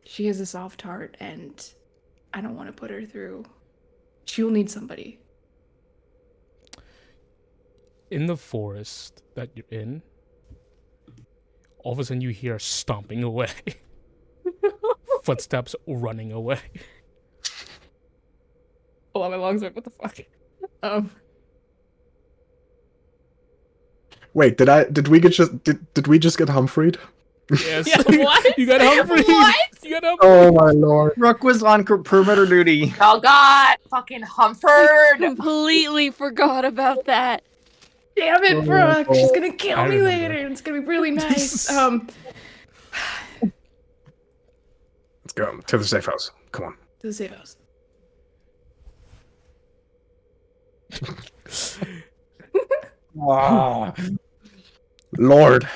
Speaker 6: She has a soft heart, and I don't want to put her through. She'll need somebody.
Speaker 1: In the forest that you're in, all of a sudden you hear stomping away. Footsteps running away.
Speaker 6: Hold on, my lungs are... What the fuck?
Speaker 7: Wait, did we just get Humphreyed?
Speaker 1: Yes.
Speaker 6: Yeah, what?
Speaker 1: You got Humphrey.
Speaker 6: What?
Speaker 1: You got Humphrey.
Speaker 7: Oh my lord.
Speaker 5: Rook was on perimeter duty.
Speaker 8: Oh God, fucking Humphrey!
Speaker 2: Completely forgot about that.
Speaker 6: Damn it, Brooke! She's gonna kill
Speaker 1: I
Speaker 6: me
Speaker 1: remember.
Speaker 6: later, and it's gonna be really nice.
Speaker 7: Let's go to the safe house. Come on.
Speaker 6: To the safe house.
Speaker 7: Ah. Lord.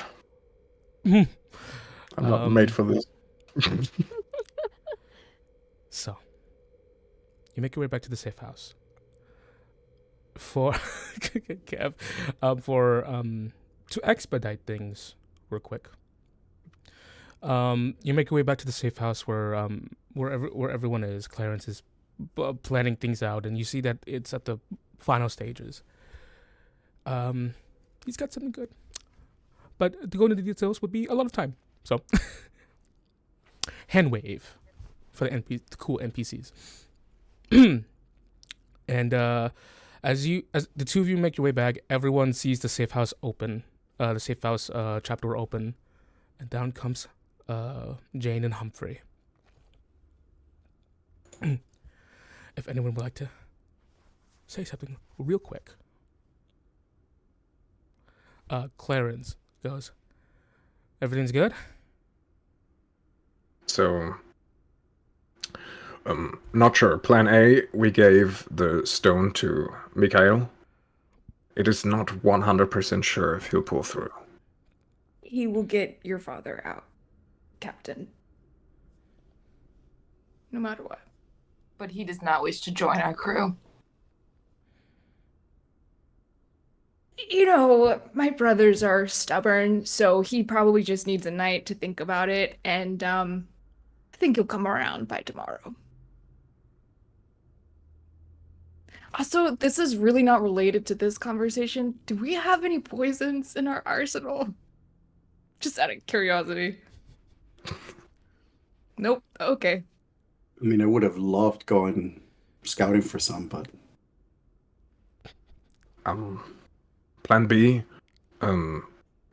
Speaker 7: I'm not made for this.
Speaker 1: So, you make your way back to the safe house. For Kev, to expedite things real quick. You make your way back to the safe house where everyone is. Clarence is planning things out, and you see that it's at the final stages. He's got something good, but to go into the details would be a lot of time. So, hand wave for the cool NPCs. And as the two of you make your way back, everyone sees the safe house open, the safe house trapdoor open, and down comes Jane and Humphrey. If anyone would like to say something real quick. Clarence goes, everything's good?
Speaker 7: So, not sure. Plan A, we gave the stone to Mikhail. It is not 100% sure if he'll pull through.
Speaker 6: He will get your father out, Captain. No matter what.
Speaker 8: But he does not wish to join our crew.
Speaker 6: You know, my brothers are stubborn, so he probably just needs a night to think about it, and I think he'll come around by tomorrow. Also, this is really not related to this conversation. Do we have any poisons in our arsenal? Just out of curiosity. Nope. Okay.
Speaker 3: I mean, I would have loved going scouting for some, but
Speaker 7: Plan B,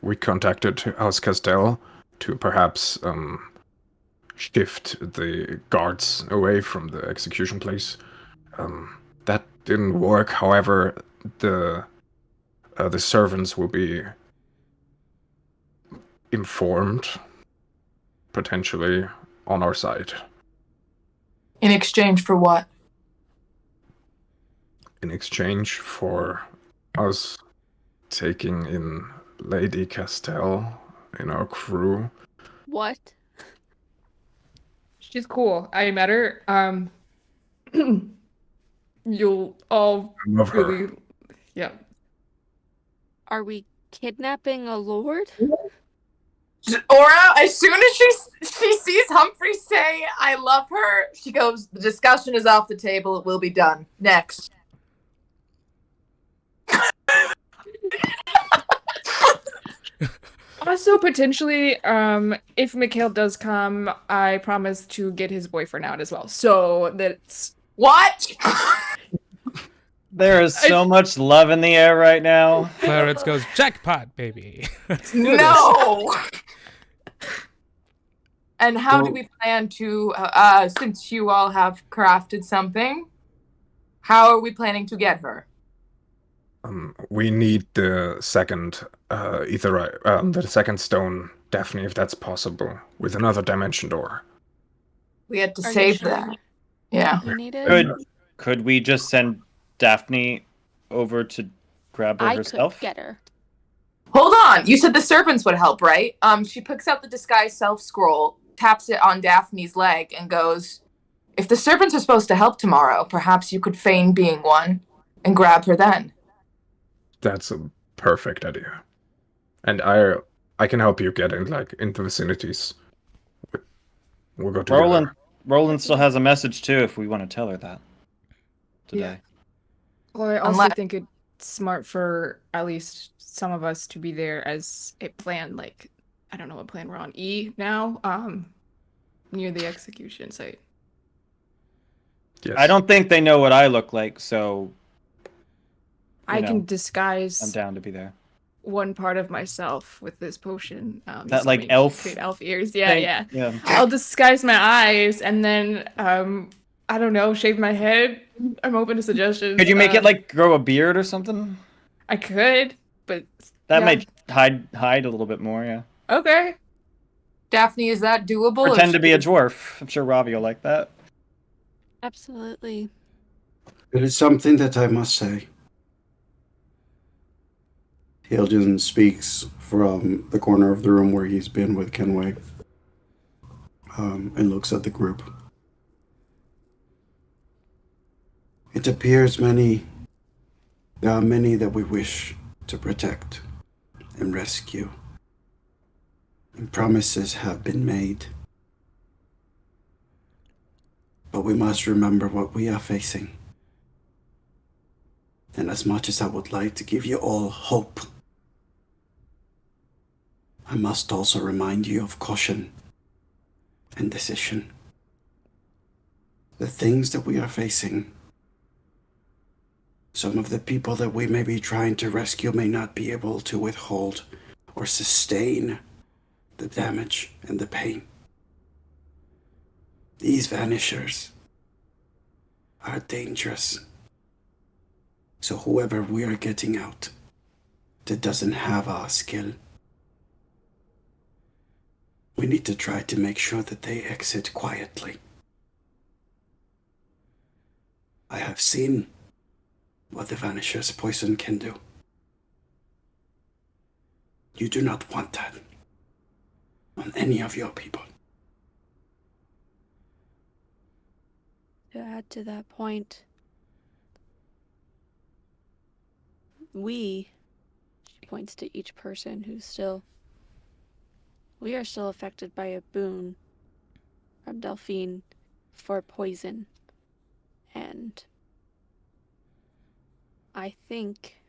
Speaker 7: we contacted House Castell to perhaps shift the guards away from the execution place. That didn't work. However, the servants will be informed, potentially, on our side.
Speaker 8: In exchange for what?
Speaker 7: In exchange for us taking in Lady Castell in our crew.
Speaker 2: What?
Speaker 6: She's cool. I met her. You'll all
Speaker 7: I love her.
Speaker 6: really... Yeah.
Speaker 2: Are we kidnapping a lord?
Speaker 8: Aura, as soon as she sees Humphrey say, "I love her," she goes, "The discussion is off the table. It will be done. Next."
Speaker 6: Also, potentially, if Mikhail does come, I promise to get his boyfriend out as well. So that's
Speaker 8: What?
Speaker 5: There is so much love in the air right now.
Speaker 1: Clarence goes, jackpot, baby. Let's do this.
Speaker 8: No. And how do
Speaker 3: Well-
Speaker 8: we plan to, since you all have crafted something, how are we planning to get her?
Speaker 7: We need the second the second stone, Daphne, if that's possible, with another dimension door.
Speaker 8: We had to
Speaker 2: Are you
Speaker 8: save
Speaker 2: sure
Speaker 8: that. Yeah.
Speaker 2: you need it?
Speaker 5: Could we just send Daphne over to grab her
Speaker 2: I
Speaker 5: herself?
Speaker 2: could get her.
Speaker 8: Hold on. You said the servants would help, right? She picks out the disguise self scroll, taps it on Daphne's leg, and goes, "If the servants are supposed to help tomorrow, perhaps you could feign being one and grab her then."
Speaker 7: That's a perfect idea. And I can help you get into vicinities. We'll go together.
Speaker 5: Roland still has a message too if we want to tell her that today.
Speaker 6: Well, I also
Speaker 8: Unless-
Speaker 6: think it's smart for at least some of us to be there as a plan. Like, I don't know what plan we're on. E now, near the execution site.
Speaker 7: Yes.
Speaker 5: I don't think they know what I look like, so
Speaker 6: I
Speaker 5: know,
Speaker 6: can disguise
Speaker 5: I'm down to be there.
Speaker 6: one part of myself with this potion.
Speaker 5: That,
Speaker 6: so
Speaker 5: like,
Speaker 6: make-
Speaker 5: elf
Speaker 6: create elf ears. Yeah,
Speaker 5: thing?
Speaker 6: yeah.
Speaker 5: Yeah.
Speaker 6: I'll disguise my eyes and then I don't know, shave my head. I'm open to suggestions.
Speaker 5: Could you make it like grow a beard or something?
Speaker 6: I could, but
Speaker 5: That
Speaker 6: yeah.
Speaker 5: might hide a little bit more, yeah.
Speaker 6: Okay.
Speaker 8: Daphne, is that doable? or
Speaker 5: Pretend to
Speaker 8: should
Speaker 5: be a
Speaker 8: we-
Speaker 5: dwarf. I'm sure Ravi will like that.
Speaker 2: Absolutely.
Speaker 3: It is something that I must say. Hiljan speaks from the corner of the room where he's been with Kenway, and looks at the group. It appears there are many that we wish to protect and rescue, and promises have been made. But we must remember what we are facing. And as much as I would like to give you all hope, I must also remind you of caution and decision. The things that we are facing, some of the people that we may be trying to rescue may not be able to withhold or sustain the damage and the pain. These vanishers are dangerous. So whoever we are getting out that doesn't have our skill, we need to try to make sure that they exit quietly. I have seen what the Vanisher's poison can do. You do not want that on any of your people.
Speaker 2: To add to that point, she points to each person we are still affected by a boon from Delphine for poison. And I think...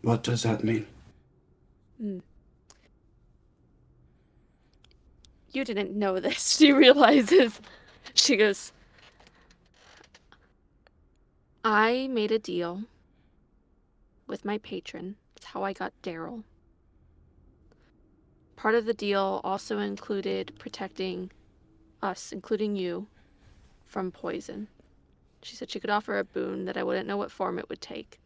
Speaker 3: What does that mean?
Speaker 2: You didn't know this. She realizes. She goes, I made a deal with my patron. That's how I got Daryl. Part of the deal also included protecting us, including you, from poison. She said she could offer a boon that I wouldn't know what form it would take.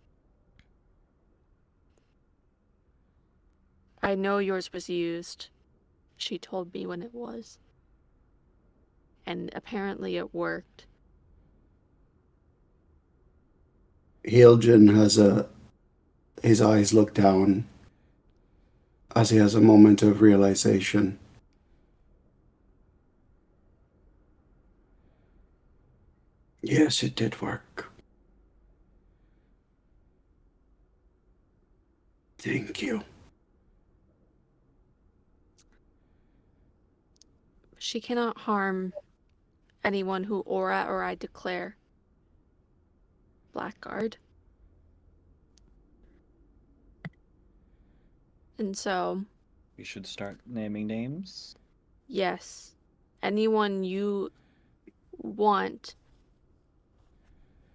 Speaker 2: I know yours was used. She told me when it was. And apparently it worked.
Speaker 3: Hiljan has his eyes look down as he has a moment of realization. Yes, it did work. Thank you.
Speaker 2: She cannot harm anyone who Aura or I declare Blackguard. And so,
Speaker 5: We should start naming names.
Speaker 2: Yes. Anyone you want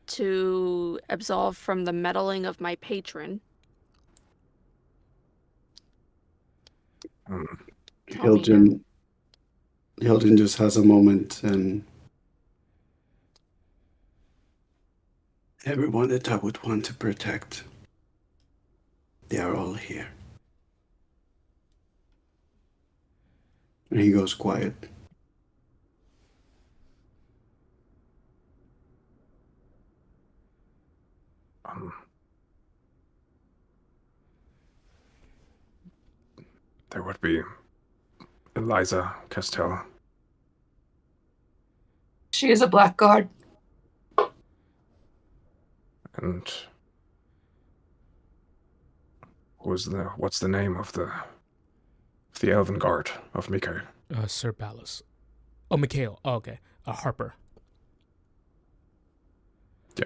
Speaker 2: to absolve from the meddling of my patron. Tell me now.
Speaker 3: Hiljan just has a moment, and everyone that I would want to protect, they are all here. And he goes quiet.
Speaker 7: There would be Eliza Castell.
Speaker 8: She is a Blackguard.
Speaker 7: And what's the name of the Elven Guard of Mikael?
Speaker 1: Sir Ballas. Oh, Mikhail. Oh, okay. Harper.
Speaker 7: Yeah.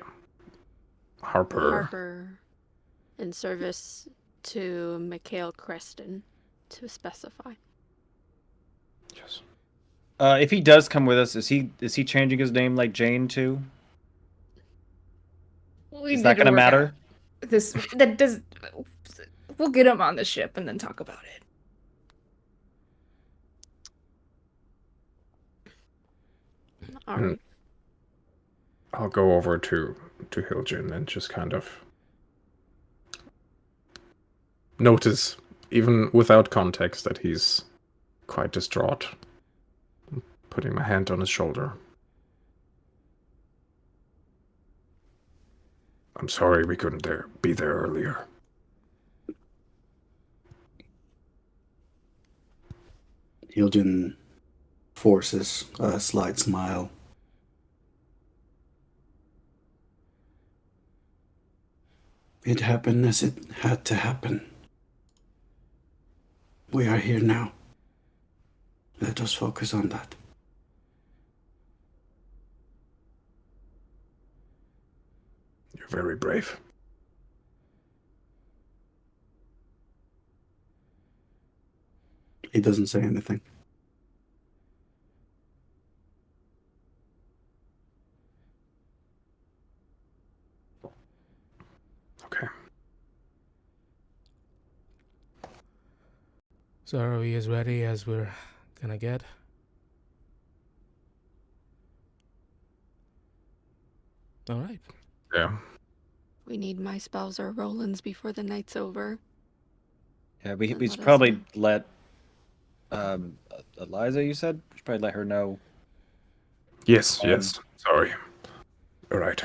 Speaker 7: Harper.
Speaker 2: Harper in service to Mikhail Creston, to specify.
Speaker 7: Yes.
Speaker 5: If he does come with us, is he changing his name like Jane too? Is that gonna matter?
Speaker 6: We'll get him on the ship and then talk about it.
Speaker 2: All right.
Speaker 7: I'll go over to Hiljan and just kind of notice, even without context, that he's quite distraught. Putting my hand on his shoulder. I'm sorry we couldn't be there earlier.
Speaker 3: Hiljan forces a slight smile. It happened as it had to happen. We are here now. Let us focus on that.
Speaker 7: You're very brave.
Speaker 3: He doesn't say anything.
Speaker 7: Okay.
Speaker 1: So are we as ready as we're gonna get? All right.
Speaker 7: Yeah.
Speaker 2: We need my spells or Roland's before the night's over.
Speaker 5: Yeah, we
Speaker 2: Then
Speaker 5: should
Speaker 2: let us
Speaker 5: probably
Speaker 2: know.
Speaker 5: let Eliza. You said we should probably let her know
Speaker 7: Yes. Sorry. All right.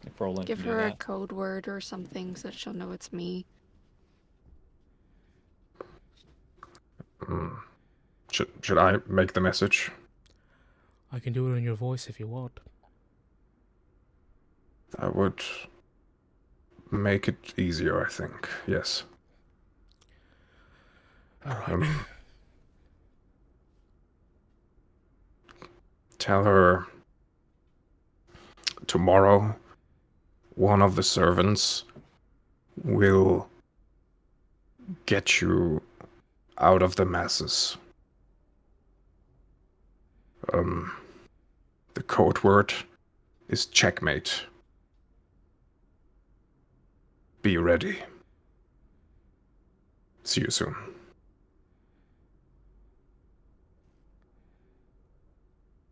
Speaker 5: if Roland
Speaker 2: Give
Speaker 5: can do
Speaker 2: her a
Speaker 5: that.
Speaker 2: code word or something so that she'll know it's me.
Speaker 7: Should I make the message?
Speaker 1: I can do it in your voice if you want.
Speaker 7: That would make it easier, I think. Yes.
Speaker 1: All right.
Speaker 7: Tell her tomorrow one of the servants will get you out of the masses. The code word is checkmate. Be ready. See you soon.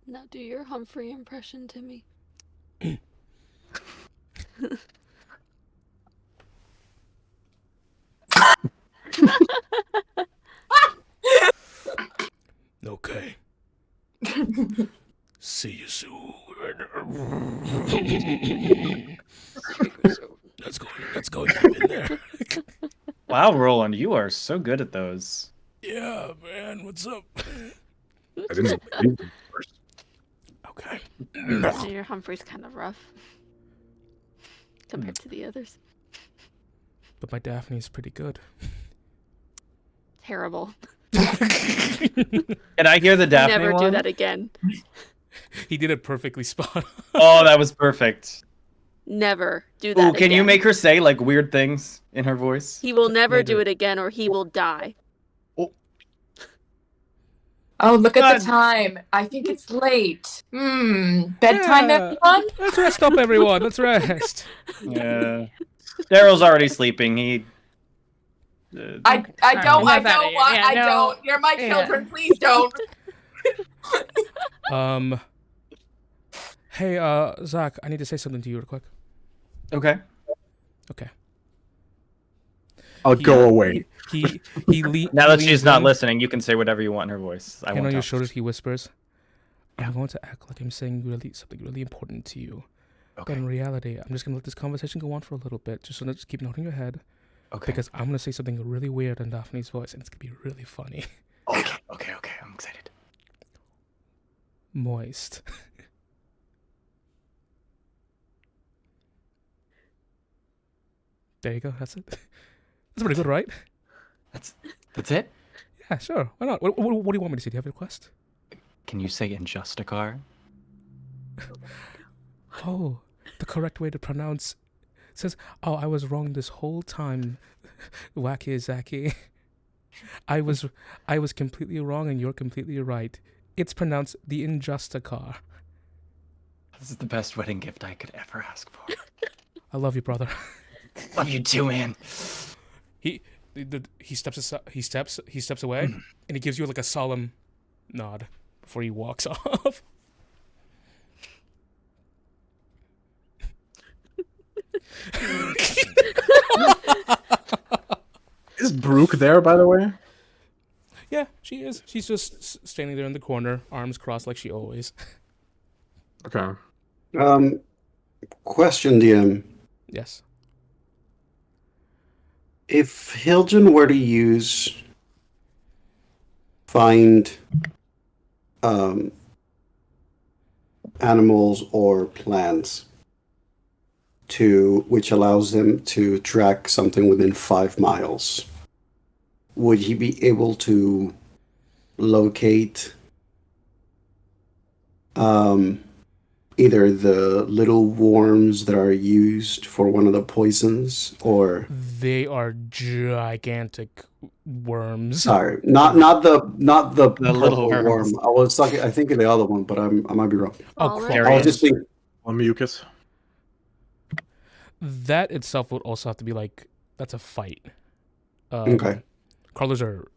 Speaker 2: Now do your Humphrey impression to me.
Speaker 1: Okay. See you soon. Let's go deep in there.
Speaker 5: Wow, Roland, you are so good at those.
Speaker 1: Yeah, man. What's up?
Speaker 7: I didn't believe you first.
Speaker 1: Okay.
Speaker 2: Yeah, your Humphrey's kind of rough compared to the others.
Speaker 1: But my Daphne's pretty good.
Speaker 2: Terrible.
Speaker 5: Can I hear the Daphne
Speaker 2: Never
Speaker 5: one?
Speaker 2: do that again.
Speaker 1: He did it perfectly spot on.
Speaker 5: Oh, that was perfect.
Speaker 2: Never do that
Speaker 5: Ooh,
Speaker 2: again.
Speaker 5: can you make her say like weird things in her voice?
Speaker 2: He will never
Speaker 1: Made
Speaker 2: do
Speaker 1: her-
Speaker 2: it again or he will die.
Speaker 8: Oh, look at the time. I think it's late. Bedtime, everyone?
Speaker 1: Let's rest up, everyone. Let's rest.
Speaker 5: Yeah. Daryl's already sleeping. He.
Speaker 8: I don't.
Speaker 6: enough
Speaker 8: I
Speaker 6: out of
Speaker 8: don't
Speaker 6: you.
Speaker 8: want.
Speaker 6: Yeah,
Speaker 8: I
Speaker 6: no.
Speaker 8: don't. You're my
Speaker 6: Yeah.
Speaker 8: children. Please don't.
Speaker 1: Hey, Zach, I need to say something to you real quick.
Speaker 5: Okay.
Speaker 1: Okay.
Speaker 7: I'll go away.
Speaker 1: He
Speaker 5: Now that she's
Speaker 1: leans
Speaker 5: not
Speaker 1: in,
Speaker 5: listening, you can say whatever you want in her voice. I
Speaker 1: hand
Speaker 5: won't
Speaker 1: on your
Speaker 5: talk.
Speaker 1: shoulders, he whispers, I'm going to act like I'm saying something really important to you.
Speaker 5: Okay.
Speaker 1: But in reality, I'm just going to let this conversation go on for a little bit, just so that just keep noting your head.
Speaker 5: Okay.
Speaker 1: Because I'm going to say something really weird in Daphne's voice, and it's going to be really funny.
Speaker 5: Okay. I'm excited.
Speaker 1: Moist. There you go, that's it. That's pretty good, right?
Speaker 5: That's it?
Speaker 1: Yeah, sure. Why not? What do you want me to say? Do you have a request?
Speaker 5: Can you say Injusticar?
Speaker 1: Oh, the correct way to pronounce says, oh, I was wrong this whole time. Wacky Zaki. I was completely wrong and you're completely right. It's pronounced the Injusticar.
Speaker 5: This is the best wedding gift I could ever ask for.
Speaker 1: I love you, brother.
Speaker 5: Love you too, man.
Speaker 1: He steps away and he gives you like a solemn nod before he walks off.
Speaker 7: Is Brooke there, by the way?
Speaker 1: Yeah, she is. She's just standing there in the corner, arms crossed like she always.
Speaker 7: Okay.
Speaker 3: Question, DM.
Speaker 1: Yes.
Speaker 3: If Hiljan were to use find animals or plants which allows them to track something within 5 miles, would he be able to locate either the little worms that are used for one of the poisons, or
Speaker 1: They are gigantic worms.
Speaker 3: sorry, not the purple
Speaker 5: little worms.
Speaker 3: worm. I was talking. I think of the other one, but I might be wrong.
Speaker 1: Oh,
Speaker 2: Crawler?
Speaker 3: I was just thinking.
Speaker 7: Or mucus.
Speaker 1: That itself would also have to be like, that's a fight.
Speaker 3: Okay.
Speaker 1: Crawlers are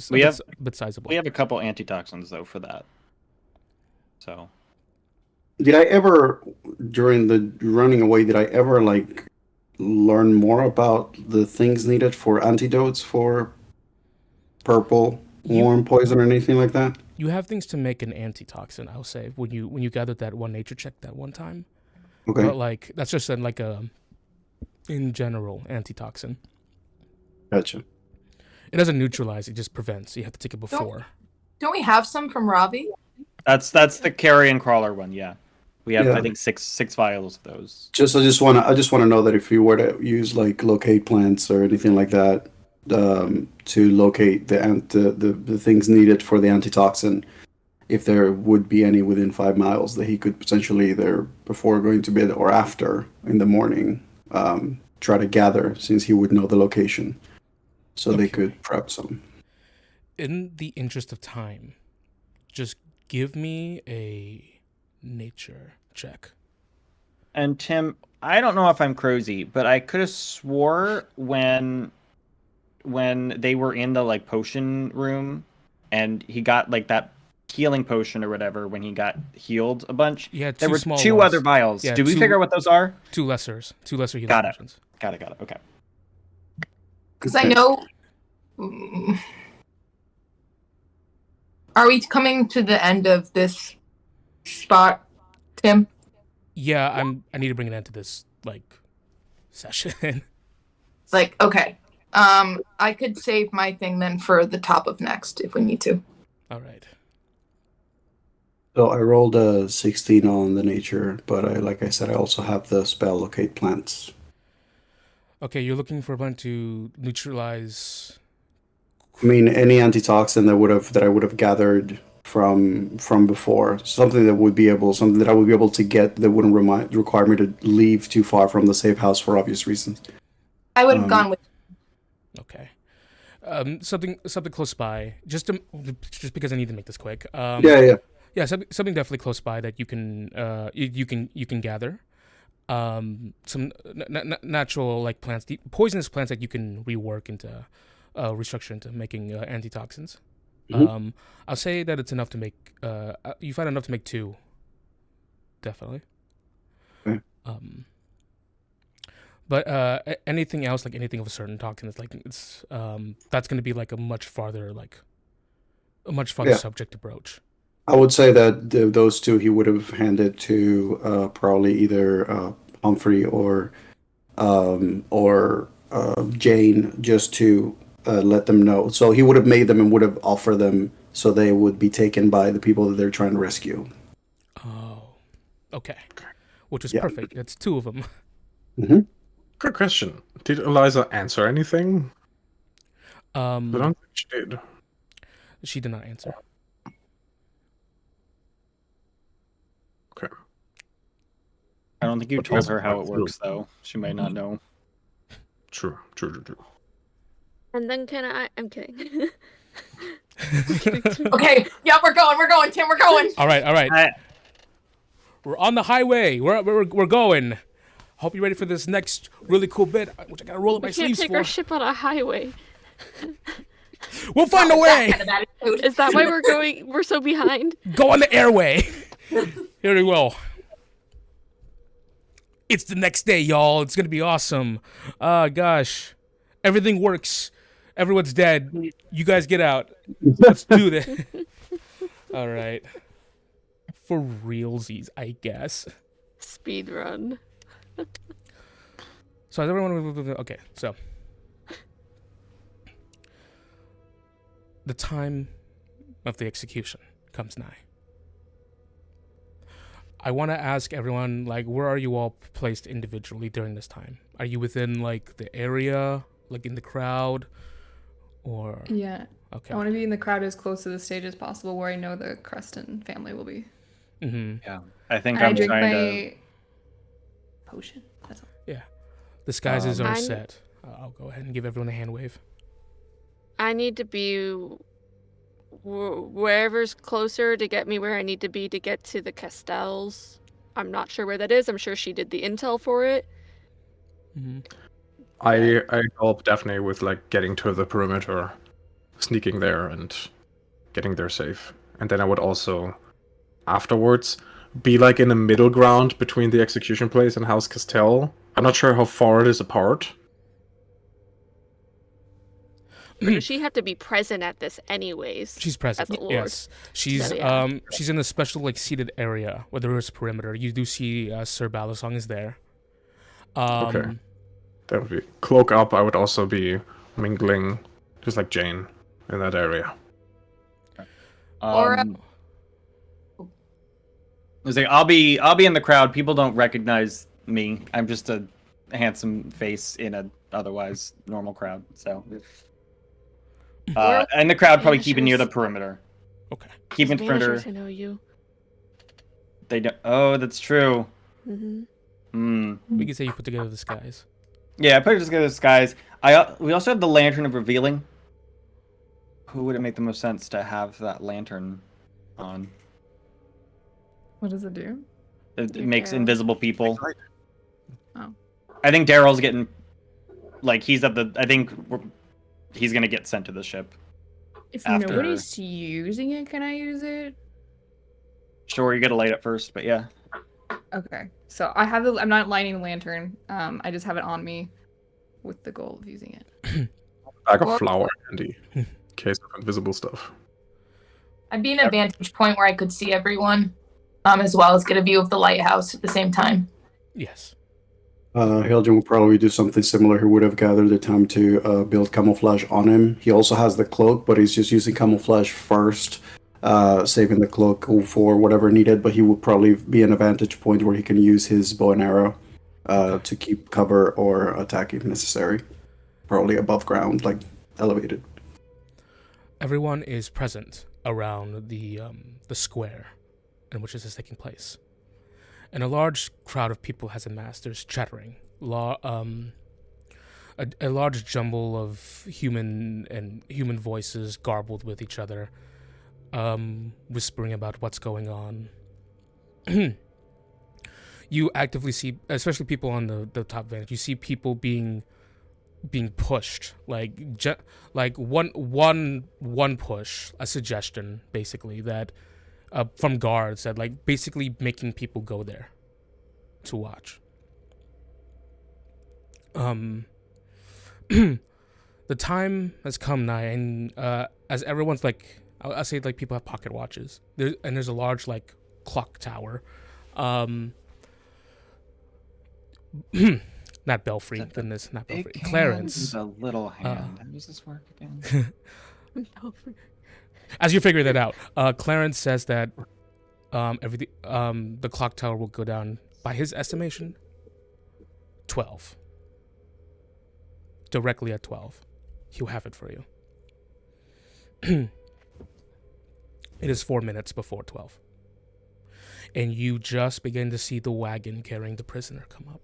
Speaker 5: We have-
Speaker 1: a bit sizable.
Speaker 5: We have a couple antitoxins though for that. So
Speaker 3: Did I ever, during the running away, like learn more about the things needed for antidotes for purple worm poison or anything like that?
Speaker 1: You have things to make an antitoxin, I'll say, when you gathered that one nature check that one time.
Speaker 3: Okay.
Speaker 1: But like that's just like a in general antitoxin.
Speaker 3: Gotcha.
Speaker 1: It doesn't neutralize, it just prevents. You have to take it before.
Speaker 8: Don't we have some from Robbie?
Speaker 5: that's the carrion crawler one. Yeah, we have
Speaker 3: Yeah.
Speaker 5: I think six vials of those.
Speaker 3: I just want to know that if you were to use like locate plants or anything like that to locate the things needed for the antitoxin, if there would be any within 5 miles that he could potentially either before going to bed or after in the morning try to gather, since he would know the location, so they could prep some.
Speaker 1: In the interest of time, just give me a nature check.
Speaker 5: And Tim, I don't know if I'm crazy, but I could have swore when they were in the like potion room, and he got like that healing potion or whatever when he got healed a bunch.
Speaker 1: Yeah,
Speaker 5: There
Speaker 1: two
Speaker 5: were
Speaker 1: small
Speaker 5: two
Speaker 1: ones.
Speaker 5: other vials.
Speaker 1: Yeah,
Speaker 5: Did we
Speaker 1: two-
Speaker 5: figure out what those are?
Speaker 1: Two lesser healing
Speaker 5: Got it.
Speaker 1: potions.
Speaker 5: Got it. Okay.
Speaker 8: Because I know. Are we coming to the end of this spot, Tim?
Speaker 1: Yeah, I need to bring an end to this like session.
Speaker 8: Like, okay. I could save my thing then for the top of next if we need to.
Speaker 1: All right.
Speaker 3: So I rolled a 16 on the nature, but like I said, I also have the spell locate plants.
Speaker 1: Okay, you're looking for a plant to neutralize.
Speaker 3: I mean, any antitoxin that I would have gathered from before, something that I would be able to get that wouldn't require me to leave too far from the safe house for obvious reasons.
Speaker 8: I would have gone with.
Speaker 1: Okay. Something close by. Just because I need to make this quick.
Speaker 3: Yeah.
Speaker 1: Yeah, something definitely close by that you can you can gather. Some natural like plants, poisonous plants that you can rework into restructure into making antitoxins.
Speaker 3: Mm-hmm.
Speaker 1: I'll say that it's enough to make. You find enough to make 2. Definitely.
Speaker 3: Okay.
Speaker 1: But anything else, like anything of a certain toxin, it's like it's that's going to be like a much farther subject to broach.
Speaker 3: I would say that those 2 he would have handed to probably either Humphrey or Jane, just to let them know. So he would have made them and would have offered them, so they would be taken by the people that they're trying to rescue.
Speaker 1: Oh, okay. Which is
Speaker 3: Yeah.
Speaker 1: perfect. That's 2 of them.
Speaker 3: Mm-hmm.
Speaker 7: Good question. Did Eliza answer anything? I don't think she did.
Speaker 1: She did not answer.
Speaker 7: Okay.
Speaker 5: I don't think you
Speaker 7: But
Speaker 5: told
Speaker 7: also
Speaker 5: her how
Speaker 7: quite
Speaker 5: it
Speaker 7: true.
Speaker 5: works, though. She might not know.
Speaker 7: True.
Speaker 2: And then I'm kidding.
Speaker 8: Okay, yeah, we're going, Tim, we're going.
Speaker 1: All right. We're on the highway. We're going. Hope you're ready for this next really cool bit, which I gotta roll up my
Speaker 2: We can't
Speaker 1: sleeves
Speaker 2: take
Speaker 1: for.
Speaker 2: our ship on a highway.
Speaker 1: We'll find a way.
Speaker 2: Is that why we're so behind?
Speaker 1: Go on the airway. Here we go. It's the next day, y'all. It's gonna be awesome. Gosh, everything works. Everyone's dead. You guys get out. Let's do this. All right. For realsies, I guess.
Speaker 2: Speed run.
Speaker 1: So is everyone okay? So the time of the execution comes nigh. I want to ask everyone, like, where are you all placed individually during this time? Are you within like the area, like in the crowd, or
Speaker 6: Yeah.
Speaker 1: okay?
Speaker 6: I want to be in the crowd as close to the stage as possible, where I know the Creston family will be.
Speaker 1: Mm-hmm.
Speaker 5: Yeah. I think
Speaker 6: And I
Speaker 5: I'm
Speaker 6: drink
Speaker 5: trying
Speaker 6: my
Speaker 5: to.
Speaker 6: potion. That's all.
Speaker 1: Disguises are
Speaker 2: I'm-
Speaker 1: set. I'll go ahead and give everyone a hand wave.
Speaker 2: I need to be wherever's closer to get me where I need to be to get to the Castells. I'm not sure where that is. I'm sure she did the intel for it.
Speaker 1: Mm-hmm.
Speaker 7: I help Daphne with like getting to the perimeter, sneaking there and getting there safe. And then I would also afterwards be like in the middle ground between the execution place and House Castell. I'm not sure how far it is apart.
Speaker 2: Or does she have to be present at this anyways?
Speaker 1: She's present.
Speaker 2: As a lord.
Speaker 1: Yes, she's
Speaker 2: So, yeah.
Speaker 1: she's in the special like seated area where there is perimeter. You do see Sir Balisong is there.
Speaker 7: Okay. That would be cloak up. I would also be mingling, just like Jane, in that area.
Speaker 8: Or,
Speaker 5: I was like, I'll be in the crowd. People don't recognize me. I'm just a handsome face in a otherwise normal crowd. So, and the crowd probably keeping near the perimeter.
Speaker 1: Okay.
Speaker 2: Managers
Speaker 5: Keeping perimeter.
Speaker 2: who know you.
Speaker 5: They don't. Oh, that's true.
Speaker 2: Mm-hmm.
Speaker 5: Hmm.
Speaker 1: We can say you put together the disguise.
Speaker 5: Yeah, I put it together disguise. We also have the lantern of revealing. Who would it make the most sense to have that lantern on?
Speaker 6: What does it do?
Speaker 5: It
Speaker 2: Your
Speaker 5: makes
Speaker 2: Daryl.
Speaker 5: invisible people.
Speaker 6: Oh.
Speaker 5: I think Daryl's getting, like, he's at the. I think he's gonna get sent to the ship.
Speaker 6: If
Speaker 5: After-
Speaker 6: nobody's using it, can I use it?
Speaker 5: Sure, you gotta light it first, but yeah.
Speaker 6: Okay. So I have I'm not lighting the lantern. I just have it on me with the goal of using it.
Speaker 7: Bag
Speaker 8: Or-
Speaker 7: of flour handy, in case of invisible stuff.
Speaker 8: I'd be in a vantage point where I could see everyone, as well as get a view of the lighthouse at the same time.
Speaker 1: Yes.
Speaker 3: Hiljan would probably do something similar. He would have gathered the time to build camouflage on him. He also has the cloak, but he's just using camouflage first, saving the cloak for whatever needed. But he would probably be in a vantage point where he can use his bow and arrow to keep cover or attack if necessary. Probably above ground, like elevated.
Speaker 1: Everyone is present around the square in which this is taking place. And a large crowd of people has amassed. There's chattering. a large jumble of human voices garbled with each other, whispering about what's going on. You actively see, especially people on the top vantage, you see people being pushed, like one push, a suggestion basically that from guards that like basically making people go there to watch. The time has come nigh, and as everyone's like, I'll say like people have pocket watches. There's a large like clock tower. Not Belfry. Goodness, not Belfry. Clarence.
Speaker 9: The little hand. How does this work again?
Speaker 1: As you figure that out, Clarence says that the clock tower will go down by his estimation 12. Directly at 12. He'll have it for you. It is 4 minutes before 12. And you just begin to see the wagon carrying the prisoner come up.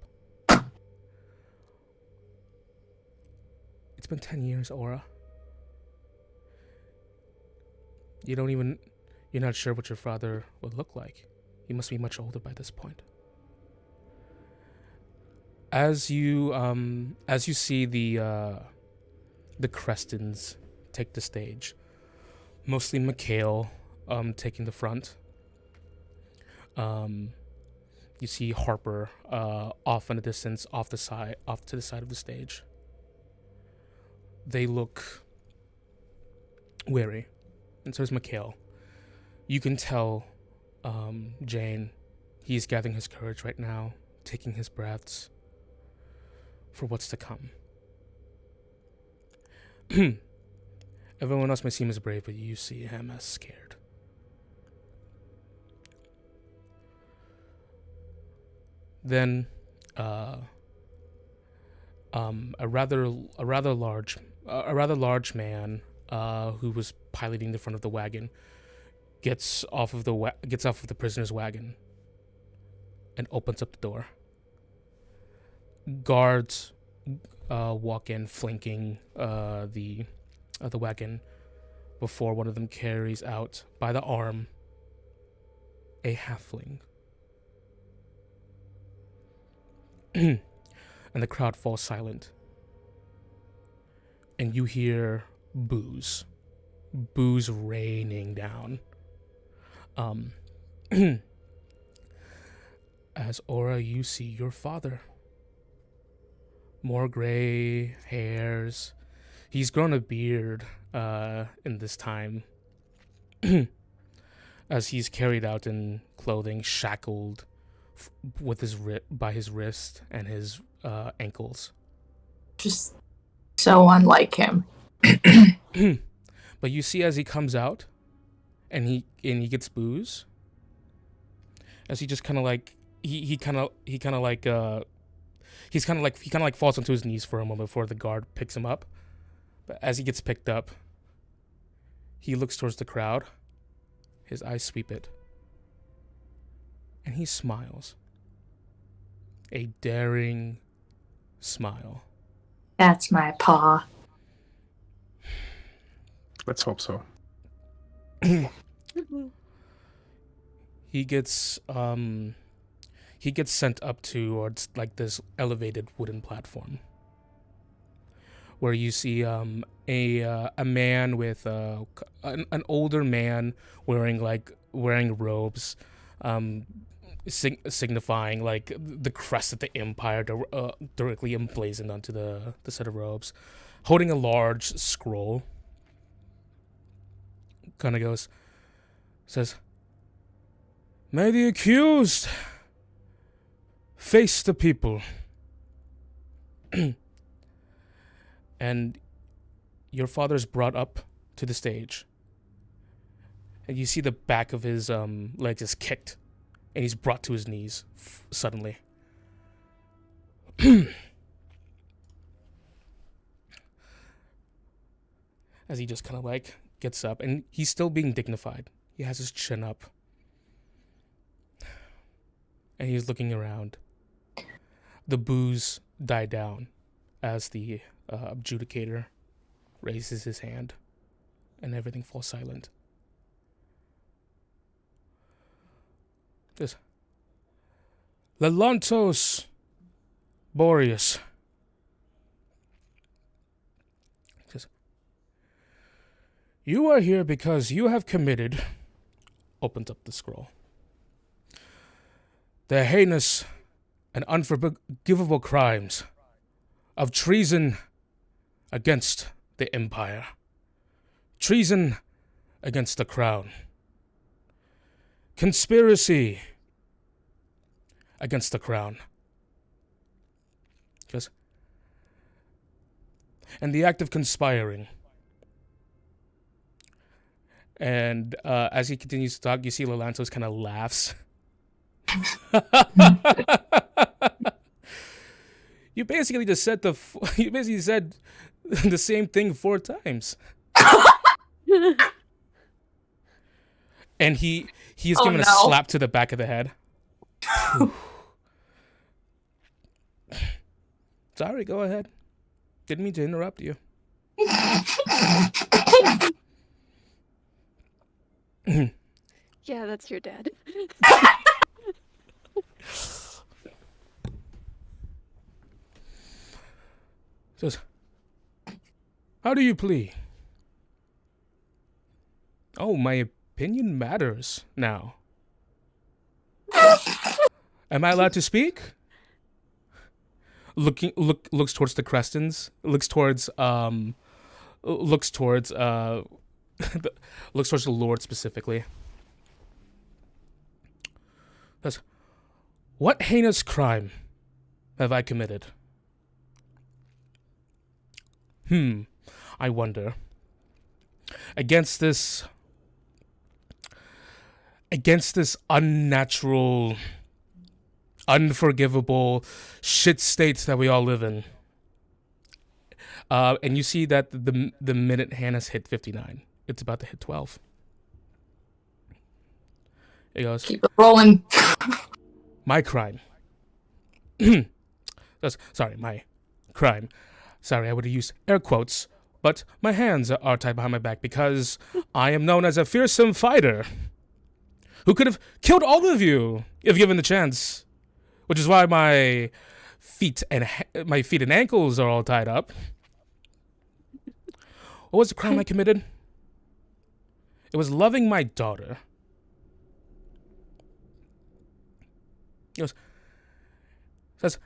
Speaker 1: It's been 10 years, Aura. You're not sure what your father would look like. He must be much older by this point. As you see the Crestons take the stage, mostly Mikhail taking the front. You see Harper off in the distance, off to the side of the stage. They look weary, and so is Mikhail. You can tell Jane, he's gathering his courage right now, taking his breaths for what's to come. Everyone else may seem as brave, but you see him as scared. Then, a rather large man who was piloting the front of the wagon gets off of the prisoner's wagon and opens up the door. Guards walk in, flanking the wagon, before one of them carries out by the arm a halfling. And the crowd falls silent. And you hear boos raining down. As Aura, you see your father. More gray hairs. He's grown a beard in this time. As he's carried out in clothing, shackled with by his wrist and his ankles.
Speaker 8: Just so unlike him.
Speaker 1: But you see, as he comes out, and he gets booze, as he just kind of like he kind of falls onto his knees for a moment before the guard picks him up. But as he gets picked up, he looks towards the crowd. His eyes sweep it. And he smiles. A daring smile.
Speaker 8: That's my paw.
Speaker 7: Let's hope so.
Speaker 1: He gets sent up towards like this elevated wooden platform, where you see a man with an older man wearing robes, signifying like the crest of the empire directly emblazoned onto the set of robes, holding a large scroll. Kind of says, "May the accused face the people." And your father's brought up to the stage. And you see the back of his legs is kicked. And he's brought to his knees suddenly. As he just kind of like gets up. And he's still being dignified. He has his chin up. And he's looking around. The boos die down. as the adjudicator raises his hand and everything falls silent. Yes. Lelantos Boreas. Yes. You are here because you have committed, opens up the scroll, the heinous and unforgivable crimes of treason against the Empire, treason against the Crown, conspiracy against the Crown, yes, and the act of conspiring. And as he continues to talk, you see Lelantos kind of laughs. You basically just said you basically said the same thing 4 times. And he is given a slap to the back of the head. Sorry, go ahead. Didn't mean to interrupt you.
Speaker 2: Yeah, that's your dad.
Speaker 1: Says, how do you plea? Oh, my opinion matters now. Am I allowed to speak? Looks towards the Crestons. Looks towards the Lord specifically. Says, what heinous crime have I committed? I wonder. Against this unnatural, unforgivable shit state that we all live in. And you see that the minute hand has hit 59. It's about to hit 12. It goes,
Speaker 8: keep it rolling.
Speaker 1: My crime. Sorry, my crime. Sorry, I would have used air quotes, but my hands are tied behind my back because I am known as a fearsome fighter who could have killed all of you if given the chance, which is why my feet and ankles are all tied up. What was the crime I committed? It was loving my daughter. He says,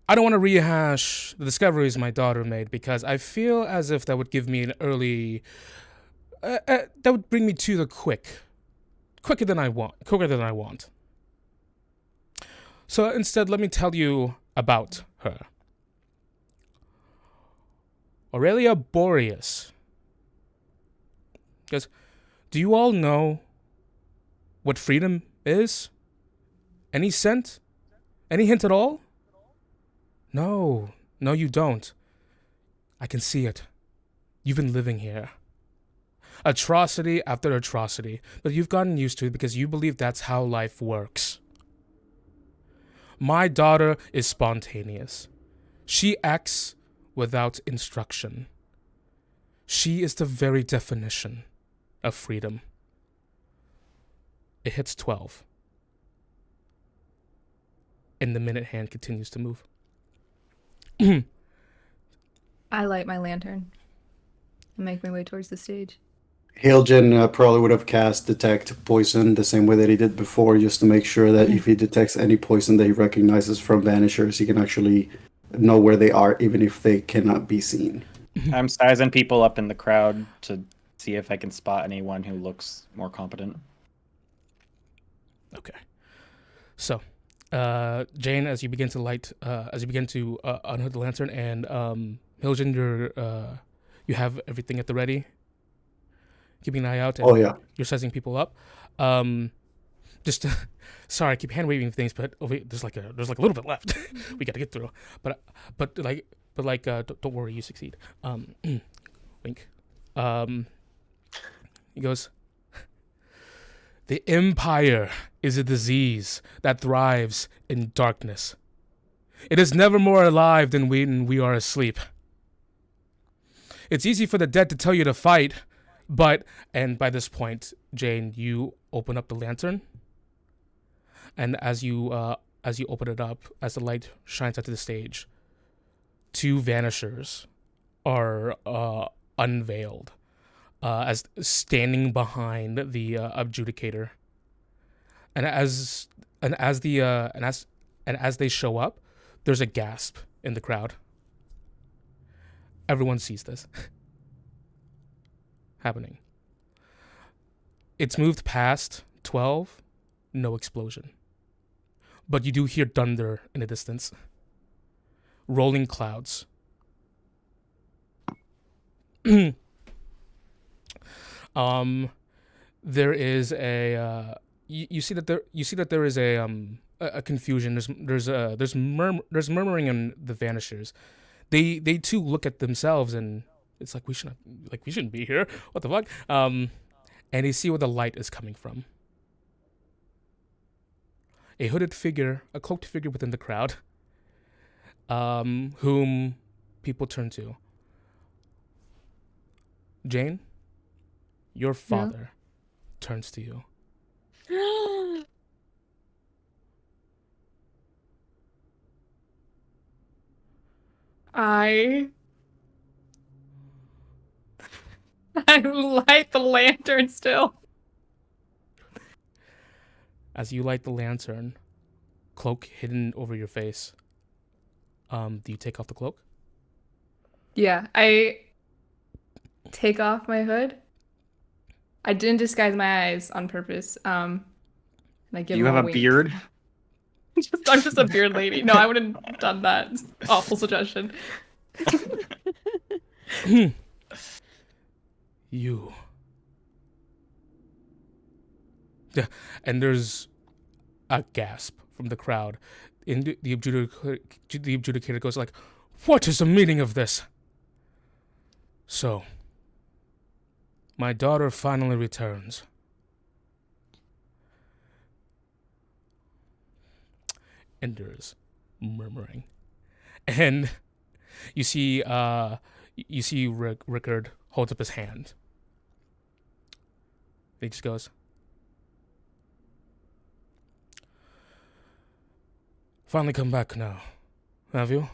Speaker 1: I don't want to rehash the discoveries my daughter made because I feel as if that would give me an early, that would bring me to the quicker than I want. So instead, let me tell you about her. Aurelia Boreas. Because, do you all know what freedom is? Any scent? Any hint at all? No, you don't. I can see it. You've been living here. Atrocity after atrocity, but you've gotten used to it because you believe that's how life works. My daughter is spontaneous. She acts without instruction. She is the very definition of freedom. It hits 12. And the minute hand continues to move.
Speaker 6: I light my lantern and make my way towards the stage.
Speaker 3: Hiljan probably would have cast Detect Poison the same way that he did before, just to make sure that if he detects any poison that he recognizes from Vanishers, he can actually know where they are, even if they cannot be seen.
Speaker 5: I'm sizing people up in the crowd to see if I can spot anyone who looks more competent.
Speaker 1: Okay. So, Jane, as you begin to unhood the lantern, and Hiljan, you have everything at the ready, keeping an eye out. And you're sizing people up. Sorry, I keep hand waving things, but there's like a little bit left. We got to get through. But don't worry, you succeed. Wink. He goes, the Empire is a disease that thrives in darkness. It is never more alive than when we are asleep. It's easy for the dead to tell you to fight, but, and by this point, Jane, you open up the lantern, and as you open it up, as the light shines onto the stage, two vanishers are unveiled, as standing behind the adjudicator, and as they show up, there's a gasp in the crowd. Everyone sees this happening. It's moved past 12, no explosion. But you do hear thunder in the distance. Rolling clouds. There is a you see that there is a confusion. There's murmuring in the vanishers. They too look at themselves and it's like we shouldn't be here. What the fuck? And they see where the light is coming from. A hooded figure, a cloaked figure within the crowd, whom people turn to. Jane, your father turns to you.
Speaker 6: I light the lantern still.
Speaker 1: As you light the lantern, cloak hidden over your face. Do you take off the cloak?
Speaker 6: Yeah, I take off my hood. I didn't disguise my eyes on purpose. And I give
Speaker 5: You
Speaker 6: him
Speaker 5: have a
Speaker 6: wink.
Speaker 5: beard?
Speaker 6: I'm just a beard lady. No, I wouldn't have done that. Awful suggestion.
Speaker 1: You. Yeah, and there's a gasp from the crowd. And the adjudicator goes like, "What is the meaning of this?" So, my daughter finally returns. And there's murmuring. And you see Rickard holds up his hand. He just goes, "Finally come back now, have you?"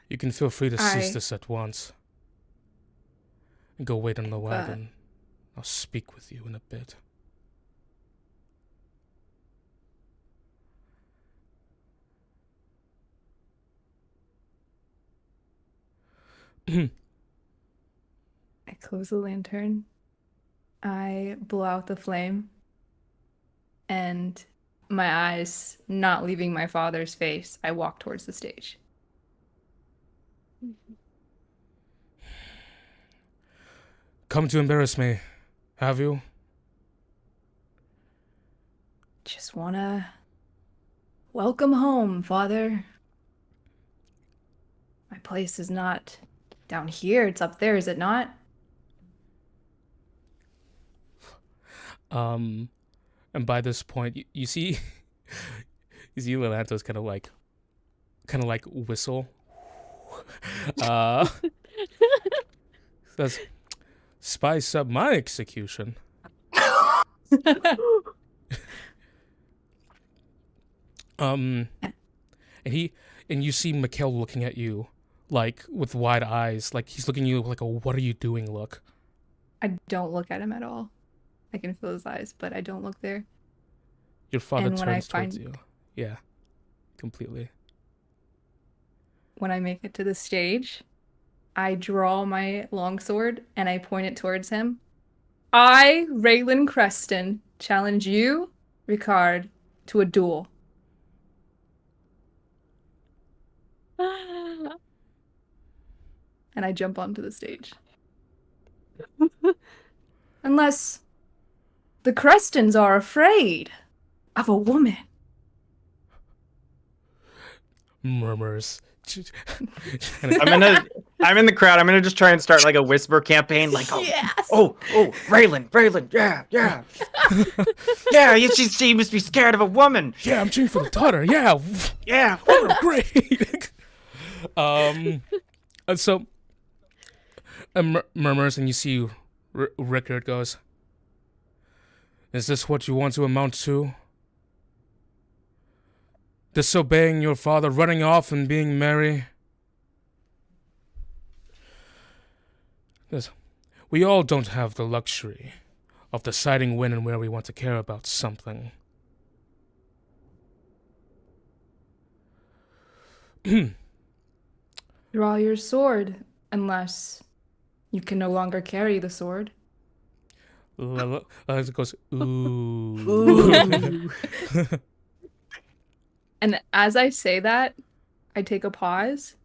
Speaker 1: You can feel free to cease this at once. And go wait on the wagon. I'll speak with you in a bit.
Speaker 6: I close the lantern. I blow out the flame. And my eyes not leaving my father's face, I walk towards the stage.
Speaker 1: Come to embarrass me, have you?
Speaker 6: Just wanna welcome home, Father. My place is not down here, it's up there, is it not?
Speaker 1: And by this point, you see, Lelanto's kind of like whistle. Says, "Spice up my execution." And you see Mikhail looking at you like with wide eyes, like he's looking at you like a "what are you doing" look.
Speaker 6: I don't look at him at all. I can feel his eyes, but I don't look there.
Speaker 1: Your father
Speaker 6: And when I
Speaker 1: turns towards
Speaker 6: find-
Speaker 1: you. Yeah, completely.
Speaker 6: When I make it to the stage, I draw my longsword and I point it towards him. I, Raylan Creston, challenge you, Ricard, to a duel. And I jump onto the stage. Unless the Crestons are afraid of a woman.
Speaker 1: Murmurs.
Speaker 5: I'm gonna I'm in the crowd. I'm gonna just try and start like a whisper campaign, like,
Speaker 4: Yes!
Speaker 5: oh, Raylan, yeah. She must be scared of a woman.
Speaker 1: Yeah, I'm cheering for the daughter. Yeah.
Speaker 5: Yeah.
Speaker 1: Oh, great. So murmurs, and you see Rickard goes, "Is this what you want to amount to? Disobeying your father, running off and being merry?" Yes. We all don't have the luxury of deciding when and where we want to care about something.
Speaker 6: Draw your sword, unless you can no longer carry the sword.
Speaker 1: It goes, ooh.
Speaker 6: And as I say that, I take a pause.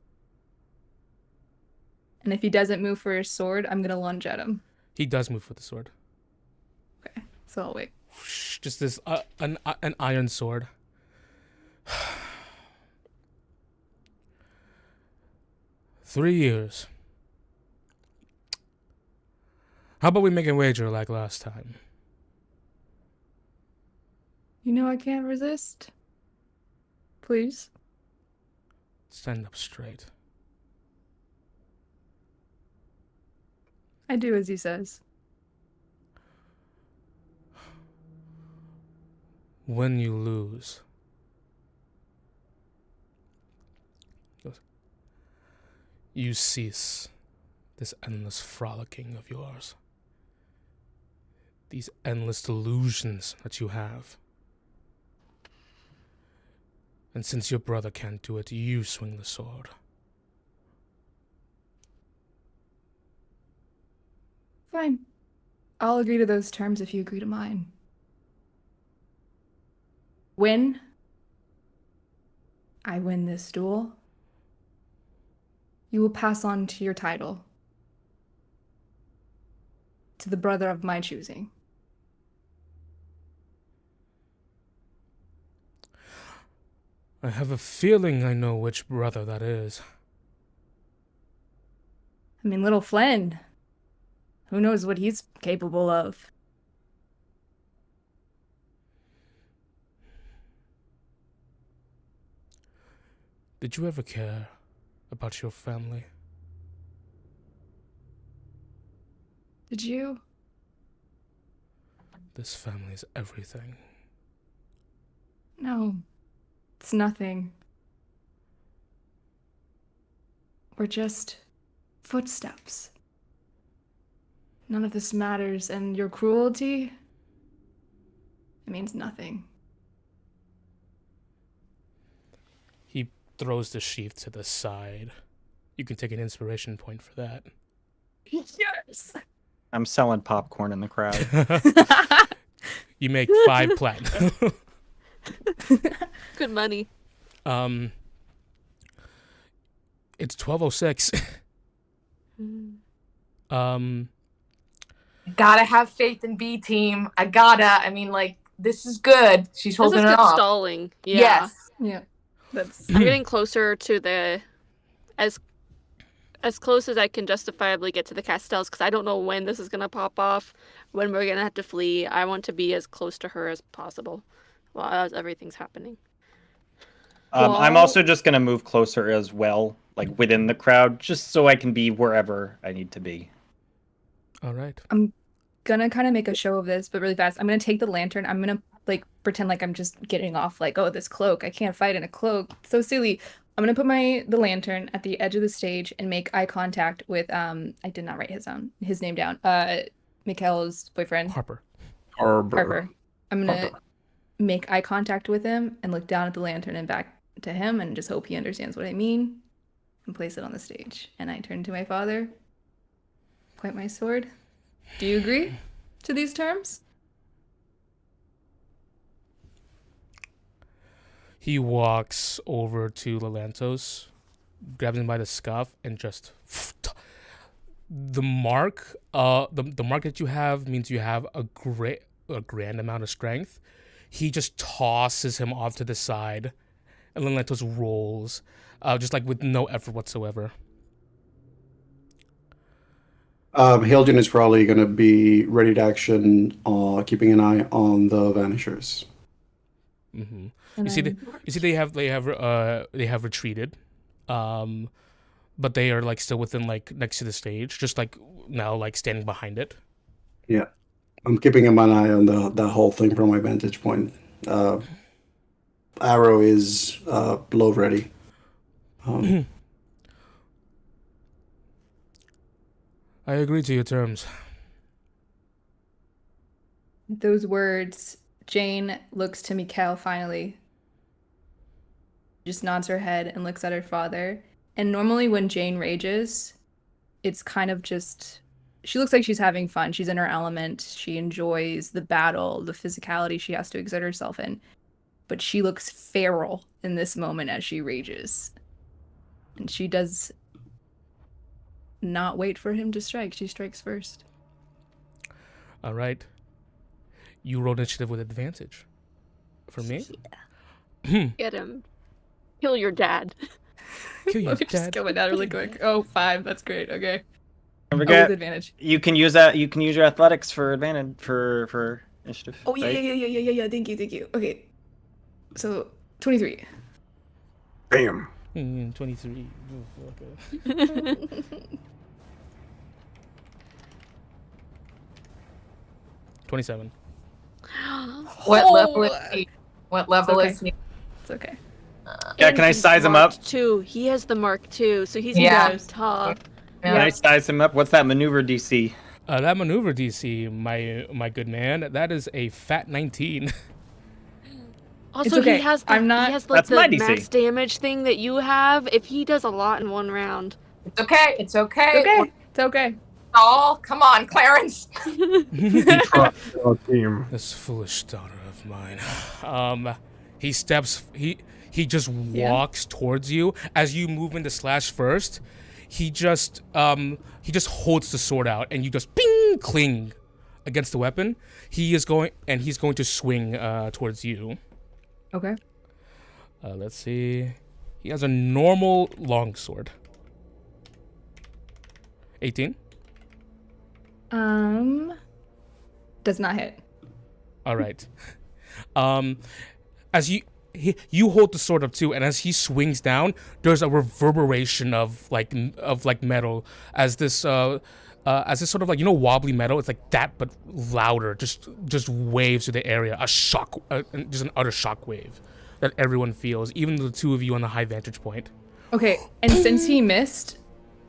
Speaker 6: And if he doesn't move for his sword, I'm going to lunge at him.
Speaker 1: He does move for the sword.
Speaker 6: Okay, so I'll wait.
Speaker 1: Just this, an iron sword. 3 years. How about we make a wager like last time?
Speaker 6: You know I can't resist. Please.
Speaker 1: Stand up straight.
Speaker 6: I do as he says.
Speaker 1: When you lose, you cease this endless frolicking of yours. These endless delusions that you have. And since your brother can't do it, you swing the sword.
Speaker 6: Fine. I'll agree to those terms if you agree to mine. When I win this duel, you will pass on to your title to the brother of my choosing.
Speaker 1: I have a feeling I know which brother that is.
Speaker 6: I mean, little Flynn. Who knows what he's capable of?
Speaker 1: Did you ever care about your family?
Speaker 6: Did you?
Speaker 1: This family is everything.
Speaker 6: No, it's nothing. We're just footsteps. None of this matters, and your cruelty, it means nothing.
Speaker 1: He throws the sheath to the side. You can take an inspiration point for that.
Speaker 6: Yes!
Speaker 5: I'm selling popcorn in the crowd.
Speaker 1: You make 5 platinum.
Speaker 2: Good money.
Speaker 1: It's 12:06.
Speaker 8: Gotta have faith in B team. I mean, like, this is good. She's
Speaker 2: This
Speaker 8: holding
Speaker 2: is
Speaker 8: it
Speaker 2: good
Speaker 8: off.
Speaker 2: stalling. Yeah.
Speaker 8: Yes.
Speaker 6: Yeah, that's...
Speaker 2: I'm getting closer to the... As close as I can justifiably get to the Castells, because I don't know when this is going to pop off, when we're going to have to flee. I want to be as close to her as possible while as everything's happening.
Speaker 5: I'm also just gonna move closer as well, like within the crowd, just so I can be wherever I need to be.
Speaker 1: All right.
Speaker 6: I'm gonna kind of make a show of this, but really fast. I'm gonna take the lantern. I'm gonna like pretend like I'm just getting off, like, oh, this cloak. I can't fight in a cloak. It's so silly. I'm gonna put the lantern at the edge of the stage and make eye contact with I did not write his name down. Mikhail's boyfriend.
Speaker 1: Harper.
Speaker 6: Harper. I'm gonna
Speaker 7: Harper.
Speaker 6: make eye contact with him and look down at the lantern and back to him and just hope he understands what I mean and place it on the stage. And I turn to my father, point my sword. Do you agree to these terms?
Speaker 1: He walks over to Lelantos, grabs him by the scuff, and just the mark that you have means you have a grand amount of strength. He just tosses him off to the side, and Lelantos rolls, just like with no effort whatsoever.
Speaker 3: Hiljan is probably going to be ready to action, keeping an eye on the vanishers.
Speaker 1: Mm-hmm.
Speaker 6: And
Speaker 1: You see, they have retreated, but they are like still within like next to the stage, just like now like standing behind it.
Speaker 3: Yeah, I'm keeping an eye on the whole thing from my vantage point. Arrow is blow ready.
Speaker 1: I agree to your terms.
Speaker 6: those words, Jane looks to Mikhail finally. Just nods her head and looks at her father. And normally when Jane rages, it's kind of just she looks like she's having fun. She's in her element. She enjoys the battle, the physicality she has to exert herself in. But she looks feral in this moment as she rages. And she does not wait for him to strike. She strikes first.
Speaker 1: All right. You roll initiative with advantage. For me?
Speaker 2: Get him. Kill your dad.
Speaker 1: Kill your
Speaker 6: Let me just
Speaker 1: dad.
Speaker 6: kill my dad really quick. Oh, 5. That's great. Okay.
Speaker 5: Don't
Speaker 6: With
Speaker 5: forget,
Speaker 6: advantage.
Speaker 5: you can use that. You can use your athletics for advantage for initiative.
Speaker 6: Oh yeah,
Speaker 5: right?
Speaker 6: yeah. Thank you. Okay. So 23.
Speaker 7: Damn.
Speaker 1: 23. Okay. 27.
Speaker 8: What level is
Speaker 6: Oh.
Speaker 8: he? What level
Speaker 6: okay.
Speaker 8: is he?
Speaker 6: It's okay.
Speaker 5: Yeah,
Speaker 2: And
Speaker 5: can I
Speaker 2: he's
Speaker 5: size him up?
Speaker 2: marked too. He has the mark too, so he's
Speaker 8: Yeah.
Speaker 2: gonna be tough.
Speaker 5: Can I size him up? What's that maneuver DC?
Speaker 1: That maneuver DC, my good man, that is a fat 19.
Speaker 2: Also,
Speaker 6: okay.
Speaker 2: he has
Speaker 6: I'm not-
Speaker 2: he has like
Speaker 5: That's my
Speaker 2: the
Speaker 5: DC.
Speaker 2: max damage thing that you have. If he does a lot in one round,
Speaker 8: It's okay. It's okay.
Speaker 6: Okay. It's okay.
Speaker 8: Oh, come on, Clarence.
Speaker 7: Trust our team.
Speaker 1: This foolish daughter of mine. He steps. He just walks towards you as you move into slash first. He just holds the sword out and you just ping cling against the weapon. He's going to swing towards you.
Speaker 6: Okay.
Speaker 1: Let's see. He has a normal longsword. 18.
Speaker 6: Does not hit.
Speaker 1: All right. As you hold the sword up too, and as he swings down, there's a reverberation of metal as this sort of like, wobbly metal. It's like that, but louder. Just waves through the area. A shock, just an utter shock wave that everyone feels, even the two of you on the high vantage point.
Speaker 6: Okay. And since he missed,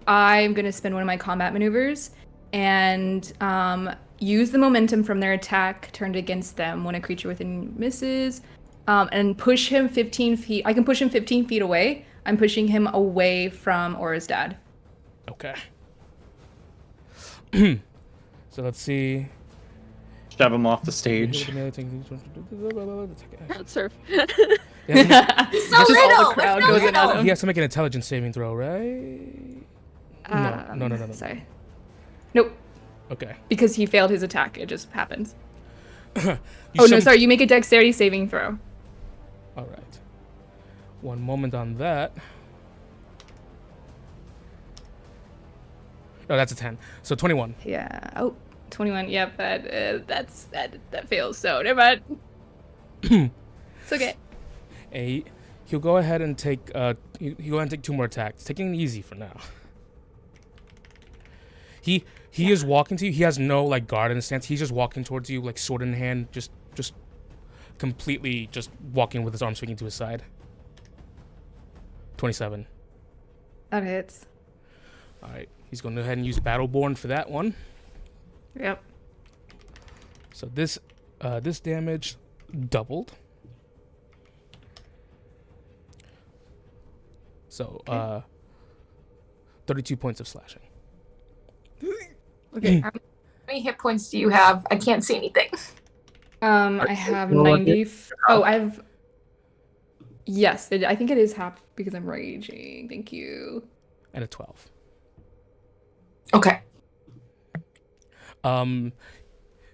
Speaker 6: I'm gonna spend one of my combat maneuvers and use the momentum from their attack turned against them when a creature within misses, and push him 15 feet. I can push him 15 feet away. I'm pushing him away from Aura's dad.
Speaker 1: Okay. So let's see.
Speaker 5: Shove him off the stage.
Speaker 2: surf.
Speaker 1: He has
Speaker 6: All the crowd goes in on him.
Speaker 1: he has to make an intelligence saving throw, right? No.
Speaker 6: Sorry. Nope.
Speaker 1: Okay.
Speaker 6: Because he failed his attack. It just happens.
Speaker 1: You
Speaker 6: Oh, no,
Speaker 1: summon-
Speaker 6: sorry. You make a dexterity saving throw.
Speaker 1: All right. One moment on that. No, that's a 10. So 21.
Speaker 6: Yeah. Oh, 21. Yep. That fails. So never mind. It's okay.
Speaker 1: He'll go ahead and take he'll go ahead and take 2 more attacks, taking it easy for now. He is walking to you. He has no like guard in a stance. He's just walking towards you, like sword in hand, just completely just walking with his arm swinging to his side. 27.
Speaker 6: That hits.
Speaker 1: All right. He's going to go ahead and use Battleborn for that one.
Speaker 6: Yep.
Speaker 1: So this damage doubled. So 32 points of slashing.
Speaker 6: Okay.
Speaker 8: How many hit points do you have? I can't see anything.
Speaker 6: I have
Speaker 7: you roll
Speaker 6: 90. Oh, I have. Yes, I think it is half because I'm raging. Thank you.
Speaker 1: And a 12.
Speaker 8: Okay.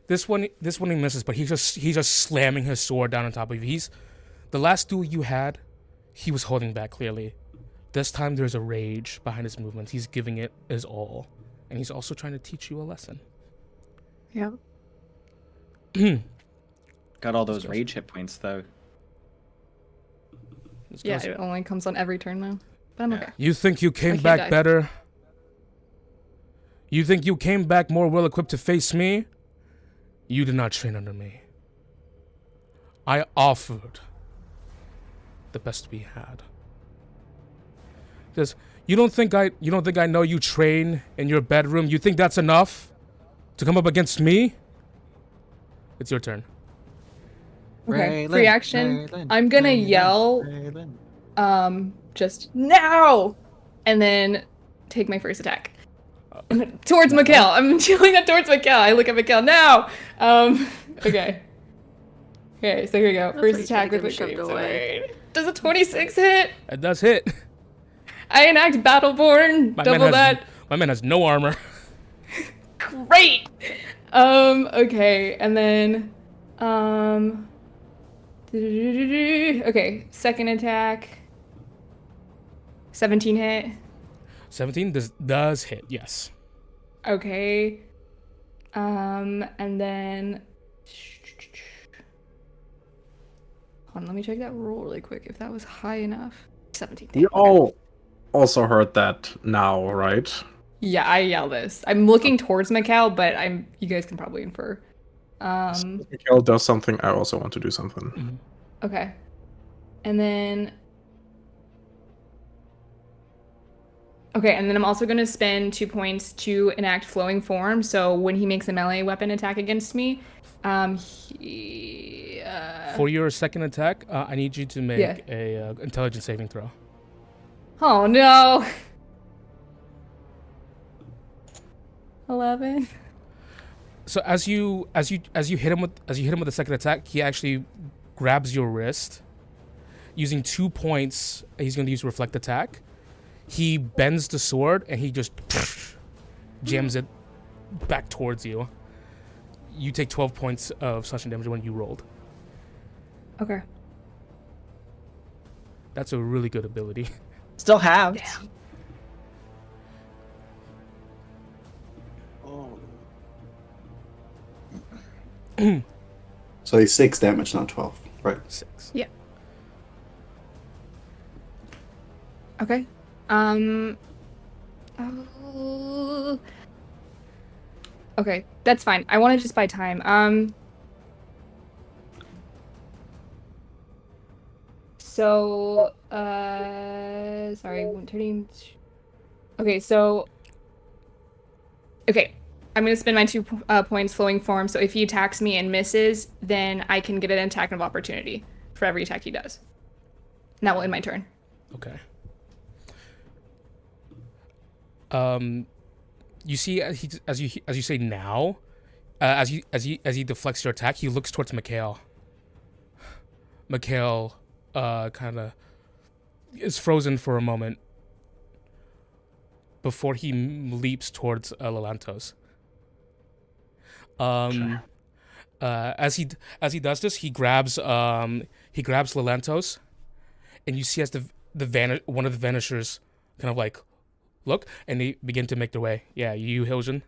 Speaker 1: This one he misses, but he's just slamming his sword down on top of you. The last duel you had, he was holding back clearly. This time there's a rage behind his movements. He's giving it his all. And he's also trying to teach you a lesson.
Speaker 2: Yeah.
Speaker 5: Got all those rage hit points though.
Speaker 6: Yeah, it only comes on every turn now. But I'm okay.
Speaker 1: You think you came
Speaker 6: can't
Speaker 1: back
Speaker 6: die.
Speaker 1: better? You think you came back more well equipped to face me? You did not train under me. I offered the best we had. Because you don't think I know you train in your bedroom? You think that's enough to come up against me? It's your turn.
Speaker 6: Okay,
Speaker 9: Raylan,
Speaker 6: free action.
Speaker 9: Raylan,
Speaker 6: I'm gonna
Speaker 9: Raylan,
Speaker 6: yell,
Speaker 9: Raylan.
Speaker 6: just now, and then take my first attack. Towards Mikhail. I'm yelling that towards Mikhail. I look at Mikhail now. Okay. Okay, so here we go.
Speaker 2: That's
Speaker 6: First
Speaker 2: when he's
Speaker 6: attack
Speaker 2: gonna
Speaker 6: with
Speaker 2: get
Speaker 6: my
Speaker 2: shoved
Speaker 6: great
Speaker 2: away.
Speaker 6: sword. Does a 26 hit?
Speaker 1: It does hit.
Speaker 6: I enact Battleborn. Double that.
Speaker 1: My man has no armor.
Speaker 6: Great. Okay, and then okay, second attack. 17 hit.
Speaker 1: 17 does hit, yes.
Speaker 6: Okay. And then hold on, let me check that roll really quick if that was high enough. 17.
Speaker 7: You all also heard that now, right?
Speaker 6: Yeah, I yell this. I'm looking towards Mikhail, but you guys can probably infer.
Speaker 7: If Mikhail does something, I also want to do something.
Speaker 6: Okay. And then I'm also going to spend 2 points to enact flowing form. So when he makes a melee weapon attack against me,
Speaker 1: For your second attack, I need you to make a intelligence saving throw.
Speaker 6: Oh no. 11.
Speaker 1: So as you hit him with the second attack, he actually grabs your wrist. Using 2 points, he's going to use reflect attack. He bends the sword and he just jams it back towards you. You take 12 points of slashing damage when you rolled.
Speaker 6: Okay.
Speaker 1: That's a really good ability.
Speaker 5: Still have.
Speaker 3: So it's 6 damage, not 12. Right.
Speaker 1: 6.
Speaker 6: Yeah. Okay. Okay, that's fine. I want to just buy time. So, sorry, turning. Okay, so. Okay, I'm gonna spend my 2 points flowing form. So if he attacks me and misses, then I can get an attack of opportunity for every attack he does. And that will end my turn.
Speaker 1: Okay. You see, as you say now, as he deflects your attack, he looks towards Mikhail. Mikhail, kind of is frozen for a moment before he leaps towards Lelantos. As he does this, he grabs Lelantos, and you see as one of the vanishers kind of like look, and they begin to make their way. Yeah, you, Hiljan?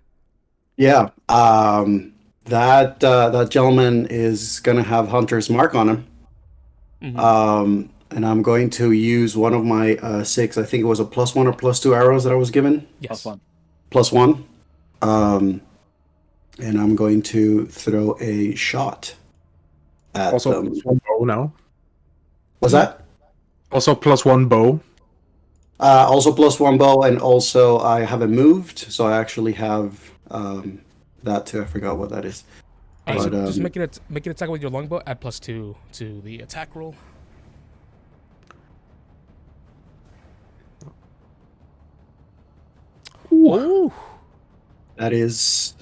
Speaker 3: Yeah. That gentleman is going to have Hunter's Mark on him.
Speaker 1: Mm-hmm.
Speaker 3: And I'm going to use one of my 6, I think it was a +1 or +2 arrows that I was given.
Speaker 1: Yes.
Speaker 3: +1. And I'm going to throw a shot at
Speaker 7: Also,
Speaker 3: them.
Speaker 7: +1 bow now.
Speaker 3: What's that?
Speaker 7: Also, +1 bow.
Speaker 3: Also +1 bow, and also I haven't moved, so I actually have that too. I forgot what that is.
Speaker 1: So
Speaker 3: But,
Speaker 1: just make an attack with your longbow at +2 to the attack roll. Ooh.
Speaker 3: That is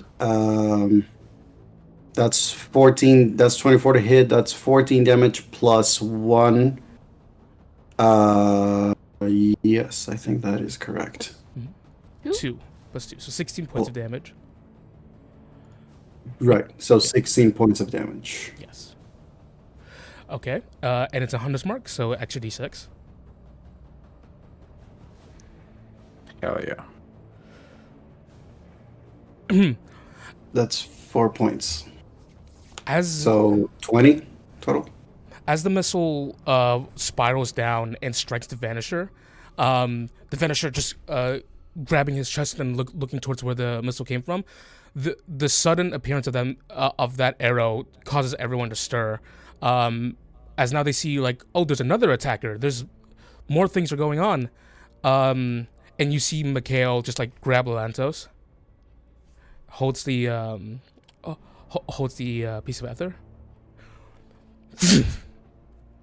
Speaker 3: that's 14. That's 24 to hit. That's 14 damage +1. Yes, I think that is correct.
Speaker 1: 2 +2, so 16 points of damage.
Speaker 3: Right. So 16 points of damage.
Speaker 1: Yes. Okay, and it's a Hunter's Mark, so extra d6.
Speaker 7: Hell yeah.
Speaker 3: That's 4 points.
Speaker 1: As
Speaker 3: So 20 total.
Speaker 1: As the missile spirals down and strikes the Vanisher, the Vanisher just grabbing his chest and looking towards where the missile came from. The sudden appearance of them of that arrow causes everyone to stir. As now they see like, oh, there's another attacker. There's more things are going on. And you see Mikhail just like grab Lantos, holds the piece of ether,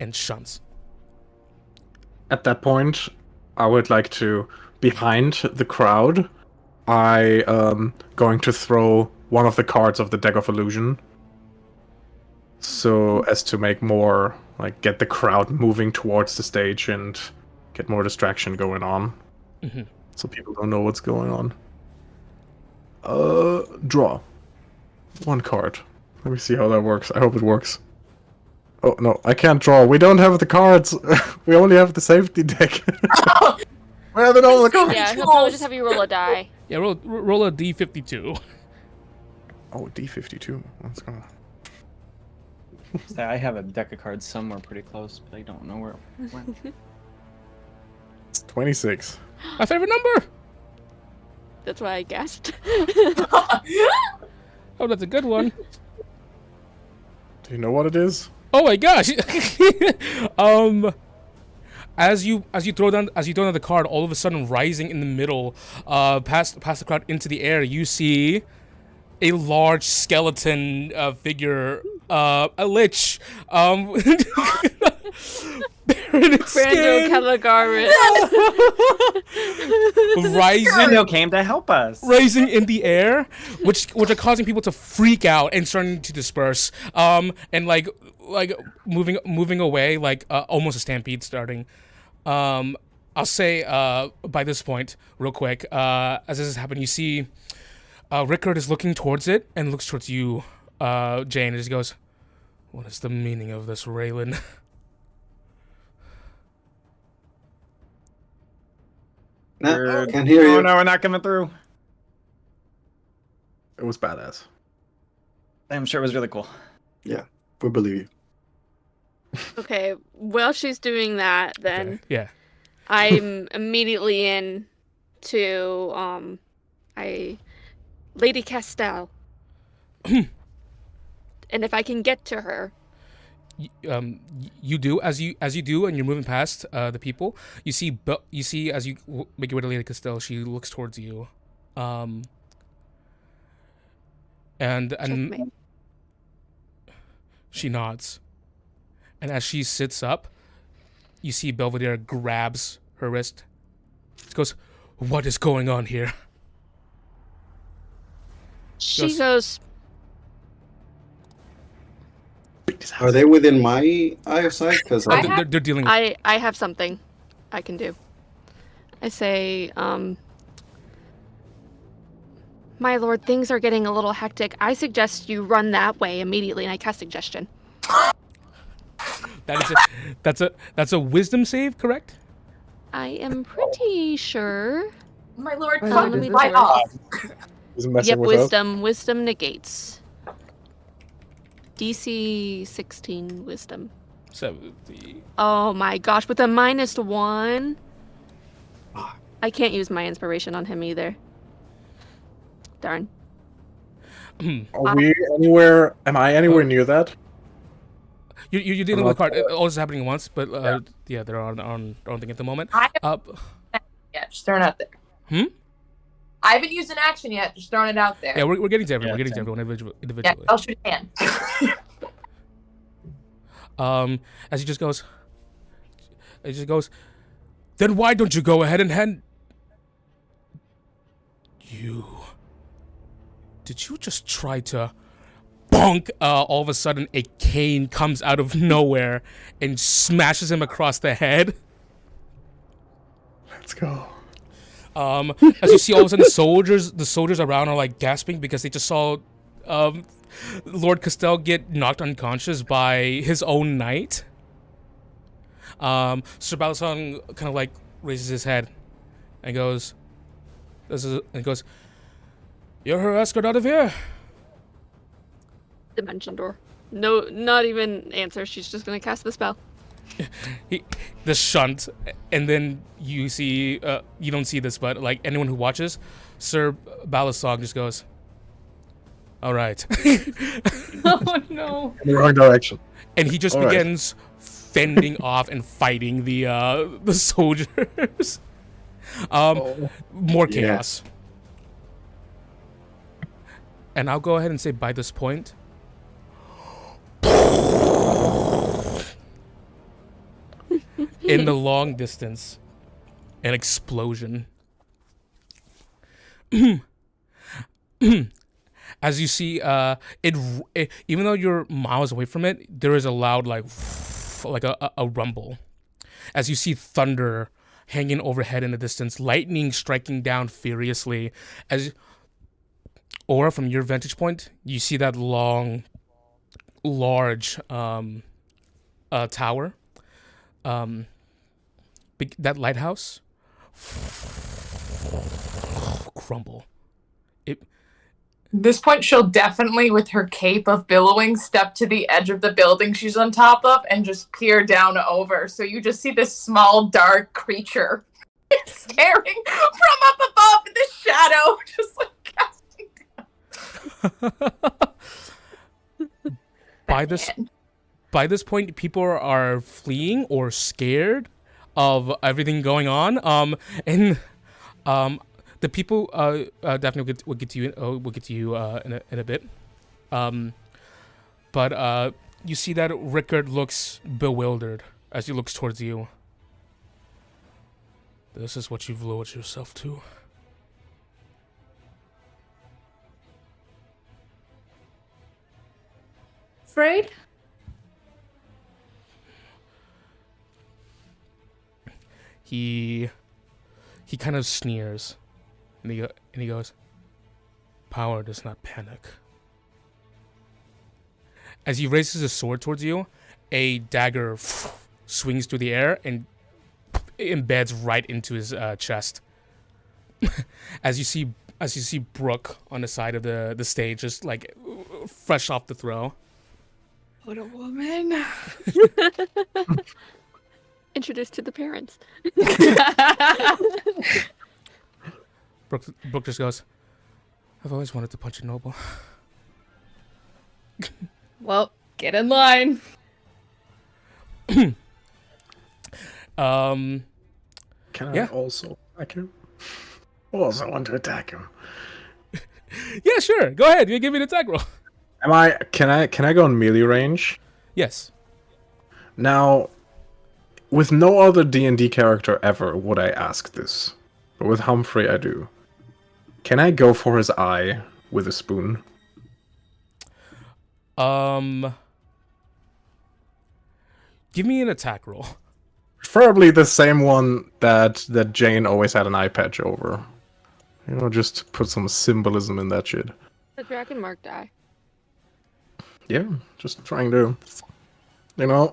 Speaker 1: and shunts.
Speaker 7: At that point, I would like to, behind the crowd, going to throw one of the cards of the deck of illusion, so as to make more, like, get the crowd moving towards the stage and get more distraction going on, so people don't know what's going on. Draw one card. Let me see how that works. I hope it works. Oh no, I can't draw. We don't have the cards. We only have the safety deck. Where are the normal cards?
Speaker 2: Yeah, he'll probably just have you roll a die.
Speaker 1: Yeah, roll a d52.
Speaker 7: Oh, D52. Let's go.
Speaker 5: I have a deck of cards somewhere pretty close, but I don't know where it went.
Speaker 7: It's 26.
Speaker 1: My favorite number.
Speaker 2: That's why I gasped.
Speaker 1: Oh, that's a good one.
Speaker 7: Do you know what it is?
Speaker 1: Oh my gosh. As you throw down the card, all of a sudden rising in the middle, past the crowd into the air, you see a large skeleton figure, a lich,
Speaker 2: Brando Cavagaris.
Speaker 5: Brando came to help us.
Speaker 1: Rising in the air, which are causing people to freak out and starting to disperse, and like moving away, like almost a stampede starting. I'll say by this point, real quick, as this is happening, you see Rickard is looking towards it and looks towards you, Jane, and just goes, "What is the meaning of this, Raylan?"
Speaker 3: No, can't hear you.
Speaker 5: Oh no, we're not coming through.
Speaker 7: It was badass.
Speaker 5: I'm sure it was really cool.
Speaker 3: Yeah, we believe you.
Speaker 2: Okay, while she's doing that, then
Speaker 1: Okay, yeah.
Speaker 2: I'm immediately in to Lady Castell. And if I can get to her.
Speaker 1: You do as you do, and you're moving past the people. You see as you make your way to Lady Castell, she looks towards you, and
Speaker 2: Checkmate.
Speaker 1: she nods. And as she sits up, you see Belvedere grabs her wrist. She goes, "What is going on here?"
Speaker 2: She goes,
Speaker 3: Are they within my eye of sight? Because
Speaker 1: they're dealing with...
Speaker 2: I have something I can do. I say, my lord, things are getting a little hectic. I suggest you run that way immediately, and I cast suggestion.
Speaker 1: That's a wisdom save, correct?
Speaker 2: I am pretty sure.
Speaker 8: My lord,
Speaker 2: Let
Speaker 8: fuck
Speaker 2: me
Speaker 8: right
Speaker 2: do it.
Speaker 8: off.
Speaker 7: Is messing with us?
Speaker 2: Wisdom negates. DC 16 wisdom.
Speaker 1: 70.
Speaker 2: Oh my gosh, with a -1. I can't use my inspiration on him either. Darn.
Speaker 7: Are we anywhere? Am I anywhere near that?
Speaker 1: You're dealing with a card. All this is happening at once, but yeah, they're on their own thing at the moment.
Speaker 8: Yeah, just throwing it out there. I haven't used an action yet. Just throwing it out there.
Speaker 1: Yeah, we're getting to everyone.
Speaker 5: Yeah,
Speaker 1: We're getting to
Speaker 5: same.
Speaker 1: everyone individually.
Speaker 8: Yeah, I'll shoot a hand.
Speaker 1: As he just goes, then why don't you go ahead and hand... Did you just try to... Bonk! All of a sudden, a cane comes out of nowhere and smashes him across the head.
Speaker 7: Let's go.
Speaker 1: As you see, all of a sudden, the soldiers around are like gasping because they just saw Lord Castell get knocked unconscious by his own knight. Sir Balasong kind of like raises his head and goes, You're her escort out of here?
Speaker 2: Dimension door. No, not even answer. She's just gonna cast the spell.
Speaker 1: The shunt, and then you see, you don't see this, but like anyone who watches, Sir Balasog just goes, all right.
Speaker 6: Oh no.
Speaker 7: In the wrong direction.
Speaker 1: And he just
Speaker 7: All right.
Speaker 1: begins fending off and fighting the soldiers. More chaos. And I'll go ahead and say by this point, in the long distance, an explosion. As you see, it even though you're miles away from it, there is a loud like a rumble. As you see thunder hanging overhead in the distance, lightning striking down furiously. Or from your vantage point, you see that large tower, that lighthouse crumble.
Speaker 8: This point, she'll definitely, with her cape of billowing, step to the edge of the building she's on top of and just peer down over. So you just see this small, dark creature staring from up above in the shadow, just like casting down.
Speaker 1: By this point, people are fleeing or scared of everything going on. The people definitely will get to you. We'll get to you in a bit. But you see that Rickard looks bewildered as he looks towards you. This is what you've lured yourself to.
Speaker 6: Afraid?
Speaker 1: He kind of sneers, and he goes, "Power does not panic." As he raises his sword towards you, a dagger swings through the air and embeds right into his chest. As you see Brooke on the side of the stage, just like fresh off the throw.
Speaker 6: What a woman.
Speaker 2: Introduced to the parents.
Speaker 1: Brooke just goes, "I've always wanted to punch a noble."
Speaker 6: Well, get in line.
Speaker 7: Can
Speaker 1: Yeah.
Speaker 7: I also attack him? Also want to attack him.
Speaker 1: Yeah, sure. Go ahead. You give me an attack roll.
Speaker 7: Can I go in melee range?
Speaker 1: Yes.
Speaker 7: Now, with no other D&D character ever would I ask this. But with Humphrey I do. Can I go for his eye with a spoon?
Speaker 1: Give me an attack roll.
Speaker 7: Preferably the same one that Jane always had an eye patch over. You know, just put some symbolism in that shit.
Speaker 2: The dragon marked eye.
Speaker 7: Yeah, just trying to, you know.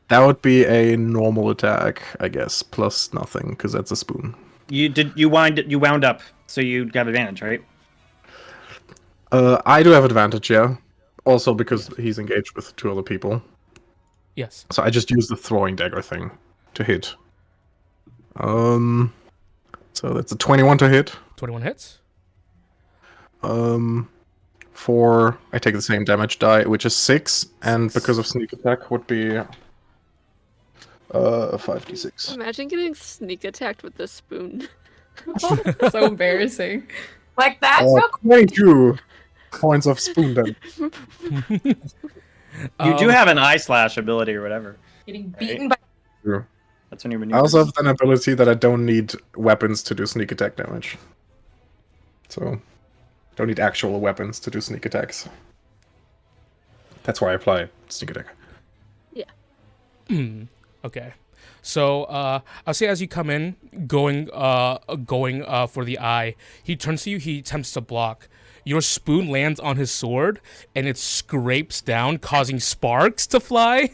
Speaker 7: That would be a normal attack, I guess, plus nothing, because that's a spoon.
Speaker 5: You wound up, so you got advantage, right?
Speaker 7: I do have advantage, yeah. Also because he's engaged with two other people.
Speaker 1: Yes.
Speaker 7: So I just use the throwing dagger thing to hit. So that's a 21 to hit.
Speaker 1: 21 hits.
Speaker 7: I take the same damage die, which is 6, and because of sneak attack would be 5d6.
Speaker 2: Imagine getting sneak attacked with this spoon.
Speaker 6: So embarrassing.
Speaker 8: Like that?
Speaker 7: 22 points of spoon damage.
Speaker 5: You do have an eye slash ability or whatever.
Speaker 8: Getting beaten by.
Speaker 7: True.
Speaker 5: That's when you're
Speaker 7: I
Speaker 5: maneuvering.
Speaker 7: also have an ability that I don't need weapons to do sneak attack damage. So, don't need actual weapons to do sneak attacks. That's why I apply sneak attack.
Speaker 2: Yeah.
Speaker 1: Okay. So, I'll say as you come in, going for the eye, he turns to you, he attempts to block. Your spoon lands on his sword, and it scrapes down, causing sparks to fly.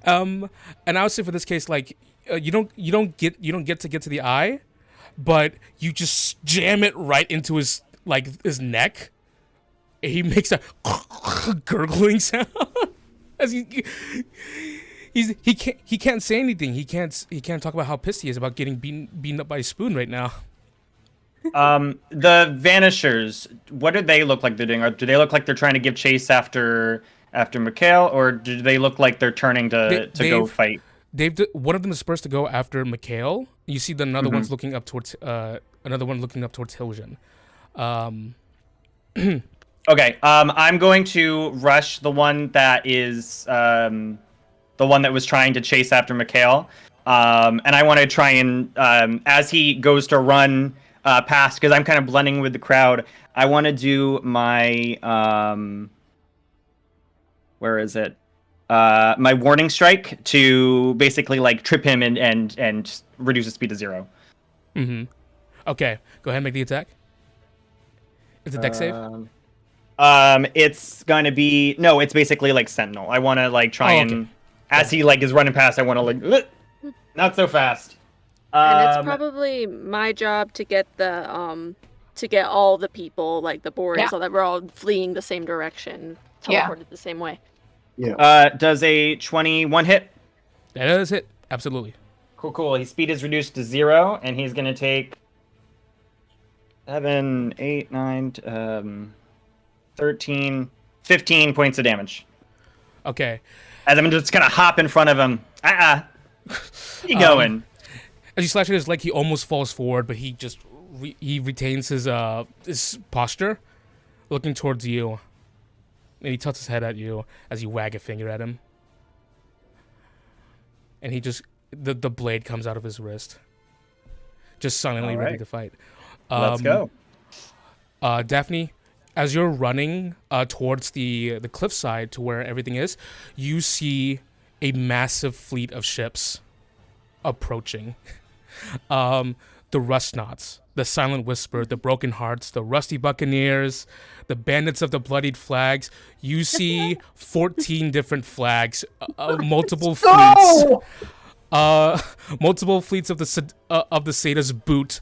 Speaker 1: And I would say for this case, like, you don't get to get to the eye, but you just jam it right into his neck. He makes a gurgling sound as he can't say anything. He can't talk about how pissed he is about getting beaten up by a spoon right now.
Speaker 5: The Vanishers, what do they look like they're doing? Do they look like they're trying to give chase after Mikhail, or do they look like they're turning to go fight?
Speaker 1: One of them is supposed to go after Mikhail. You see another one's looking up towards Hiljan.
Speaker 5: Okay. I'm going to rush the one that is the one that was trying to chase after Mikhail. And I want to try and as he goes to run past, because I'm kind of blending with the crowd, I want to do my where is it? My warning strike to basically like trip him and reduce his speed to 0.
Speaker 1: Mm-hmm. Okay, go ahead and make the attack. Is it dex save?
Speaker 5: It's gonna be it's basically like Sentinel. I want to like try and as he like is running past, I want to like not so fast.
Speaker 2: And it's probably my job to get the to get all the people like the board so that we're all fleeing the same direction, teleported the same way.
Speaker 3: Yeah.
Speaker 5: Does a 21 hit?
Speaker 1: That does hit. Absolutely.
Speaker 5: Cool. His speed is reduced to 0, and he's gonna take 7, 8, 9, 13, 15 points of damage.
Speaker 1: Okay.
Speaker 5: As I'm just gonna hop in front of him. You going?
Speaker 1: As you slash at his leg, he almost falls forward, but he just he retains his posture, looking towards you. And he tilts his head at you as you wag a finger at him. And he just the blade comes out of his wrist, just silently ready to fight.
Speaker 5: Let's go.
Speaker 1: Daphne, as you're running towards the cliffside to where everything is, you see a massive fleet of ships approaching. The Rustnots, the Silent Whisper, the Broken Hearts, the Rusty Buccaneers, the Bandits of the Bloodied Flags. You see 14 different flags, multiple fleets. Multiple fleets of the Sata's boot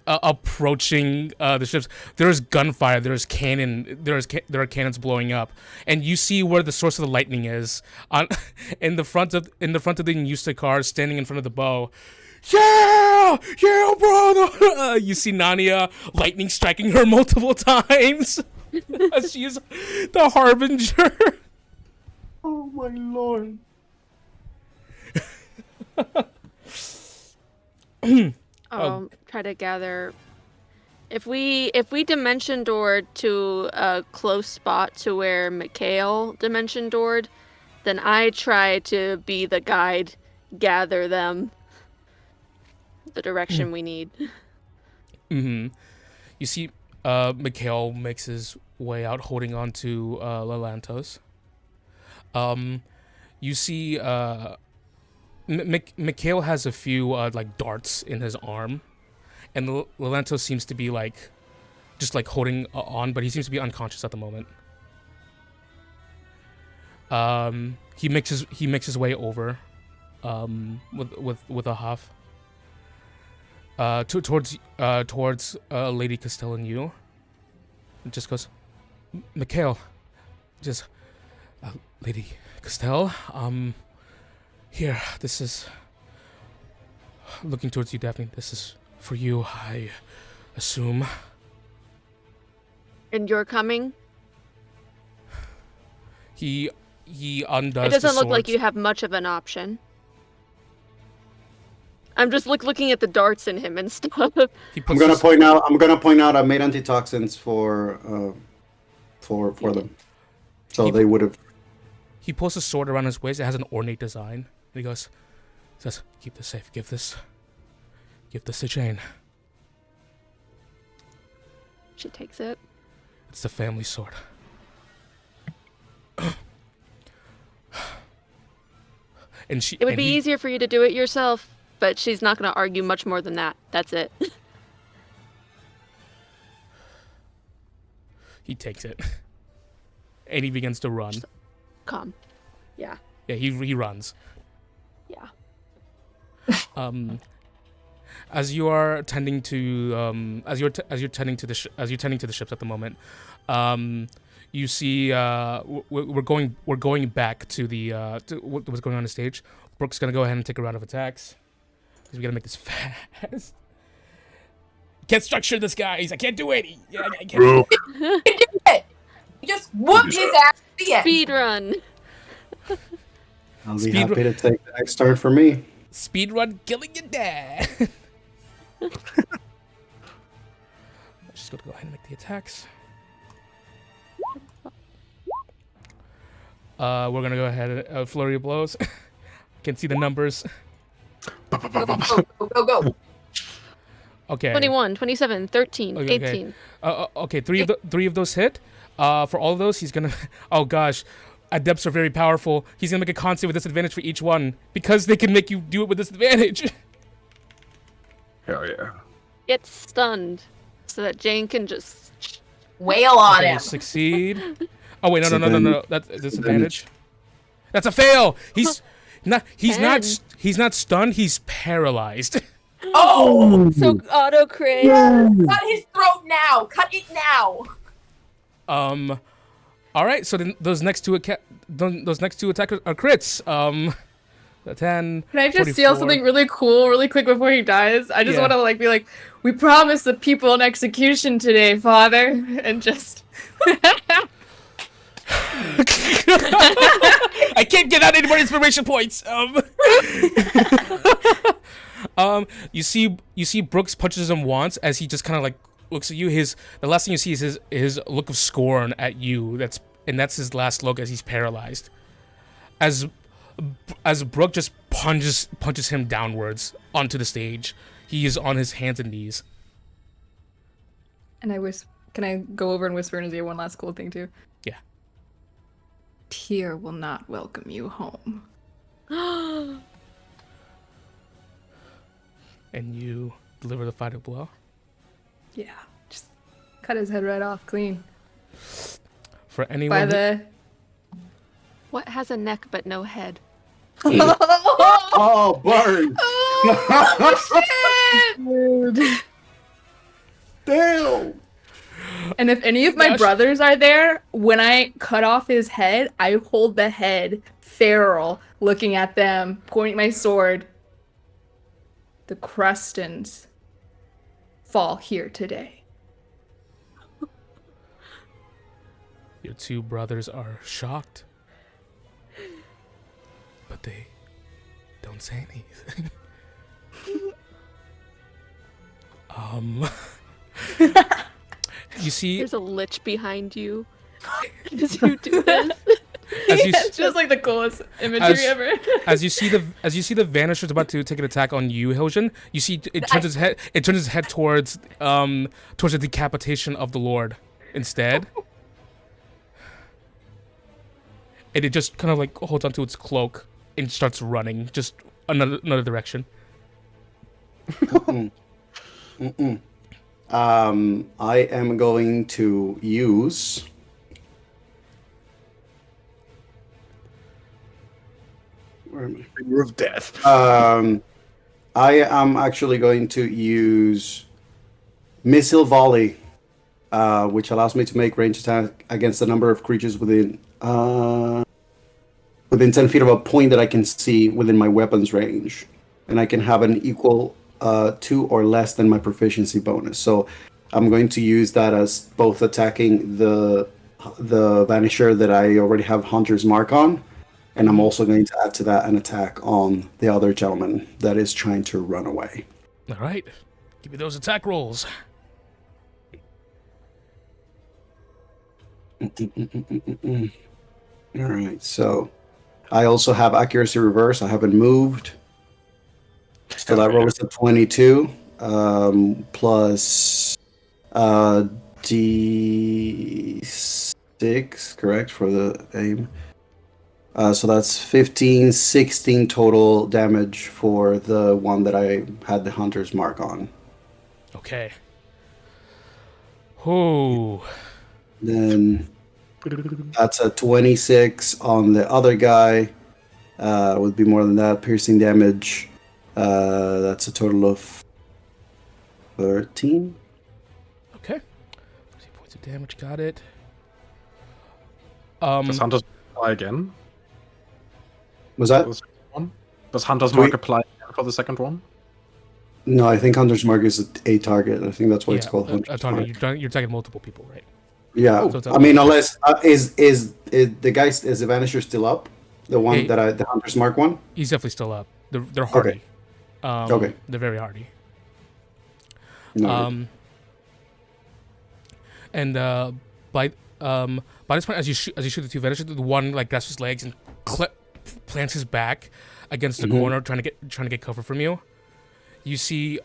Speaker 1: approaching the ships. There's gunfire. There's cannon. There are cannons blowing up, and you see where the source of the lightning is. In the front of the Yusta car, standing in front of the bow. Yeah, brother. You see Nania lightning striking her multiple times. She's the harbinger.
Speaker 3: Oh my lord.
Speaker 2: Try to gather. If we dimension doored to a close spot to where Mikhail dimension doored, then I try to be the guide, gather them the direction we need.
Speaker 1: Mm-hmm. You see, Mikhail makes his way out, holding on to Lelantos. You see, Mikhail has a few like darts in his arm, and Lelantos seems to be like, just like holding on, but he seems to be unconscious at the moment. He makes his way over, with a huff. Towards Lady Castell and you. It just goes, Mikhail, just Lady Castell. Here, this is looking towards you, Daphne. This is for you, I assume.
Speaker 2: And you're coming?
Speaker 1: He undoes.
Speaker 2: It doesn't look like you have much of an option. I'm just looking at the darts in him and stuff.
Speaker 3: I'm gonna point out. I made antitoxins for them, so they would have.
Speaker 1: He pulls a sword around his waist. It has an ornate design. And he says, "Keep this safe. Give this to Jane."
Speaker 2: She takes it.
Speaker 1: It's the family sword. And
Speaker 2: it would be easier for you to do it yourself. But she's not going to argue much more than that. That's it.
Speaker 1: He takes it. And he begins to run.
Speaker 2: Calm. Yeah.
Speaker 1: Yeah, he runs.
Speaker 2: Yeah.
Speaker 1: As you are tending to as you're tending to the ships at the moment, you see we're going back to the to what's going on the stage. Brooke's gonna go ahead and take a round of attacks because we gotta make this fast. Can't structure this, guys. I can't do it. I can't.
Speaker 8: You did it! You just whooped his ass at the end.
Speaker 2: Speed run.
Speaker 3: I'll be happy to take the next turn for me.
Speaker 1: Speed run, killing your dad. Just gonna go ahead and make the attacks. We're gonna go ahead and flurry of blows. Can see the numbers.
Speaker 8: Go.
Speaker 1: Okay.
Speaker 2: 21, 27, 13,
Speaker 1: Okay.
Speaker 2: 18.
Speaker 1: Okay. Three of those hit. For all of those, he's gonna. Oh gosh, adepts are very powerful. He's gonna make a con save with disadvantage for each one because they can make you do it with disadvantage.
Speaker 7: Hell yeah.
Speaker 2: Get stunned so that Jane can just
Speaker 8: Wail on
Speaker 1: Okay,
Speaker 8: him.
Speaker 1: succeed. Oh wait, no. That's a disadvantage. That's a fail. He's not stunned. He's paralyzed.
Speaker 8: Oh!
Speaker 2: so auto crit.
Speaker 8: Cut his throat now. Cut it now.
Speaker 1: All right. So then those next two attackers are crits. The 10.
Speaker 6: Can I just steal
Speaker 1: 44.
Speaker 6: something really cool, really quick before he dies? I just
Speaker 1: Yeah.
Speaker 6: want to be like, we promised the people an execution today, Father, and just.
Speaker 1: I can't get out any more inspiration points. You see Brooks punches him once as he just kind of like looks at you. The last thing you see is his look of scorn at you. That's his last look as he's paralyzed. As Brooke just punches him downwards onto the stage. He is on his hands and knees.
Speaker 6: And can I go over and whisper in his ear one last cool thing too?
Speaker 1: Yeah.
Speaker 6: Tyr will not welcome you home.
Speaker 1: And you deliver the final blow.
Speaker 6: Yeah, just cut his head right off clean.
Speaker 1: For anyone
Speaker 2: What has a neck but no head?
Speaker 3: Oh, burn! Damn!
Speaker 6: And if any of my brothers are there, when I cut off his head, I hold the head feral, looking at them, pointing my sword. The Crustons fall here today.
Speaker 1: Your two brothers are shocked, but they don't say anything. You see,
Speaker 2: There's a lich behind you. As you do this.
Speaker 6: It's just like the coolest imagery ever.
Speaker 1: As you see the Vanisher's about to take an attack on you, Hiljan, you see it turns his head towards the decapitation of the Lord instead. And it just kind of like holds onto its cloak and starts running just another direction.
Speaker 3: I am going to use
Speaker 7: Finger of death.
Speaker 3: I am actually going to use Missile Volley, which allows me to make ranged attack against a number of creatures within 10 feet of a point that I can see within my weapon's range. And I can have an equal to or less than my proficiency bonus. So I'm going to use that as both attacking the Vanisher that I already have Hunter's Mark on, and I'm also going to add to that an attack on the other gentleman that is trying to run away.
Speaker 1: All right, give me those attack rolls.
Speaker 3: All right, so I also have accuracy reverse. I haven't moved. So that rolls a 22 plus D6, correct, for the aim. So that's 15, 16 total damage for the one that I had the Hunter's Mark on.
Speaker 1: Okay. Oh.
Speaker 3: Then that's a 26 on the other guy. Would be more than that. Piercing damage. That's a total of 13.
Speaker 1: Okay. 30 points of damage. Got it.
Speaker 7: Does Hunter's apply again?
Speaker 3: Was that?
Speaker 7: For the second one? Does Hunter's
Speaker 3: Do we-
Speaker 7: Mark apply again for the second one?
Speaker 3: No, I think Hunter's Mark is a target. I think that's why it's called
Speaker 1: a
Speaker 3: Hunter's
Speaker 1: target.
Speaker 3: Mark.
Speaker 1: You're attacking multiple people, right?
Speaker 3: Yeah,
Speaker 1: So it's a-
Speaker 3: I mean, unless is the guy is the Vanisher still up? The one
Speaker 1: Hey.
Speaker 3: the Hunter's Mark one.
Speaker 1: He's definitely still up. They're hardy.
Speaker 3: Okay.
Speaker 1: They're very hardy.
Speaker 3: No.
Speaker 1: And by this point, as you shoot the two Vanishers, the one like grabs his legs and plants his back against the corner, trying to get cover from you. You see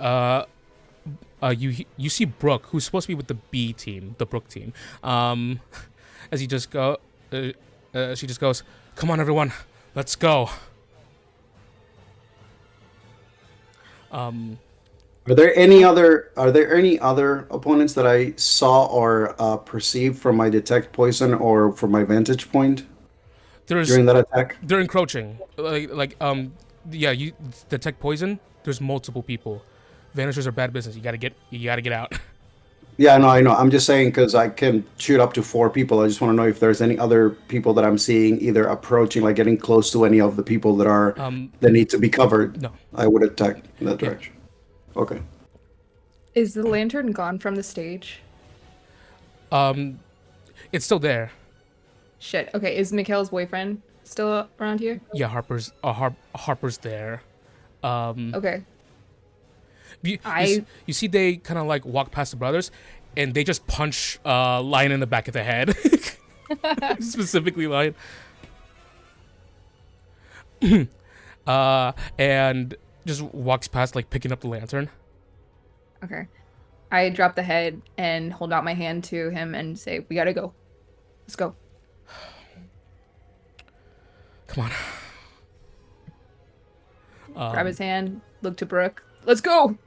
Speaker 1: you see Brooke, who's supposed to be with the B team, the Brooke team. As he just she just goes, "Come on, everyone, let's go."
Speaker 3: Are there any other opponents that I saw or perceived from my detect poison or from my vantage point during that attack?
Speaker 1: They're encroaching. You detect poison. There's multiple people. Vanishers are bad business. You gotta get out.
Speaker 3: Yeah, no, I know. I'm just saying because I can shoot up to 4 people. I just want to know if there's any other people that I'm seeing either approaching, like getting close to any of the people that are that need to be covered.
Speaker 1: No.
Speaker 3: I would attack in that direction. Okay.
Speaker 6: Is the lantern gone from the stage?
Speaker 1: It's still there.
Speaker 6: Shit. Okay, is Mikhail's boyfriend still around here?
Speaker 1: Yeah, Harper's there.
Speaker 6: Okay.
Speaker 1: You see they kind of like walk past the brothers, and they just punch Lion in the back of the head. Specifically Lion. And just walks past, like picking up the lantern.
Speaker 6: Okay. I drop the head and hold out my hand to him and say, "We gotta go. Let's go."
Speaker 1: Come on.
Speaker 6: Grab his hand, look to Brooke. Let's go.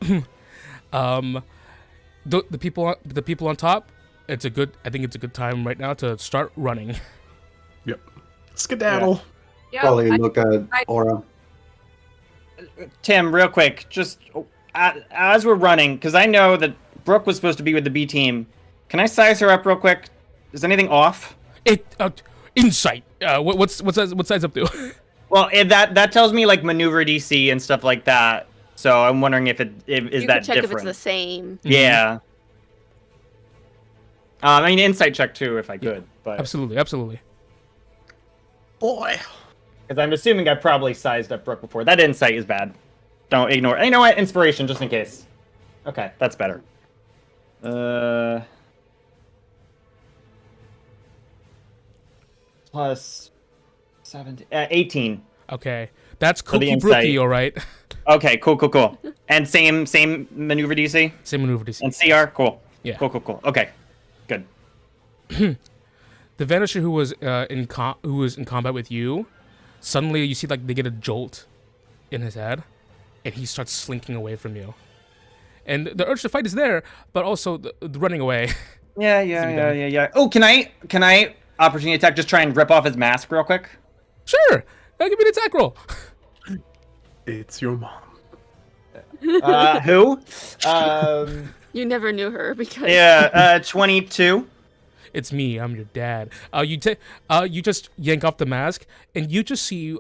Speaker 1: The people on top. I think it's a good time right now to start running.
Speaker 7: Yep. Skedaddle.
Speaker 6: Yeah.
Speaker 3: Probably look at Aura.
Speaker 5: Tim, real quick, just as we're running, because I know that Brooke was supposed to be with the B team. Can I size her up real quick? Is anything off?
Speaker 1: Insight. What's size up to?
Speaker 5: Well, that tells me like maneuver DC and stuff like that. So I'm wondering if that
Speaker 2: You can check
Speaker 5: different.
Speaker 2: if it's the same.
Speaker 5: Yeah. I mean, insight check too, if I could. But
Speaker 1: Absolutely.
Speaker 7: Boy.
Speaker 5: because I'm assuming I probably sized up Brooke before. That insight is bad. Don't ignore. You know what? Inspiration, just in case. Okay, that's better. Plus 17, 18.
Speaker 1: Okay, that's
Speaker 5: For the
Speaker 1: Cookie Brookie,
Speaker 5: insight.
Speaker 1: all right.
Speaker 5: Okay, cool. And same maneuver DC
Speaker 1: Same maneuver DC.
Speaker 5: and CR. Cool.
Speaker 1: Yeah.
Speaker 5: Cool. Okay, good.
Speaker 1: The Vanisher who was in combat with you, suddenly you see like they get a jolt in his head, and he starts slinking away from you. And the urge to fight is there, but also the running away.
Speaker 5: Yeah. Oh, can I opportunity attack? Just try and rip off his mask real quick.
Speaker 1: Sure, give me an attack roll.
Speaker 7: It's your mom.
Speaker 5: Who?
Speaker 2: You never knew her because
Speaker 5: 22.
Speaker 1: It's me. I'm your dad. You just yank off the mask, and you just see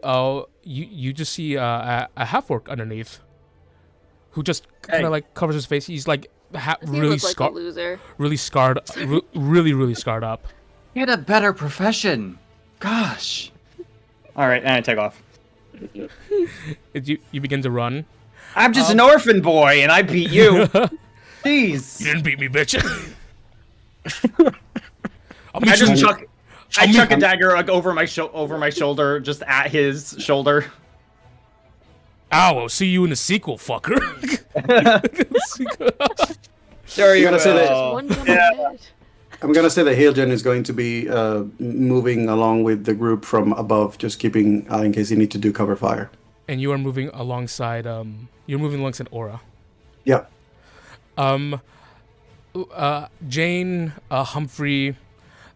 Speaker 1: you just see a half orc underneath, who just kind of like covers his face. He's like really
Speaker 2: like a loser.
Speaker 1: really scarred, really scarred up.
Speaker 5: Get a better profession. Gosh. All right, and I take off.
Speaker 1: You begin to run.
Speaker 5: I'm just an orphan boy, and I beat you. Jeez.
Speaker 1: You didn't beat me, bitch.
Speaker 5: I chuck a dagger like, over my shoulder, just at his shoulder.
Speaker 1: Ow, I'll see you in the sequel, fucker.
Speaker 5: Sure, you
Speaker 3: gotta say that-
Speaker 5: will.
Speaker 2: One jump ahead.
Speaker 3: I'm gonna say that Hiljan is going to be moving along with the group from above, just keeping in case you need to do cover fire.
Speaker 1: And you are moving alongside Aura.
Speaker 3: Yeah.
Speaker 1: Jane, Humphrey,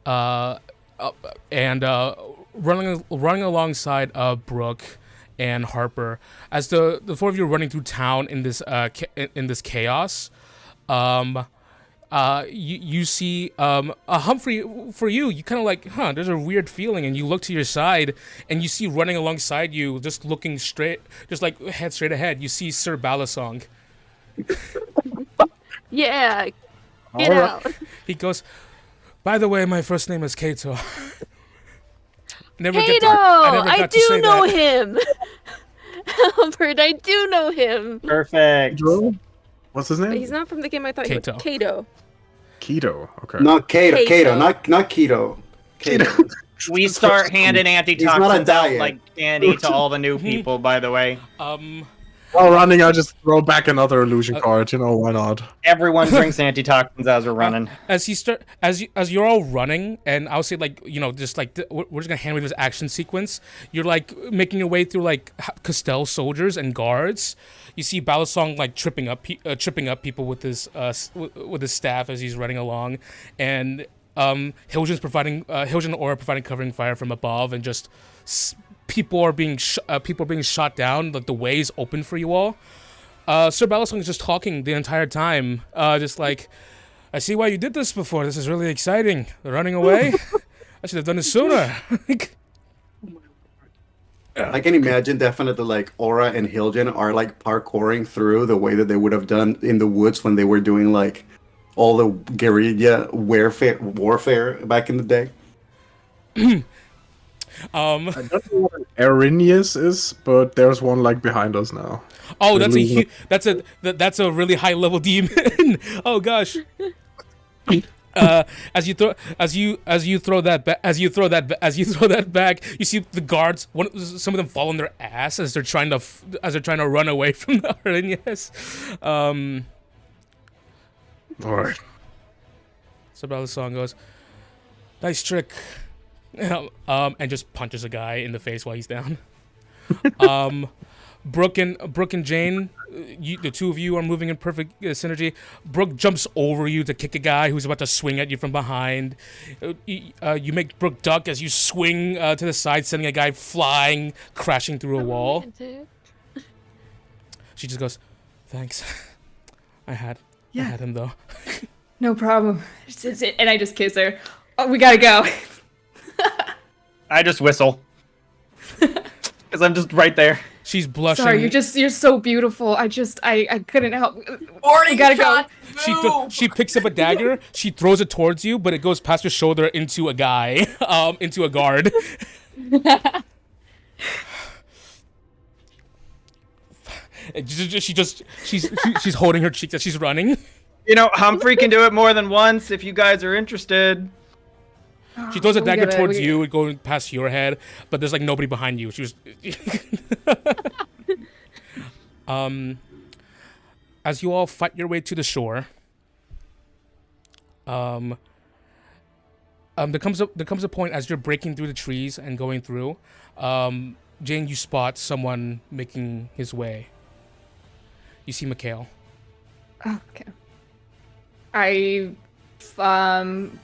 Speaker 1: and running alongside Brooke and Harper. As the four of you are running through town in this in this chaos, you see Humphrey. For you kind of like, there's a weird feeling, and you look to your side, and you see running alongside you, just looking straight, just like head straight ahead. You see Sir Balasong.
Speaker 2: Yeah, get out.
Speaker 1: He goes, by the way, my first name is Kato.
Speaker 2: Kato! I
Speaker 1: to say
Speaker 2: do know
Speaker 1: that.
Speaker 2: him! Albert, I do know him!
Speaker 5: Perfect.
Speaker 7: What's his name?
Speaker 2: He's not from the game I thought
Speaker 1: Kato.
Speaker 2: he was. Kato.
Speaker 7: Keto. Okay.
Speaker 3: Not Kato.
Speaker 2: Kato.
Speaker 3: Kato. Not keto. Kato.
Speaker 5: We start handing antitoxins out
Speaker 3: diet.
Speaker 5: like candy to all the new people, by the way.
Speaker 7: While running, I just throw back another illusion card. Why not?
Speaker 5: Everyone drinks antitoxins as we're running.
Speaker 1: As you're all running, and I'll say like, just like we're just gonna hand away this action sequence. You're like making your way through like Castell soldiers and guards. You see Balasong like tripping up people with his with his staff as he's running along, and Hiljan and Aura providing covering fire from above, and just people are being shot down. Like the way is open for you all. Sir Balasong is just talking the entire time, just like, I see why you did this before. This is really exciting. Running away. I should have done it sooner.
Speaker 3: I can imagine definitely like Aura and Hiljan are like parkouring through the way that they would have done in the woods when they were doing like all the guerrilla warfare back in the day.
Speaker 7: I don't know what an Arrhenius is, but there's one like behind us now.
Speaker 1: Oh, that's a really high level demon. Oh gosh. As you throw that back, you see the guards. Some of them fall on their ass as they're trying to run away from the Arrhenius.
Speaker 7: All right.
Speaker 1: So Balasong goes, nice trick. And just punches a guy in the face while he's down. Brooke and Jane, the two of you are moving in perfect synergy. Brooke jumps over you to kick a guy who's about to swing at you from behind. You make Brooke duck as you swing to the side, sending a guy flying, crashing through a wall. She just goes, thanks. I had him though.
Speaker 6: No problem. And I just kiss her. Oh, we gotta go.
Speaker 5: I just whistle. Because I'm just right there.
Speaker 1: She's blushing.
Speaker 6: Sorry, you're so beautiful. I couldn't help.
Speaker 8: Warning
Speaker 6: We gotta
Speaker 8: shot,
Speaker 6: go.
Speaker 8: move!
Speaker 1: She picks up a dagger. She throws it towards you, but it goes past your shoulder into a guy, into a guard. She's holding her cheek as she's running.
Speaker 5: Humphrey can do it more than once if you guys are interested.
Speaker 1: She throws a dagger towards
Speaker 6: we
Speaker 1: you, going past your head, but there's like nobody behind you. She was. As you all fight your way to the shore, there comes a point as you're breaking through the trees and going through. Jane, you spot someone making his way. You see Mikhail.
Speaker 6: Oh, okay. I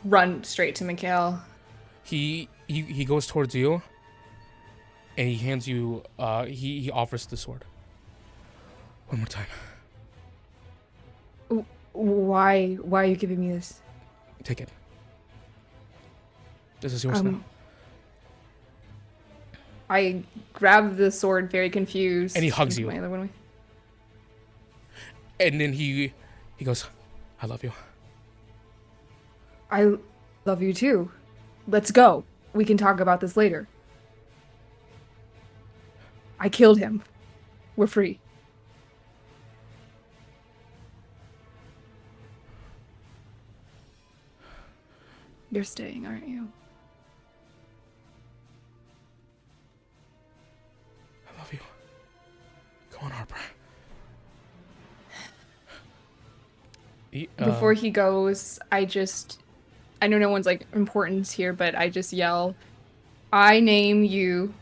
Speaker 6: run straight to Mikhail.
Speaker 1: He goes towards you, and he hands you. He offers the sword. One more time.
Speaker 6: Why are you giving me this?
Speaker 1: Take it. This is yours now.
Speaker 6: I grab the sword, very confused.
Speaker 1: And he hugs you.
Speaker 6: My other one.
Speaker 1: And then he goes, I love you.
Speaker 6: I love you too. Let's go. We can talk about this later. I killed him. We're free. You're staying, aren't you?
Speaker 1: I love you. Come on, Harper.
Speaker 6: Before he goes, I know no one's like importance here, but I just yell, I name you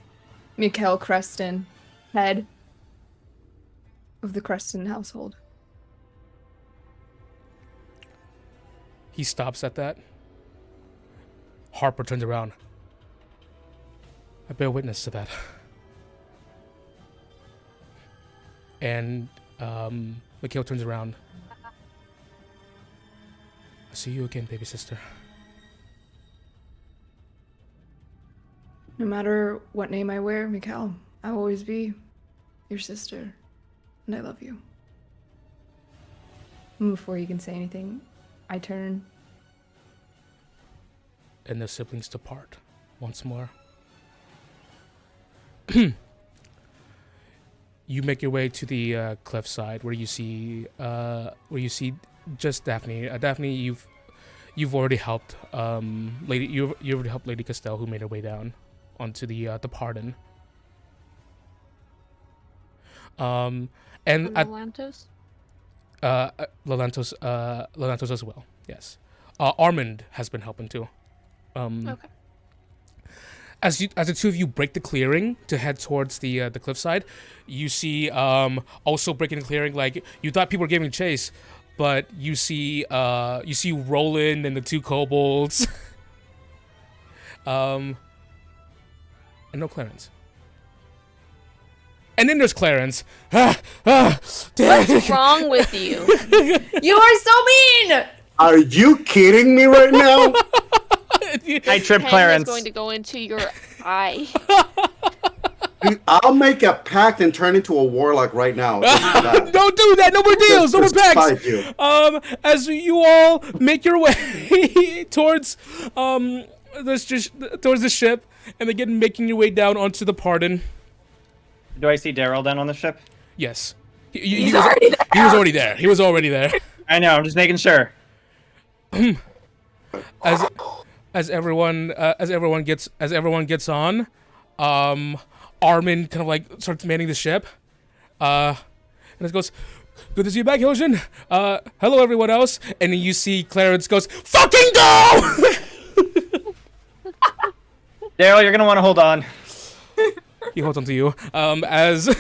Speaker 6: Mikhail Creston, head of the Creston household.
Speaker 1: He stops at that. Harper turns around. I bear witness to that. And Mikhail turns around. I see you again, baby sister.
Speaker 6: No matter what name I wear, Mikhail, I'll always be your sister. And I love you. And before you can say anything, I turn.
Speaker 1: And the siblings depart once more. You make your way to the cliffside where you see just Daphne. Daphne, you've already helped Lady. You already helped Lady Castell, who made her way down onto the pardon. And at
Speaker 2: Lelantos?
Speaker 1: Lelantos as well. Yes. Armand has been helping too.
Speaker 2: Okay.
Speaker 1: As the two of you break the clearing to head towards the cliffside, you see also breaking the clearing, like you thought people were giving chase, but you see Roland and the two kobolds. And no Clarence. And then there's Clarence.
Speaker 2: What's wrong with you?
Speaker 6: You are so mean!
Speaker 3: Are you kidding me right now?
Speaker 5: I tripped
Speaker 2: Pen
Speaker 5: Clarence.
Speaker 2: is going to go into your eye.
Speaker 3: Dude, I'll make a pact and turn into a warlock right now.
Speaker 1: Don't do that. No more deals. No more pacts. As you all make your way towards the ship, and again making your way down onto the pardon.
Speaker 5: Do I see Daryl down on the ship?
Speaker 1: Yes. He was already there. He was already there.
Speaker 5: I know. I'm just making sure.
Speaker 1: As everyone gets on, Armin kind of like starts manning the ship, and it goes, "Good to see you back, Hiljan. Hello, everyone else." And then you see Clarence goes, "Fucking go!"
Speaker 5: Daryl, you're gonna want to hold on.
Speaker 1: He holds on to you as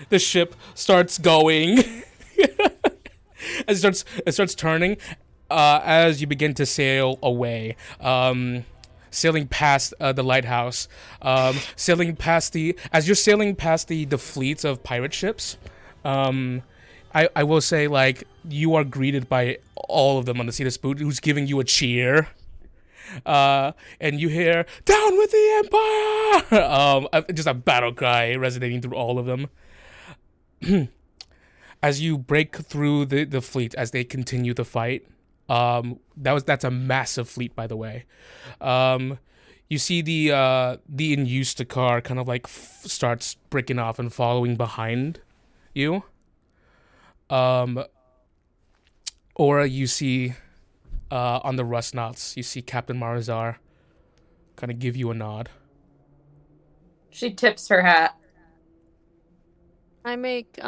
Speaker 1: the ship starts going. As it starts turning, as you begin to sail away, sailing past the lighthouse, as you're sailing past the fleets of pirate ships. I will say, like, you are greeted by all of them on the Sea of Spoot, who's giving you a cheer. And you hear, "Down with the Empire!" Just a battle cry resonating through all of them. As you break through the fleet, as they continue the fight, that's a massive fleet, by the way. You see the Inustakar kind of like starts breaking off and following behind you. Or you see on the rust knots, you see Captain Marazar kind of give you a nod.
Speaker 8: She tips her hat.
Speaker 2: I make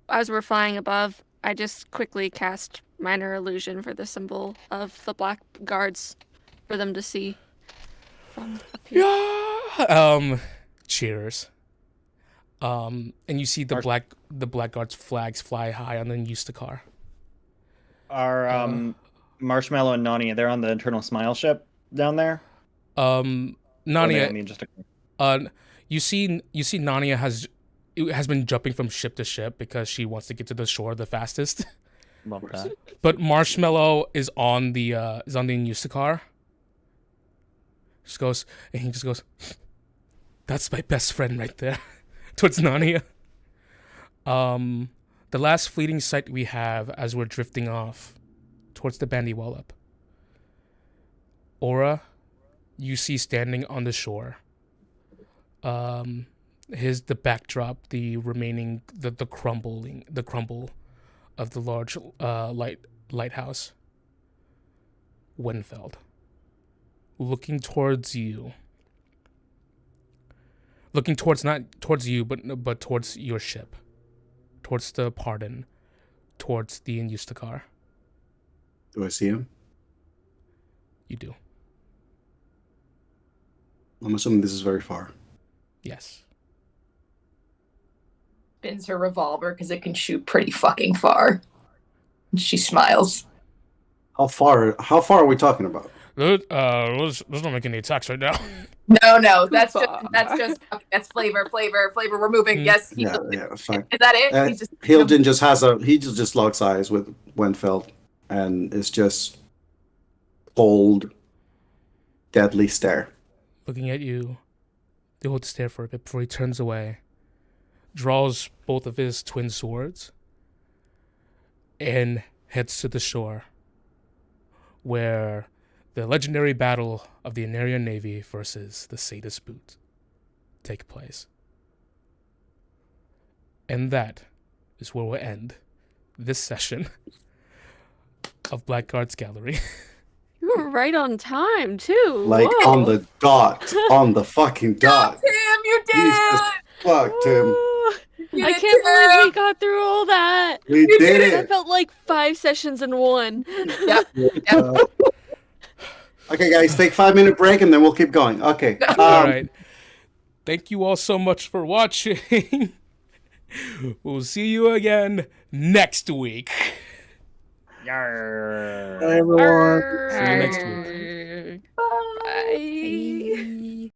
Speaker 2: as we're flying above, I just quickly cast minor illusion for the symbol of the Blackguards for them to see from up here.
Speaker 1: Yeah. Cheers. And you see the Blackguards flags fly high on the Ustakar.
Speaker 5: Are Marshmallow and Nani, they're on the Eternal Smile ship down there?
Speaker 1: Nania, you see Nania has been jumping from ship to ship because she wants to get to the shore the fastest.
Speaker 5: Love that.
Speaker 1: But Marshmallow is on the Ustakar. He just goes, "That's my best friend right there," towards Nania. The last fleeting sight we have as we're drifting off towards the Bandy Wallop. Aura, you see standing on the shore. The backdrop, the remaining, the crumble of the large lighthouse. Winfeld, looking towards you. Looking towards, not towards you, but towards your ship. Towards the Pardon. Towards the Inustakar.
Speaker 3: Do I see him?
Speaker 1: You do.
Speaker 3: I'm assuming this is very far.
Speaker 1: Yes.
Speaker 8: Spins her revolver because it can shoot pretty fucking far. And she smiles.
Speaker 3: How far are we talking about?
Speaker 1: let's not make any attacks right now.
Speaker 8: No, that's flavor. We're moving. Yes,
Speaker 3: Yeah, fine.
Speaker 8: is that it? He's just
Speaker 3: Hiljan just locks eyes with Wenfeld, and it's just cold, deadly stare.
Speaker 1: Looking at you, they hold to stare for a bit before he turns away, draws both of his twin swords, and heads to the shore, where the legendary battle of the Anarian Navy versus the Sadist Boot take place. And that is where we'll end this session of Blackguard's Gallery.
Speaker 2: You were right on time, too.
Speaker 3: Like,
Speaker 2: Whoa.
Speaker 3: on the dot. On the fucking dot.
Speaker 8: Tim, you did
Speaker 3: Jesus fuck, Tim.
Speaker 2: I can't believe we got through all that.
Speaker 3: We did
Speaker 2: That
Speaker 3: it.
Speaker 2: felt like 5 sessions in one.
Speaker 8: Yep.
Speaker 3: Okay, guys, take 5-minute break and then we'll keep going. Okay.
Speaker 1: All right. Thank you all so much for watching. We'll see you again next week.
Speaker 5: Yarr.
Speaker 3: Bye, everyone.
Speaker 1: See you next week.
Speaker 2: Bye.